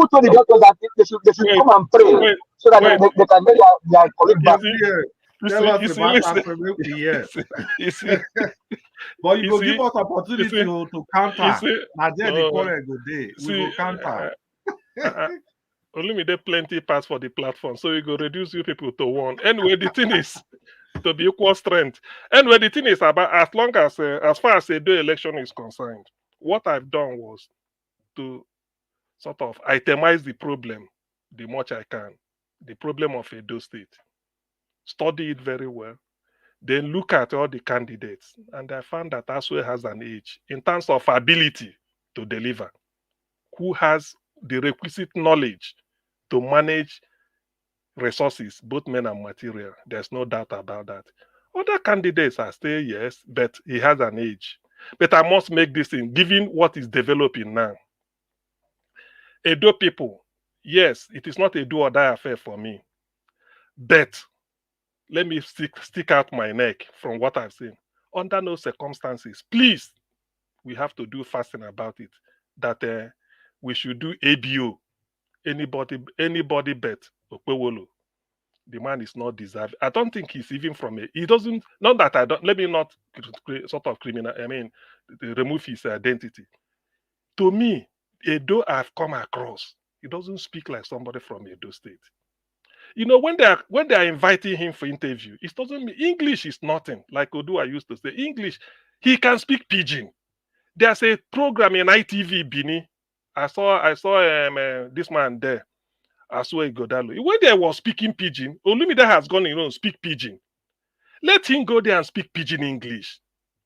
told the doctors that they should come and pray so that they can get their colleague back. Tell us about that. But you will give us opportunity to counter. Nigeria we will counter. Olumide plenty pass for the platform, so we go reduce you people to one. Anyway, the thing is to be equal strength. Anyway, the thing is about as far as the EDO election is concerned, what I've done was to sort of itemize the problem the much I can, the problem of Edo State, study it very well, then look at all the candidates, and I found that Asari has an edge in terms of ability to deliver, who has the requisite knowledge to manage resources, both men and material. There's no doubt about that. Other candidates are still yes, but he has an edge. But I must make this in, given what is developing now. Edo people, yes, it is not a do or die affair for me. But let me stick out my neck from what I've seen. under no circumstances, please, we have to do fasting about it. That we should do ABO. Anybody bet Okpewolo. The man is not deserving. I don't think he's even from a. He doesn't. Not that I don't. Let me not sort of criminal. I mean, remove his identity. To me, Edo I've come across, he doesn't speak like somebody from Edo State. You know, when they are inviting him for interview, it doesn't mean English is nothing. Like Odua used to say, English, he can speak pidgin. There's a program in ITV Bini. I saw this man there. Asari Dokubo. When they was speaking pidgin, Olumide has gone, speak pidgin. Let him go there and speak pidgin English.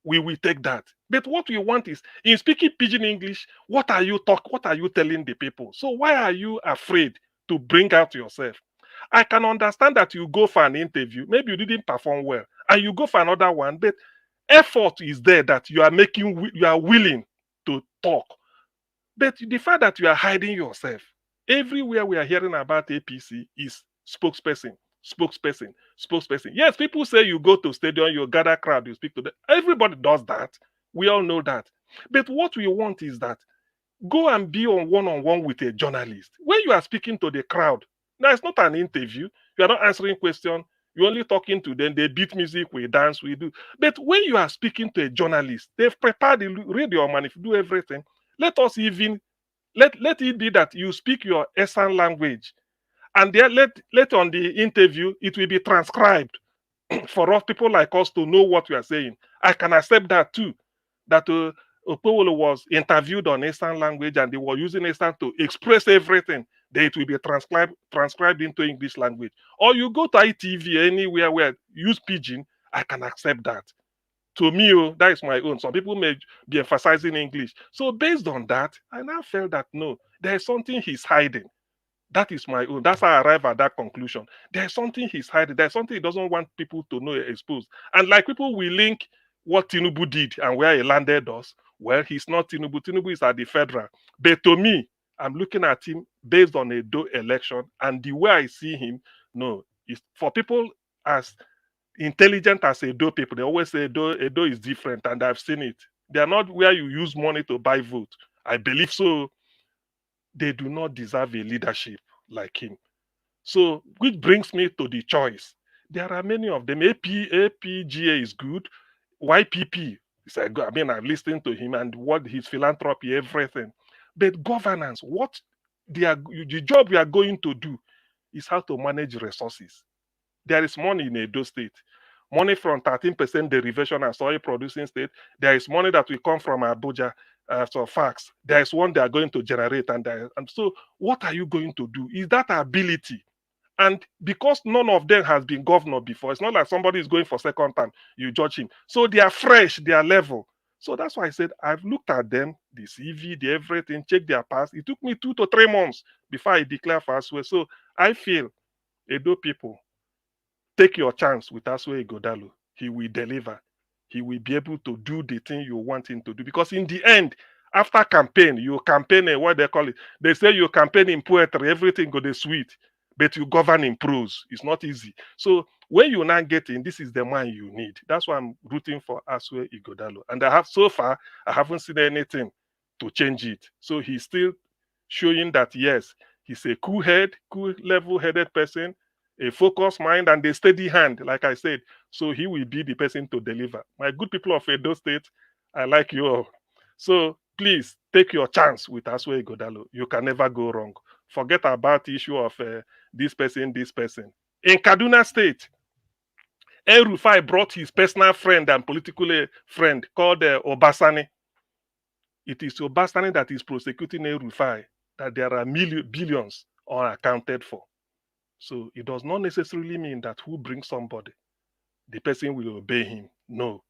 We will take that. But what we want is, in speaking pidgin English, what are you telling the people? So why are you afraid to bring out yourself? I can understand that you go for an interview, maybe you didn't perform well, and you go for another one, but effort is there that you are willing to talk. But the fact that you are hiding yourself, everywhere we are hearing about APC is spokesperson. Yes, people say you go to stadium, you gather crowd, you speak to them. Everybody does that. We all know that. But what we want is that go and be on one-on-one with a journalist. When you are speaking to the crowd, now it's not an interview. You are not answering questions. You're only talking to them. They beat music, we dance, we do. But when you are speaking to a journalist, they've prepared the radio man, if you do everything. Let it be that you speak your Esan language. And then let on the interview, it will be transcribed for us people like us to know what we are saying. I can accept that too. That Okpewolo was interviewed on Eastern language and they were using Eastern to express everything. Then it will be transcribed into English language. Or you go to ITV anywhere where use pidgin, I can accept that. To me, that is my own. Some people may be emphasizing English. So based on that, I now felt that no, there is something he's hiding. That is my own. That's how I arrive at that conclusion. There's something he's hiding. There's something he doesn't want people to know exposed. And like people will link what Tinubu did and where he landed us. Well, he's not Tinubu. Tinubu is at the federal. But to me, I'm looking at him based on a Edo election. And the way I see him, no, it's for people as intelligent as Edo people. They always say Edo is different. And I've seen it. They are not where you use money to buy vote. I believe so. They do not deserve a leadership like him. So, which brings me to the choice. There are many of them. APGA is good. YPP is a good. I mean, I've listened to him and what his philanthropy, everything. But governance, the job we are going to do is how to manage resources. There is money in Edo State. Money from 13% derivation as oil producing state. There is money that will come from Abuja. So facts. There is one they are going to generate, and so what are you going to do? Is that ability? And because none of them has been governor before, it's not like somebody is going for second time, you judge him. So they are fresh, they are level. So that's why I said I've looked at them, the CV, the everything, checked their past. It took me 2 to 3 months before I declare for Aswe. So I feel, Edo people, take your chance with Aswe Ighodalo. He will deliver. He will be able to do the thing you want him to do. Because in the end, after campaign, you campaign what they call it. They say you campaign in poetry, everything go the sweet, but you govern in prose. It's not easy. So when you now get in, this is the man you need. That's why I'm rooting for Aswe Ighodalo. And so far, I haven't seen anything to change it. So he's still showing that, yes, he's a cool level-headed person, a focused mind, and a steady hand, like I said. So he will be the person to deliver. My good people of Edo State, I like you all. So please take your chance with Aswe Ighodalo. You can never go wrong. Forget about the issue of this person. In Kaduna State, El Rufai brought his personal friend and political friend called Obasani. It is Obasani that is prosecuting El Rufai, that there are billions unaccounted for. So it does not necessarily mean that who brings somebody, the person will obey him. No.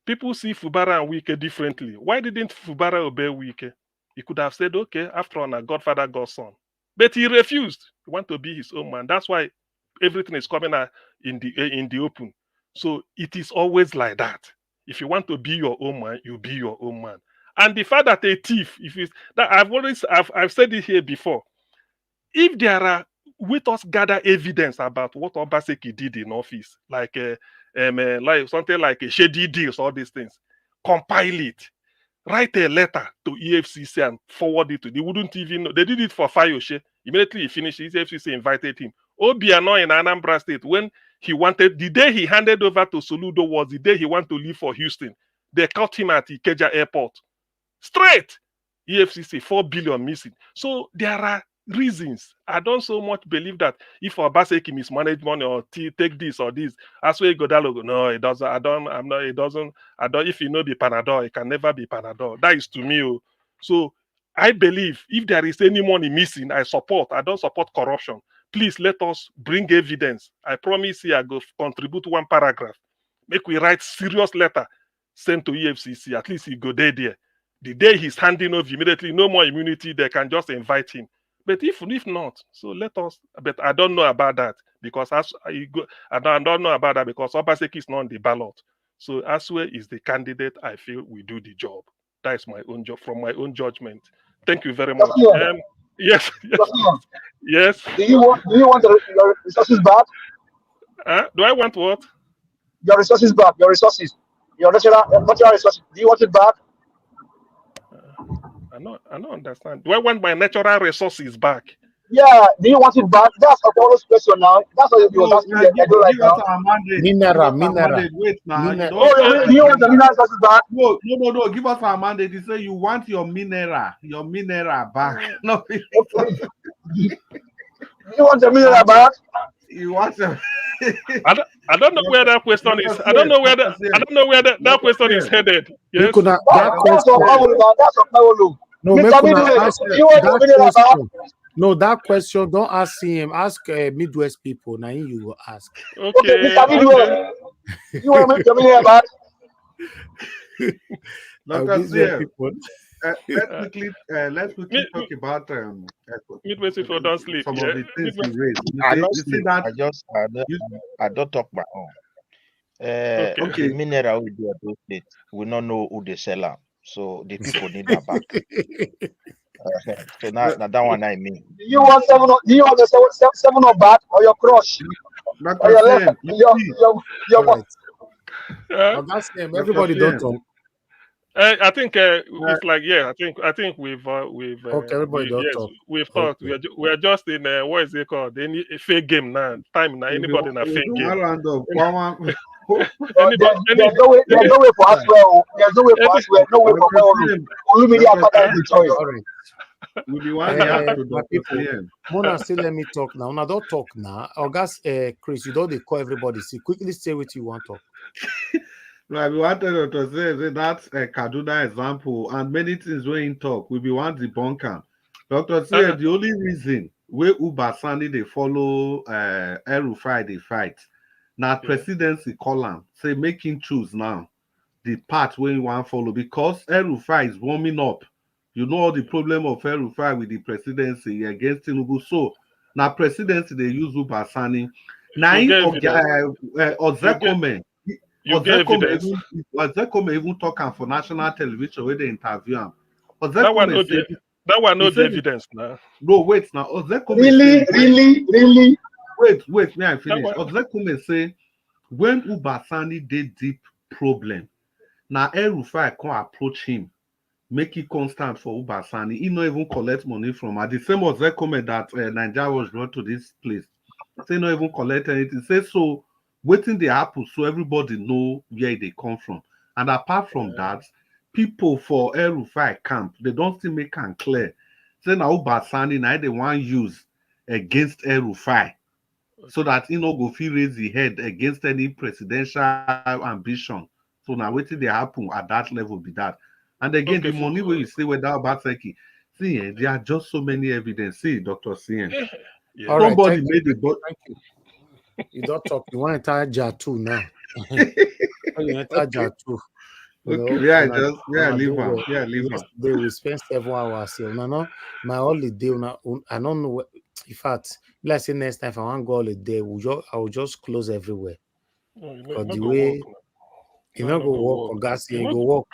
People see Fubara and Wike differently. Why didn't Fubara obey Wike? He could have said, okay, after all, a Godfather, Godson. But he refused. He wanted to be his own man. That's why everything is coming out in the open. So it is always like that. If you want to be your own man, you be your own man. And the fact that a thief, I've said it here before. If there are, let us gather evidence about what Obaseki did in office, like like something like a shady deals, all these things. Compile it, write a letter to EFCC and forward it to. They wouldn't even know. They did it for Fayoshe. Immediately he finished, EFCC invited him. Obiano in Anambra State, when he wanted, the day he handed over to Soludo was the day he wanted to leave for Houston. They caught him at Ikeja Airport. Straight. EFCC, 4 billion missing. So there are reasons. I don't so much believe that if Obaseki mismanage money or take this or this, as we go dialogue, no, it doesn't. If you know the Panadol, it can never be Panadol. That is to me. So I believe if there is any money missing, I don't support corruption. Please let us bring evidence. I promise you I go contribute 1 paragraph. Make we write serious letter, send to EFCC. At least he go there. The day he's handing over, immediately, no more immunity, they can just invite him. But if not, so let us. But I don't know about that because I don't know about that because Obaseki is not on the ballot. So Aswe is the candidate. I feel we do the job. That is my own job from my own judgment. Thank you very much. Yes. Yes. Do you want your resources back? Do I want what? Your resources back. Your resources. Your natural resources. Do you want it back? I don't understand. Do I want my natural resources back? Yeah. Do you want it back? That's a bonus question now. That's what you was asking. I do right now. Mineral. Wait now. Do you want the mineral resources back? No. Give us our mandate. You say you want your mineral back. No. Do you want the mineral back? You want them. I don't know where that question is. I don't know where that question is headed. Yes. That question. Don't ask him. Ask Midwest people. Now you will ask. Okay, Mr. Midwest. You want me to be about? Let's quickly talk about Midwest people don't sleep. Some of the things you raised. I don't talk my own. The mineral we do at those states, we don't know who they sell them. So the people need that back. So now that one I mean. Do you want the 7 back or your crush? Or your that's him. Everybody don't talk. I think it's like I think we've okay. Everybody don't talk. We've talked. We are just in what is it called? Any fake game now. Time now. Anybody in a fake game. There's no way for us. There's no way for us. No way for Mona, still let me talk now. Now don't talk now. August, Chris, you don't call everybody. See, quickly say what you want to talk. Right, we wanted to say that's a Kaduna example, and many things we in talk. We be want the bunker. Dr. Say the only reason where Ubasani they follow El-Rufai they fight. Now presidency column say make him choose now the path where you want to follow because El-Rufai is warming up. You know all the problem of El-Rufai with the presidency against Tinubu. So now presidency they use Ubasani. Now Ozekome. Ozekome even talking for national television where they interview him. That one no evidence now. No, wait now. Ozekome really. Wait, may I finish? Ozekome say when Ubasani did deep problem, now El-Rufai can approach him, make it constant for Ubasani. He not even collect money from her. The same Ozekome that Nigeria was brought to this place. Say not even collect anything. Say so. Waiting the apple so everybody know where they come from. And apart from that, people for El-Rufai camp, they don't still make them clear. Say now Ubasani now they want use against El-Rufai so that you know go feel raise the head against any presidential ambition. So now waiting they happen at that level be that. And again, the money where you say without Obaseki, see, there are just so many evidence. See, Dr. CM. Somebody made the thank you. You don't talk. You want to enter J2 now. You enter J2. Leave on. They will spend 7 hours here. No, my holiday. I don't know. In fact, let's say next time if I want to go holiday, I will just close everywhere. But the way you not go walk or gas, you go walk.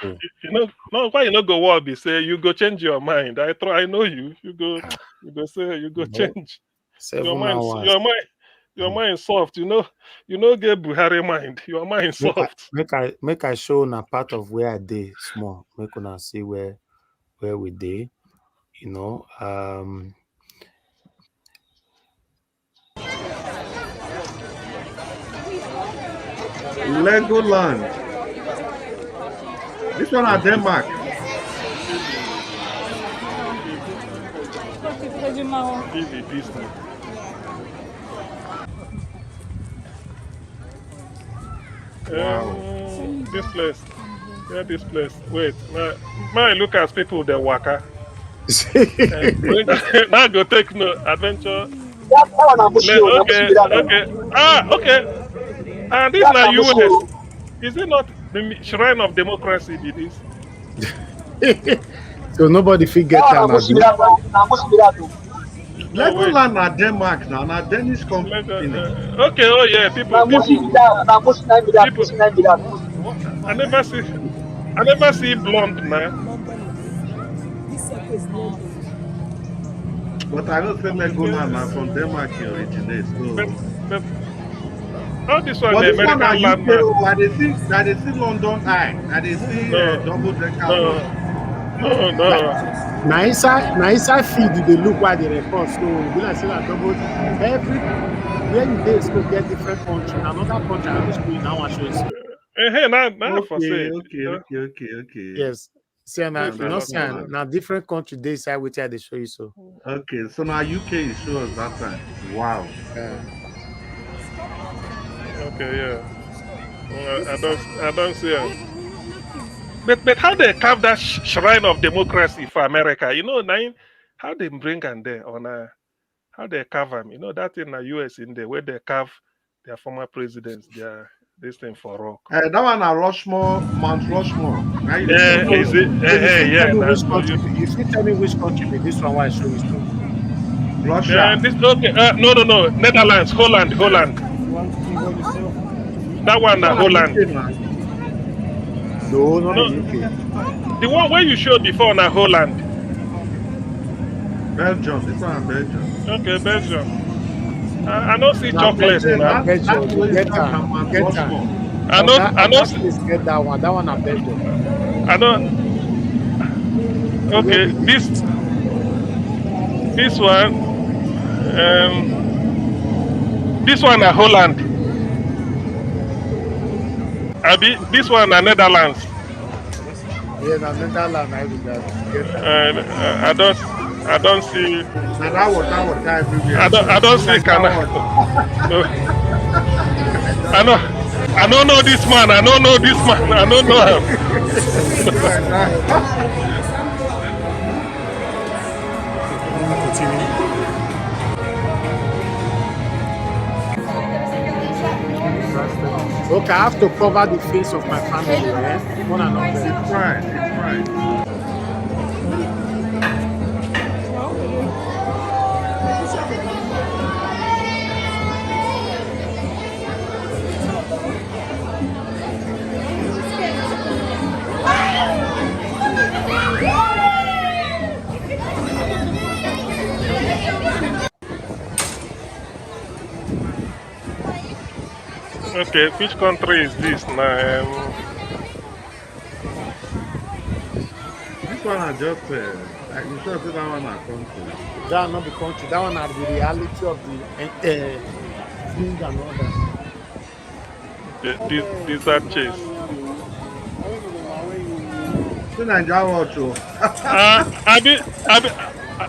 No, why you not go walk? They say you go change your mind. I know you. You go say you go change 7 your mind. hours. Your mind soft. You know get Buhari mind. Your mind soft. Make I show na part of where I dey small. Make una see where we dey. You know. Legoland. This one at Denmark. Really Disney. Wow. This place. Yeah, this place. Wait. Now I look at people that waka. Now go take no adventure. Okay. Okay. And this now US. Is it not the shrine of democracy? Be this? So nobody fit get time. Legoland na Denmark now, na Danish company. Okay, oh yeah, people. I never see blonde now. But I don't say Legoland now from Denmark it originates. So. But how this one? But The this one American na land UK. I dey see London Eye. I dey see double decker. No. Now inside feed they look why they record. So we like say that double every where you dey so get different country. Now another country I will show you now. I show you. Hey, now for say. Okay. Yes. See, now you know, saying now different country they side which they show you so. Okay, so now UK is show us that time. Wow. Okay, yeah. I don't see it. But how they carve that shrine of democracy for America? You know, how they bring and there on how they carve them? You know that in the US in there where they carve their former presidents, this thing for rock. That one are Rushmore, Mount Rushmore. Yeah, is it? Yeah. You fit tell me which country be this one? Why I show you so? Russia. Okay. No. Netherlands, Holland. That one, Holland. No, not UK. The one where you showed before, na Holland. Belgium. This one, Belgium. Okay, Belgium. I don't see chocolate now. Belgium, you get that. I know. Get that one. That one, na Belgium. I know. Okay, this one. This one, na Holland. This one na Netherlands. Yeah, na Netherlands. I don't see. Now that water everywhere. I don't see Canada. No. I don't know this man. I don't know him. Okay, I have to cover the face of my family, right? One and all. It's right. Okay, which country is this now? This one are just I'm sure that one are country. That not the country. That one are the reality of the things and all that. This that chase. So Nigerian watch.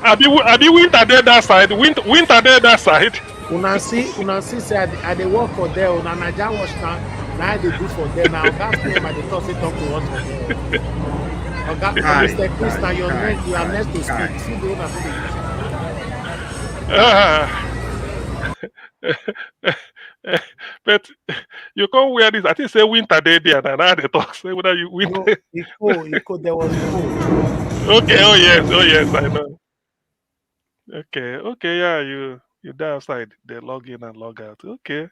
I be winter there that side. Winter there that side. Una see say I dey work for there. Una Nigerian watch now they do for there now. That's why they talk to us for there. Mr. Chris, now you are next to speak. See the owner. But you can't wear this. I think say winter day there. Now they talk. Say whether you winter. No, there was cold. Okay. Oh yes. I know. Okay. Yeah, you there outside. They log in and log out. Okay.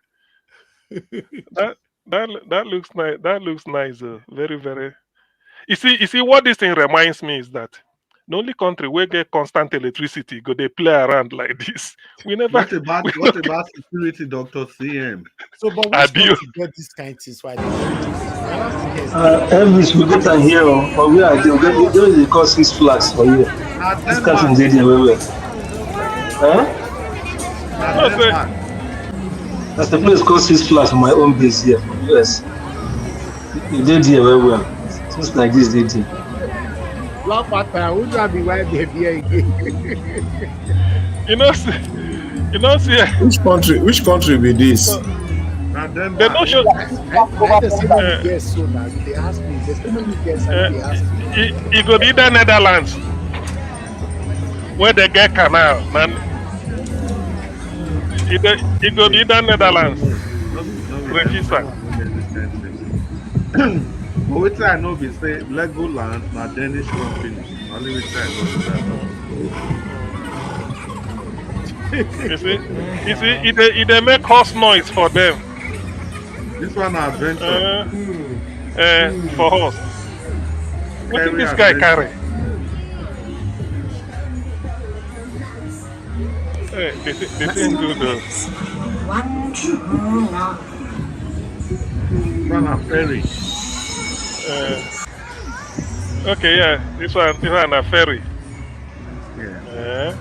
that looks nice. That looks nice. Very, very. You see what this thing reminds me is that The only country where get constant electricity go they play around like this. We never. What about security, Dr. CM? So, but which country get this kind of things right now? Elvis, we get an here, but we are they call 6 Flags for you. This cousin did here well. Huh? That's the place called 6 Flags on my own base here for US. You did here very well. Things like this they did. Black Panther, who's gonna be white baby again? Which country be this? They don't show. There's so many guests, so now they ask me. There's so many guests, and they ask me. It go be the Netherlands where they get canal, man. It go be the Netherlands. Register. But which I know be say Legoland na Danish company. Only which I know You see, it make horse noise for them. This one na adventure. For horse. What did this guy carry? This thing good though. Run a ferry. Okay, yeah, this one a ferry. Yeah.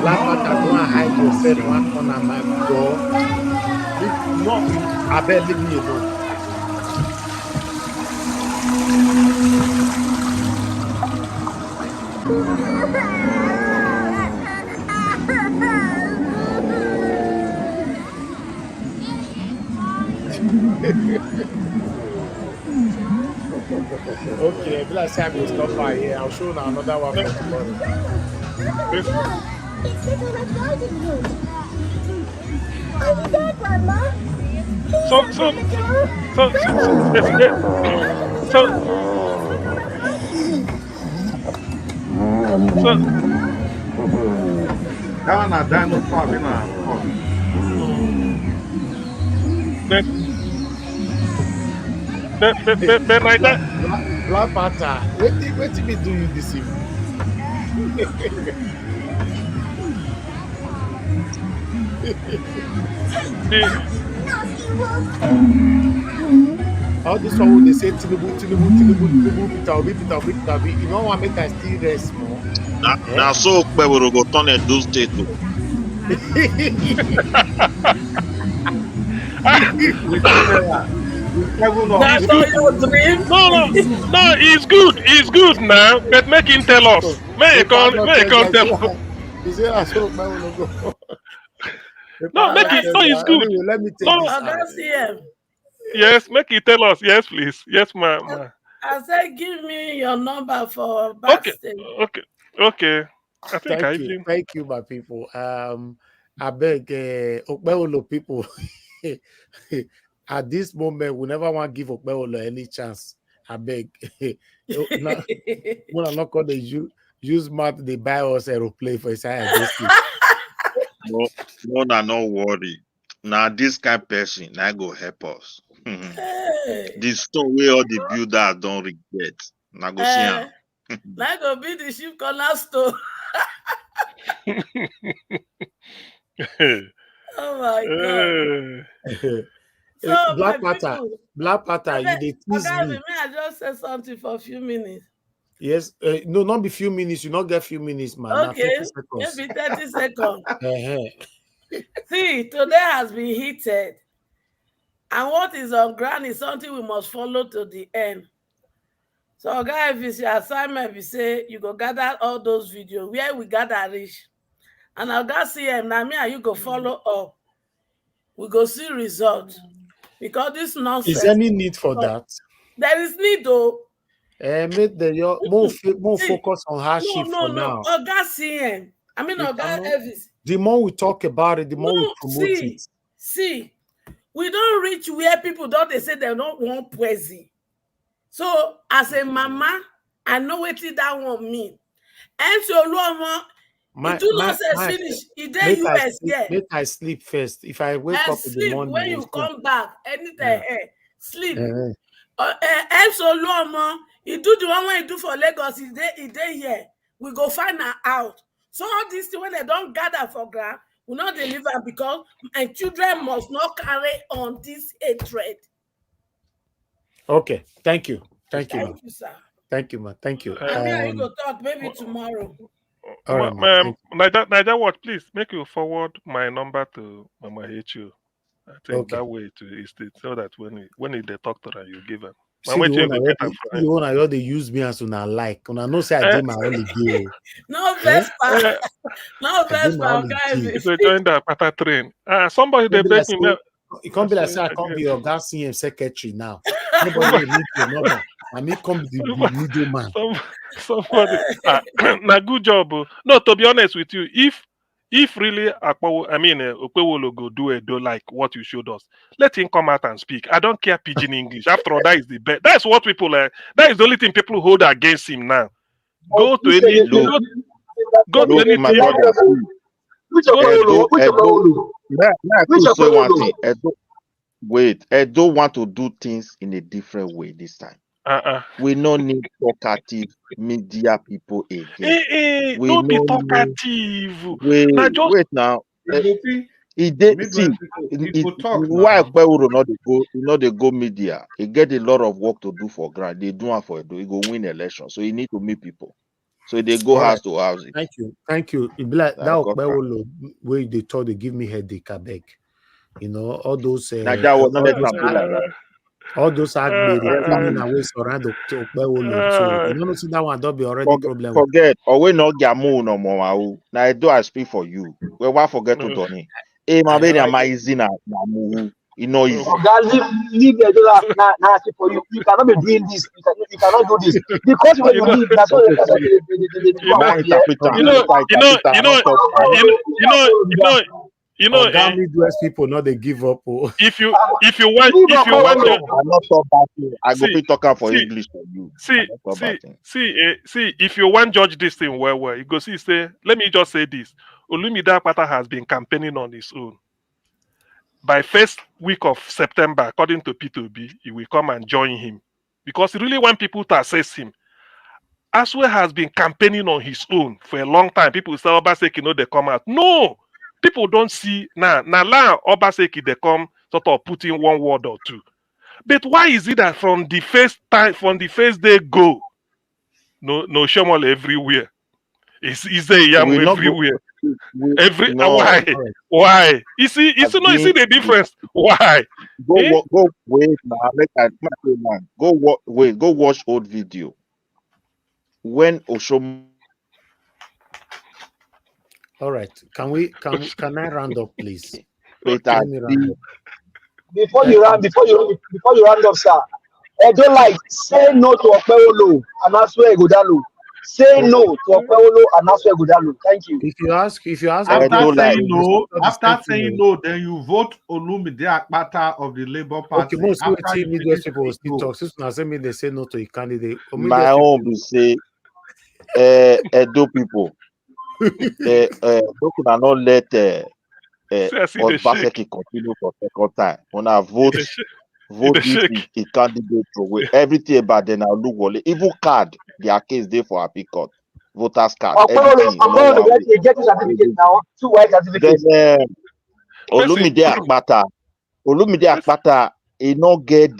Black Panther, go and hide yourself one corner, my door. No, I bet leave me alone. Okay, let's have you stop by here. I'll show you another one for tomorrow. That one I done no problem now. Black Panther, what did we do you this evening? All this one they say Tinubu, Peter Obi. You know what make I still rest more? Now so we will go turn a do state. That's all your dream. No, it's good now. But make him tell us. Make him tell us. He said, I saw my own go. No, make it. No, it's good. Anyway, let me take this. Yes, make it tell us. Yes, please. Yes, ma'am. I said, give me your number for backstage. Okay. I think Thank you, my people. I beg, Okbeolo people. At this moment, we never want to give Okbeolo any chance. I beg. When I'm not going to use math, they buy us aeroplane for inside this. No worry. Now this kind of person now go help us. This stone where all the builders don't regret. Now go see him. Now go be the ship cornerstone. Oh my God. So Black Panther, you they tease me. May I just say something for a few minutes? Yes, no, not be few minutes. You not get few minutes, man. Okay, maybe 30 seconds. See, today has been heated, and what is on ground is something we must follow to the end. So, guys, if it's your assignment, we say you go gather all those videos where we gather reach, and I'll go see him. Now, me and you go follow up. We go see results because this nonsense. Is there any need for that? There is need, though. Make the more focus on hardship for now. Oga CM. Oga Elvis. The more we talk about it, the more we promote it. See, we don't reach where people don't they say they don't want poison. So as a mama, I know what that one mean. And so it do not say finish. It dey US here. Make I sleep first. If I wake up in the morning, when you come back, anytime sleep. And so he do the one when he do for Lagos. He dey here. We go find her out. So all these things when they don't gather for ground, we not deliver because my children must not carry on this hatred. Okay, thank you. Thank you, you, sir. Thank you, ma. Thank you. I mean, you go talk maybe tomorrow. All right, Niger Watch, please make you forward my number to Mama HU. I think that way is so that when they talk to her, you give them. See the one I heard they use me as una like. Una know say I did my holiday. No Vespa. No Vespa, guys. So join the Pata train. Somebody they beg me. It can't be like say I can't be your gas CM secretary now. Nobody need to know. I may come the middleman. Somebody, na good job. No, to be honest with you, if really Okpewolo go do it, do like what you showed us, let him come out and speak. I don't care pidgin English. After all, that is the best. That's what people that is the only thing people hold against him now. Go to any go to any Wait, I don't want to do things in a different way this time. We don't need talkative media people again. We don't be talkative. Wait now. He did see why Okpewolo not they go media. He get a lot of work to do for grant. They do it for it. He go win election, so he need to meet people. So they go house to house. Thank you. It be like that Okpewolo where they thought they give me headache, I beg. You know, all those all those agbe they cleaning away surround Okpewolo. So you don't see that one don't be already problem. Forget or we not gamu no more. Now I do I speak for you. We won't forget to Tony. Hey, my baby, am easy now. You know easy. Leave the now for you. You cannot be doing this. You cannot do this because when you leave, that's what you know, Midwest people not they give up. If you want, I go be talking for English for you. See, if you want judge this thing well, you go see. Say, let me just say this: Olumide Akpata has been campaigning on his own. By first week of September, according to P2B, he will come and join him because he really want people to assess him. Aswe has been campaigning on his own for a long time. People say Obaseki, they come out. No. People don't see now Obaseki they come sort of put in one word or two. But why is it that from the first day go, no Shomol everywhere? Is there Yam everywhere? Why? You see the difference. Why? Go wait now. Go watch old video. When Oshom. All right. Can I round up, please? Before you round up, sir. I don't like say no to Okpewolo and Aswe Godalo. Say no to Okpewolo and Aswe Godalo. Thank you. If you ask after saying no, then you vote Olumide Akpata of the Labour Party. Okay, most Midwest people will still talk. Since now me they say no to a candidate. My own will say Edo people. Don't not let Obaseki continue for second time. When I vote a candidate away everything about then I'll look wole. Even card their case there for happy court. Voters card. Get certificate now. 2 white certificates. Olumide Akpata, he not get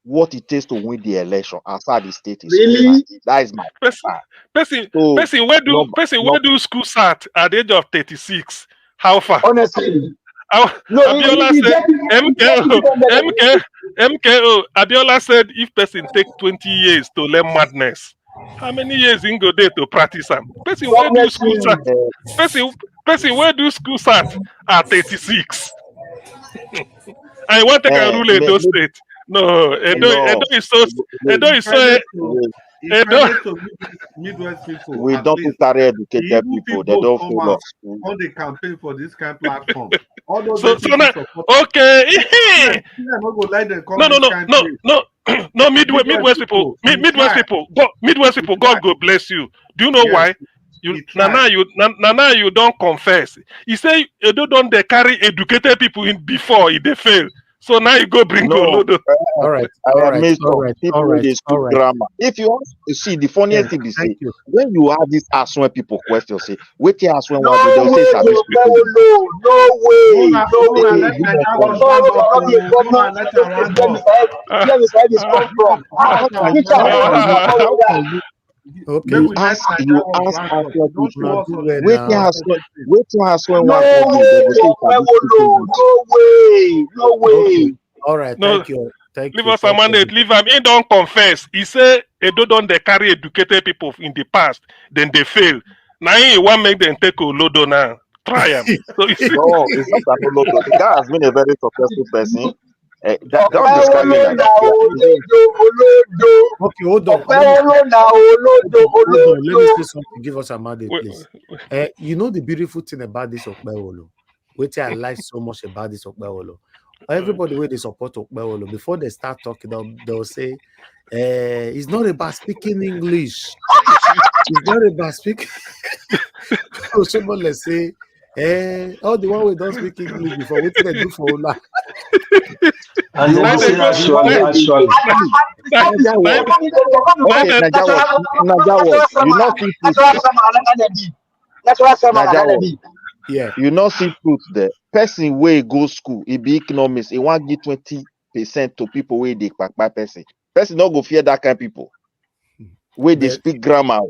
what it takes to win the election outside the state is really? That is my person where do school start at the age of 36? How far? Honestly. Abiola said MKO Abiola said if person take 20 years to learn madness, how many years in go there to practice them? Person where do school start? Person where do school start at 36? And you want to take a rule Edo State? No, Edo is so It's private to Midwest people. We At don't least carry the educated Igbo people. They people don't come follow out us. on the campaign for this kind of platform. All those So people now, support. okay. I'm not gonna let them come this kind of place. No, Midwest people, Midwest people, God go bless you. Do you know why? You now you don't confess. He say you don't they carry educated people in before they fail. So now you go bring Olodo. All right, I am mixed up. People wey dey speak grammar. If you want to see the funniest thing be say, when you have this ask when people question say, wetin ask when one day they'll say sabi speak. No way. You ask Afro people, wetin ask when one come dey, they go say sabi speak English. No way. All right, No. thank you. Leave us a mandate, leave him. He don't confess. He say Edo don't they carry educated people in the past, then they fail. Now he want make them take Olodo now. Try him. So you see. No, it's not an Olodo. The guy has been a very successful person. Don't describe me like that. Okay, hold on. Let me say something. Give us a mandate, please. You know the beautiful thing about this Okpewolo, which I like so much about this Okpewolo. Everybody where they support Okpewolo, before they start talking, they'll say, it's not about speaking English. It's not about speaking. Somebody say, all the one we don't speak English before, what did they do for Ola? And they say actually. Yeah. You not see fruit there. Person where go school, it be economics. It want give 20% to people where they kpakpa person. Person not go fear that kind of people. Where they speak grammar.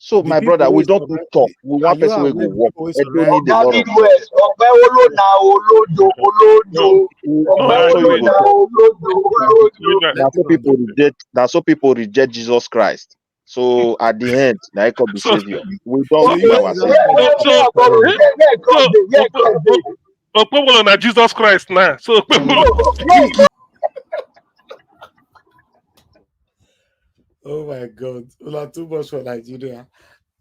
So my brother, we don't talk. We want person where go work. They don't need a lot of. That's so people reject Jesus Christ. So at the end, now come be savior. We don't kill ourselves. Okpewolo na Jesus Christ now. So oh my God, not too much for Nigeria.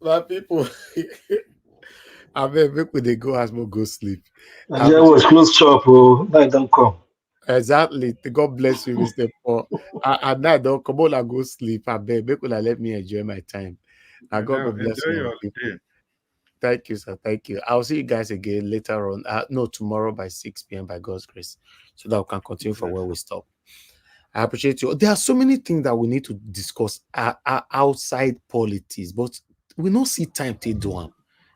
My people, I mean, make when they go as more go sleep. Nigeria was close shop. Oh, I don't come. Exactly. God bless you, Mr. Paul. And now don't come on and go sleep. I beg, make when I let me enjoy my time. And God will bless you. Thank you, sir. Thank you. I'll see you guys again later on. No, tomorrow by 6 p.m. by God's grace, so that we can continue from where we stop. I appreciate you. There are so many things that we need to discuss outside politics, but we don't see time to do them.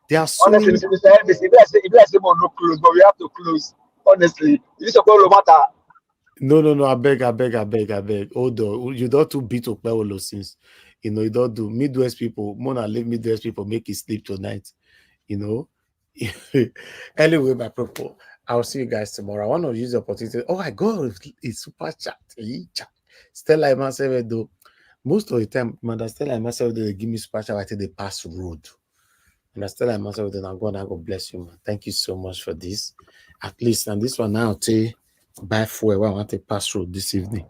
There are so honestly, many. Mr. Elvis, if I say more no close, but we have to close. Honestly, this is a matter. No. I beg. Hold on. You don't do beat Okpewolo since. You know, you don't do Midwest people. Mona leave Midwest people make it sleep tonight. You know. Anyway, my people, I'll see you guys tomorrow. I want to use the opportunity. Oh, I go it's super chat. Stella myself though. Most of the time, man, Stella myself they give me super chat until they pass road. And Stella myself then I'm going to go bless you, man. Thank you so much for this. At least and this one now say buy fuel. I want to pass through this evening.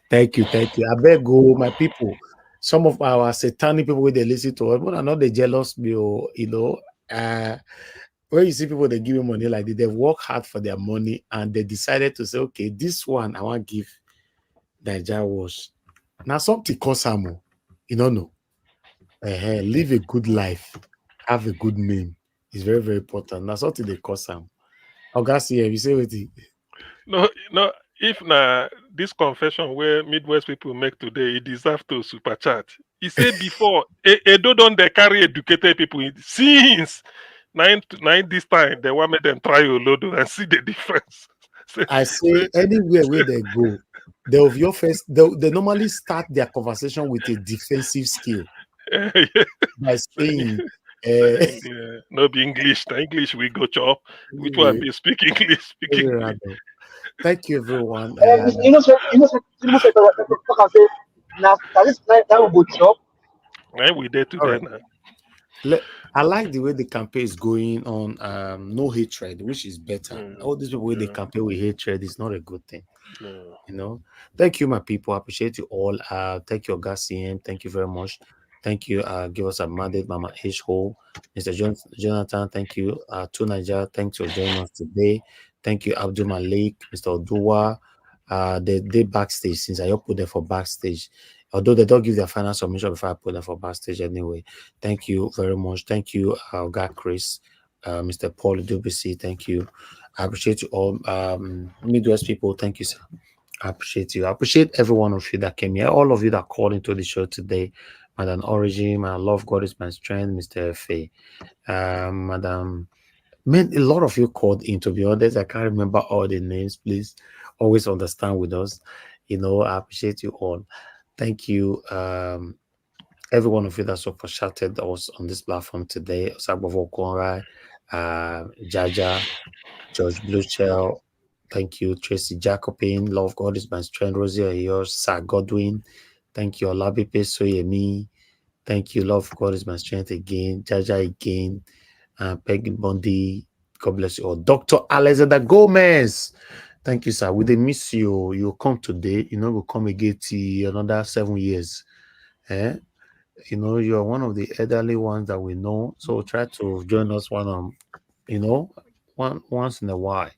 Thank you. I beg go, my people. Some of our satanic people when they listen to us, but are not they jealous me or you know. When you see people they give you money like this, they work hard for their money and they decided to say, okay, this one I want to give Nigeria wash. Now something costs them, you know. Live a good life, have a good name. It's very, very important. Now something they cost them. August here, you say what? No. If na this confession where Midwest people make today, it deserves to super chat. He said before, Edo don't they carry educated people since. Nine this time they want me them try Olodo and see the difference. I say anywhere where they go, they normally start their conversation with a defensive skill by saying no be English. The English we go chop. Which one be speak English? Speak English. Thank you, everyone. You know, talk and say, now this night that will go chop. And we there today now. I like the way the campaign is going on. No hatred, which is better. All these people with the campaign with hatred is not a good thing. You know. Thank you, my people. I appreciate you all. Thank you, CM. Thank you very much. Thank you. Give us a mandate, Mama H Ho, Mr. Jonathan. Thank you. To Nigeria. Thanks for joining us today. Thank you, Abdul Malik, Mr. Odua. They backstage since I put them for backstage. Although they don't give their final submission before I put them for backstage anyway. Thank you very much. Thank you, God Chris, Mr. Paul Dubisi. Thank you. I appreciate you all. Midwest people, thank you, sir. I appreciate you. I appreciate every one of you that came here. All of you that called into the show today. Madam Origin, my love, God is my strength, Mr. F.A. Madam, man, a lot of you called in, to be honest. I can't remember all the names. Please always understand with us. You know, I appreciate you all. Thank you. Every one of you that super chatted us on this platform today. Osagbovo Konrai, Jaja, George Bluechell. Thank you, Tracy Jacobin. Love God is my strength. Rosie yours. Sir Godwin. Thank you, Olabipe Soyemi. Thank you, Love God is my strength again. Jaja again. Peggy Bondi. God bless you all. Dr. Alexander Gomez. Thank you, sir. We didn't miss you. You'll come today. You know, we'll come again to another 7 years. You know, you're one of the elderly ones that we know. So try to join us once in a while.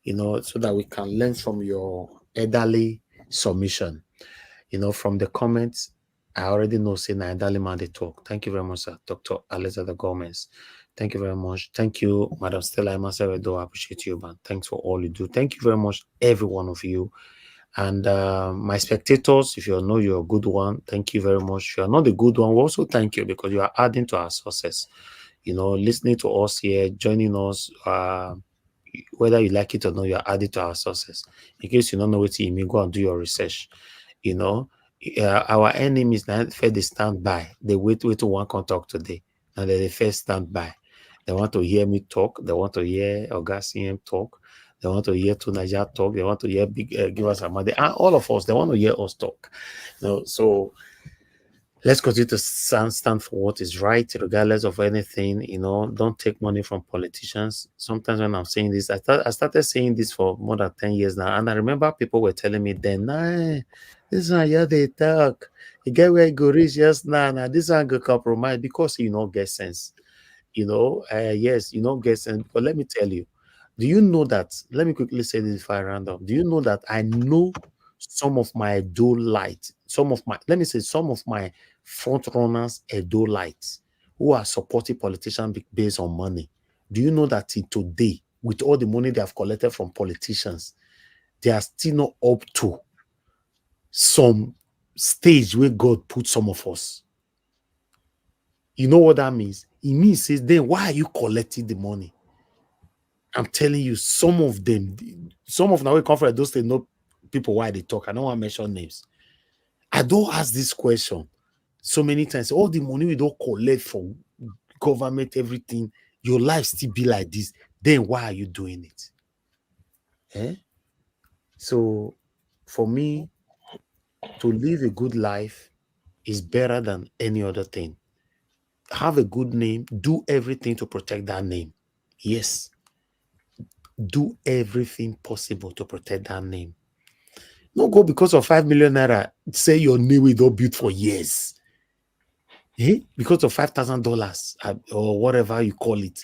You know, so that we can learn from your elderly submission. You know, from the comments, I already know saying elderly man they talk. Thank you very much, sir. Dr. Alexander Gomez. Thank you very much. Thank you, Madam Stella Imasevedo. I appreciate you, man. Thanks for all you do. Thank you very much, every one of you. And my spectators, if you know you're a good one, thank you very much. If you're not a good one, we also thank you because you are adding to our success. You know, listening to us here, joining us, whether you like it or not, you're adding to our success. In case you don't know what you mean, go and do your research. You know, our enemies now they stand by. They wait to one contact today. And they first stand by. They want to hear me talk. They want to hear CM talk. They want to hear to Nigeria talk. They want to hear give us a money. And all of us, they want to hear us talk. You know, so let's continue to stand for what is right, regardless of anything. You know, don't take money from politicians. Sometimes when I'm saying this, I started saying this for more than 10 years now. And I remember people were telling me then, nah, this one here they talk. You get where you go reach just now. This one go compromise because you know get sense. You know, yes, you know get sense. But let me tell you, do you know that? Let me quickly say this if I round up. Do you know that I know some of my light, some of my front runners lights who are supporting politicians based on money? Do you know that today, with all the money they have collected from politicians, they are still not up to some stage where God put some of us? You know what that means? It means then why are you collecting the money? I'm telling you, some of now we come from those they know people why they talk. I don't want to mention names. I don't ask this question so many times. All the money we don't collect from government, everything, your life still be like this. Then why are you doing it? So for me, to live a good life is better than any other thing. Have a good name. Do everything to protect that name. Yes. Do everything possible to protect that name. Don't go because of 5 million naira, say your name will not built for years. Because of $5,000 or whatever you call it.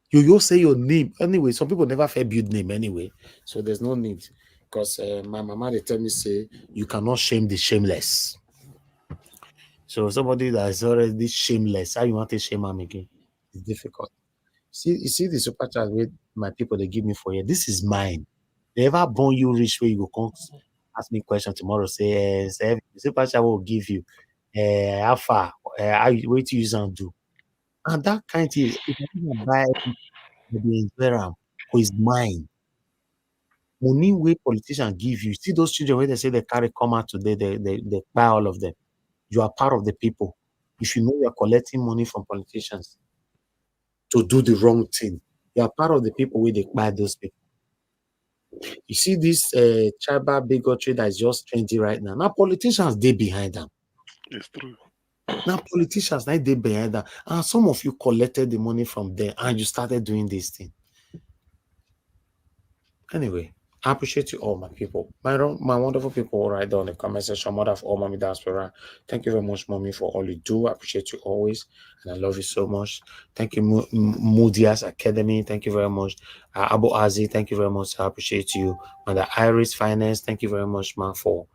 You say your name. Anyway, some people never fair build name anyway. So there's no need. Because my mama, they tell me, say, you cannot shame the shameless. So somebody that is already shameless, how you want to shame them again? It's difficult. You see the super chat with my people they give me for here. This is mine. They ever born you rich where you go come ask me question tomorrow. Say, the super chat will give you how far, how you wait to use and do. And that kind of thing, if I can buy the Instagram, who is mine. Money way politicians give you. See those children where they say they carry come out today, they buy all of them. You are part of the people. If you know you are collecting money from politicians to do the wrong thing, you are part of the people where they buy those people. You see this tribal bigotry that is just trendy right now. Now politicians they behind them. It's true. Now, politicians, now they behind that. And some of you collected the money from there and you started doing this thing. Anyway, I appreciate you all, my people. My wonderful people right there on the comment section. Mother of all, Mommy Diaspora. Thank you very much, Mommy, for all you do. I appreciate you always. And I love you so much. Thank you, Moody's Academy. Thank you very much. Abu Azi, thank you very much. I appreciate you. Mother Iris Finance, thank you very much, man, for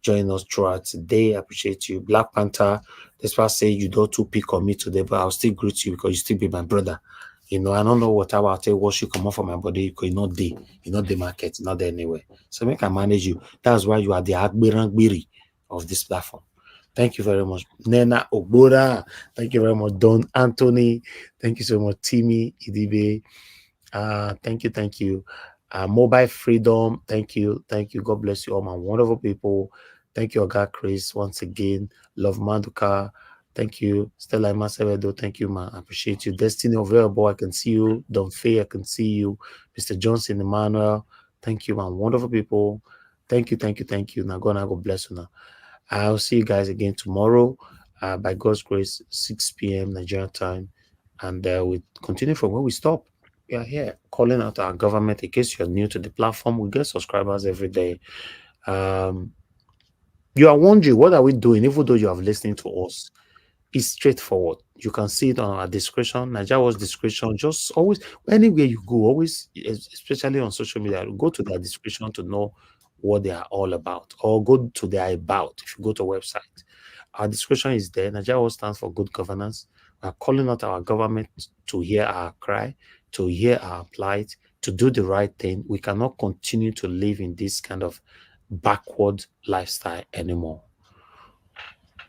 joining us throughout today. I appreciate you. Black Panther, despite saying you don't too pick on me today, but I'll still greet you because you still be my brother. You know, I don't know what I'll tell you what should come off from my body because you're not there. You're not the market, not there anywhere. So make I manage you. That's why you are the Agberang of this platform. Thank you very much. Nena Obora. Thank you very much. Don Anthony. Thank you so much. Timmy Idibe. Thank you. Mobile Freedom. Thank you. God bless you all, my wonderful people. Thank you, Oga Chris, once again. Love Manduka. Thank you. Stella Masevedo. Thank you, man. I appreciate you. Destiny Available. I can see you. Don Faye, I can see you. Mr. Johnson Emmanuel. Thank you, man. Wonderful people. Thank you. Now, God bless you now. I'll see you guys again tomorrow. By God's grace, 6 p.m. Nigerian time. And we continue from where we stop. We are here calling out our government. In case you're new to the platform, we get subscribers every day. You are wondering, what are we doing? Even though you have listened to us, it's straightforward. You can see it on our description, Nigeria's description. Just always, anywhere you go, always, especially on social media, go to their description to know what they are all about, or go to their about. If you go to a website, our description is there. Nigeria stands for good governance. We are calling out our government to hear our cry, to hear our plight, to do the right thing. We cannot continue to live in this kind of backward lifestyle anymore.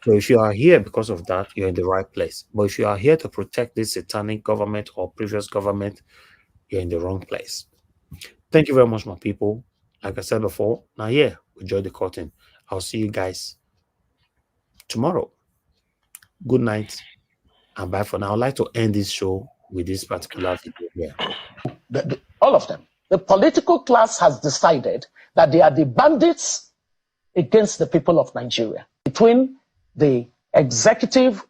So if you are here because of that, you're in the right place. But if you are here to protect this satanic government or previous government, you're in the wrong place. Thank you very much, my people. Like I said before, now enjoy the curtain. I'll see you guys tomorrow. Good night and bye for now. I'd like to end this show with this particular video here. All of them. The political class has decided that they are the bandits against the people of Nigeria. Between the executive,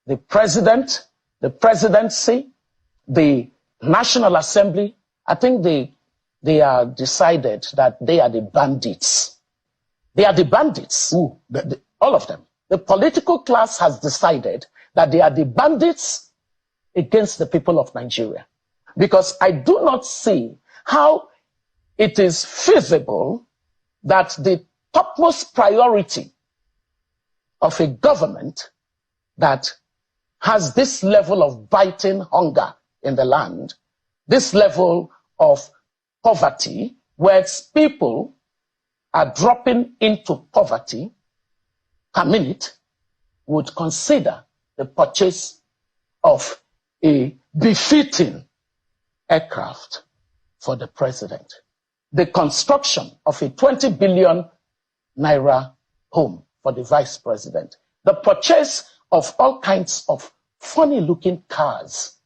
the president, the presidency, the National Assembly, I think they are decided that they are the bandits. They are the bandits. All of them. The political class has decided that they are the bandits against the people of Nigeria. Because I do not see how it is feasible that the topmost priority of a government that has this level of biting hunger in the land, this level of poverty, where people are dropping into poverty per minute, would consider the purchase of a befitting aircraft for the president, the construction of a 20 billion naira home for the vice president, the purchase of all kinds of funny-looking cars,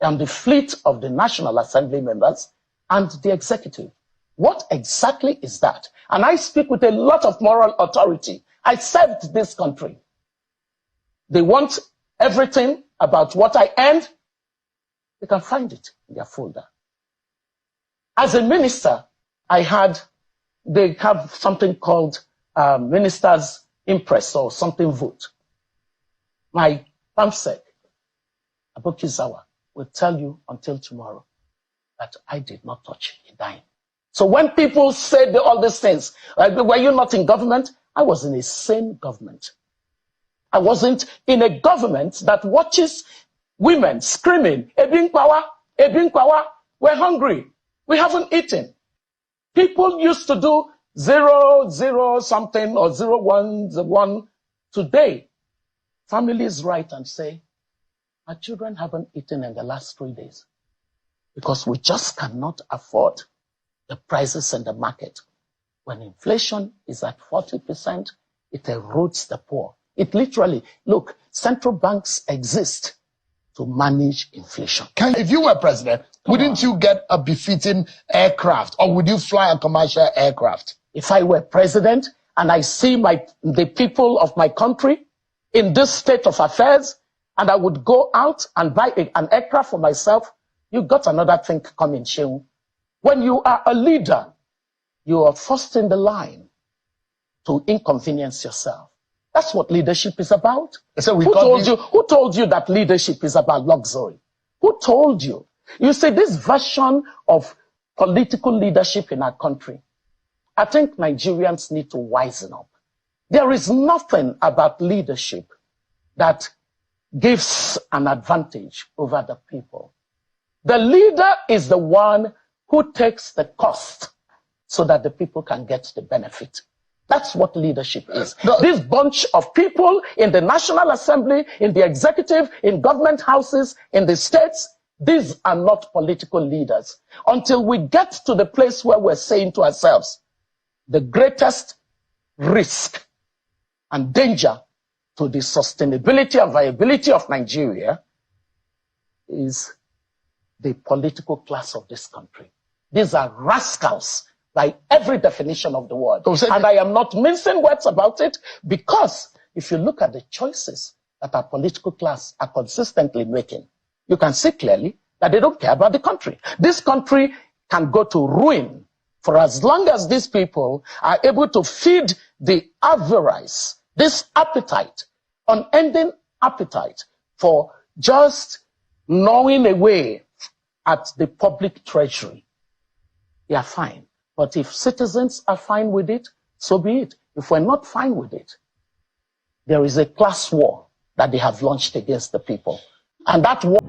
and the fleet of the National Assembly members and the executive. What exactly is that? And I speak with a lot of moral authority. I served this country. They want everything about what I earned. They can find it in their folder. As a minister, they have something called Minister's Impress or something vote. My PAMSEC, Abokizawa, will tell you until tomorrow that I did not touch a dime. So when people say all these things, were you not in government? I was in a sane government. I wasn't in a government that watches women screaming, Ebin Kwawa, we're hungry. We haven't eaten. People used to do 0, something or 0, 1. Today, families write and say, our children haven't eaten in the last 3 days because we just cannot afford the prices in the market. When inflation is at 40%, it erodes the poor. It literally, look, central banks exist to manage inflation. If you were president, wouldn't you get a befitting aircraft, or would you fly a commercial aircraft? If I were president and I see the people of my country in this state of affairs, and I would go out and buy an aircraft for myself, you got another thing coming, Shehu. When you are a leader, you are first in the line to inconvenience yourself. That's what leadership is about. So who told you that leadership is about luxury? Who told you? You see, this version of political leadership in our country, I think Nigerians need to wisen up. There is nothing about leadership that gives an advantage over the people. The leader is the one who takes the cost so that the people can get the benefit. That's what leadership is. This bunch of people in the National Assembly, in the executive, in government houses, in the states, these are not political leaders. Until we get to the place where we're saying to ourselves, the greatest risk and danger to the sustainability and viability of Nigeria is the political class of this country. These are rascals by every definition of the word. And I am not mincing words about it, because if you look at the choices that our political class are consistently making, you can see clearly that they don't care about the country. This country can go to ruin for as long as these people are able to feed the avarice, this appetite, unending appetite for just gnawing away at the public treasury. They are fine. But if citizens are fine with it, so be it. If we're not fine with it, there is a class war that they have launched against the people. And that war...